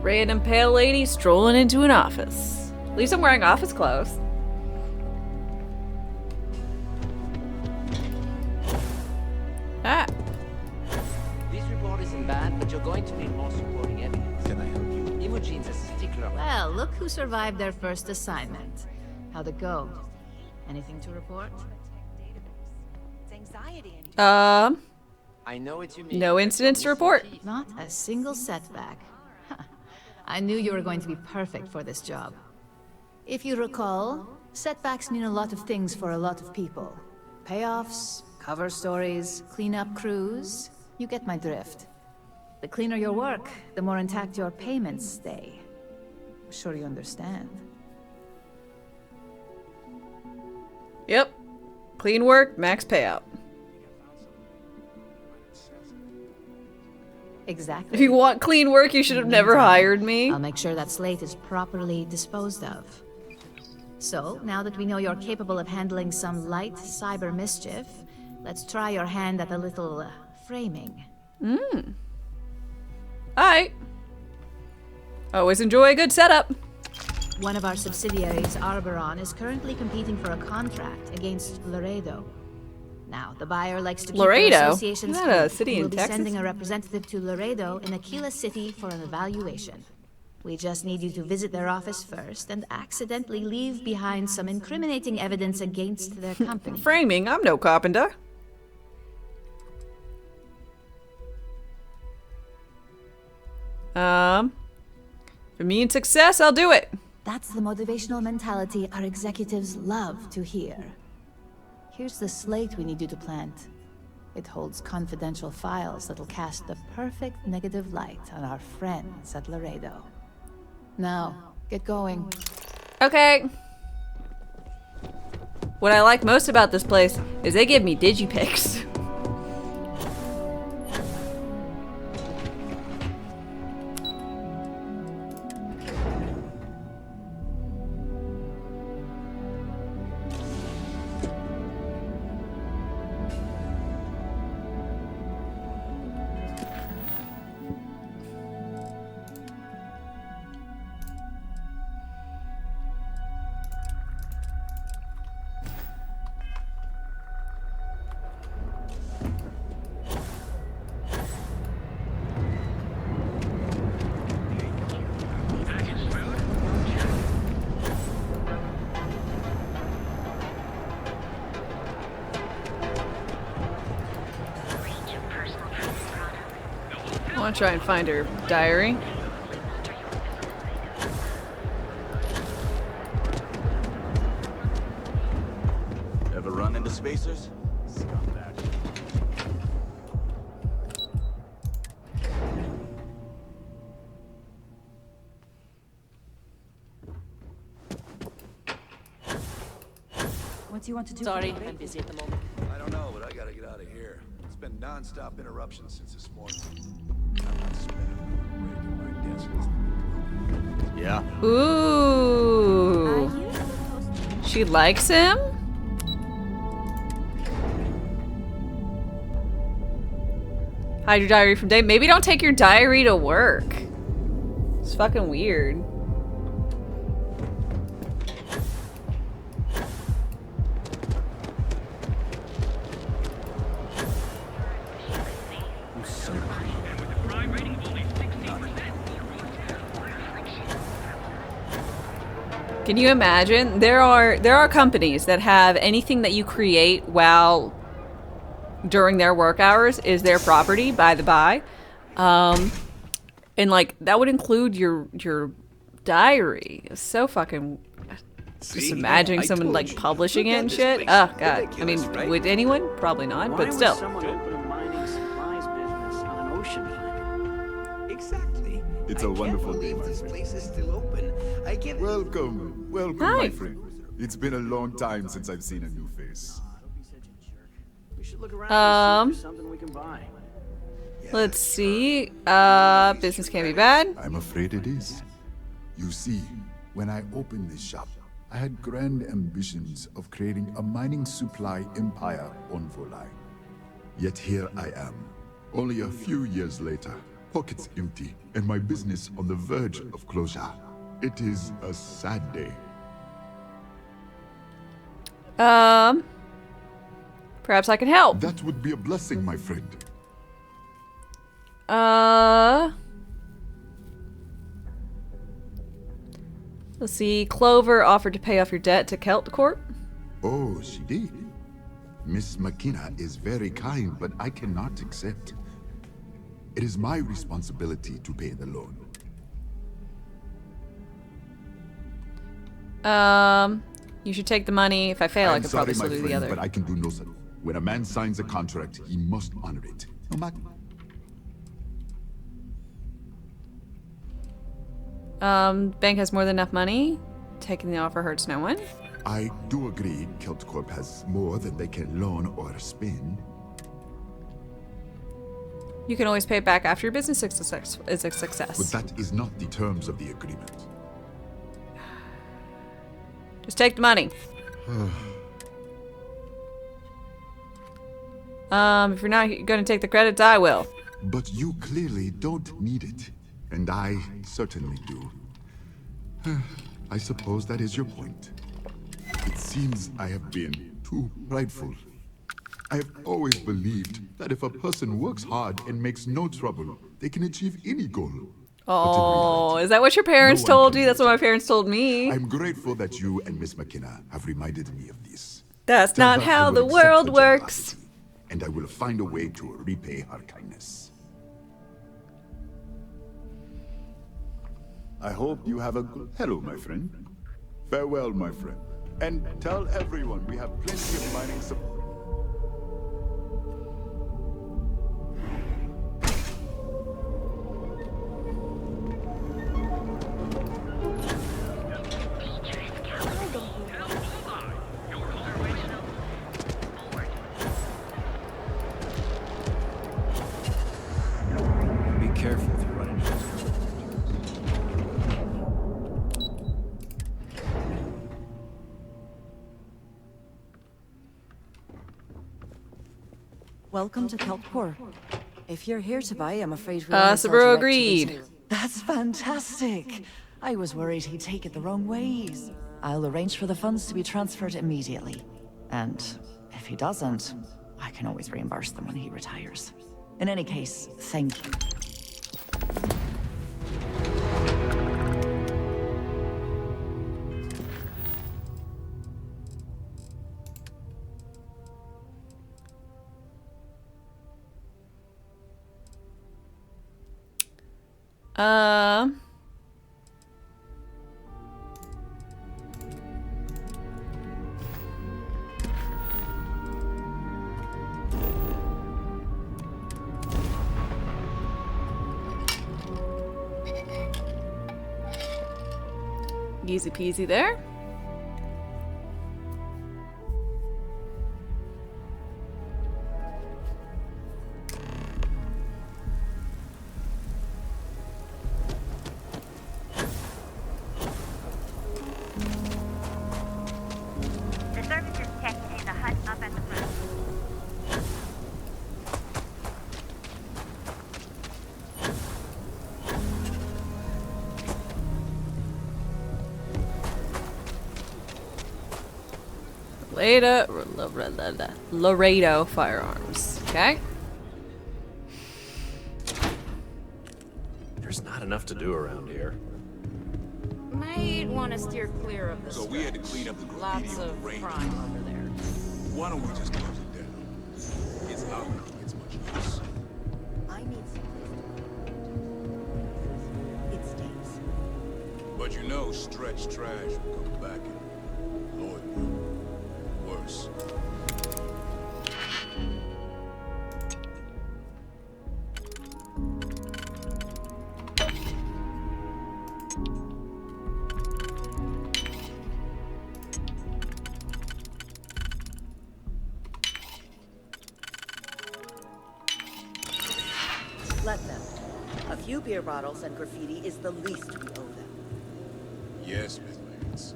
Random pale lady strolling into an office. At least I'm wearing office clothes. Ah.
This report isn't bad, but you're going to need more supporting evidence. Can I help you? Imogene's a stickler.
Well, look who survived their first assignment. How'd it go? Anything to report?
I know what you mean.
No incidents to report.
Not a single setback. I knew you were going to be perfect for this job. If you recall, setbacks mean a lot of things for a lot of people. Payoffs, cover stories, cleanup crews. You get my drift. The cleaner your work, the more intact your payments stay. I'm sure you understand.
Yep. Clean work, max payout.
Exactly.
If you want clean work, you should have never hired me.
I'll make sure that slate is properly disposed of. So, now that we know you're capable of handling some light cyber mischief, let's try your hand at a little framing.
Alright. Always enjoy a good setup.
One of our subsidiaries, Arboron, is currently competing for a contract against Laredo. Now, the buyer likes to keep
Laredo?
their associations
Isn't that a
clean.
city in
We'll be
Texas?
sending a representative to Laredo in Aquila City for an evaluation. We just need you to visit their office first and accidentally leave behind some incriminating evidence against their company.
Framing? I'm no carpenter. For me and success, I'll do it.
That's the motivational mentality our executives love to hear. Here's the slate we need you to plant. It holds confidential files that'll cast the perfect negative light on our friends at Laredo. Now, get going.
Okay. What I like most about this place is they give me digipics. I want to try and find her diary.
Ever run into spacers? Scumbag.
What do you want to do?
Sorry, I'm busy at the moment.
I don't know, but I gotta get out of here. It's been non-stop interruptions since this morning. I'm not spinning my desk.
Yeah.
Ooh. She likes him? Hide your diary from day. Maybe don't take your diary to work. It's fucking weird. Can you imagine? There are companies that have anything that you create while during their work hours is their property, by the by. And like that would include your diary. It's so fucking just imagining someone like publishing it and shit. Oh god. I mean, would anyone? Probably not, but still.
Exactly.
It's a wonderful day, my
This
friend.
place is still open. I get
Welcome, welcome,
Hi.
my friend. It's been a long time since I've seen a new face.
We should look around
Um,
and see if there's something we can buy.
Let's see. Business can't be bad.
I'm afraid it is. You see, when I opened this shop, I had grand ambitions of creating a mining supply empire on Volai. Yet here I am, only a few years later, pockets empty, and my business on the verge of closure. It is a sad day.
Perhaps I can help.
That would be a blessing, my friend.
Let's see. Clover offered to pay off your debt to Kelt Corp.
Oh, she did. Miss McKenna is very kind, but I cannot accept. It is my responsibility to pay the loan.
You should take the money. If I fail, I
I'm
could
sorry,
probably still
my
do
friend,
the other.
but I can do no such. When a man signs a contract, he must honor it. No matter.
Bank has more than enough money. Taking the offer hurts no one.
I do agree Kelt Corp has more than they can loan or spend.
You can always pay it back after your business is a success.
But that is not the terms of the agreement.
Just take the money. If you're not going to take the credits, I will.
But you clearly don't need it. And I certainly do. I suppose that is your point. It seems I have been too prideful. I have always believed that if a person works hard and makes no trouble, they can achieve any goal.
Oh, is that what your parents told you? That's what my parents told me.
I'm grateful that you and Miss McKenna have reminded me of this.
That's not how the world works.
And I will find a way to repay her kindness. I hope you have a good... Hello, my friend. Farewell, my friend. And tell everyone we have plenty of mining support.
Be careful if you run into this.
Welcome to Kelpcore. If you're here to buy, I'm afraid we're
Saburo agreed.
That's fantastic. I was worried he'd take it the wrong ways. I'll arrange for the funds to be transferred immediately. And if he doesn't, I can always reimburse them when he retires. In any case, thank you.
Easy peasy there.
The service is checked in the hut up at the front.
Laredo firearms. Okay.
There's not enough to do around here.
Might want to steer clear of this.
So we had to clean up the graffiti
Lots
on
of
the range.
crime over there.
Why don't we just close it down? It's not gonna get much use.
I need it stays.
But you know, stretch trash will come back and Lord will. Worse.
Let them. A few beer bottles and graffiti is the least we owe them.
Yes, Miss Lance.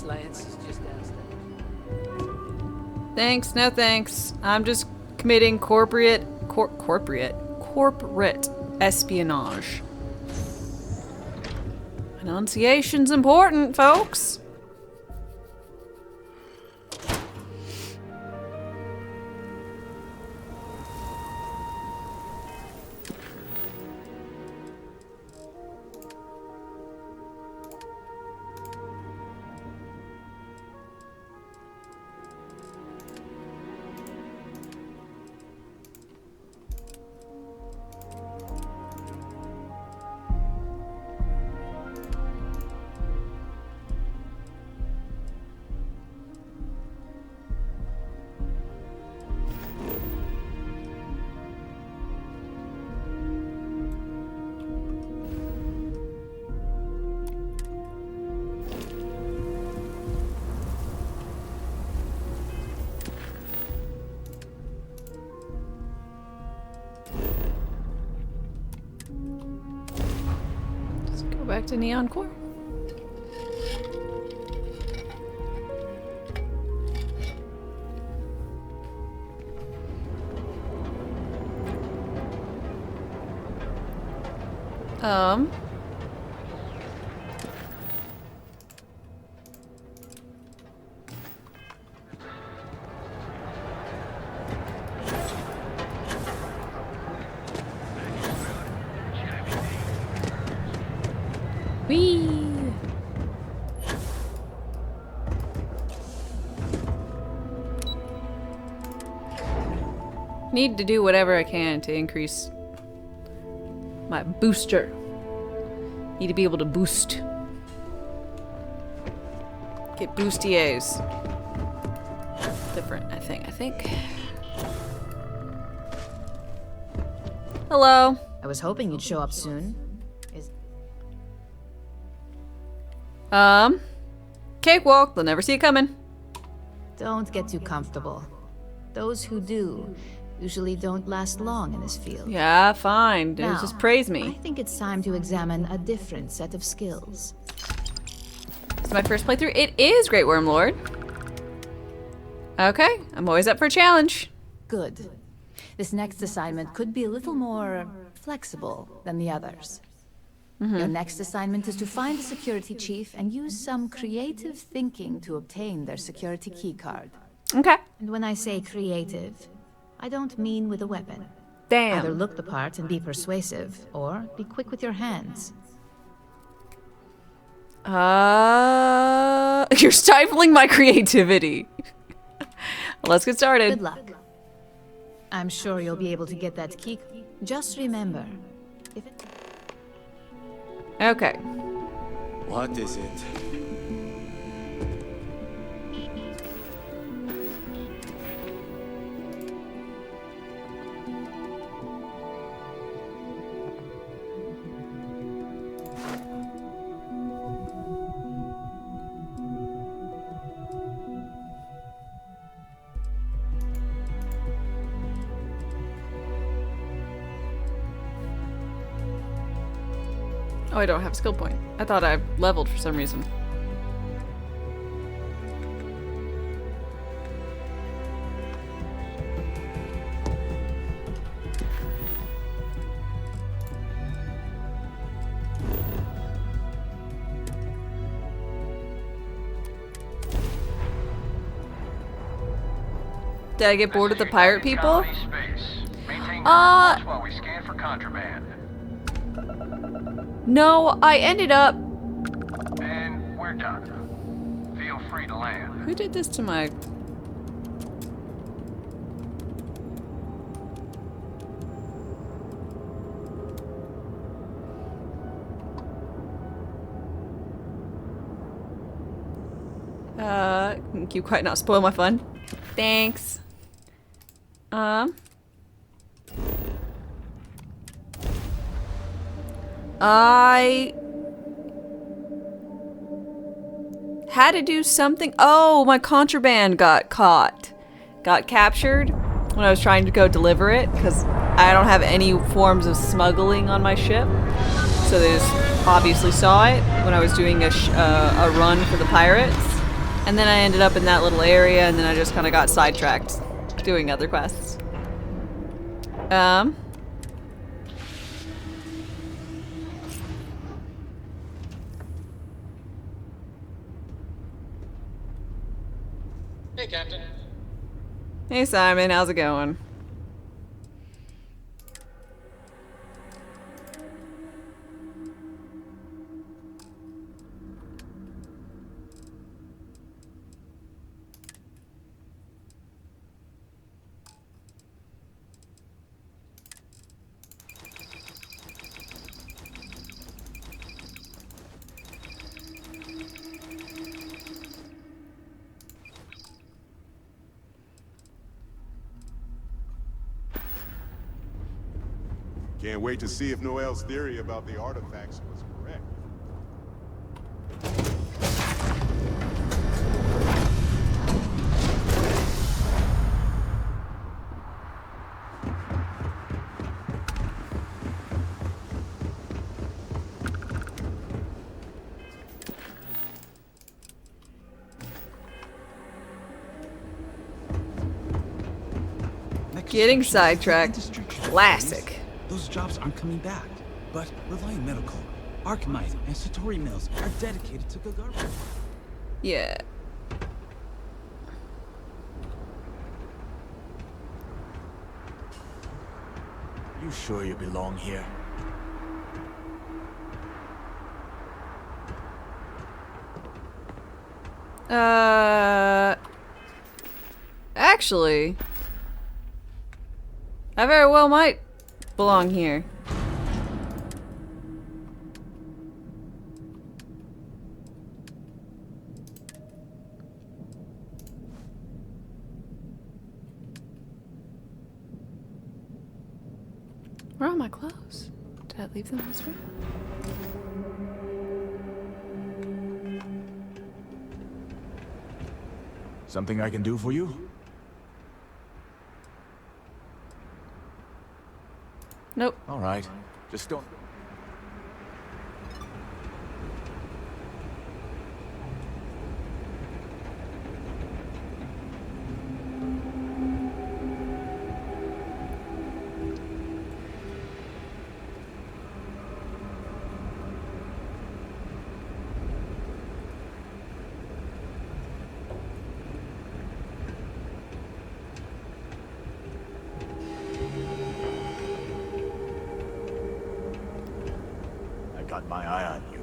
Compliance is just downstairs.
Thanks, no thanks. I'm just committing corporate espionage. Pronunciation's important, folks. Back to Neon Core. Whee! Need to do whatever I can to increase my booster. Need to be able to boost. Get boostiers. Different, I think. Hello.
I was hoping you'd show up soon.
Cakewalk, they'll never see it coming.
Don't get too comfortable. Those who do usually don't last long in this field.
Yeah, fine. Just praise me.
I think it's time to examine a different set of skills.
It's my first playthrough. It is Great Worm Lord. Okay, I'm always up for a challenge.
Good. This next assignment could be a little more flexible than the others. Your next assignment is to find a security chief and use some creative thinking to obtain their security keycard.
Okay.
And when I say creative, I don't mean with a weapon.
Damn.
Either look the part and be persuasive, or be quick with your hands.
You're stifling my creativity. Let's get started.
Good luck. I'm sure you'll be able to get that key. Just remember, if it...
Okay.
What is it?
Oh, I don't have a skill point. I thought I leveled for some reason. Did I get bored with the pirate people?
While we scan for contraband.
No, I ended up...
And we're done. Feel free to land.
Who did this to my... Can you quite not spoil my fun? Thanks. I had to do something. Oh, my contraband got caught. Got captured when I was trying to go deliver it because I don't have any forms of smuggling on my ship. So they just obviously saw it when I was doing a run for the pirates. And then I ended up in that little area, and then I just kind of got sidetracked doing other quests.
Hey, Captain.
Hey, Simon, how's it going?
Can't wait to see if Noel's theory about the artifacts was correct.
Getting sidetracked. Classic.
Those jobs aren't coming back. But Reliant Medical, Archmite, and Satori Mills are dedicated to Gagarin.
Yeah.
You sure you belong here?
Actually, I very well might belong here. Where are my clothes? Did I leave them in this room?
Something I can do for you?
Nope.
All right. Just don't... Got my eye on you.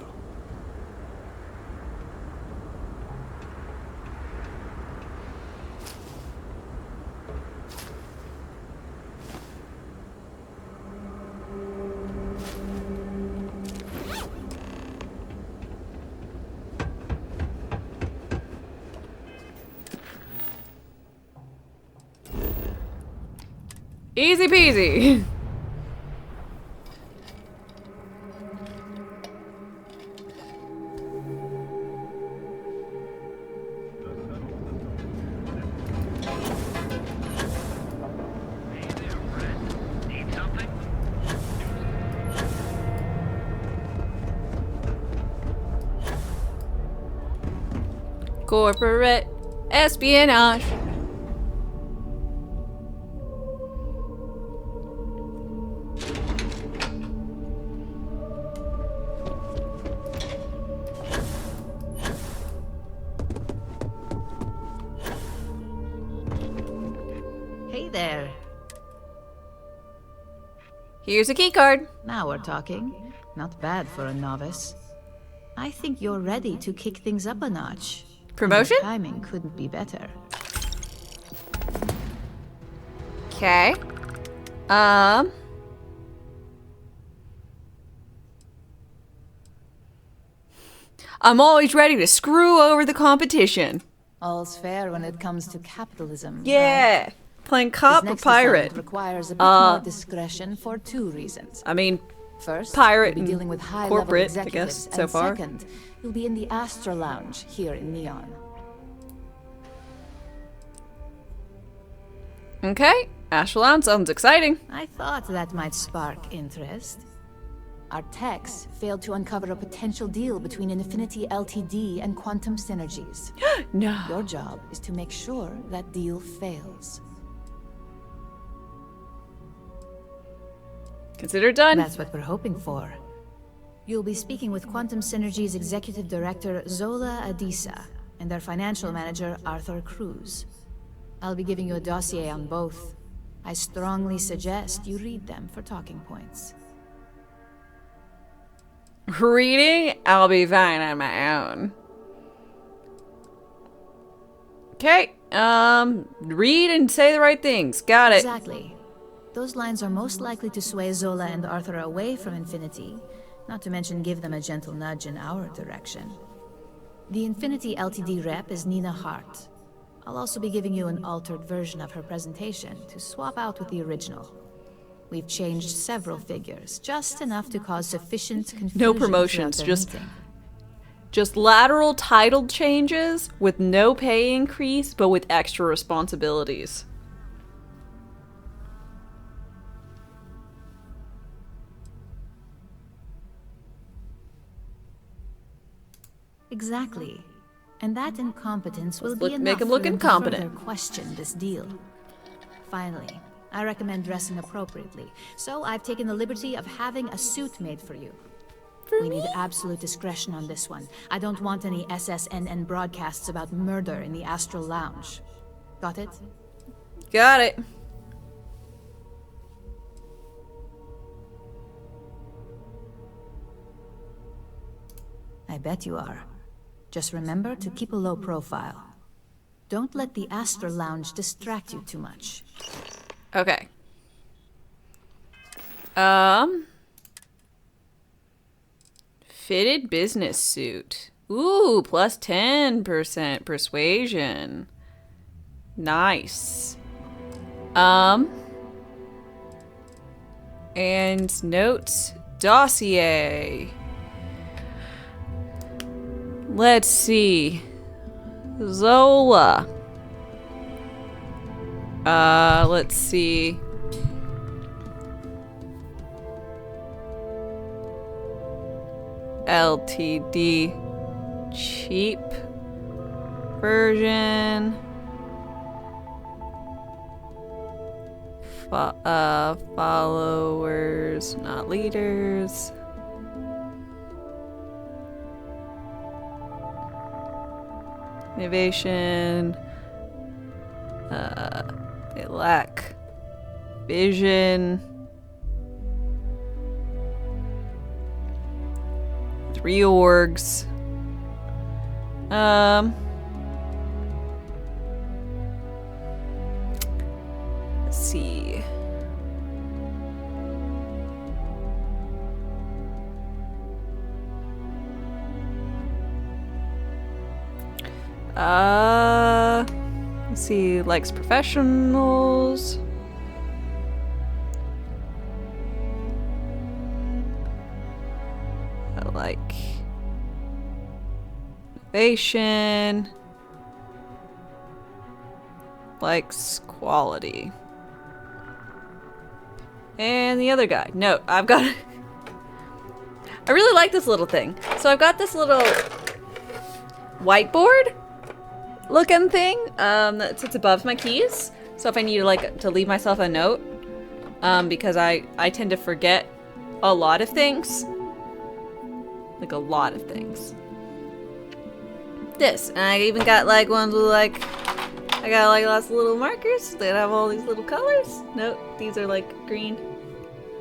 Easy peasy. Corporate espionage.
Hey there.
Here's a key card.
Now we're talking. Not bad for a novice. I think you're ready to kick things up a notch.
Promotion?
Your timing couldn't be better.
Okay. I'm always ready to screw over the competition.
All's fair when it comes to capitalism.
Yeah.
Right?
Playing cop
This
or
next
pirate?
assignment requires a bit more discretion for two reasons.
I mean,
first,
pirate
you'll be dealing
and
with high
corporate,
level
I guess,
executives,
so
and
far.
second, you'll be in the Astra Lounge here in Neon.
Okay. Ashland sounds exciting.
I thought that might spark interest. Our techs failed to uncover a potential deal between Infinity Ltd and Quantum Synergies.
No.
Your job is to make sure that deal fails.
Consider done.
That's what we're hoping for. You'll be speaking with Quantum Synergy's Executive Director, Zola Adisa, and their Financial Manager, Arthur Cruz. I'll be giving you a dossier on both. I strongly suggest you read them for talking points.
Reading? I'll be fine on my own. Okay, read and say the right things. Got it.
Exactly. Those lines are most likely to sway Zola and Arthur away from Infinity, not to mention give them a gentle nudge in our direction. The Infinity Ltd rep is Nina Hart. I'll also be giving you an altered version of her presentation to swap out with the original. We've changed several figures, just enough to cause sufficient confusion.
No promotions, just lateral title changes with no pay increase, but with extra responsibilities.
Exactly. And that incompetence will be enough
make him look
for them to
incompetent.
further question this deal. Finally, I recommend dressing appropriately, so I've taken the liberty of having a suit made for you. We need absolute discretion on this one. I don't want any SSNN broadcasts about murder in the Astral Lounge. Got it?
Got it.
I bet you are. Just remember to keep a low profile. Don't let the Astral Lounge distract you too much.
Okay. Fitted business suit. Ooh, plus 10% persuasion. Nice. And notes dossier. Let's see. Zola. Let's see. LTD cheap version. Followers, not leaders. Innovation. They lack vision. 3 orgs. Let's see. Let's see, likes professionals. I like innovation. Likes quality. And the other guy. No, I've got I really like this little thing. So I've got this little whiteboard looking thing that sits above my keys. So if I need to leave myself a note, because I tend to forget a lot of things. Like a lot of things. This, and I even got like ones with like, I got like lots of little markers that have all these little colors. Nope, these are like green,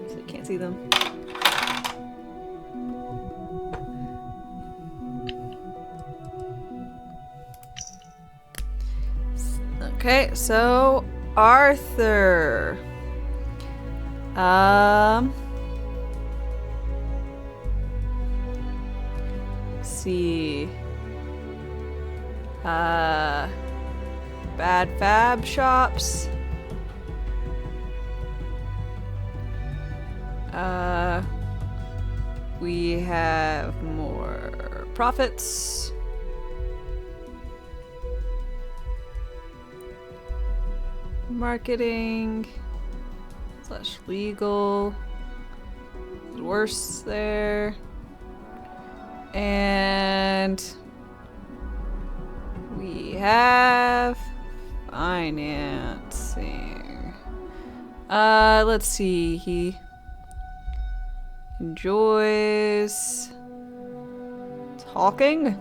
so you can't see them. Okay, so Arthur. Let's see. Bad fab shops. We have more profits. Marketing / legal. worse there. And we have financing. Let's see. He enjoys talking.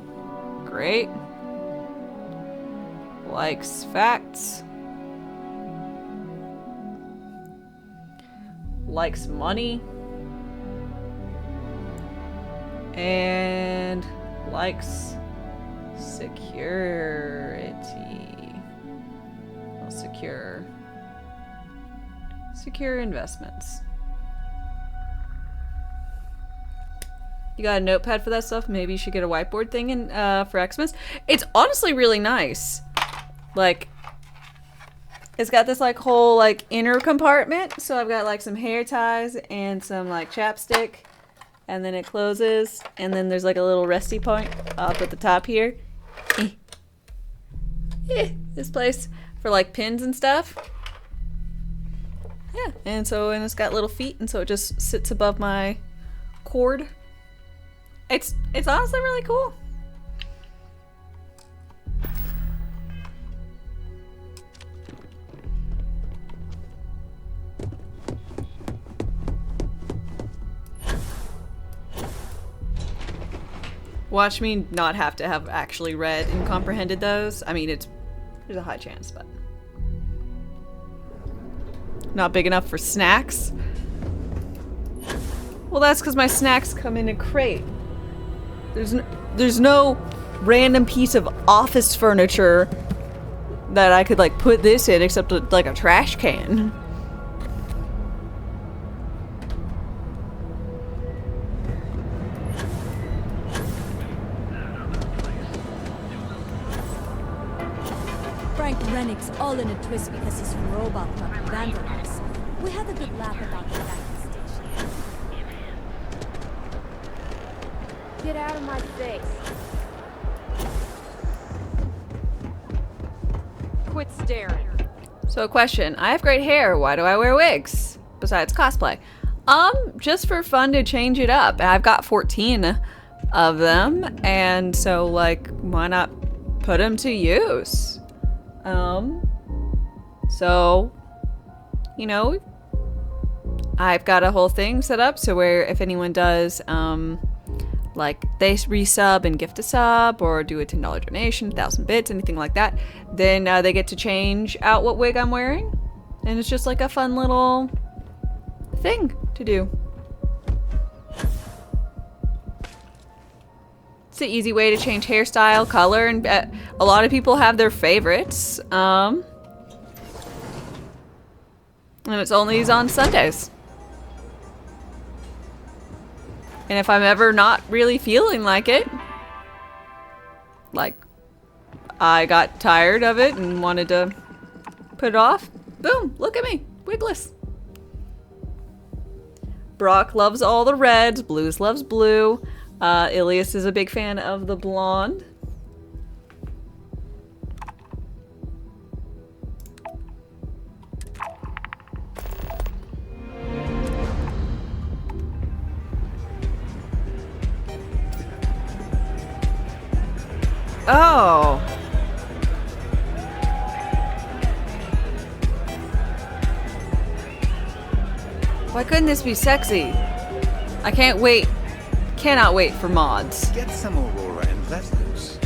Great. Likes facts. Likes money. And likes security. Well, secure investments. You got a notepad for that stuff? Maybe you should get a whiteboard thing in for Xmas. It's honestly really nice. Like, it's got this like whole like inner compartment. So I've got like some hair ties and some like chapstick. And then it closes. And then there's like a little resty point up at the top here. This place for like pins and stuff. Yeah, and it's got little feet, and so it just sits above my cord. It's honestly really cool. Watch me not have to have actually read and comprehended those. I mean, there's a high chance, but not big enough for snacks. Well, that's because my snacks come in a crate. There's no random piece of office furniture that I could like put this in except like a trash can.
Frank Rennick's all in a twist because he's from Robot Club and Vandalize. We had a good laugh about the back station.
Get out of my face. Quit staring.
So a question. I have great hair. Why do I wear wigs? Besides cosplay. Just for fun to change it up. And I've got 14 of them. And so like, why not put them to use? So, you know, I've got a whole thing set up so where if anyone does, like they resub and gift a sub or do a $10 donation, 1,000 bits, anything like that, then they get to change out what wig I'm wearing. And it's just like a fun little thing to do. It's an easy way to change hairstyle, color, and a lot of people have their favorites. And it's only on Sundays. And if I'm ever not really feeling like it, like I got tired of it and wanted to put it off, boom, look at me, wigless. Brock loves all the reds, Blues loves blue. Ilias is a big fan of the blonde. Oh. Why couldn't this be sexy? I can't wait. Cannot wait for mods.
Get some Aurora and let loose.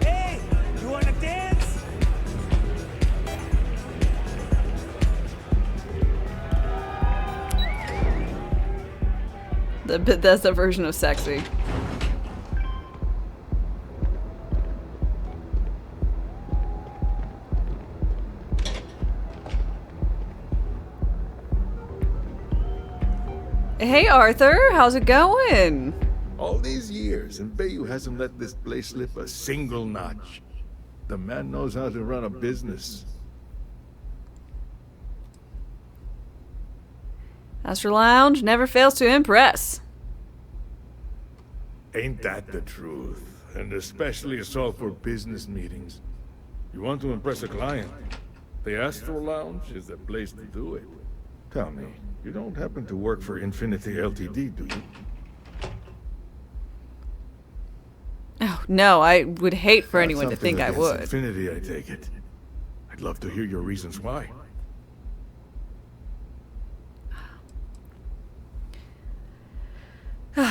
Hey, you wanna dance?
That's the version of sexy. Hey Arthur, how's it going?
All these years, and Bayou hasn't let this place slip a single notch. The man knows how to run a business.
Astro Lounge never fails to impress.
Ain't that the truth? And especially so for business meetings. You want to impress a client, the Astro Lounge is the place to do it. Tell me,
You don't happen to work for Infinity Ltd, do you?
Oh, no, I would hate for
Not
anyone to
something
think I
against
would.
Infinity, I take it. I'd love to hear your reasons why.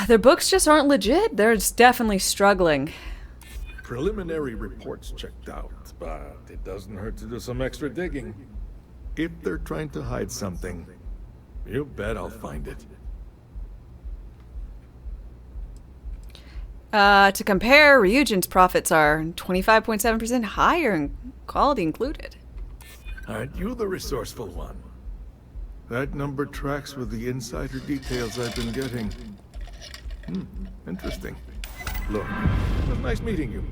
Their books just aren't legit. They're just definitely struggling.
Preliminary reports checked out, but it doesn't hurt to do some extra digging. If they're trying to hide something, you bet I'll find it.
To compare, Ryujin's profits are 25.7% higher and quality included.
Aren't you the resourceful one? That number tracks with the insider details I've been getting. Interesting. Look, it was nice meeting you,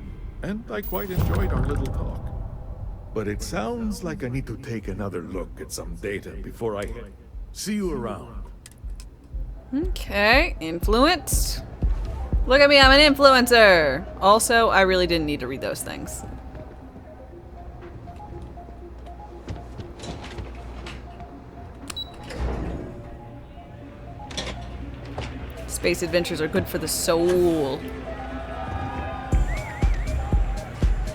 and I quite enjoyed our little talk. But it sounds like I need to take another look at some data before I head. See you around.
Okay, influenced. Look at me, I'm an influencer! Also, I really didn't need to read those things. Space adventures are good for the soul.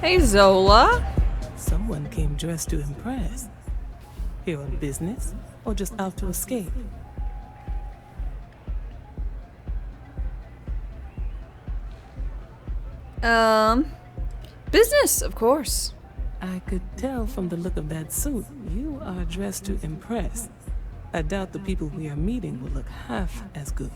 Hey, Zola.
Someone came dressed to impress. Here on business, or just out to escape?
Business, of course.
I could tell from the look of that suit, you are dressed to impress. I doubt the people we are meeting will look half as good.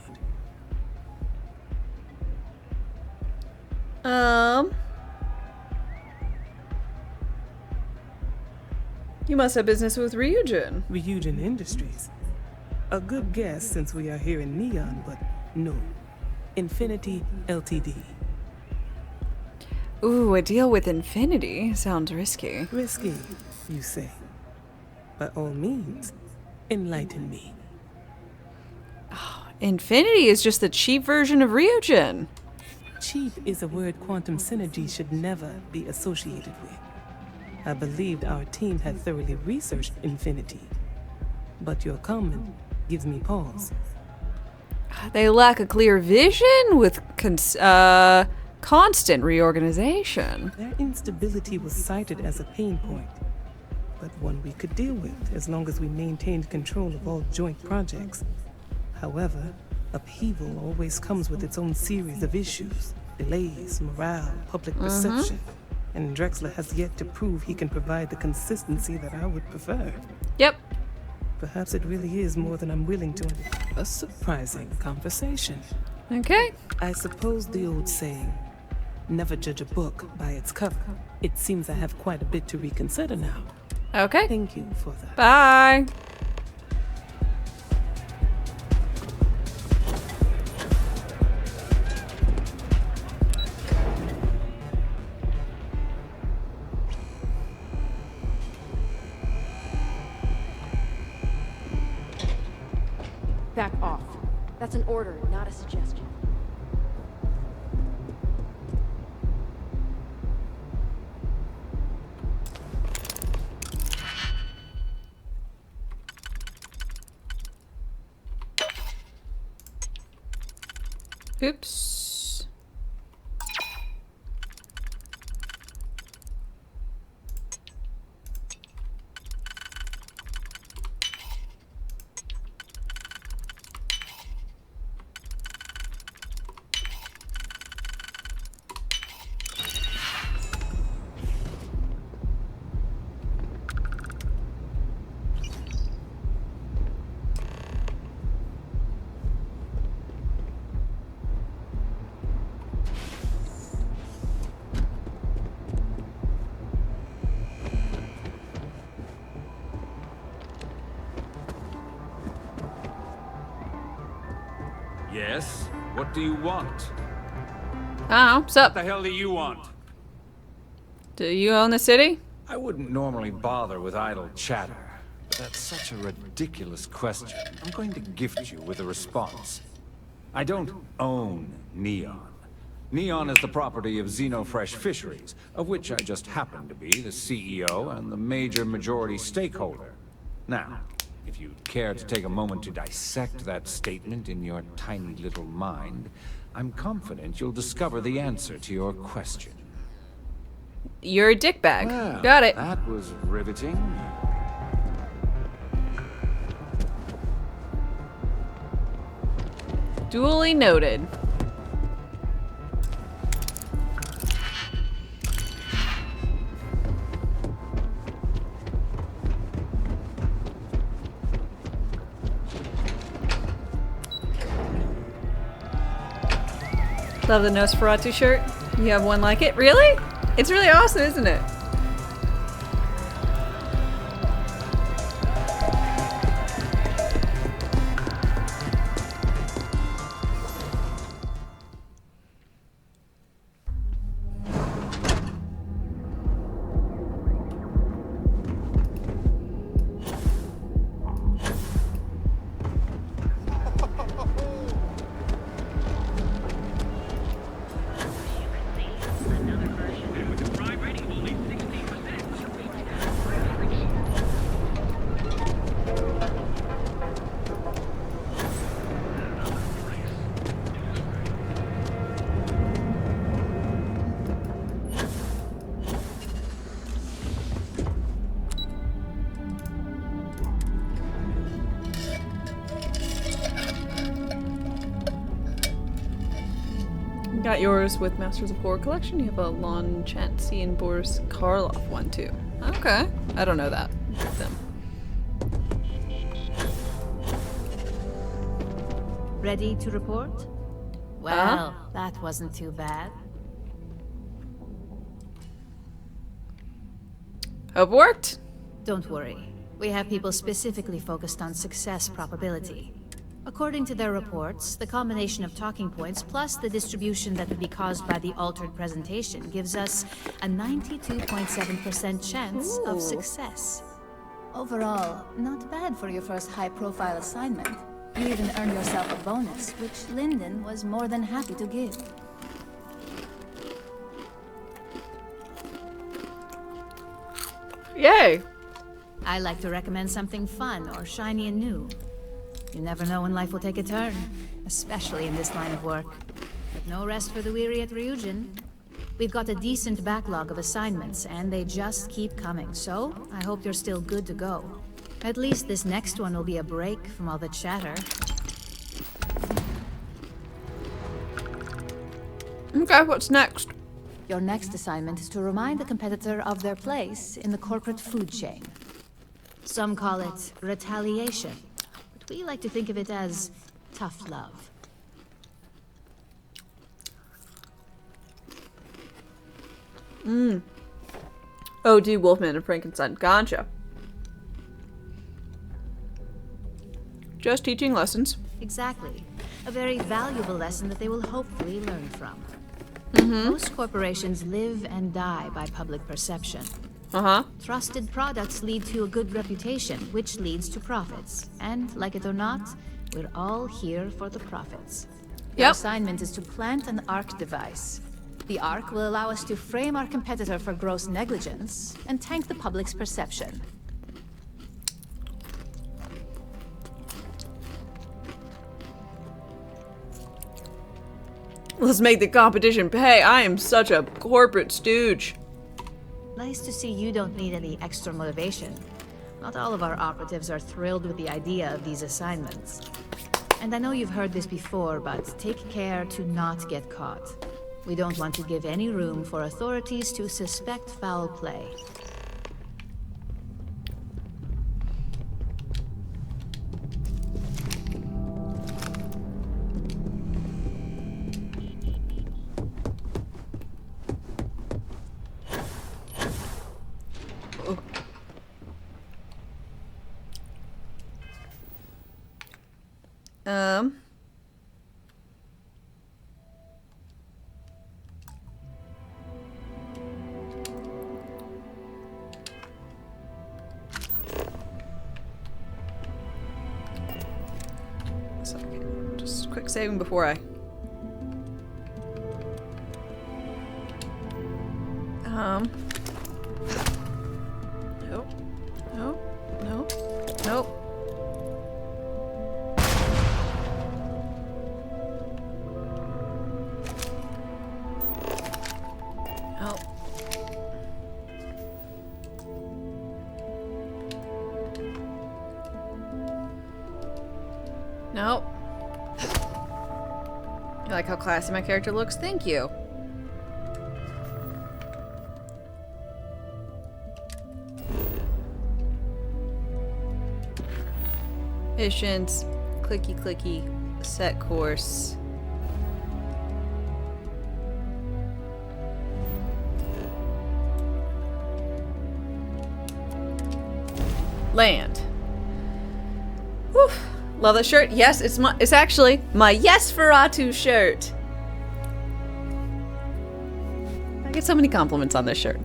You must have business with Ryujin.
Ryujin Industries. A good guess since we are here in Neon, but no. Infinity Ltd.
Ooh, a deal with Infinity sounds risky.
Risky, you say? By all means, enlighten me.
Oh, Infinity is just the cheap version of Ryujin.
Cheap is a word quantum synergy should never be associated with. I believed our team had thoroughly researched Infinity, but your comment gives me pause.
They lack a clear vision with constant reorganization.
Their instability was cited as a pain point, but one we could deal with as long as we maintained control of all joint projects. However, upheaval always comes with its own series of issues. Delays, morale, public perception. And Drexler has yet to prove he can provide the consistency that I would prefer.
Yep.
Perhaps it really is more than I'm willing to understand. A surprising conversation.
Okay.
I suppose the old saying, never judge a book by its cover. It seems I have quite a bit to reconsider now.
Okay.
Thank you for that.
Bye.
Back off. That's an order, not a suggestion.
Oops.
Yes? What do you want?
Oh, what's up?
What the hell do you want?
Do you own the city?
I wouldn't normally bother with idle chatter, but that's such a ridiculous question. I'm going to gift you with a response. I don't own Neon. Neon is the property of Xenofresh Fisheries, of which I just happen to be the CEO and the major majority stakeholder. Now, If you'd care to take a moment to dissect that statement in your tiny little mind, I'm confident you'll discover the answer to your question.
You're a dickbag.
Well,
Got it.
That was riveting.
Duly noted. Love the Nosferatu shirt. You have one like it? Really? It's really awesome, isn't it? Got yours with Masters of Horror Collection. You have a Lon Chancy and Boris Karloff one too. Okay. I don't know that. Them.
Ready to report? Well, that wasn't too bad.
Hope it worked.
Don't worry. We have people specifically focused on success probability. According to their reports, the combination of talking points plus the distribution that would be caused by the altered presentation gives us a 92.7% chance of success. Overall, not bad for your first high-profile assignment. You even earned yourself a bonus, which Lyndon was more than happy to give.
Yay!
I like to recommend something fun or shiny and new. You never know when life will take a turn, especially in this line of work. But no rest for the weary at Ryujin. We've got a decent backlog of assignments, and they just keep coming, so I hope you're still good to go. At least this next one will be a break from all the chatter.
Okay, what's next?
Your next assignment is to remind the competitor of their place in the corporate food chain. Some call it retaliation. We like to think of it as tough love.
O.D. Wolfman and Frankenstein. Gotcha. Just teaching lessons.
Exactly. A very valuable lesson that they will hopefully learn from. Most corporations live and die by public perception. Trusted products lead to a good reputation, which leads to profits. And, like it or not, we're all here for the profits. Your assignment is to plant an ARC device. The ARC will allow us to frame our competitor for gross negligence and tank the public's perception.
Let's make the competition pay. I am such a corporate stooge.
Nice to see you don't need any extra motivation. Not all of our operatives are thrilled with the idea of these assignments. And I know you've heard this before, but take care to not get caught. We don't want to give any room for authorities to suspect foul play.
Just quick saving before I... Nope. Nope. Nope. Nope. Nope. You like how classy my character looks? Thank you. Missions. Clicky clicky. Set course. Land. Whew. Love that shirt. Yes, it's actually my Yes Ferratu shirt. I get so many compliments on this shirt.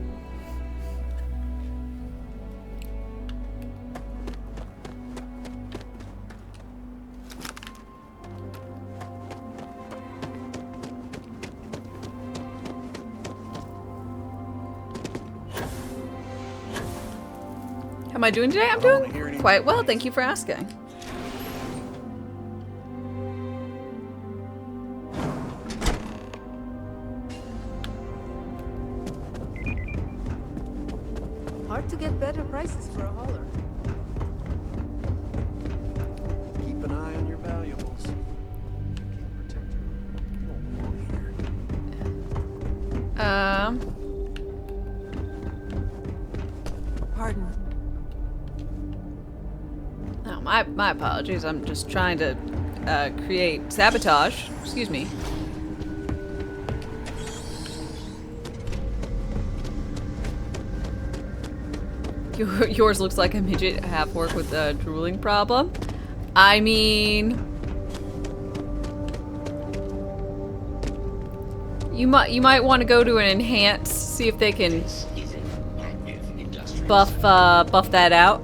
How am I doing today? I'm doing quite well, thank you for asking.
Hard to get better prices for a hauler.
Keep an eye on your valuables.
Pardon.
No, my apologies. I'm just trying to create sabotage. Excuse me. Yours looks like a midget half orc with a drooling problem. I mean, you might want to go to an enhance, see if they can buff that out.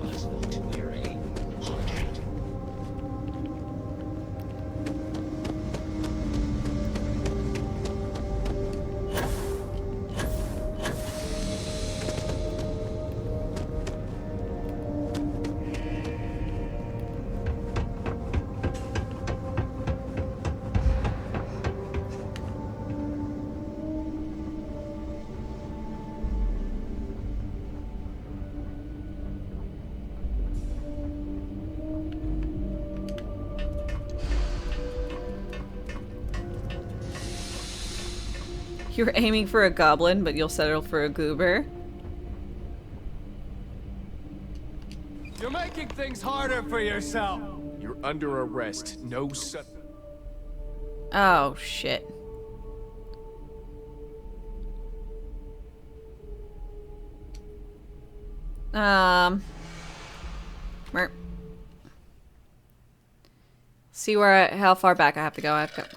You're aiming for a goblin, but you'll settle for a goober.
You're making things harder for yourself. You're under arrest. No such.
Oh, shit. Merp. See how far back I have to go. I have to go.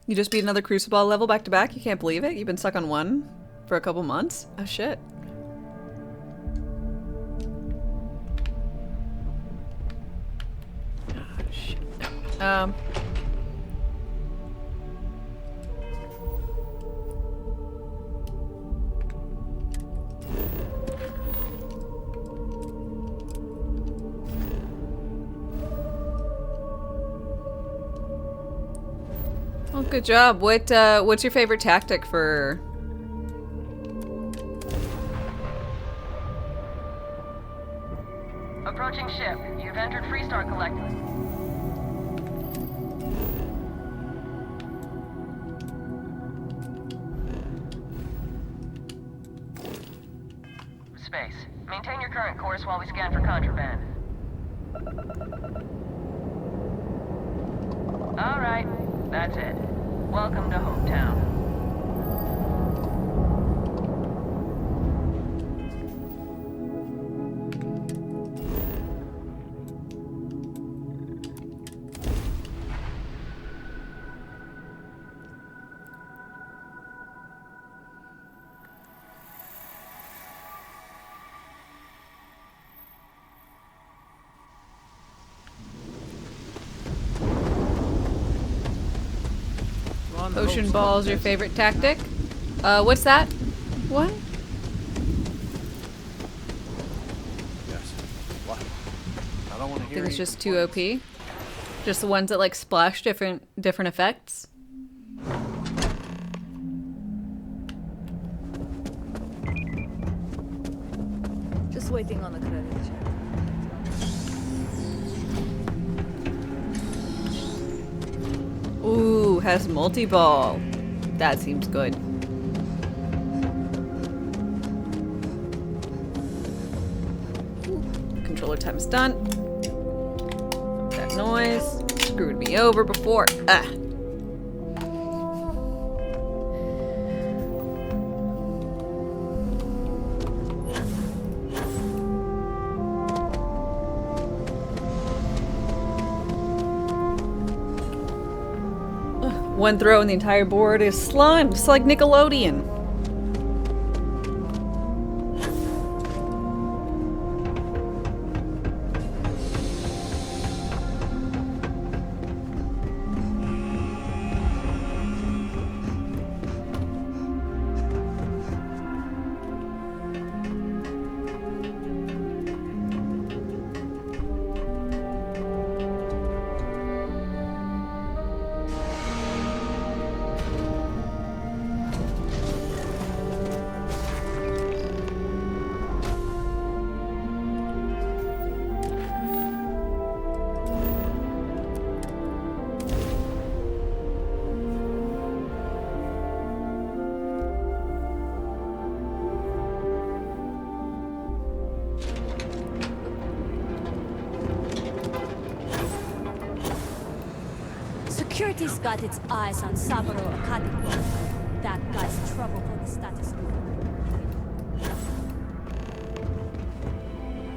You just beat another Crucible level back to back? You can't believe it? You've been stuck on one for a couple months? Oh shit. Oh shit. Well, good job. What's your favorite tactic for?
Approaching ship. You've entered Freestar Collective. Space. Maintain your current course while we scan for contraband. All right. That's it. Welcome to hometown.
Ocean Ball's your favorite tactic? What's that? What?
Yes. What? I don't want to
I
hear.
think it's just too OP. Just the ones that like splash different effects.
Just waiting on the credit check.
has multi-ball. That seems good. Controller time is done. That noise screwed me over before. Ah. One throw and the entire board is slime, just like Nickelodeon.
Security's got its eyes on Saburo Akadibo. That guy's trouble for the status quo.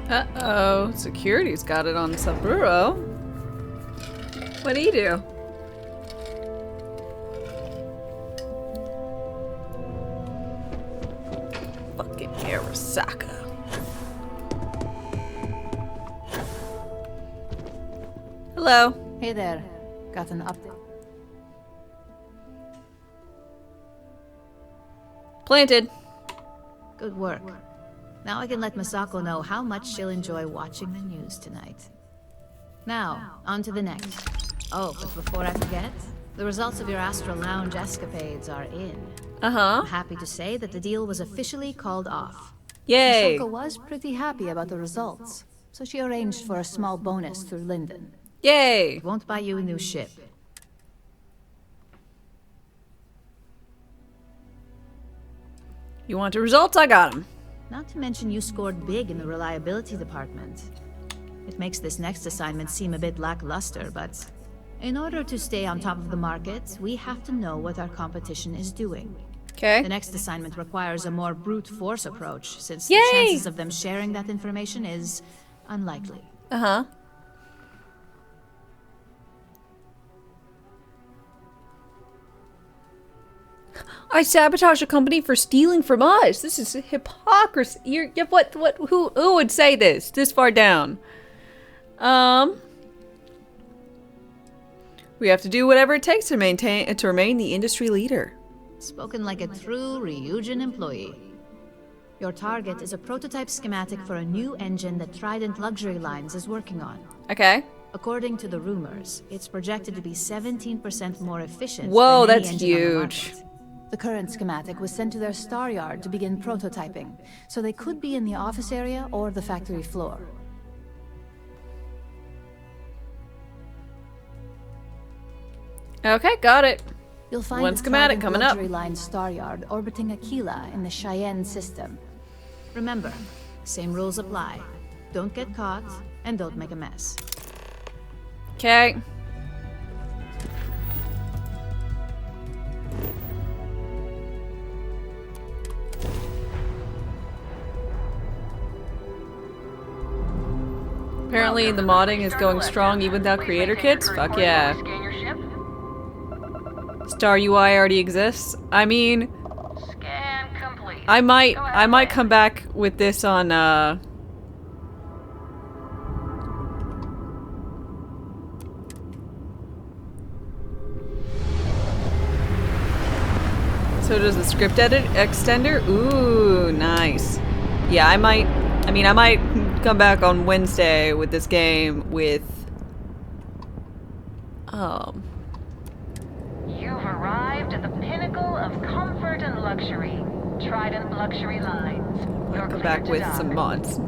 Uh-oh. Security's got it on Saburo. What'd he do? Fucking Arasaka. Hello.
Hey there. Got an update.
Planted.
Good work. Now I can let Masako know how much she'll enjoy watching the news tonight. Now, on to the next. Oh, but before I forget, the results of your Astral Lounge escapades are in.
Uh-huh.
I'm happy to say that the deal was officially called off.
Yay!
Masako was pretty happy about the results, so she arranged for a small bonus through Linden.
Yay!
It won't buy you a new ship.
You want the results? I got them.
Not to mention you scored big in the reliability department. It makes this next assignment seem a bit lackluster, but in order to stay on top of the market, we have to know what our competition is doing.
Okay.
The next assignment requires a more brute force approach, since
Yay!
the chances of them sharing that information is unlikely.
Uh-huh. I sabotage a company for stealing from us. This is hypocrisy. Who would say this far down? We have to do whatever it takes to remain the industry leader.
Spoken like a true Ryujin employee. Your target is a prototype schematic for a new engine that Trident Luxury Lines is working on.
Okay.
According to the rumors, it's projected to be 17% more efficient.
Whoa,
than any
that's
engine on the
huge.
market. The current schematic was sent to their star yard to begin prototyping, so they could be in the office area or the factory floor.
Okay, got it.
You'll find
one
the
schematic
Trident
coming up.
Luxury Line star yard orbiting Aquila in the Cheyenne system. Remember, same rules apply. Don't get caught, and don't make a mess.
Okay. Apparently the modding is going strong even without creator kits? Fuck yeah. Star UI already exists? I mean, I might come back with this on So does the script edit extender? Ooh, nice. Yeah, I might come back on Wednesday with this game with
You've arrived at the pinnacle of comfort and luxury. Trident Luxury Lines. You're
come
clear
back
to
with
dock.
some mods.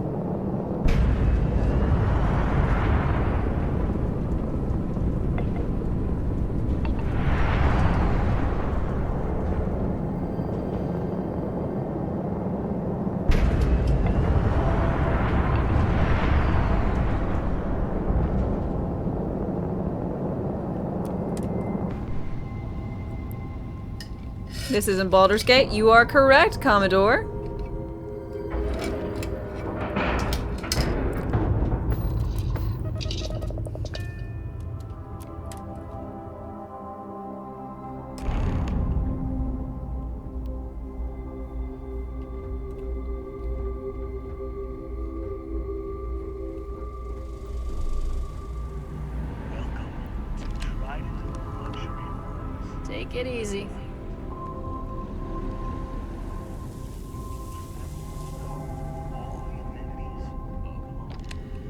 This isn't Baldur's Gate. You are correct, Commodore.
Take it easy.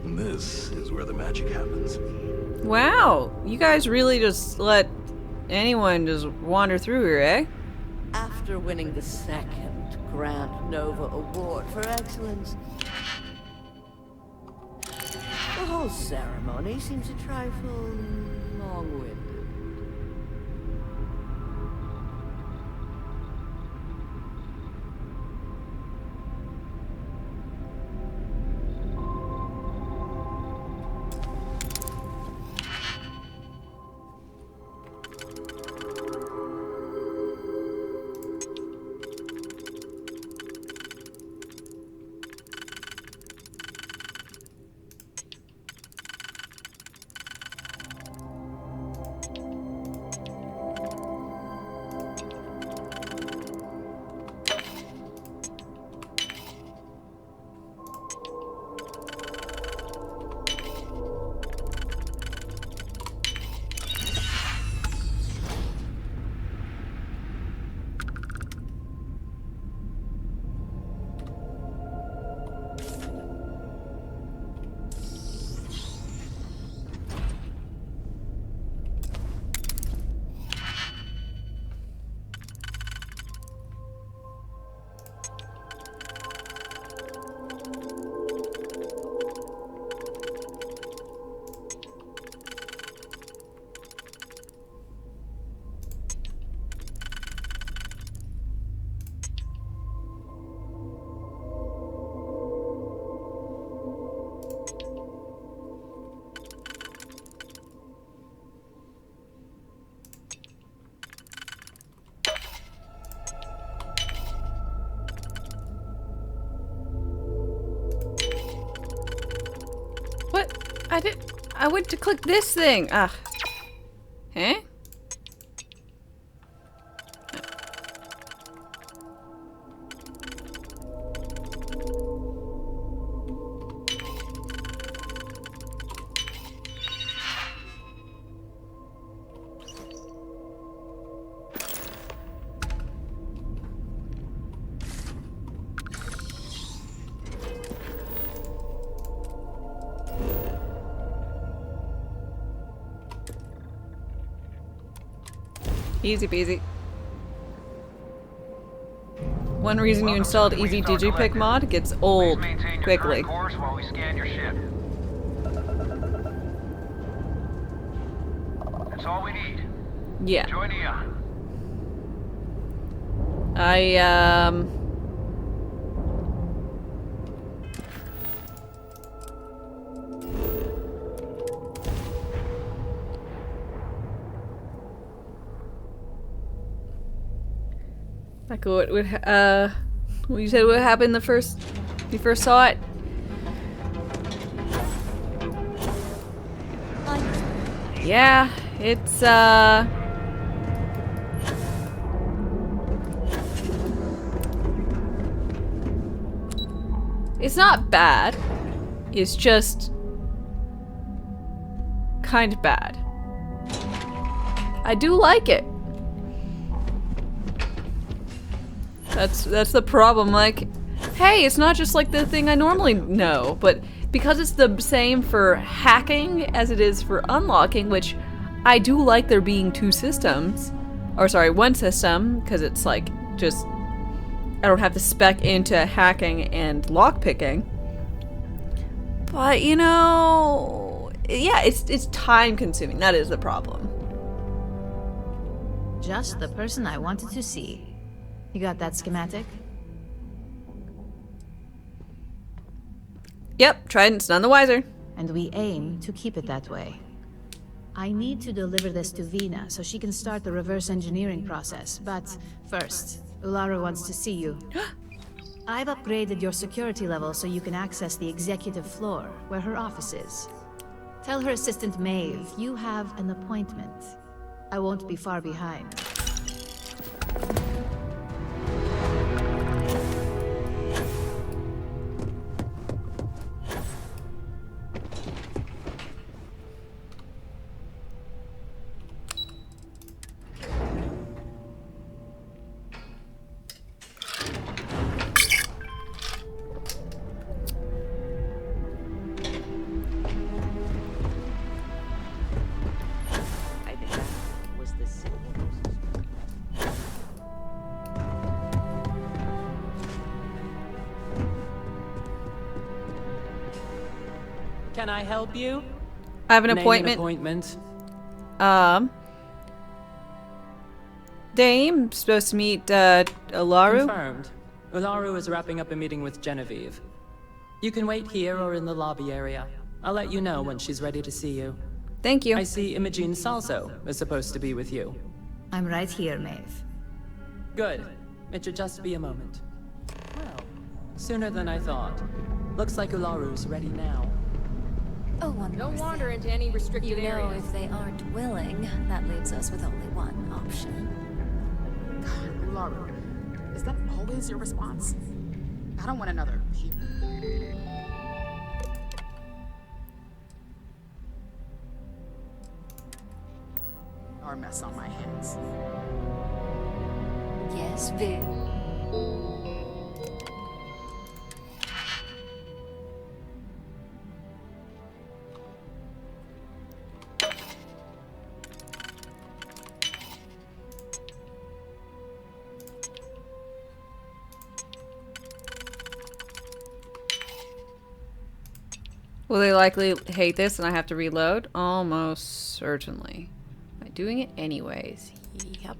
This is where the magic happens.
Wow, you guys really just let anyone just wander through here, eh?
After winning the second Grand Nova Award for Excellence, the whole ceremony seems a trifle long-winded.
I went to click this thing. Ah. Huh? Easy peasy. One reason you installed Easy Digipick mod gets old quickly.
While we scan your ship. That's all we need.
Yeah.
Join Neon.
Like what you said what happened you first saw it? Yeah, it's it's not bad. It's just kind of bad. I do like it. That's the problem, like, hey, it's not just like the thing I normally know, but because it's the same for hacking as it is for unlocking, which I do like there being two systems, or sorry, one system, because it's like, just, I don't have to spec into hacking and lockpicking. But, you know, yeah, it's time consuming, that is the problem.
Just the person I wanted to see. You got that schematic?
Yep, Trident's none the wiser.
And we aim to keep it that way. I need to deliver this to Vina so she can start the reverse engineering process. But first, Ularu wants to see you. I've upgraded your security level so you can access the executive floor, where her office is. Tell her assistant Maeve you have an appointment. I won't be far behind.
Can I help you?
I have an
Name
appointment.
Appointment.
Dame, supposed to meet, Ularu?
Confirmed. Ularu is wrapping up a meeting with Genevieve. You can wait here or in the lobby area. I'll let you know when she's ready to see you.
Thank you.
I see Imogene Salso is supposed to be with you.
I'm right here, Maeve.
Good. It should just be a moment. Well, sooner than I thought. Looks like Ularu's ready now.
Oh, one
Don't
more
wander
thing.
into any restricted
You know,
area.
if they aren't willing, that leaves us with only one option.
Laura, is that always your response? I don't want another our mess on my hands.
Yes, Viv.
Will they likely hate this and I have to reload? Almost certainly. Am I doing it anyways? Yep.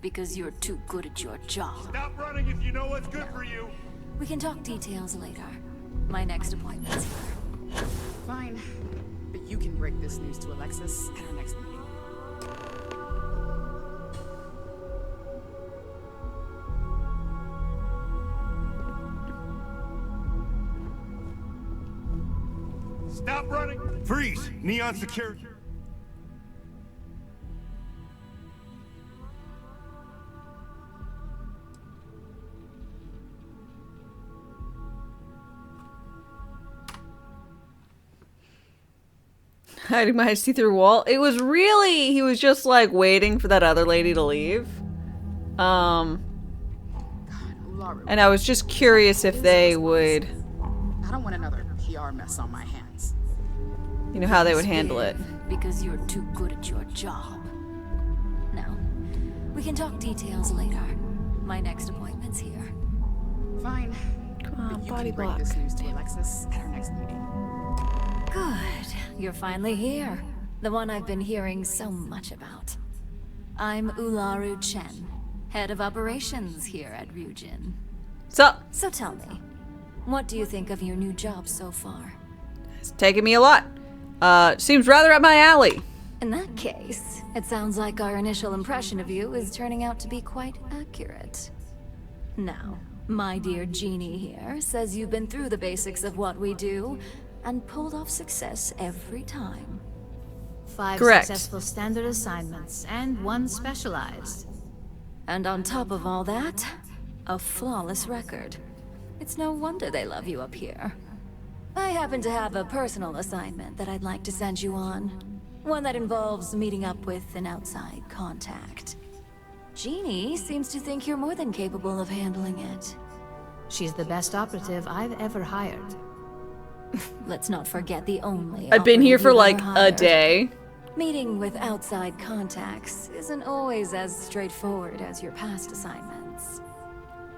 Because you're too good at your job.
Stop running if you know what's good for you.
We can talk details later. My next appointment's here.
Fine, but you can break this news to Alexis at our next meeting.
Stop running! Freeze! Neon security.
Hiding behind a see-through wall. It was really, he was just like waiting for that other lady to leave. And I was just curious if they would,
I don't want another PR mess on my hands.
you know, how they would handle it.
Because you're too good at your job. Now, we can talk details later. My next appointment's here.
Fine.
Come on,
but you
body
can break
block.
this news to Alexis at our next meeting.
Good. You're finally here. The one I've been hearing so much about. I'm Ularu Chen, head of operations here at Ryujin.
So
tell me, what do you think of your new job so far?
It's taken me a lot. Seems rather up my alley.
In that case, it sounds like our initial impression of you is turning out to be quite accurate. Now, my dear Jeannie here says you've been through the basics of what we do, and pulled off success every time.
5
Correct.
successful standard assignments, and 1 specialized.
And on top of all that, a flawless record. It's no wonder they love you up here. I happen to have a personal assignment that I'd like to send you on. One that involves meeting up with an outside contact. Jeannie seems to think you're more than capable of handling it.
She's the best operative I've ever hired.
Let's not forget the only
I've been here
operative
for
you've
like
ever
a
hired.
day.
Meeting with outside contacts isn't always as straightforward as your past assignments.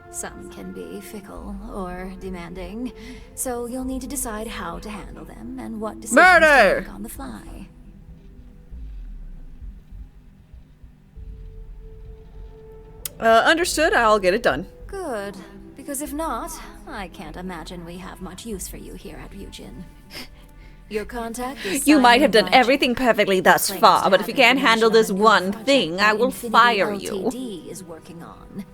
Some can be fickle or demanding, so you'll need to decide how to handle them and what decisions
Murder!
to make on the fly.
Understood, I'll get it done.
Good, because if not, I can't imagine we have much use for you here at Ryujin. Your contact is
You might
Simon
have done
Raj.
everything perfectly thus
Claims
far,
to
but if
have
you can't handle this
information on a
one
project
thing, I
that
will
Infinity
fire you.
Ltd is working on.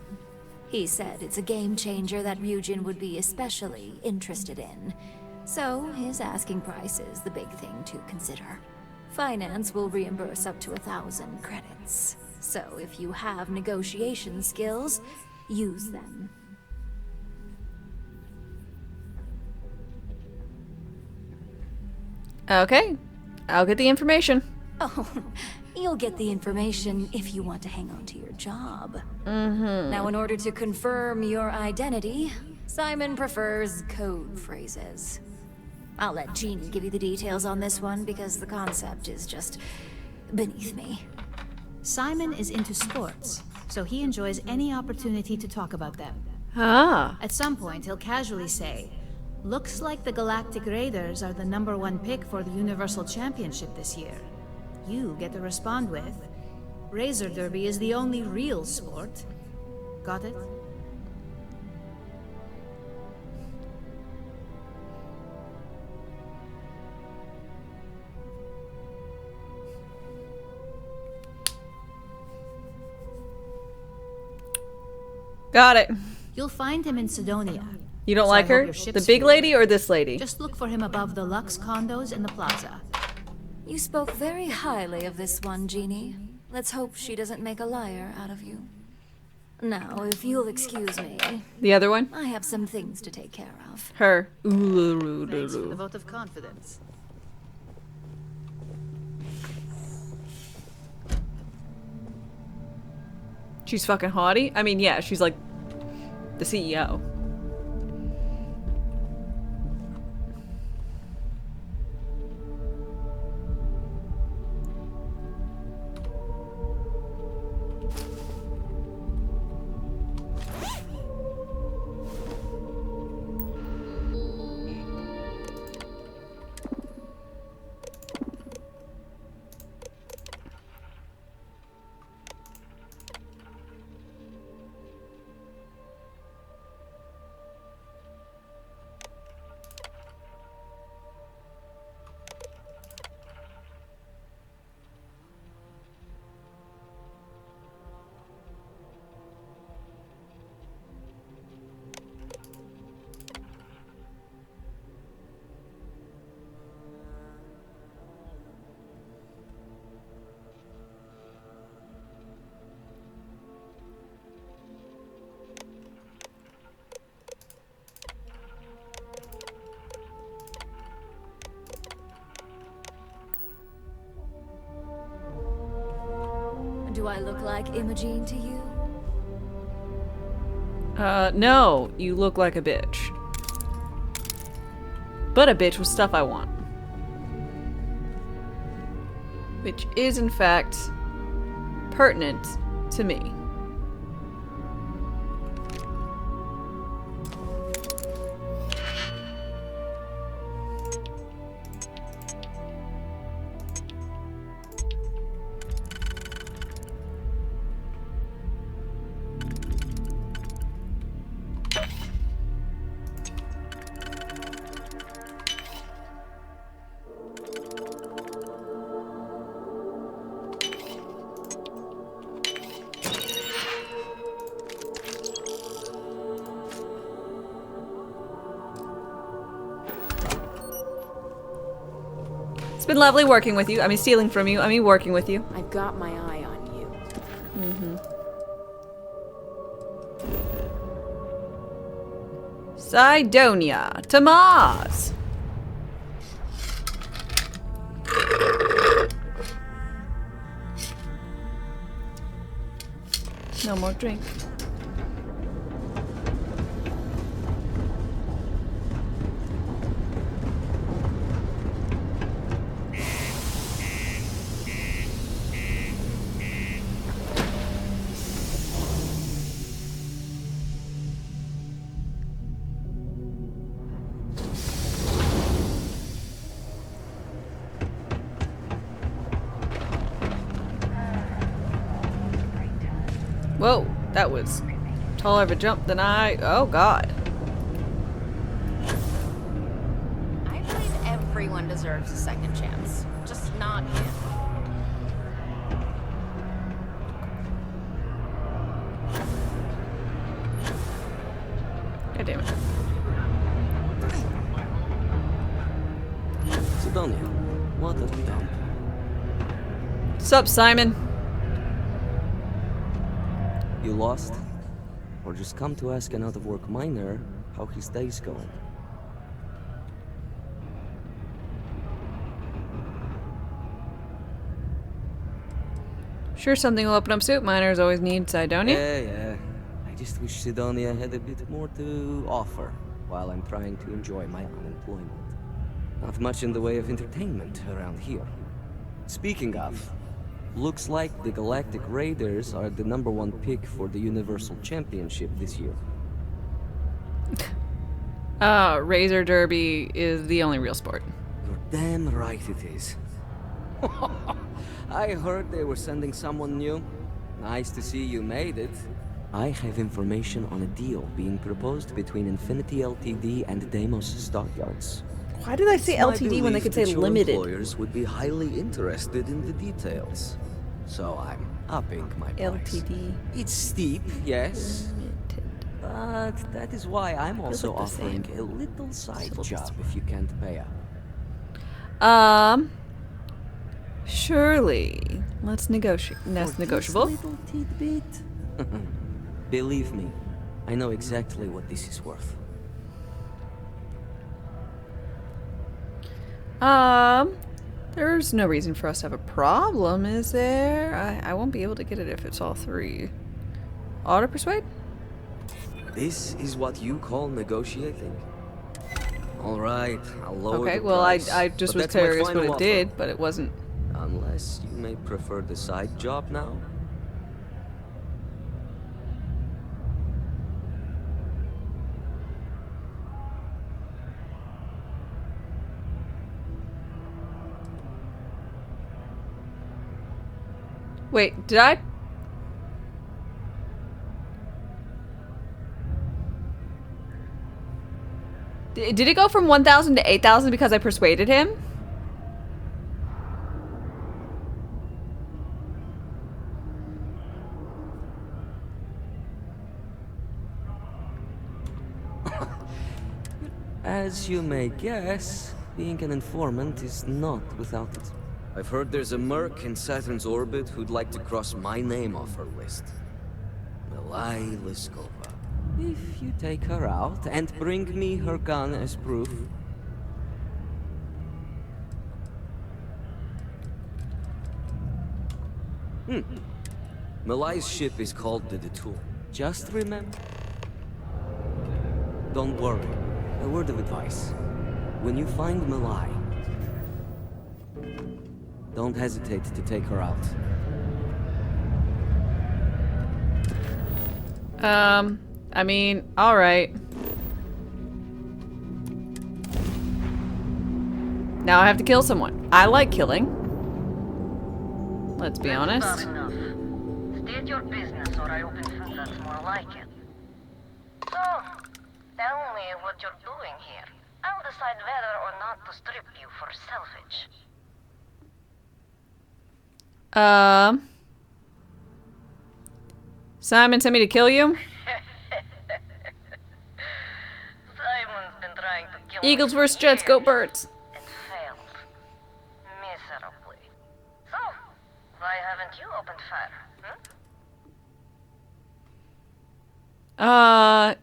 He said it's a game changer that Ryujin would be especially interested in. So his asking price is the big thing to consider. Finance will reimburse up to 1,000 credits. So if you have negotiation skills, use them.
Okay, I'll get the information.
Oh, you'll get the information if you want to hang on to your job. Now, in order to confirm your identity, Simon prefers code phrases. I'll let Jeannie give you the details on this one because the concept is just beneath me.
Simon is into sports, so he enjoys any opportunity to talk about them.
Ah.
At some point, he'll casually say, "Looks like the Galactic Raiders are the #1 pick for the Universal Championship this year." You get to respond with, "Razor Derby is the only real sport." Got it?
Got it.
You'll find him in Sidonia.
You don't
So
like
I hope
her?
your ship's
The big
full.
lady or this lady?
Just look for him above the Lux condos in the plaza.
You spoke very highly of this one, Jeannie. Let's hope she doesn't make a liar out of you. Now, if you'll excuse me.
The other one?
I have some things to take care of.
Her.
Thanks for the vote of confidence.
She's fucking haughty? I mean, yeah, she's like the CEO.
Do I look like Imogene to you?
No, you look like a bitch. But a bitch with stuff I want. Which is, in fact, pertinent to me. It's been lovely working with you. I mean, stealing from you. I mean, working with you.
I've got my eye on you.
Sidonia to Mars. No more drink. Whoa, that was taller of a jump than oh god.
I believe everyone deserves a second chance. Just not him.
God damn it.
Sidonia, what have we done?
Sup, Simon?
You lost? Or just come to ask an out-of-work miner how his day's going?
Sure, something will open up soon. Miners always need Sidonia.
Yeah. I just wish Sidonia had a bit more to offer while I'm trying to enjoy my unemployment. Not much in the way of entertainment around here. Speaking of, looks like the Galactic Raiders are the #1 pick for the Universal Championship this year.
Razor Derby is the only real sport.
You're damn right it is. I heard they were sending someone new. Nice to see you made it. I have information on a deal being proposed between Infinity Ltd and Deimos Stockyards.
Why did I say LTD when they could say limited?
Employers would be highly interested in the details. So I'm upping my price.
LTD.
It's steep, yes. But that is why I'm also offering a little side job if you can't pay up.
Surely. Let's negotiate. That's negotiable.
Little tidbit. Believe me, I know exactly what this is worth.
There's no reason for us to have a problem, is there? I won't be able to get it if it's all three. Auto persuade?
This is what you call negotiating? Alright, I'll lower
okay,
the
well,
price,
I just
but
was
that's my
curious what
final
it
offer.
did, but it wasn't.
Unless you may prefer the side job now?
Wait, did I? Did it go from 1,000 to 8,000 because I persuaded him?
As you may guess, being an informant is not without it. I've heard there's a merc in Saturn's orbit who'd like to cross my name off her list. Milai Liskova. If you take her out and bring me her gun as proof... Milai's ship is called the Detour. Just remember... Don't worry. A word of advice. When you find Milai, don't hesitate to take her out.
I mean, alright. Now I have to kill someone. I like killing. Let's be honest.
State your business or I open food that's more like it. So, tell me what you're doing here. I'll decide whether or not to strip you for salvage.
Simon sent me to kill you?
Simon's been trying to kill
Eagles
me
versus
for
Jets, go
years
birds.
and failed. Miserably. So, why haven't you opened fire?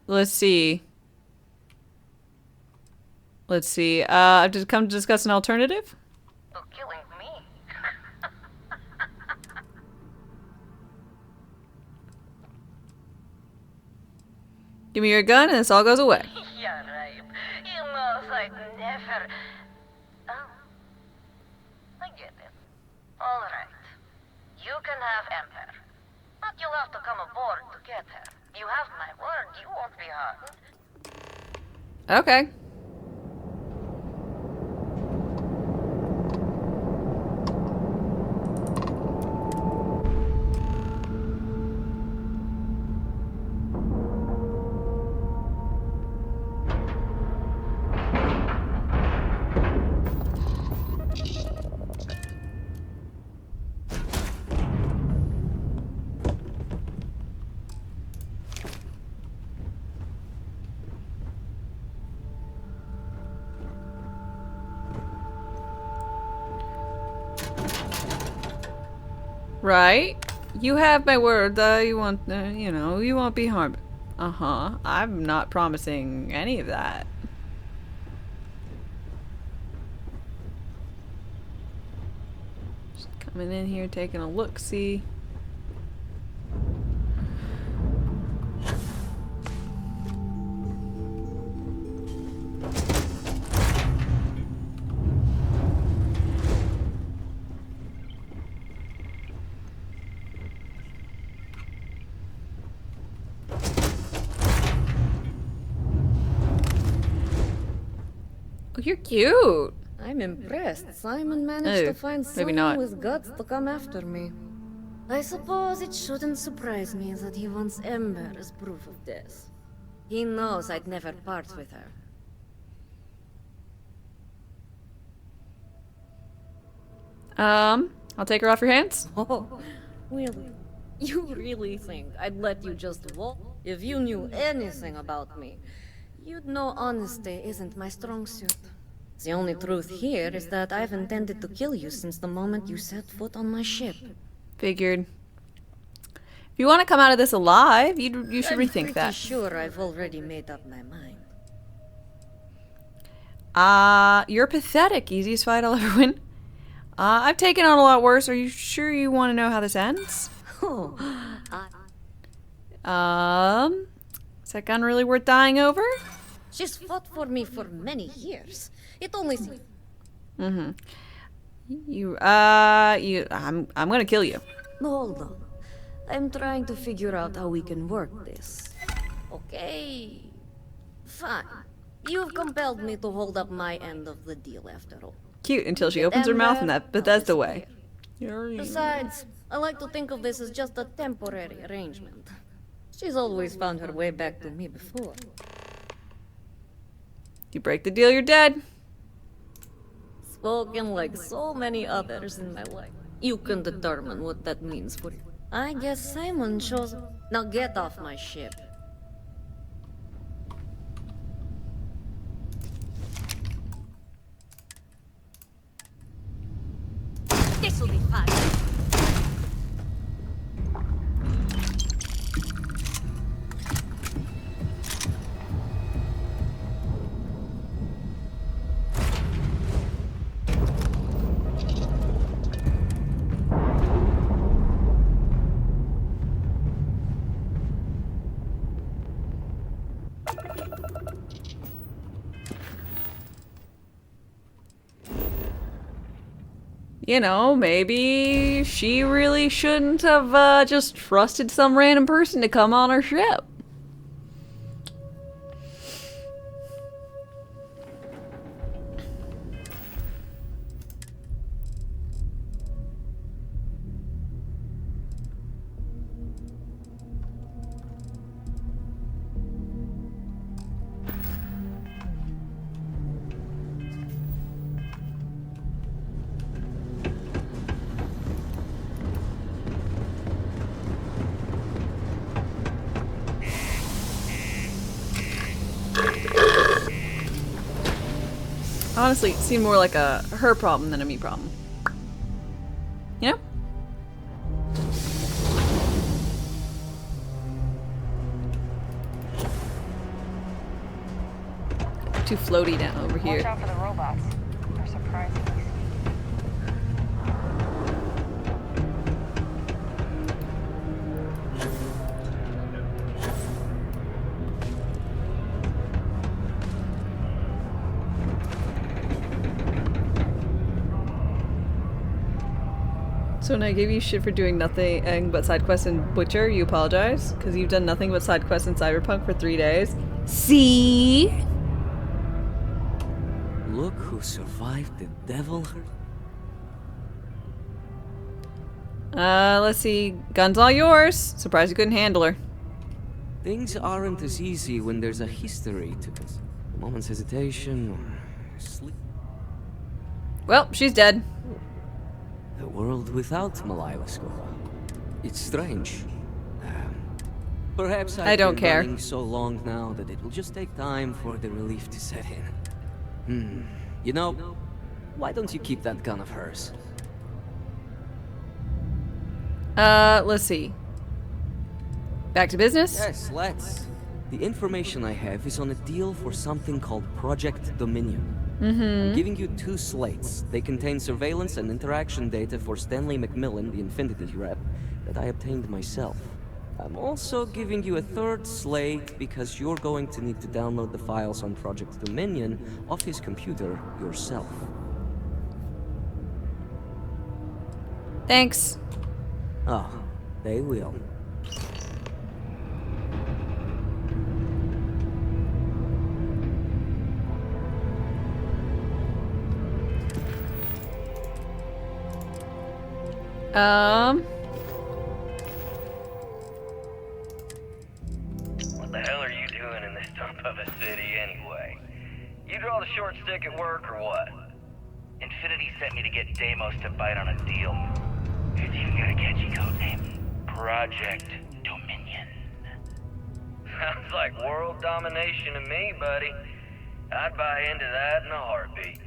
Let's see. I've just come to discuss an alternative?
To killing me?
Give me your gun and this all goes away.
Yeah, right. You know I'd never... Oh. I get it. Alright. You can have Emperor. But you'll have to come aboard to get her. You have my word, you won't be harmed.
Okay. Right? You have my word. You won't, you know, you won't be harmed. Uh-huh. I'm not promising any of that. Just coming in here, taking a look-see. Oh, you're cute.
I'm impressed. Simon managed to find someone with guts to come after me. I suppose it shouldn't surprise me that he wants Ember as proof of this. He knows I'd never part with her.
I'll take her off your hands.
Oh, really? You really think I'd let you just walk? If you knew anything about me, you'd know honesty isn't my strong suit. The only truth here is that I've intended to kill you since the moment you set foot on my ship.
Figured. If you want to come out of this alive, you should rethink that.
I'm pretty sure I've already made up my mind.
You're pathetic. Easiest fight I'll ever win. I've taken on a lot worse. Are you sure you want to know how this ends?
Oh,
Is that gun really worth dying over?
She's fought for me for many years. It only...
I'm gonna kill you.
Hold on. I'm trying to figure out how we can work this. Okay. Fine. You've compelled me to hold up my end of the deal after all.
Cute until she opens her mouth in that Bethesda way.
Besides, I like to think of this as just a temporary arrangement. She's always found her way back to me before.
You break the deal, you're dead.
Spoken like so many others in my life. You can determine what that means for you. I guess Simon shows... Now get off my ship. This'll be fun.
You know, maybe she really shouldn't have just trusted some random person to come on her ship. Honestly, it seemed more like a her problem than a me problem. You know? Too floaty down over here.
Watch out for the robots. They're surprisingly sneaky.
So when I gave you shit for doing nothing but side quests in Butcher, you apologize? Because you've done nothing but side quests in Cyberpunk for 3 days? See?
Look who survived the devil.
Let's see. Gun's all yours. Surprised you couldn't handle her.
Things aren't as easy when there's a history to this. A moment's hesitation or sleep.
Well, she's dead.
A world without Malila Skova. It's strange. Perhaps
I don't
been
care.
Running so long now that it will just take time for the relief to set in. You know, why don't you keep that gun of hers?
Let's see. Back to business?
Yes, let's. The information I have is on a deal for something called Project Dominion. I'm giving you 2 slates. They contain surveillance and interaction data for Stanley McMillan, the Infinity rep, that I obtained myself. I'm also giving you a 3rd slate because you're going to need to download the files on Project Dominion off his computer yourself.
Thanks.
Oh, they will.
What the hell are you doing in this dump of a city anyway? You draw the short stick at work or what? Infinity sent me to get Deimos to bite on a deal. It's even got a catchy code name. Project Dominion. Sounds like world domination to me, buddy. I'd buy into that in a heartbeat.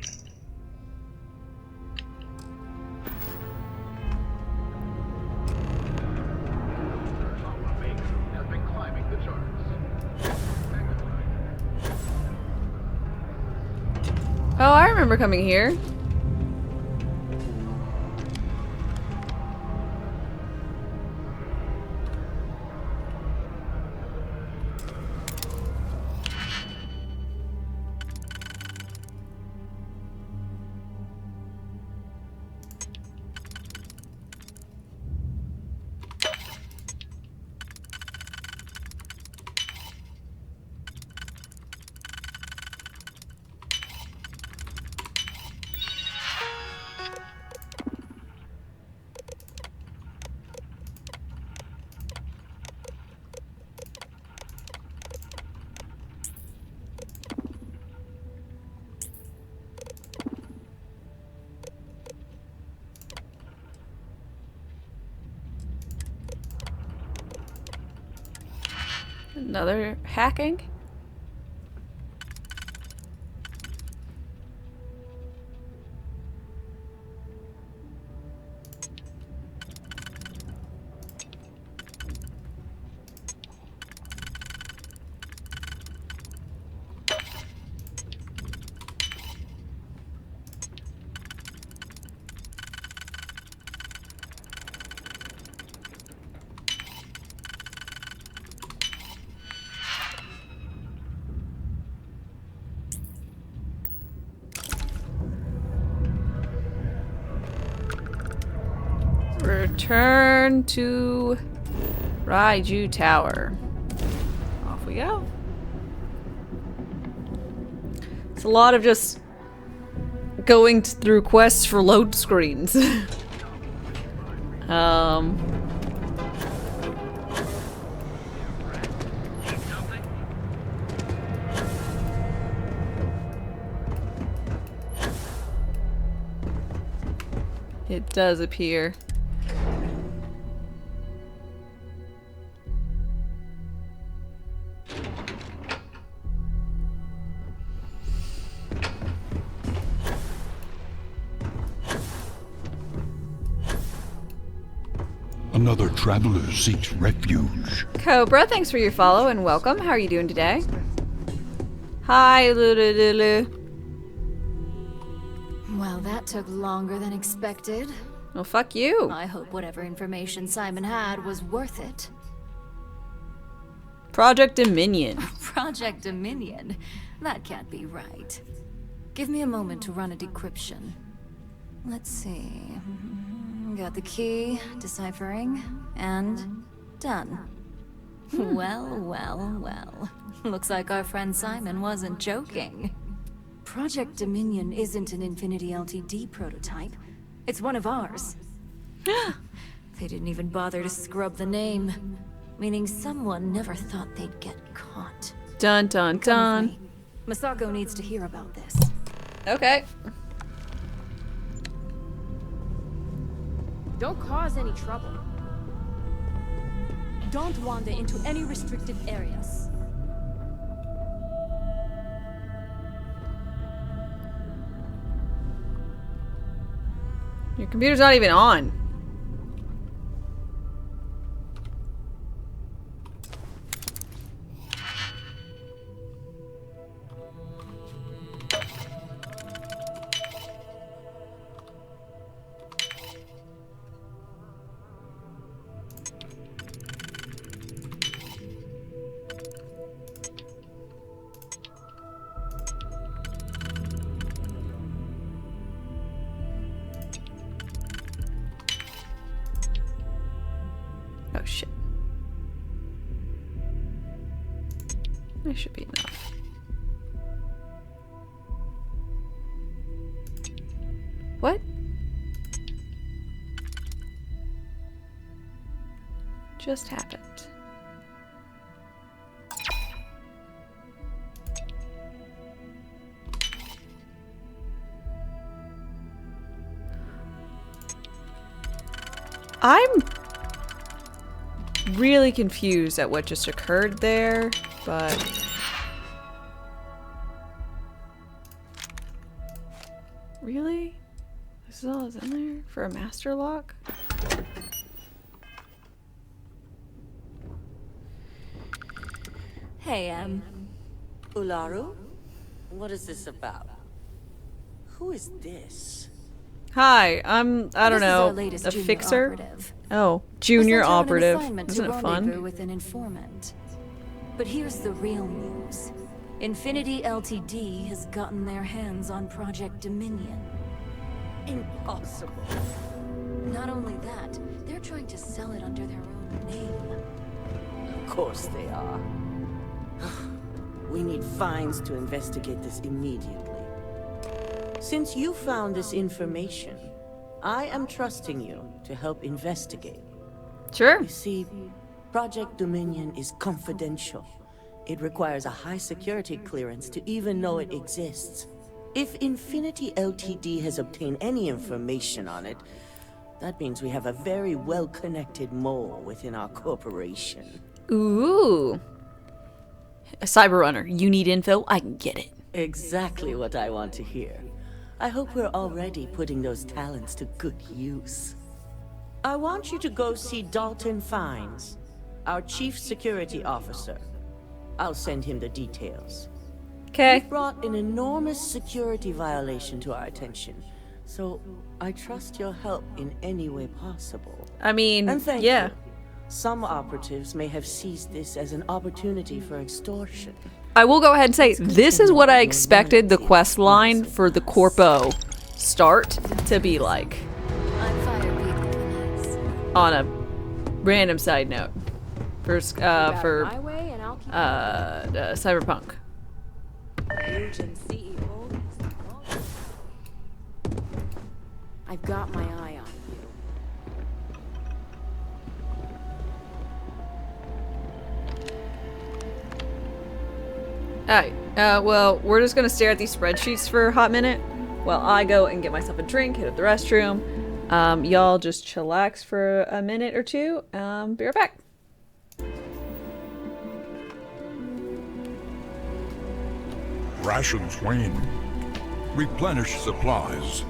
Oh, I remember coming here. Another hacking? Return to Raiju Tower. Off we go. It's a lot of just going through quests for load screens. It does appear.
Another traveler seeks refuge.
Cobra, thanks for your follow and welcome. How are you doing today? Hi, Lulu.
Well, that took longer than expected.
Well, fuck you.
I hope whatever information Simon had was worth it.
Project Dominion.
Project Dominion? That can't be right. Give me a moment to run a decryption. Let's see. Got the key, deciphering, and done. Well, well, well. Looks like our friend Simon wasn't joking. Project Dominion isn't an Infinity LTD prototype. It's one of ours. They didn't even bother to scrub the name, meaning someone never thought they'd get caught.
Dun dun dun.
Masako needs to hear about this.
Okay.
Don't cause any trouble. Don't wander into any restricted areas.
Your computer's not even on. Oh shit. That should be enough. What? Just happened. I'm really confused at what just occurred there, but really? This is all that's in there for a master lock?
Hey, Ularu? What is this about? Who is this?
Hi, I don't
This is our
know,
latest
a
junior
fixer?
operative.
Oh, junior
We're sent on an
operative.
assignment
Isn't
to
it fun?
rendezvous with an informant. But here's the real news. Infinity LTD has gotten their hands on Project Dominion.
Impossible.
Not only that, they're trying to sell it under their own name.
Of course they are. We need fines to investigate this immediately. Since you found this information, I am trusting you to help investigate.
Sure.
You see, Project Dominion is confidential. It requires a high security clearance to even know it exists. If Infinity LTD has obtained any information on it, that means we have a very well-connected mole within our corporation.
Ooh. A cyber runner. You need info? I can get it.
Exactly what I want to hear. I hope we're already putting those talents to good use. I want you to go see Dalton Fines, our chief security officer. I'll send him the details.
Okay.
You've brought an enormous security violation to our attention, so I trust your help in any way possible.
I mean,
and thank
yeah.
you. Some operatives may have seized this as an opportunity for extortion.
I will go ahead and say, this is what I expected the quest line for the Corpo start to be like. On a random side note. For Cyberpunk.
I've got my eye on
Alright, well, we're just gonna stare at these spreadsheets for a hot minute while I go and get myself a drink, hit up the restroom. Y'all just chillax for a minute or two. Be right back.
Rations wane. Replenish supplies.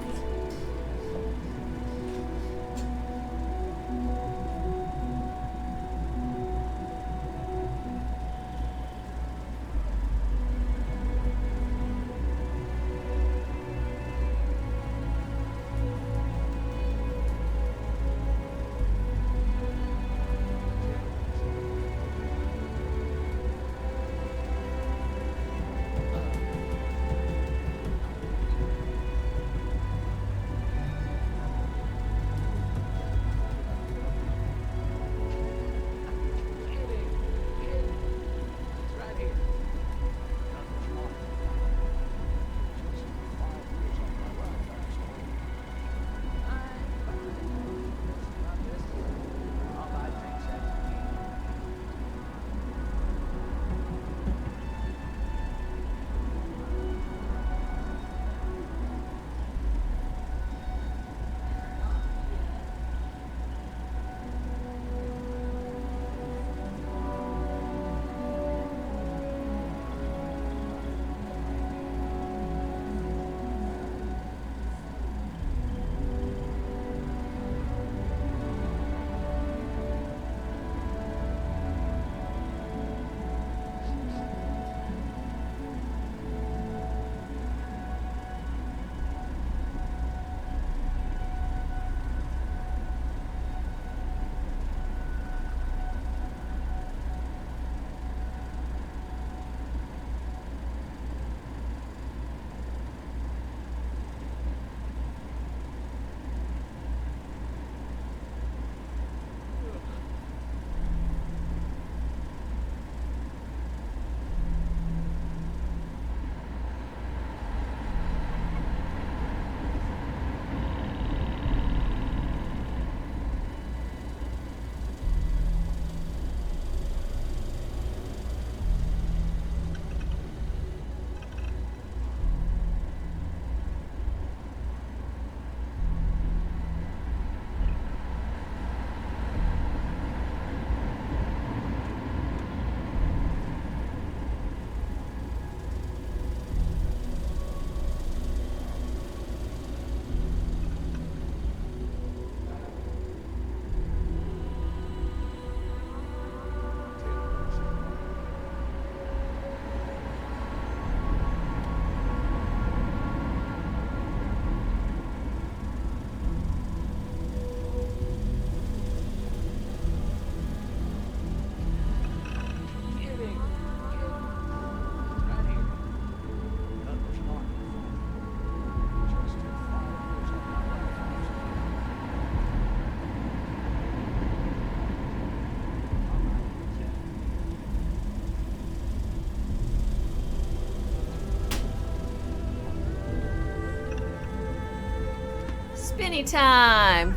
Spinny time!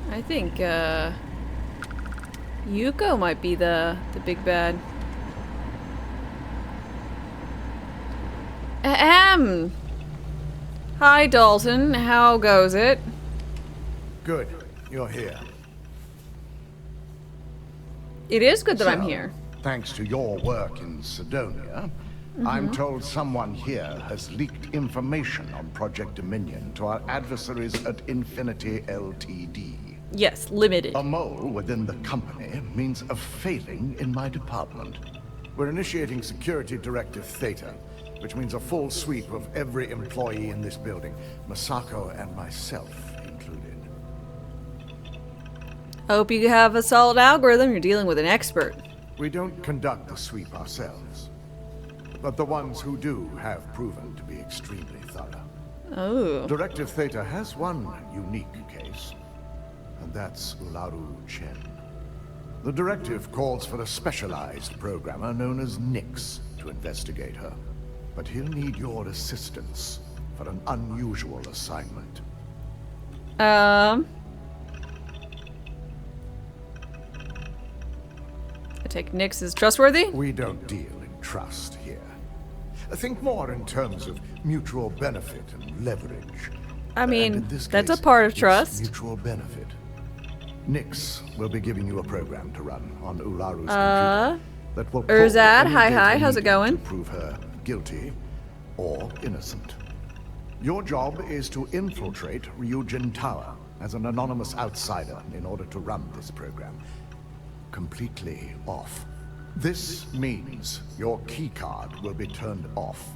I think, Yuko might be the big bad. Ahem! Hi, Dalton. How goes it?
Good. You're here.
It is good that I'm here.
Thanks to your work in Sidonia, I'm told someone here has leaked information on Project Dominion to our adversaries at Infinity Ltd.
Yes, limited.
A mole within the company means a failing in my department.
We're initiating Security Directive Theta, which means a full sweep of every employee in this building, Masako and myself included.
Hope you have a solid algorithm. You're dealing with an expert.
We don't conduct the sweep ourselves, but the ones who do have proven to be extremely thorough.
Oh.
Directive Theta has one unique case, and that's Ularu Chen. The directive calls for a specialized programmer known as Nix to investigate her, but he'll need your assistance for an unusual assignment.
I take Nix as trustworthy?
We don't deal in trust here. Think more in terms of mutual benefit and leverage.
I mean,
that's
a part of
it's
trust.
Mutual benefit. Nix will be giving you a program to run on Ularu's computer that will pull
Urzad,
any
hi,
data
how's it
needed
going?
to prove her guilty or innocent. Your job is to infiltrate Ryujin Tower as an anonymous outsider in order to run this program. Completely off. This means your keycard will be turned off,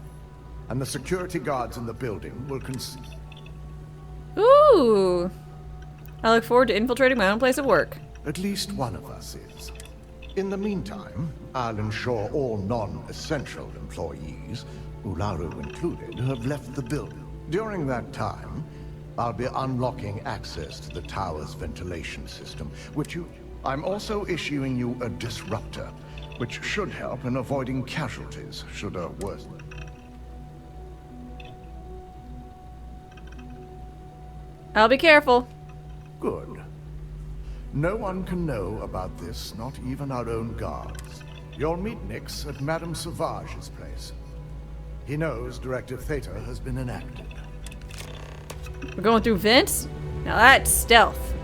and the security guards in the building will
Ooh! I look forward to infiltrating my own place of work.
At least one of us is. In the meantime, I'll ensure all non-essential employees, Ularu included, have left the building. During that time, I'll be unlocking access to the tower's ventilation system, I'm also issuing you a disruptor, which should help in avoiding casualties should a worse.
I'll be careful.
Good. No one can know about this, not even our own guards. You'll meet Nix at Madame Sauvage's place. He knows Directive Theta has been enacted.
We're going through vents? Now that's stealth.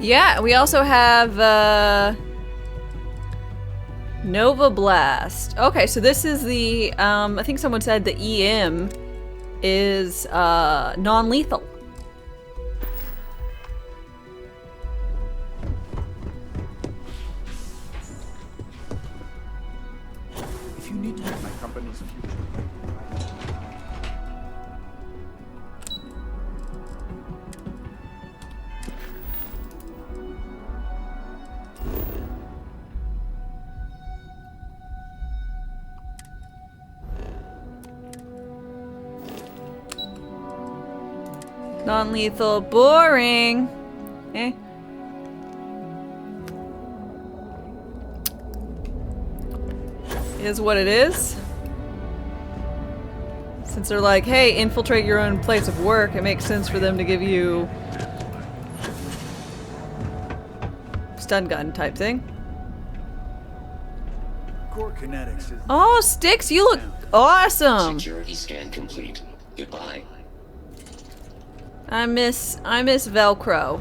Yeah, we also have, Nova Blast. Okay, so this is the, I think someone said the EM is, non-lethal.
If you need to have my company's future.
Non-lethal. Boring. Eh. Is what it is. Since they're like, hey, infiltrate your own place of work, it makes sense for them to give you stun gun type thing.
Core kinetics is...
Oh, Sticks, you look awesome.
Security scan complete. Goodbye.
I miss Velcro.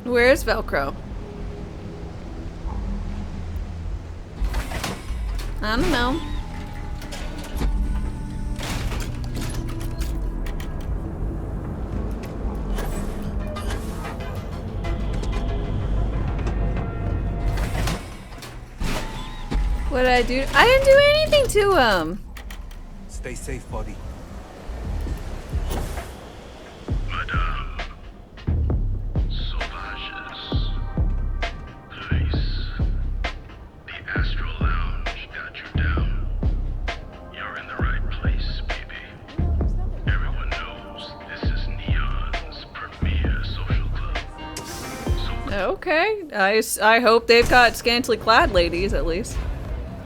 Where's Velcro? I don't know. What did I do? I didn't do anything to him.
Stay safe, buddy.
Okay, I hope they've got scantily clad ladies at least.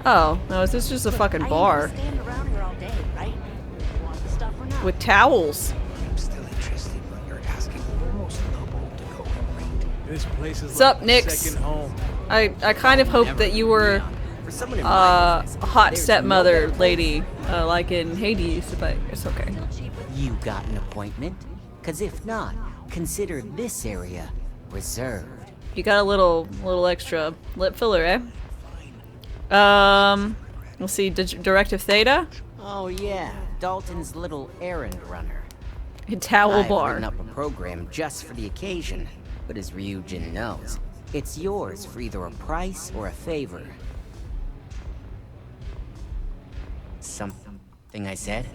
Oh, no, is this just a fucking bar?
Stand around here all day, right? You want the stuff or not?
With towels.
I'm still interested, but you're asking almost double to go and rate. This place is
What's
like
up, Nix?
second home.
I kind of hoped that you were a hot stepmother lady, like in Hades, but it's okay.
You got an appointment? Cause if not, consider this area reserved.
You got a little extra lip filler, eh? Let's see, Directive Theta?
Oh yeah, Dalton's little errand runner.
A towel
I've
bar.
written up a program just for the occasion, but as Ryujin knows, it's yours for either a price or a favor. Something I said?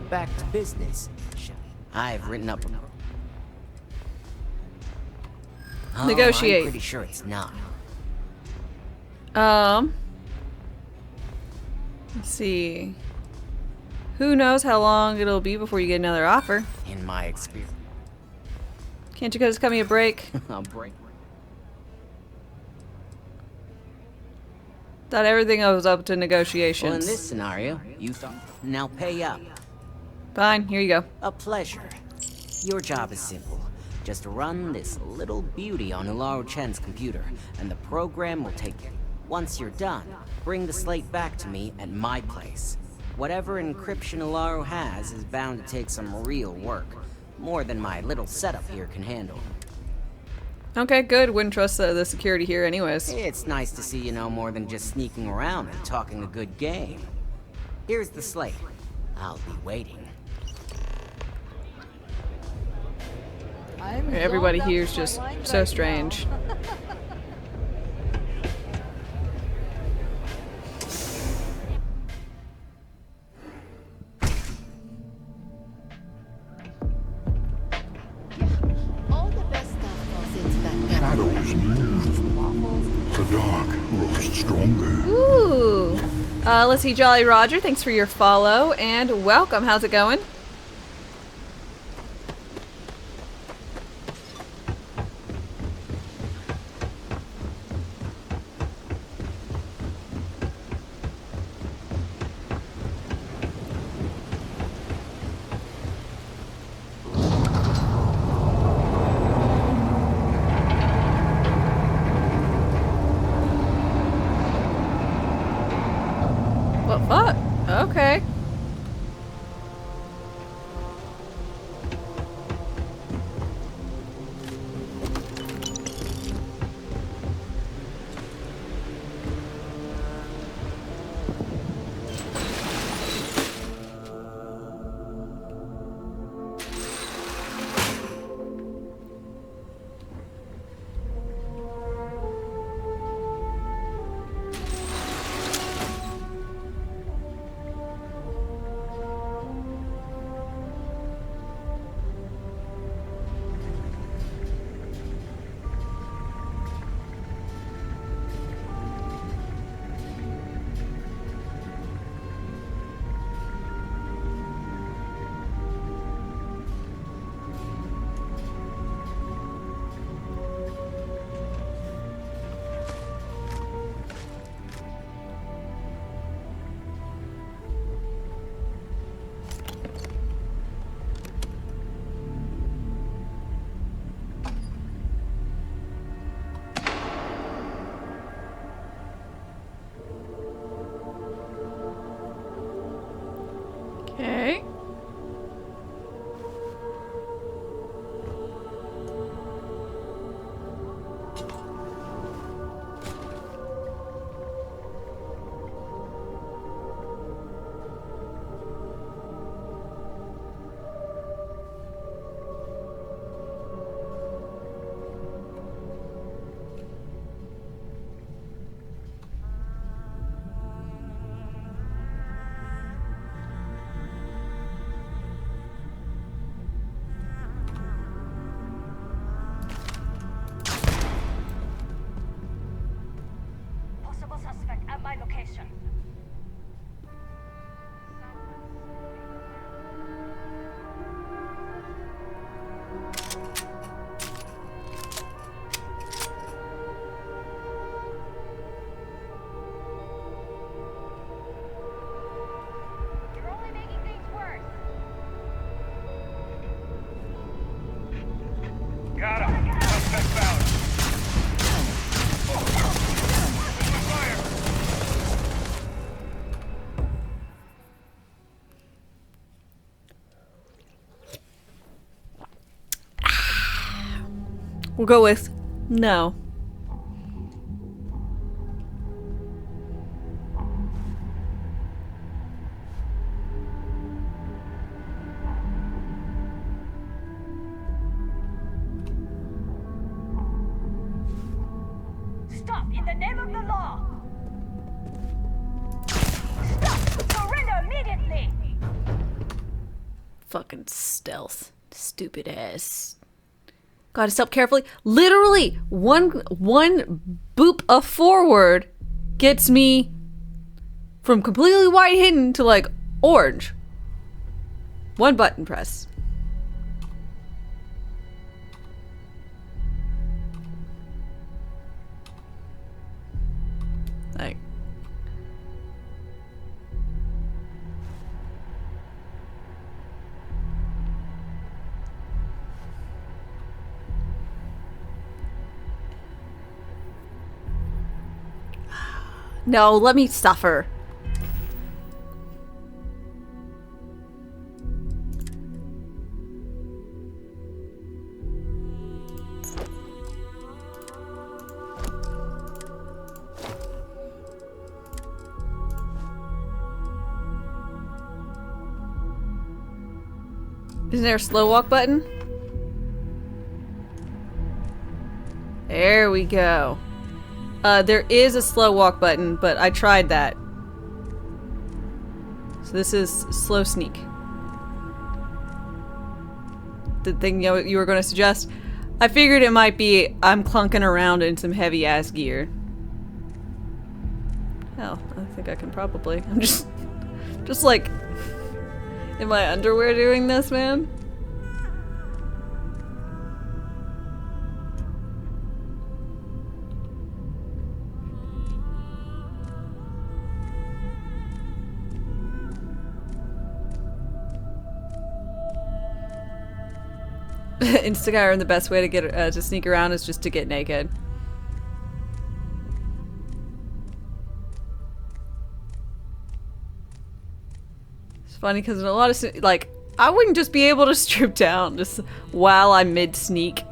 Back to business. I've written up a... Oh,
Negotiate.
I'm pretty sure it's not.
Let's see. Who knows how long it'll be before you get another offer?
In my experience.
Can't you guys cut me a break?
I'll break.
Thought everything was up to negotiations.
Well, in this scenario, you thought. Now pay up.
Fine, here you go.
A pleasure. Your job is simple. Just run this little beauty on Ularu Chen's computer, and the program will take it. Once you're done, bring the slate back to me at my place. Whatever encryption Ularu has is bound to take some real work. More than my little setup here can handle.
Okay, good. Wouldn't trust the security here anyways.
It's nice to see you know more than just sneaking around and talking a good game. Here's the slate. I'll be waiting.
Everybody here is just so strange.
All the best stuff goes into that.
Shadows move. The dark grows stronger.
Ooh. Let's see, Jolly Roger. Thanks for your follow and welcome. How's it going? What fuck? Okay. We'll go with no.
Stop in the name of the law! Stop! Surrender immediately!
Fucking stealth. Stupid ass. Gotta step carefully. Literally, one boop of forward gets me from completely white hidden to like orange. One button press. Like. No, let me suffer. Isn't there a slow walk button? There we go. There is a slow walk button, but I tried that. So this is slow sneak. The thing you were going to suggest? I figured it might be I'm clunking around in some heavy ass gear. Hell, I think I can probably. I'm just like in my underwear doing this, man. In Skyrim, the best way to get to sneak around is just to get naked. It's funny because in a lot of like, I wouldn't just be able to strip down just while I'm mid sneak.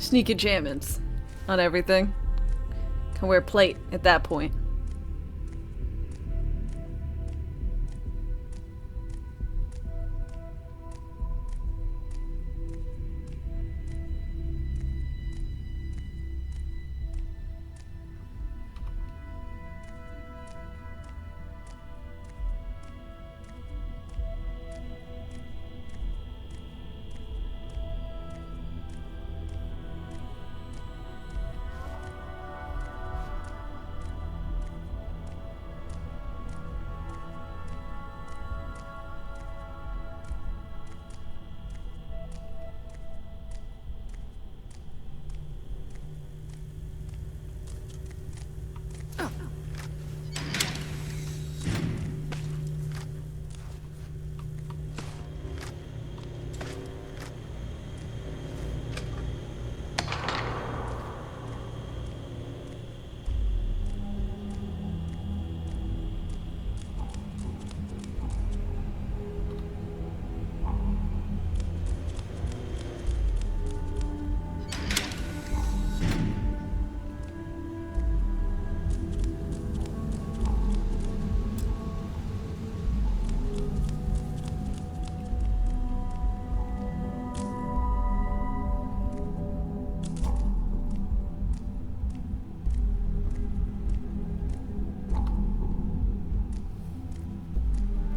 Sneaky jammins on everything. Can wear plate at that point.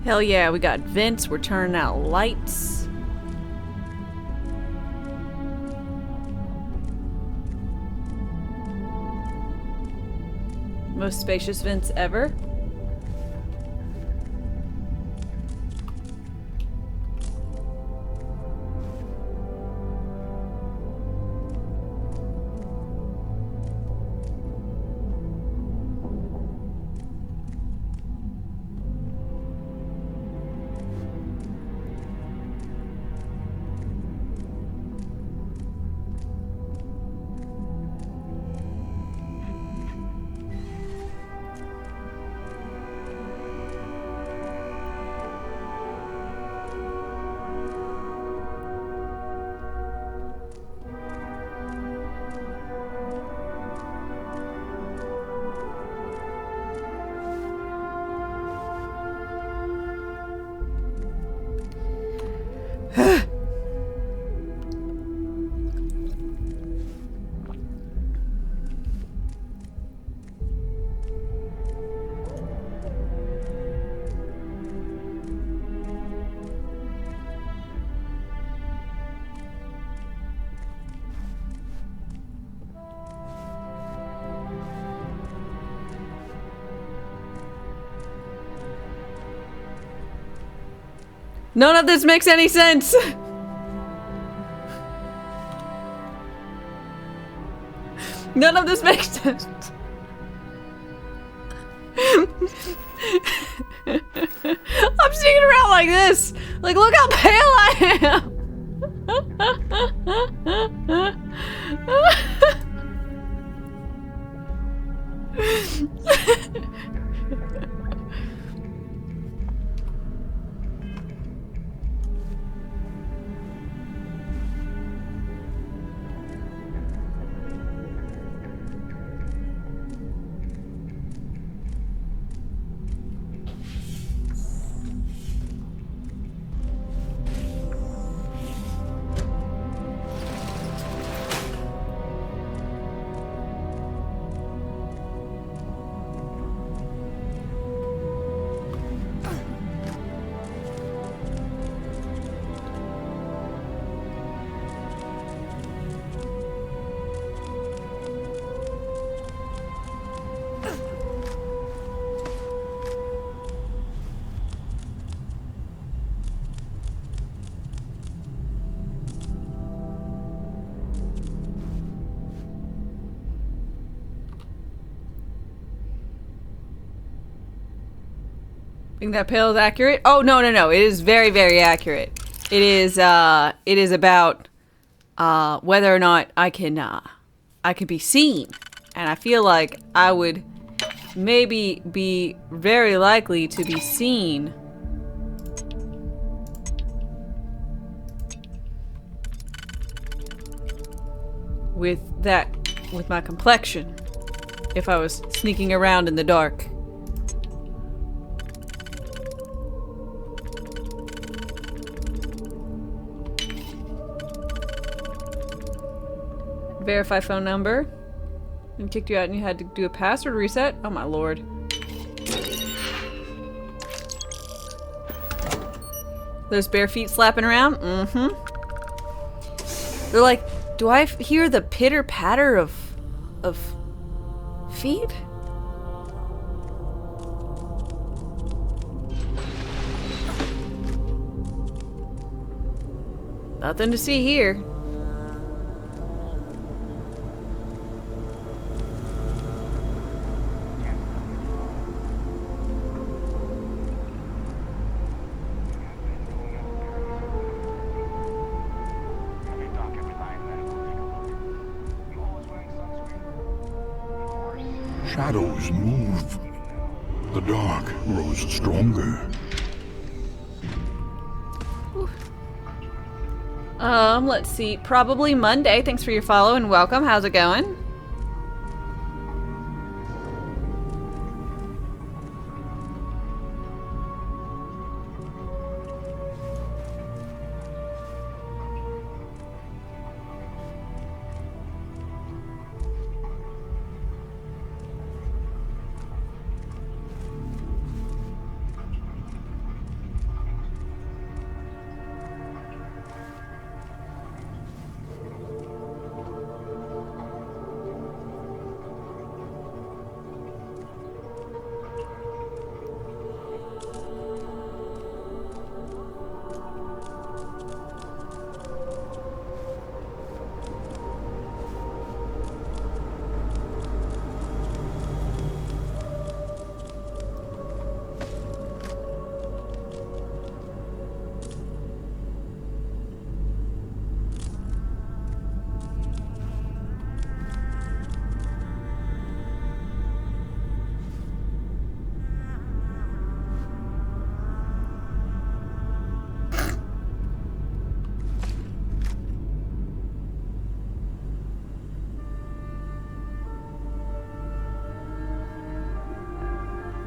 Hell yeah, we got vents, we're turning out lights. Most spacious vents ever. None of this makes any sense. None of this makes sense. I'm sneaking around like this. Like, look how pale I am. Think that pill is accurate? Oh, no, no, no. It is very, very accurate. It is about whether or not I can be seen. And I feel like I would maybe be very likely to be seen with my complexion if I was sneaking around in the dark. Verify phone number. And kicked you out and you had to do a password reset? Oh my lord. Those bare feet slapping around? Mm-hmm. They're like, do I hear the pitter-patter of feet? Nothing to see here.
Shadows move. The dark grows stronger.
Let's see. Probably Monday. Thanks for your follow and welcome. How's it going?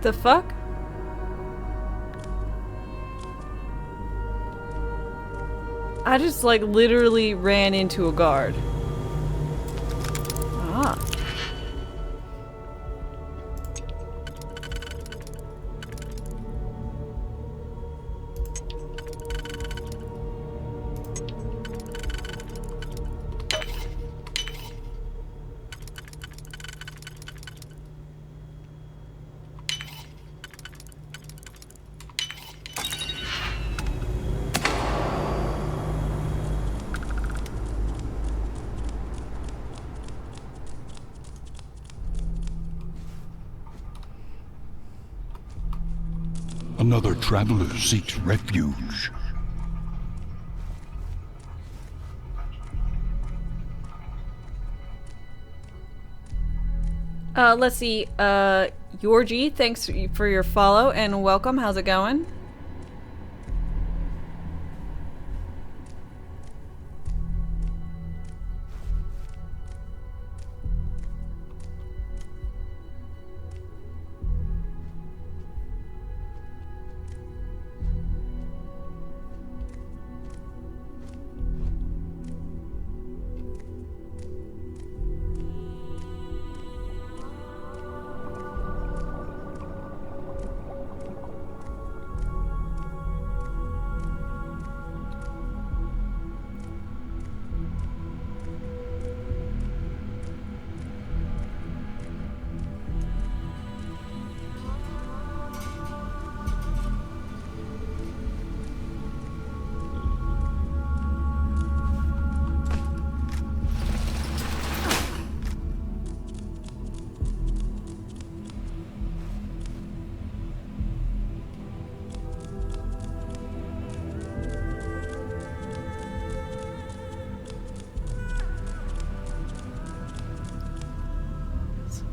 The fuck? I just like literally ran into a guard. Ah.
Another traveler seeks refuge.
Let's see. Yorgi, thanks for your follow and welcome. How's it going?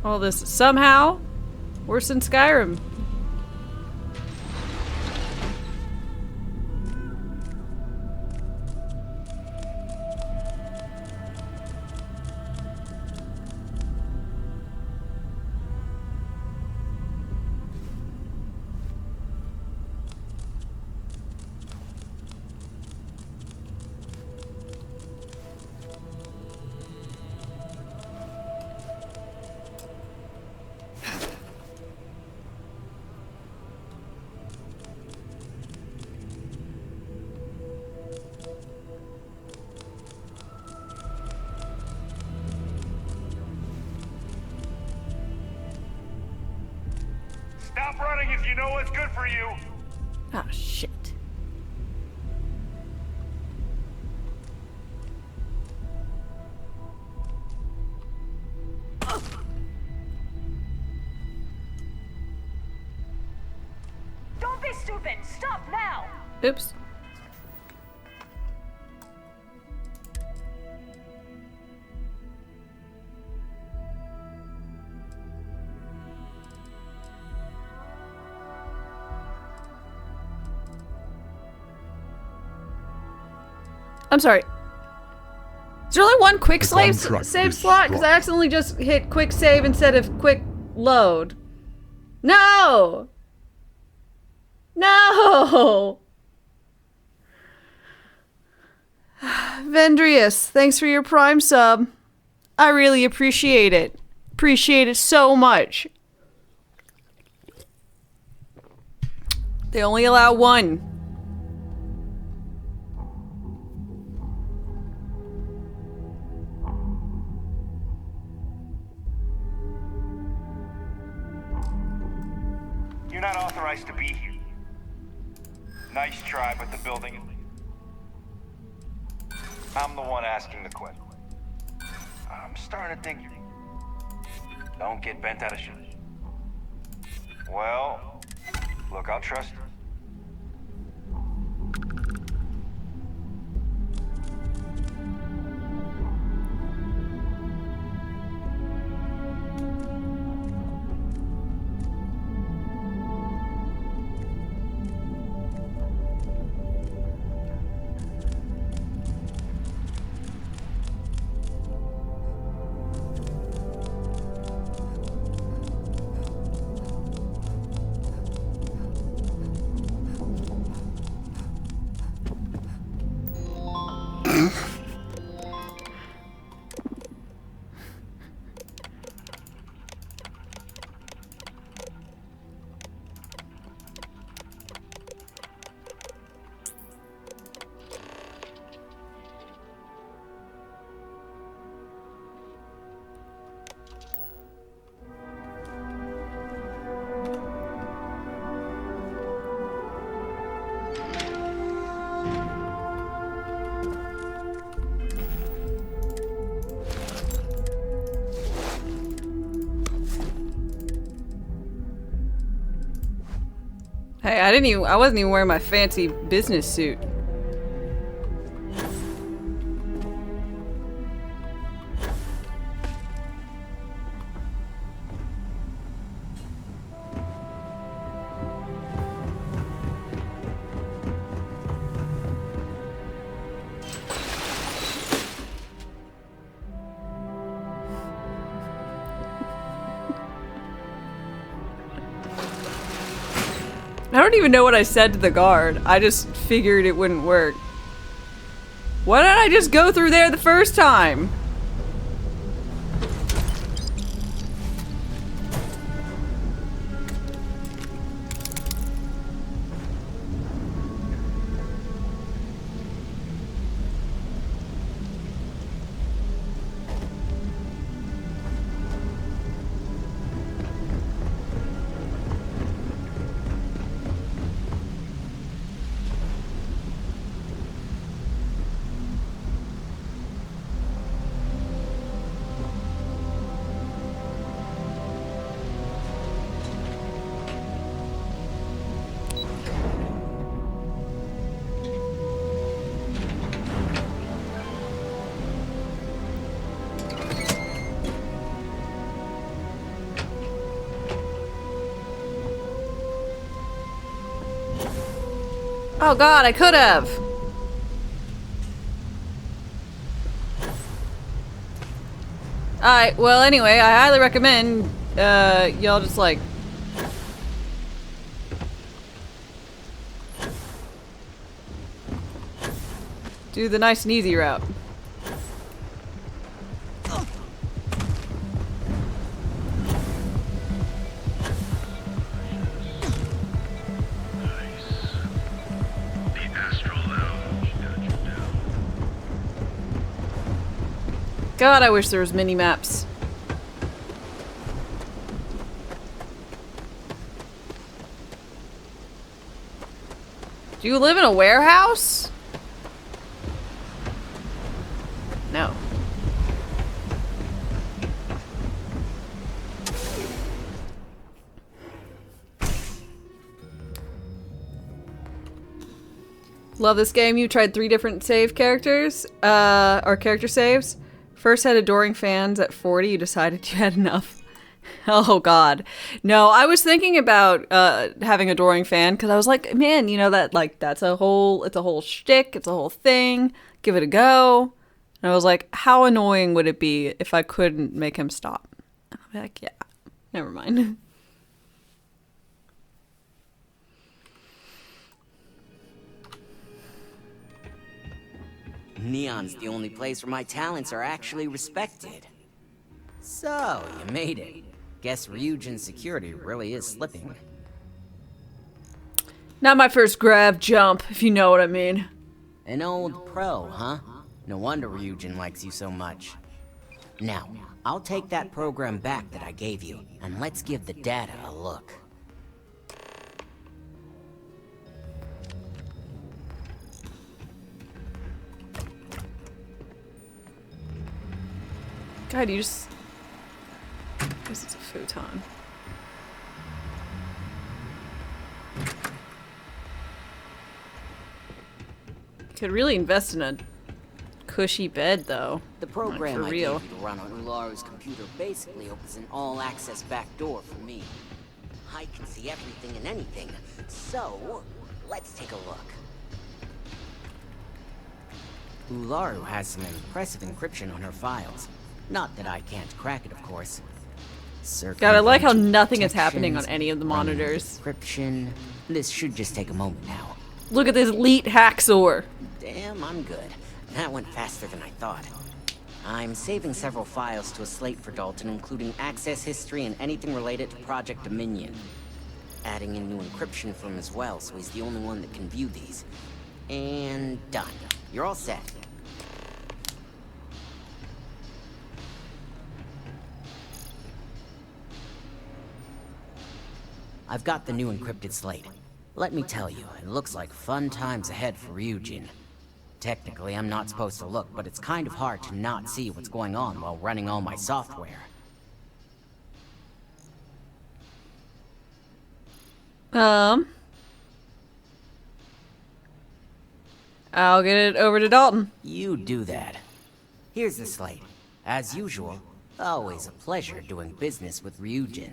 All this somehow worse than Skyrim.
Stop running if you know what's good for you.
Ah, shit.
Don't be stupid! Stop now!
Oops. I'm sorry. Is there only one quick save slot? Because I accidentally just hit quick save instead of quick load. No! No! Vendrius, thanks for your Prime sub. I really appreciate it. Appreciate it so much. They only allow one.
You're not authorized to be here. Nice try, but the building... I'm the one asking the question. I'm starting to think you... Don't get bent out of shape. Well, look, I'll trust you.
Hey, I wasn't even wearing my fancy business suit. I don't even know what I said to the guard. I just figured it wouldn't work. Why didn't I just go through there the first time? Oh god, I could have! Alright, well anyway, I highly recommend y'all just like do the nice and easy route. God, I wish there was mini maps. Do you live in a warehouse? No. Love this game. You tried 3 different save characters, or character saves. First had adoring fans at 40, you decided you had enough. Oh god. No, I was thinking about having adoring fan because I was like, man, you know that like it's a whole shtick, it's a whole thing. Give it a go. And I was like, how annoying would it be if I couldn't make him stop? And I'll be like, yeah, never mind.
Neon's the only place where my talents are actually respected. So, you made it. Guess Ryujin's security really is slipping.
Not my first grab jump, if you know what I mean.
An old pro, huh? No wonder Ryujin likes you so much. Now, I'll take that program back that I gave you, and let's give the data a look.
God, you just... This is a futon. Could really invest in a cushy bed, though.
The program
like, for real.
I gave you to run on Ularu's computer basically opens an all-access backdoor for me. I can see everything and anything, so let's take a look. Ularu has some impressive encryption on her files. Not that I can't crack it, of course.
God, I like how nothing is happening on any of the monitors.
Encryption. This should just take a moment now.
Look at this elite hacksaw.
Damn, I'm good. That went faster than I thought. I'm saving several files to a slate for Dalton, including access history and anything related to Project Dominion. Adding in new encryption for him as well, so he's the only one that can view these. And done. You're all set. I've got the new encrypted slate. Let me tell you, it looks like fun times ahead for Ryujin. Technically, I'm not supposed to look, but it's kind of hard to not see what's going on while running all my software.
I'll get it over to Dalton.
You do that. Here's the slate. As usual, always a pleasure doing business with Ryujin.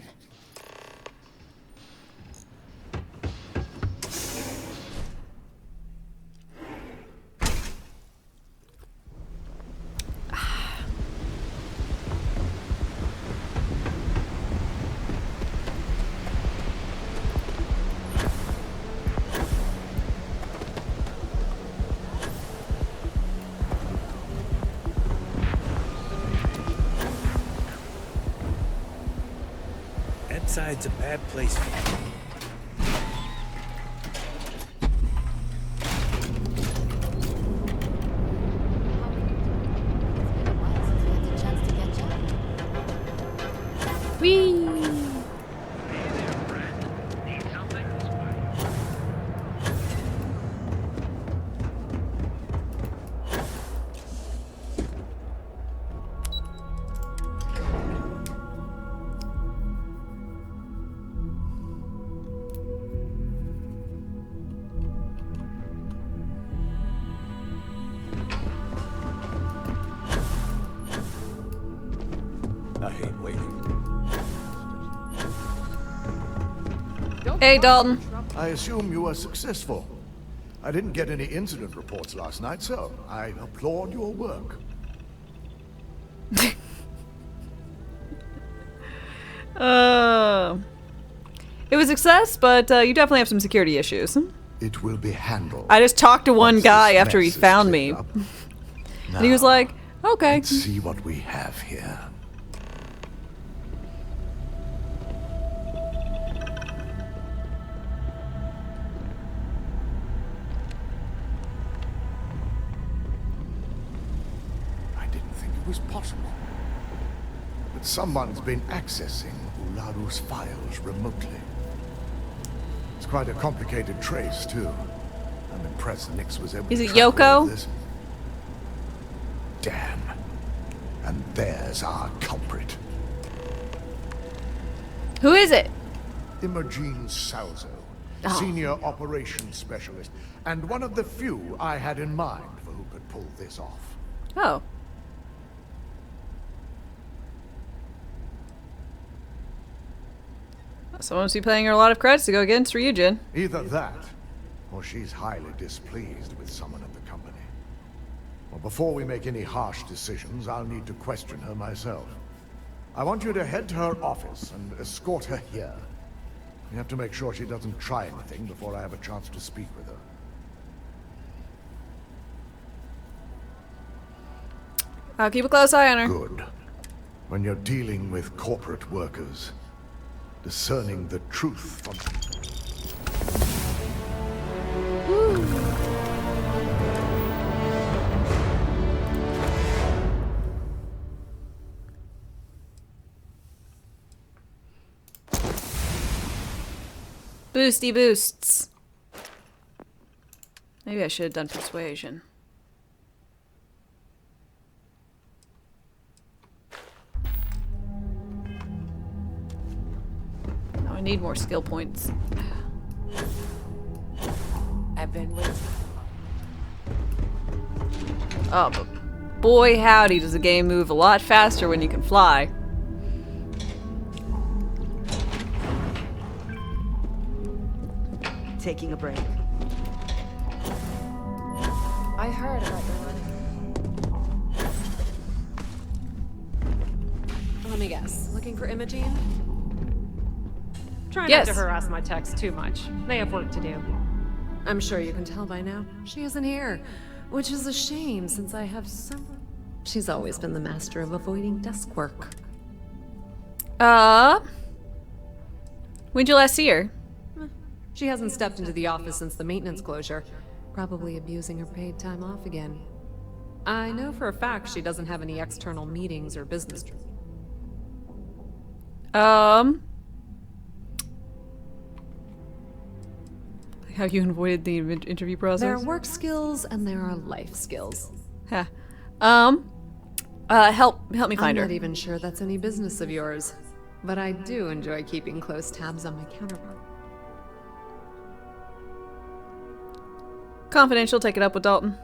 Side's a bad place for you.
Whee!
I hate waiting.
Hey, Dalton.
I assume you were successful. I didn't get any incident reports last night, so I applaud your work.
It was a success, but you definitely have some security issues.
It will be handled.
I just talked to one
once
guy
this
after he
mess is
found
cleared
me.
up.
And he was like, okay.
Let's see what we have here. I didn't think it was possible. But someone's been accessing Ularu's files remotely. It's quite a complicated trace, too. I'm impressed Nix was able
Is
to
it
track all of
Yoko?
this. Damn. And there's our culprit.
Who is it?
Imogene Salzo,
Oh.
Senior Operations Specialist, and one of the few I had in mind for who could pull this off.
Oh. Someone must be paying her a lot of credits to go against Ryujin.
Either that, or she's highly displeased with someone at the company. Well, before we make any harsh decisions, I'll need to question her myself. I want you to head to her office and escort her here. We have to make sure she doesn't try anything before I have a chance to speak with her.
I'll keep a close eye on her.
Good. When you're dealing with corporate workers, discerning the truth from...
Boosty boosts. Maybe I should have done persuasion. Oh, I need more skill points.
I've been waiting.
Oh, but boy howdy does the game move a lot faster when you can fly.
Taking a break.
I heard about your money.
Let me guess. Looking for Imogene? Try
Yes.
not to harass my techs too much. They have work to do. I'm sure you can tell by now. She isn't here, which is a shame since I have some... She's always been the master of avoiding desk work.
When'd you last see her?
She hasn't stepped into the office since the maintenance closure. Probably abusing her paid time off again. I know for a fact she doesn't have any external meetings or business trips.
How you avoided the interview process?
There are work skills and there are life skills.
Huh. Help me find
I'm
her.
not even sure that's any business of yours, but I do enjoy keeping close tabs on my counterpart.
Confidential, take it up with Dalton.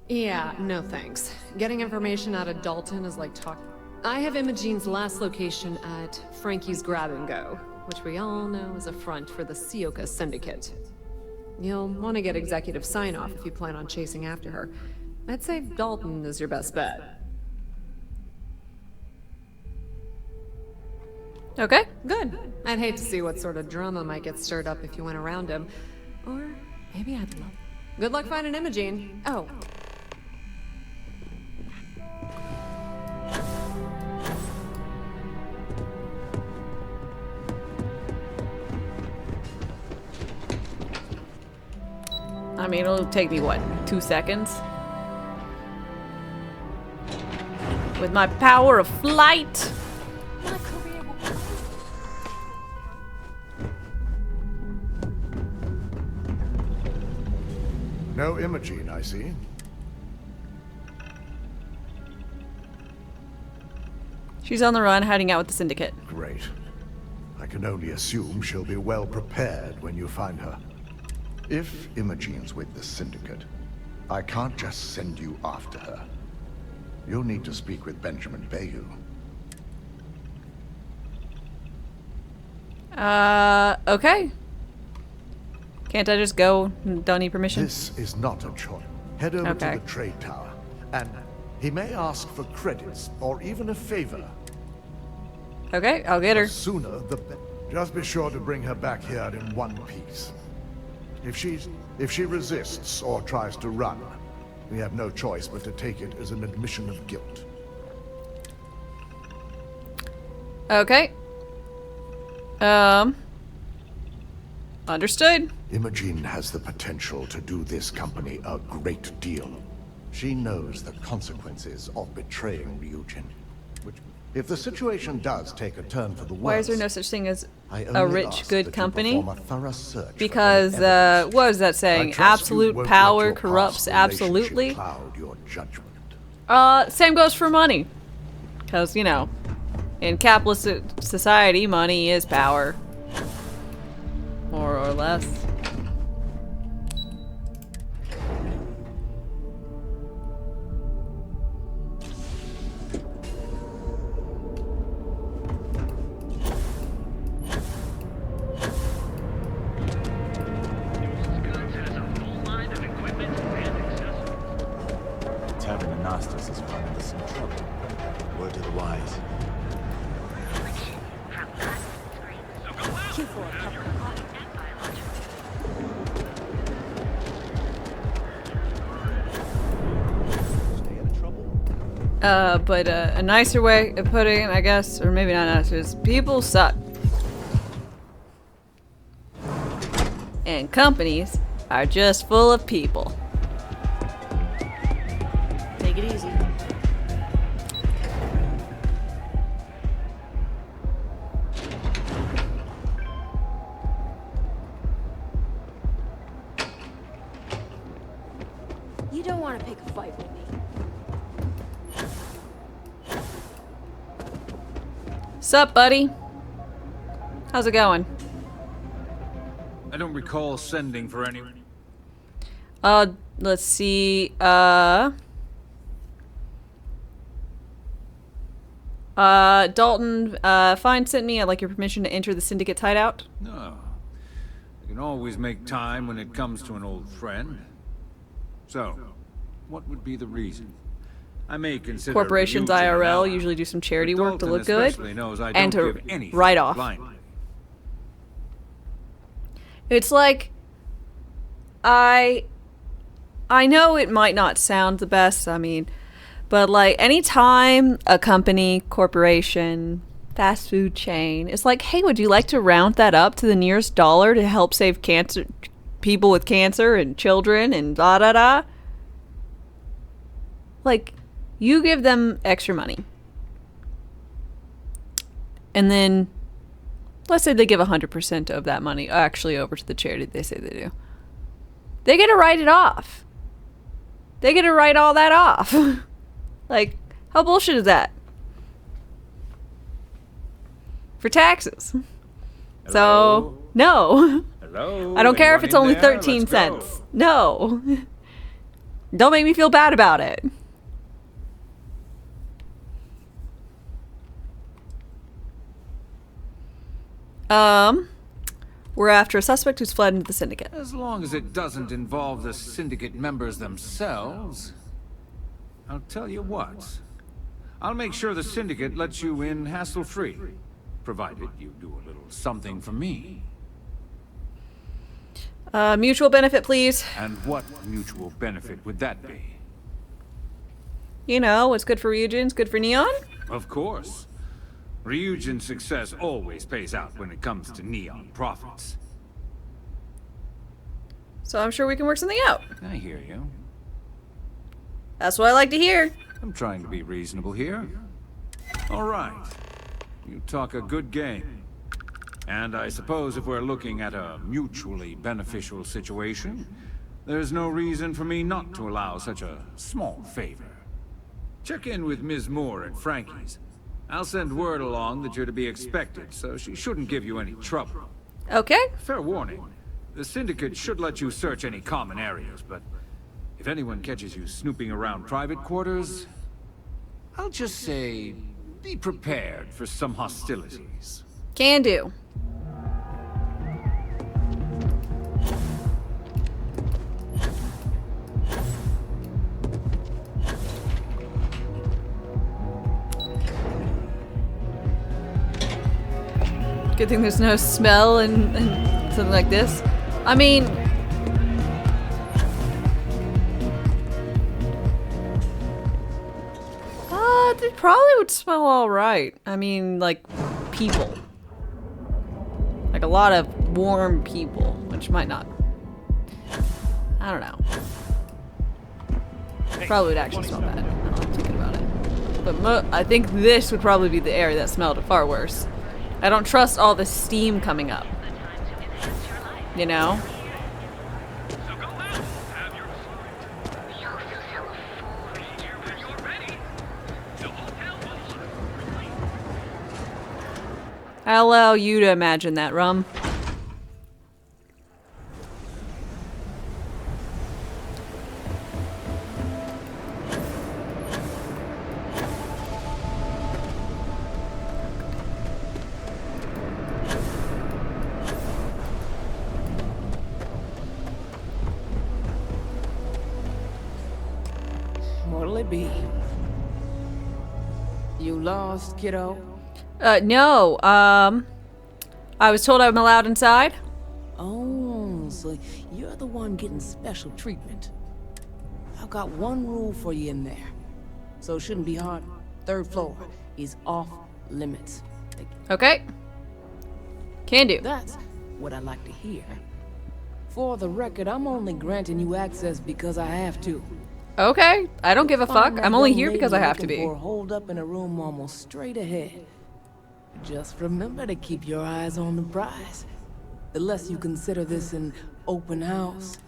Yeah, no thanks. Getting information out of Dalton is like talk. I have Imogene's last location at Frankie's Grab and Go, which we all know is a front for the Sioka Syndicate. You'll want to get executive sign-off if you plan on chasing after her. I'd say Dalton is your best bet.
Okay.
Good. I'd hate to see what sort of drama might get stirred up if you went around him. Or maybe I'd love... Good luck finding Imogene. Oh.
I mean, it'll take me, what, 2 seconds? With my power of flight!
No Imogene, I see.
She's on the run, hiding out with the Syndicate.
Great. I can only assume she'll be well prepared when you find her. If Imogene's with the Syndicate, I can't just send you after her. You'll need to speak with Benjamin Bayou.
Okay. Can't I just go? Don't need permission?
This is not a choice. Head over to the trade tower, and he may ask for credits or even a favor.
Okay, I'll get her.
The sooner, the better. Just be sure to bring her back here in one piece. If she resists or tries to run, we have no choice but to take it as an admission of guilt.
Okay. Understood.
Imogen has the potential to do this company a great deal. She knows the consequences of betraying Ryujin. If the situation does take a turn for the worse...
Why is there no such thing as
I
a
only
rich,
ask
good
that you
company?
perform a thorough search for
Because,
any evidence.
what is that saying?
I trust you
Absolute
won't
power
let your
corrupts
past relationship
absolutely?
cloud your judgment.
Same goes for money. Because, you know, in capitalist society, money is power. More or less.
Tavern in Nostos is running into some trouble. Word to the wise.
But a nicer way of putting it, I guess, or maybe not nicer, is people suck. And companies are just full of people.
Take it easy.
You don't want to pick a fight with me.
Sup, buddy? How's it going?
I don't recall sending for any...
Let's see, Dalton, Fine sent me, I'd like your permission to enter the Syndicate's hideout.
No. You can always make time when it comes to an old friend. So, what would be the reason? I may consider
Corporations IRL usually do some charity work to look good and to write off. It's like, I know it might not sound the best, I mean, but like anytime a company, corporation, fast food chain is like, hey, would you like to round that up to the nearest dollar to help save cancer, people with cancer and children and da da da? Like, you give them extra money. And then, let's say they give 100% of that money actually over to the charity they say they do. They get to write it off. They get to write all that off. Like, how bullshit is that? For taxes.
Hello?
So, no.
Hello?
I don't care if
Anyone
it's
in
only
there?
13
Let's go.
cents. No. Don't make me feel bad about it. We're after a suspect who's fled into the syndicate.
As long as it doesn't involve the syndicate members themselves. I'll tell you what. I'll make sure the syndicate lets you in hassle-free, provided you do a little something for me.
Mutual benefit, please.
And what mutual benefit would that be?
You know, what's good for Ryujin's good for Neon?
Of course. Ryujin's success always pays out when it comes to Neon profits.
So I'm sure we can work something out.
I hear you.
That's what I like to hear.
I'm trying to be reasonable here. All right. You talk a good game. And I suppose if we're looking at a mutually beneficial situation, there's no reason for me not to allow such a small favor. Check in with Ms. Moore at Frankie's. I'll send word along that you're to be expected, so she shouldn't give you any trouble.
Okay.
Fair warning. The Syndicate should let you search any common areas, but if anyone catches you snooping around private quarters, I'll just say, be prepared for some hostilities.
Can do. Good thing there's no smell and something like this. I mean... they probably would smell alright. I mean, like, people. Like a lot of warm people, which might not... I don't know. Probably would actually smell bad, now that I'm thinking about it. But I think this would probably be the area that smelled far worse. I don't trust all the steam coming up. You know? I'll allow you to imagine that, Rum.
What'll it be? You lost, kiddo?
No, I was told I'm allowed inside.
Oh, so you're the one getting special treatment. I've got one rule for you in there. So it shouldn't be hard. 3rd floor is off limits.
Okay. Can do.
That's what I like to hear. For the record, I'm only granting you access because I have to.
Okay, I don't give a fuck. I'm only here because I have to be.
Hold up in a room almost straight ahead. Just remember to keep your eyes on the prize. The less you consider this an open house.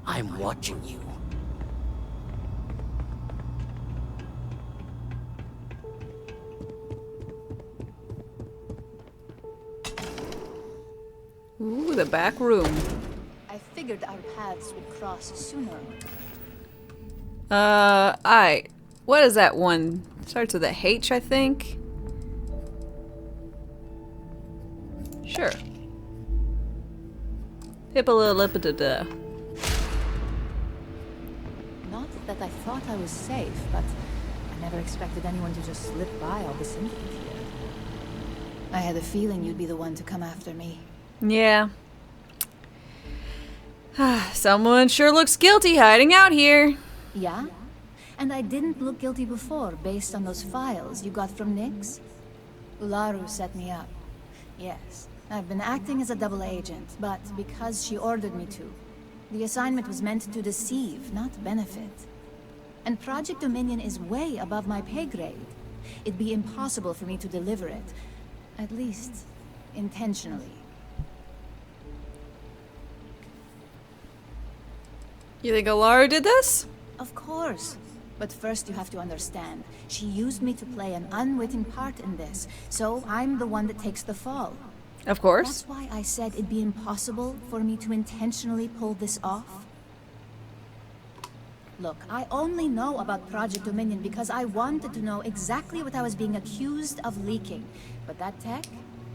I'm watching you.
Ooh, the back room.
I figured our paths would cross sooner.
What is that one? Starts with a H, I think. Sure. Hippolipidida.
Not that I thought I was safe, but I never expected anyone to just slip by all the syndicate here. I had a feeling you'd be the one to come after me.
Yeah. Someone sure looks guilty hiding out here.
Yeah? And I didn't look guilty before, based on those files you got from Nyx? Ularu set me up. Yes, I've been acting as a double agent, but because she ordered me to. The assignment was meant to deceive, not benefit. And Project Dominion is way above my pay grade.
It'd be impossible for me to deliver it. At least, intentionally.
You think Olaru did this?
Of course. But first you have to understand, she used me to play an unwitting part in this, so I'm the one that takes the fall.
Of course.
That's why I said it'd be impossible for me to intentionally pull this off. Look, I only know about Project Dominion because I wanted to know exactly what I was being accused of leaking. But that tech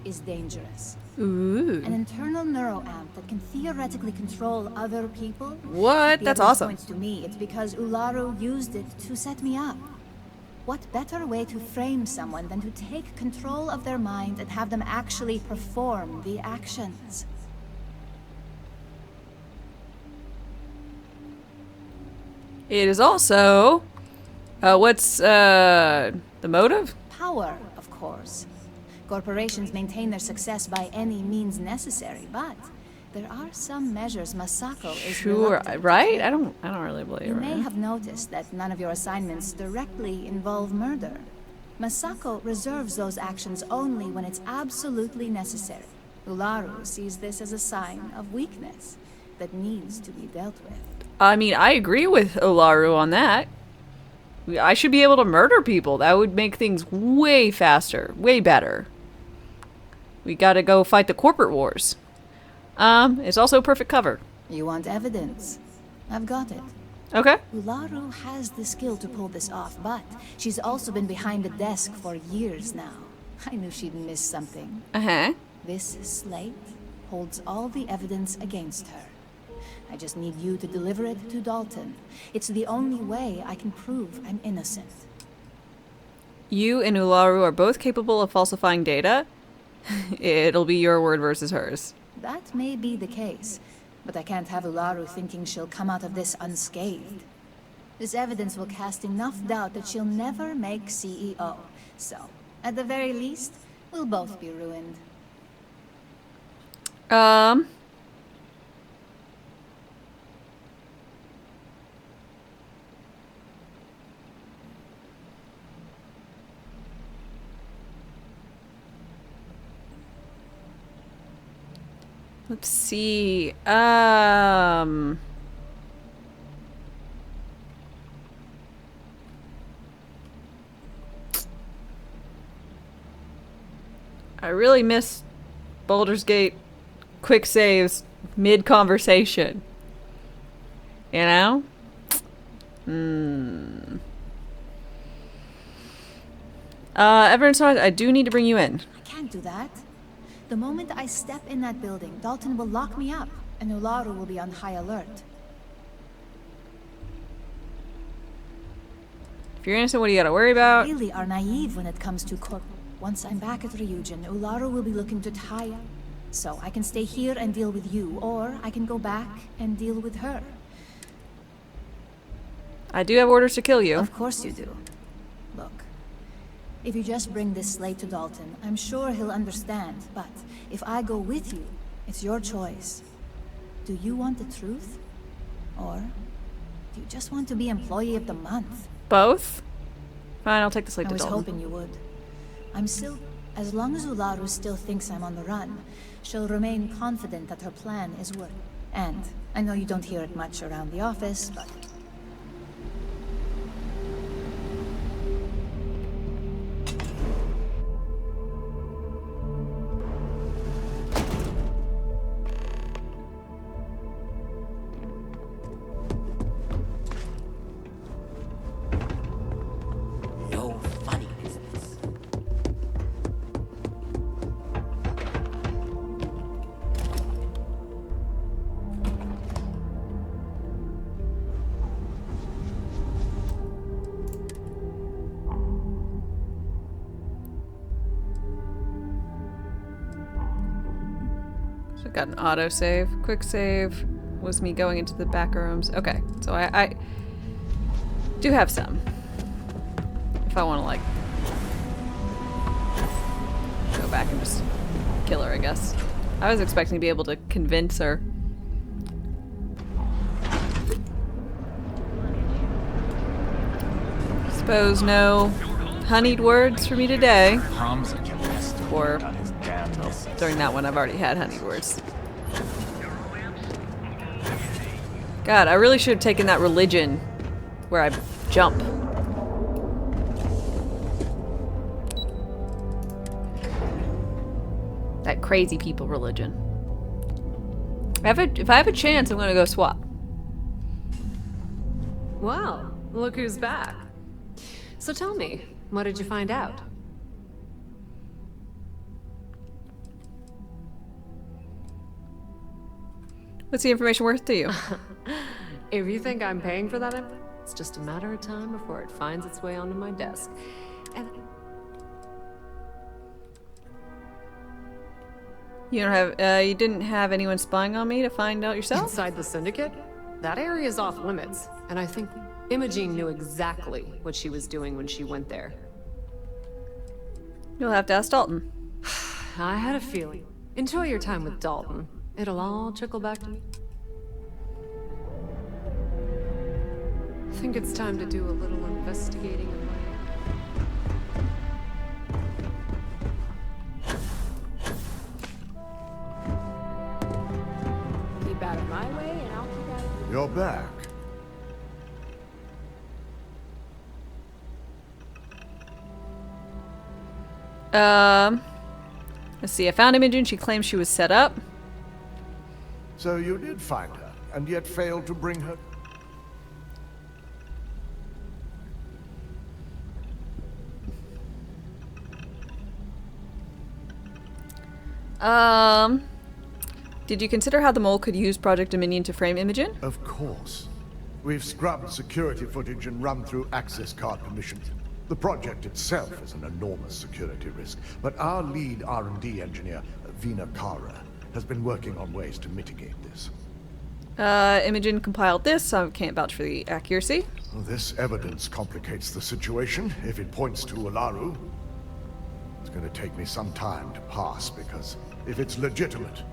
is dangerous.
Ooh.
An internal neuroamp that can theoretically control other people.
What? That's awesome.
Points to me, it's because Ularu used it to set me up. What better way to frame someone than to take control of their mind and have them actually perform the actions?
It is also... what's, the motive?
Power, of course. Corporations maintain their success by any means necessary, but there are some measures Masako is
Sure, right? I don't really believe it.
You may have noticed that none of your assignments directly involve murder. Masako reserves those actions only when it's absolutely necessary. Ularu sees this as a sign of weakness that needs to be dealt with.
I mean, I agree with Olaru on that. I should be able to murder people. That would make things way faster, way better. We gotta go fight the corporate wars. It's also perfect cover.
You want evidence? I've got it.
Okay.
Ularu has the skill to pull this off, but she's also been behind the desk for years now. I knew she'd miss something.
Uh-huh.
This slate holds all the evidence against her. I just need you to deliver it to Dalton. It's the only way I can prove I'm innocent.
You and Ularu are both capable of falsifying data. It'll be your word versus hers.
That may be the case, but I can't have Ularu thinking she'll come out of this unscathed. This evidence will cast enough doubt that she'll never make CEO. So, at the very least, we'll both be ruined.
Let's see. I really miss Baldur's Gate quick saves mid-conversation. You know? Evidence, I do need to bring you in.
I can't do that. The moment I step in that building, Dalton will lock me up, and Ularu will be on high alert.
If you're innocent, what do you gotta worry about?
You really are naive when it comes to corp. Once I'm back at Ryujin, Ularu will be looking to tie up. So I can stay here and deal with you, or I can go back and deal with her.
I do have orders to kill you.
Of course you do. Look, if you just bring this slate to Dalton, I'm sure he'll understand. But if I go with you, it's your choice. Do you want the truth? Or do you just want to be Employee of the Month?
Both? Fine, I'll take the slate to Dalton.
I was hoping you would. I'm still... As long as Ularu still thinks I'm on the run, she'll remain confident that her plan is working. And I know you don't hear it much around the office, but...
No funny business.
So I got an autosave. Quick save was me going into the back rooms. Okay, so I do have some. If I want to, like, go back and just kill her, I guess. I was expecting to be able to convince her. Suppose no honeyed words for me today.
Palms are just
Or
on his damn missus.
during that one, I've already had honeyed words. God, I really should have taken that religion where I jump. That crazy people religion. If I have a chance, I'm gonna go swap.
Well, look who's back. So tell me, what did you find out?
What's the information worth to you?
If you think I'm paying for that info, it's just a matter of time before it finds its way onto my desk. And
You don't have, you didn't have anyone spying on me to find out yourself?
inside the Syndicate? That area is off limits, and I think Imogene knew exactly what she was doing when she went there.
You'll have to ask Dalton.
I had a feeling. Enjoy your time with Dalton. It'll all trickle back to me. I think it's time to do a little investigating of my own.
Keep out of my way, and I'll keep out of yours.
You're back.
Let's see, I found Imogen. She claims she was set up.
So you did find her, and yet failed to bring her...
Did you consider how the mole could use Project Dominion to frame Imogen?
Of course. We've scrubbed security footage and run through access card permissions. The project itself is an enormous security risk, but our lead R&D engineer, Vina Kara, has been working on ways to mitigate this.
Imogen compiled this, so I can't vouch for the accuracy.
Well, this evidence complicates the situation if it points to Olaru. It's going to take me some time to pass, because if it's legitimate,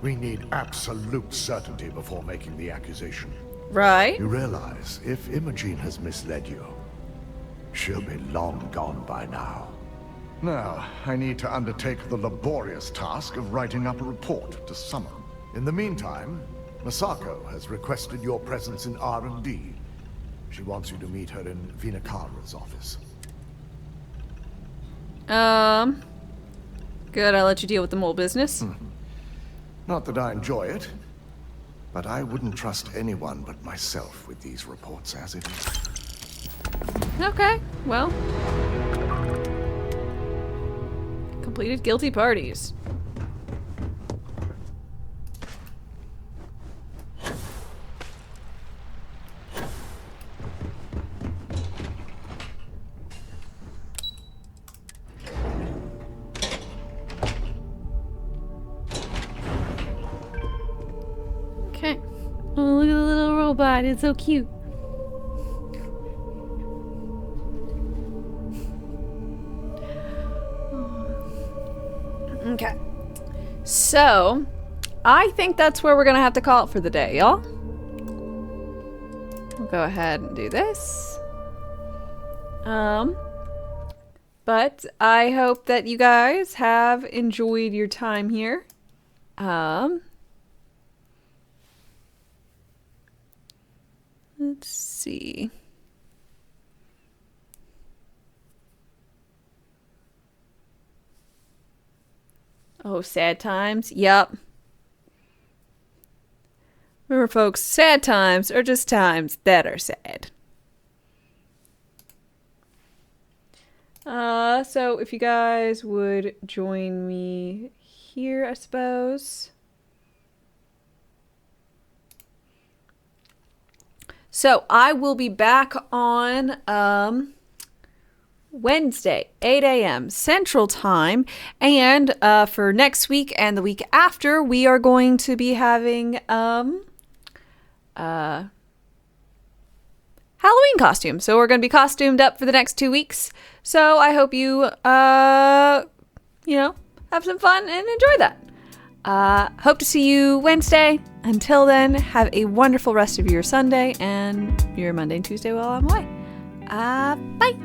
we need absolute certainty before making the accusation.
Right.
You realize, if Imogene has misled you, she'll be long gone by now. Now, I need to undertake the laborious task of writing up a report to summon. In the meantime, Masako has requested your presence in R&D. She wants you to meet her in Vinakara's office.
Good, I'll let you deal with the mole business.
Not that I enjoy it, but I wouldn't trust anyone but myself with these reports as it is.
Okay, well. Completed guilty parties. Okay. Oh, look at the little robot. It's so cute. Okay. So, I think that's where we're gonna have to call it for the day, y'all. We'll go ahead and do this. But I hope that you guys have enjoyed your time here. Let's see. Oh, sad times? Yup. Remember, folks, sad times are just times that are sad. So if you guys would join me here, I suppose. So I will be back on Wednesday, 8 a.m. Central Time. And for next week and the week after, we are going to be having Halloween costumes. So we're going to be costumed up for the next 2 weeks. So I hope you, have some fun and enjoy that. Hope to see you Wednesday. Until then, have a wonderful rest of your Sunday and your Monday and Tuesday while I'm away. Bye.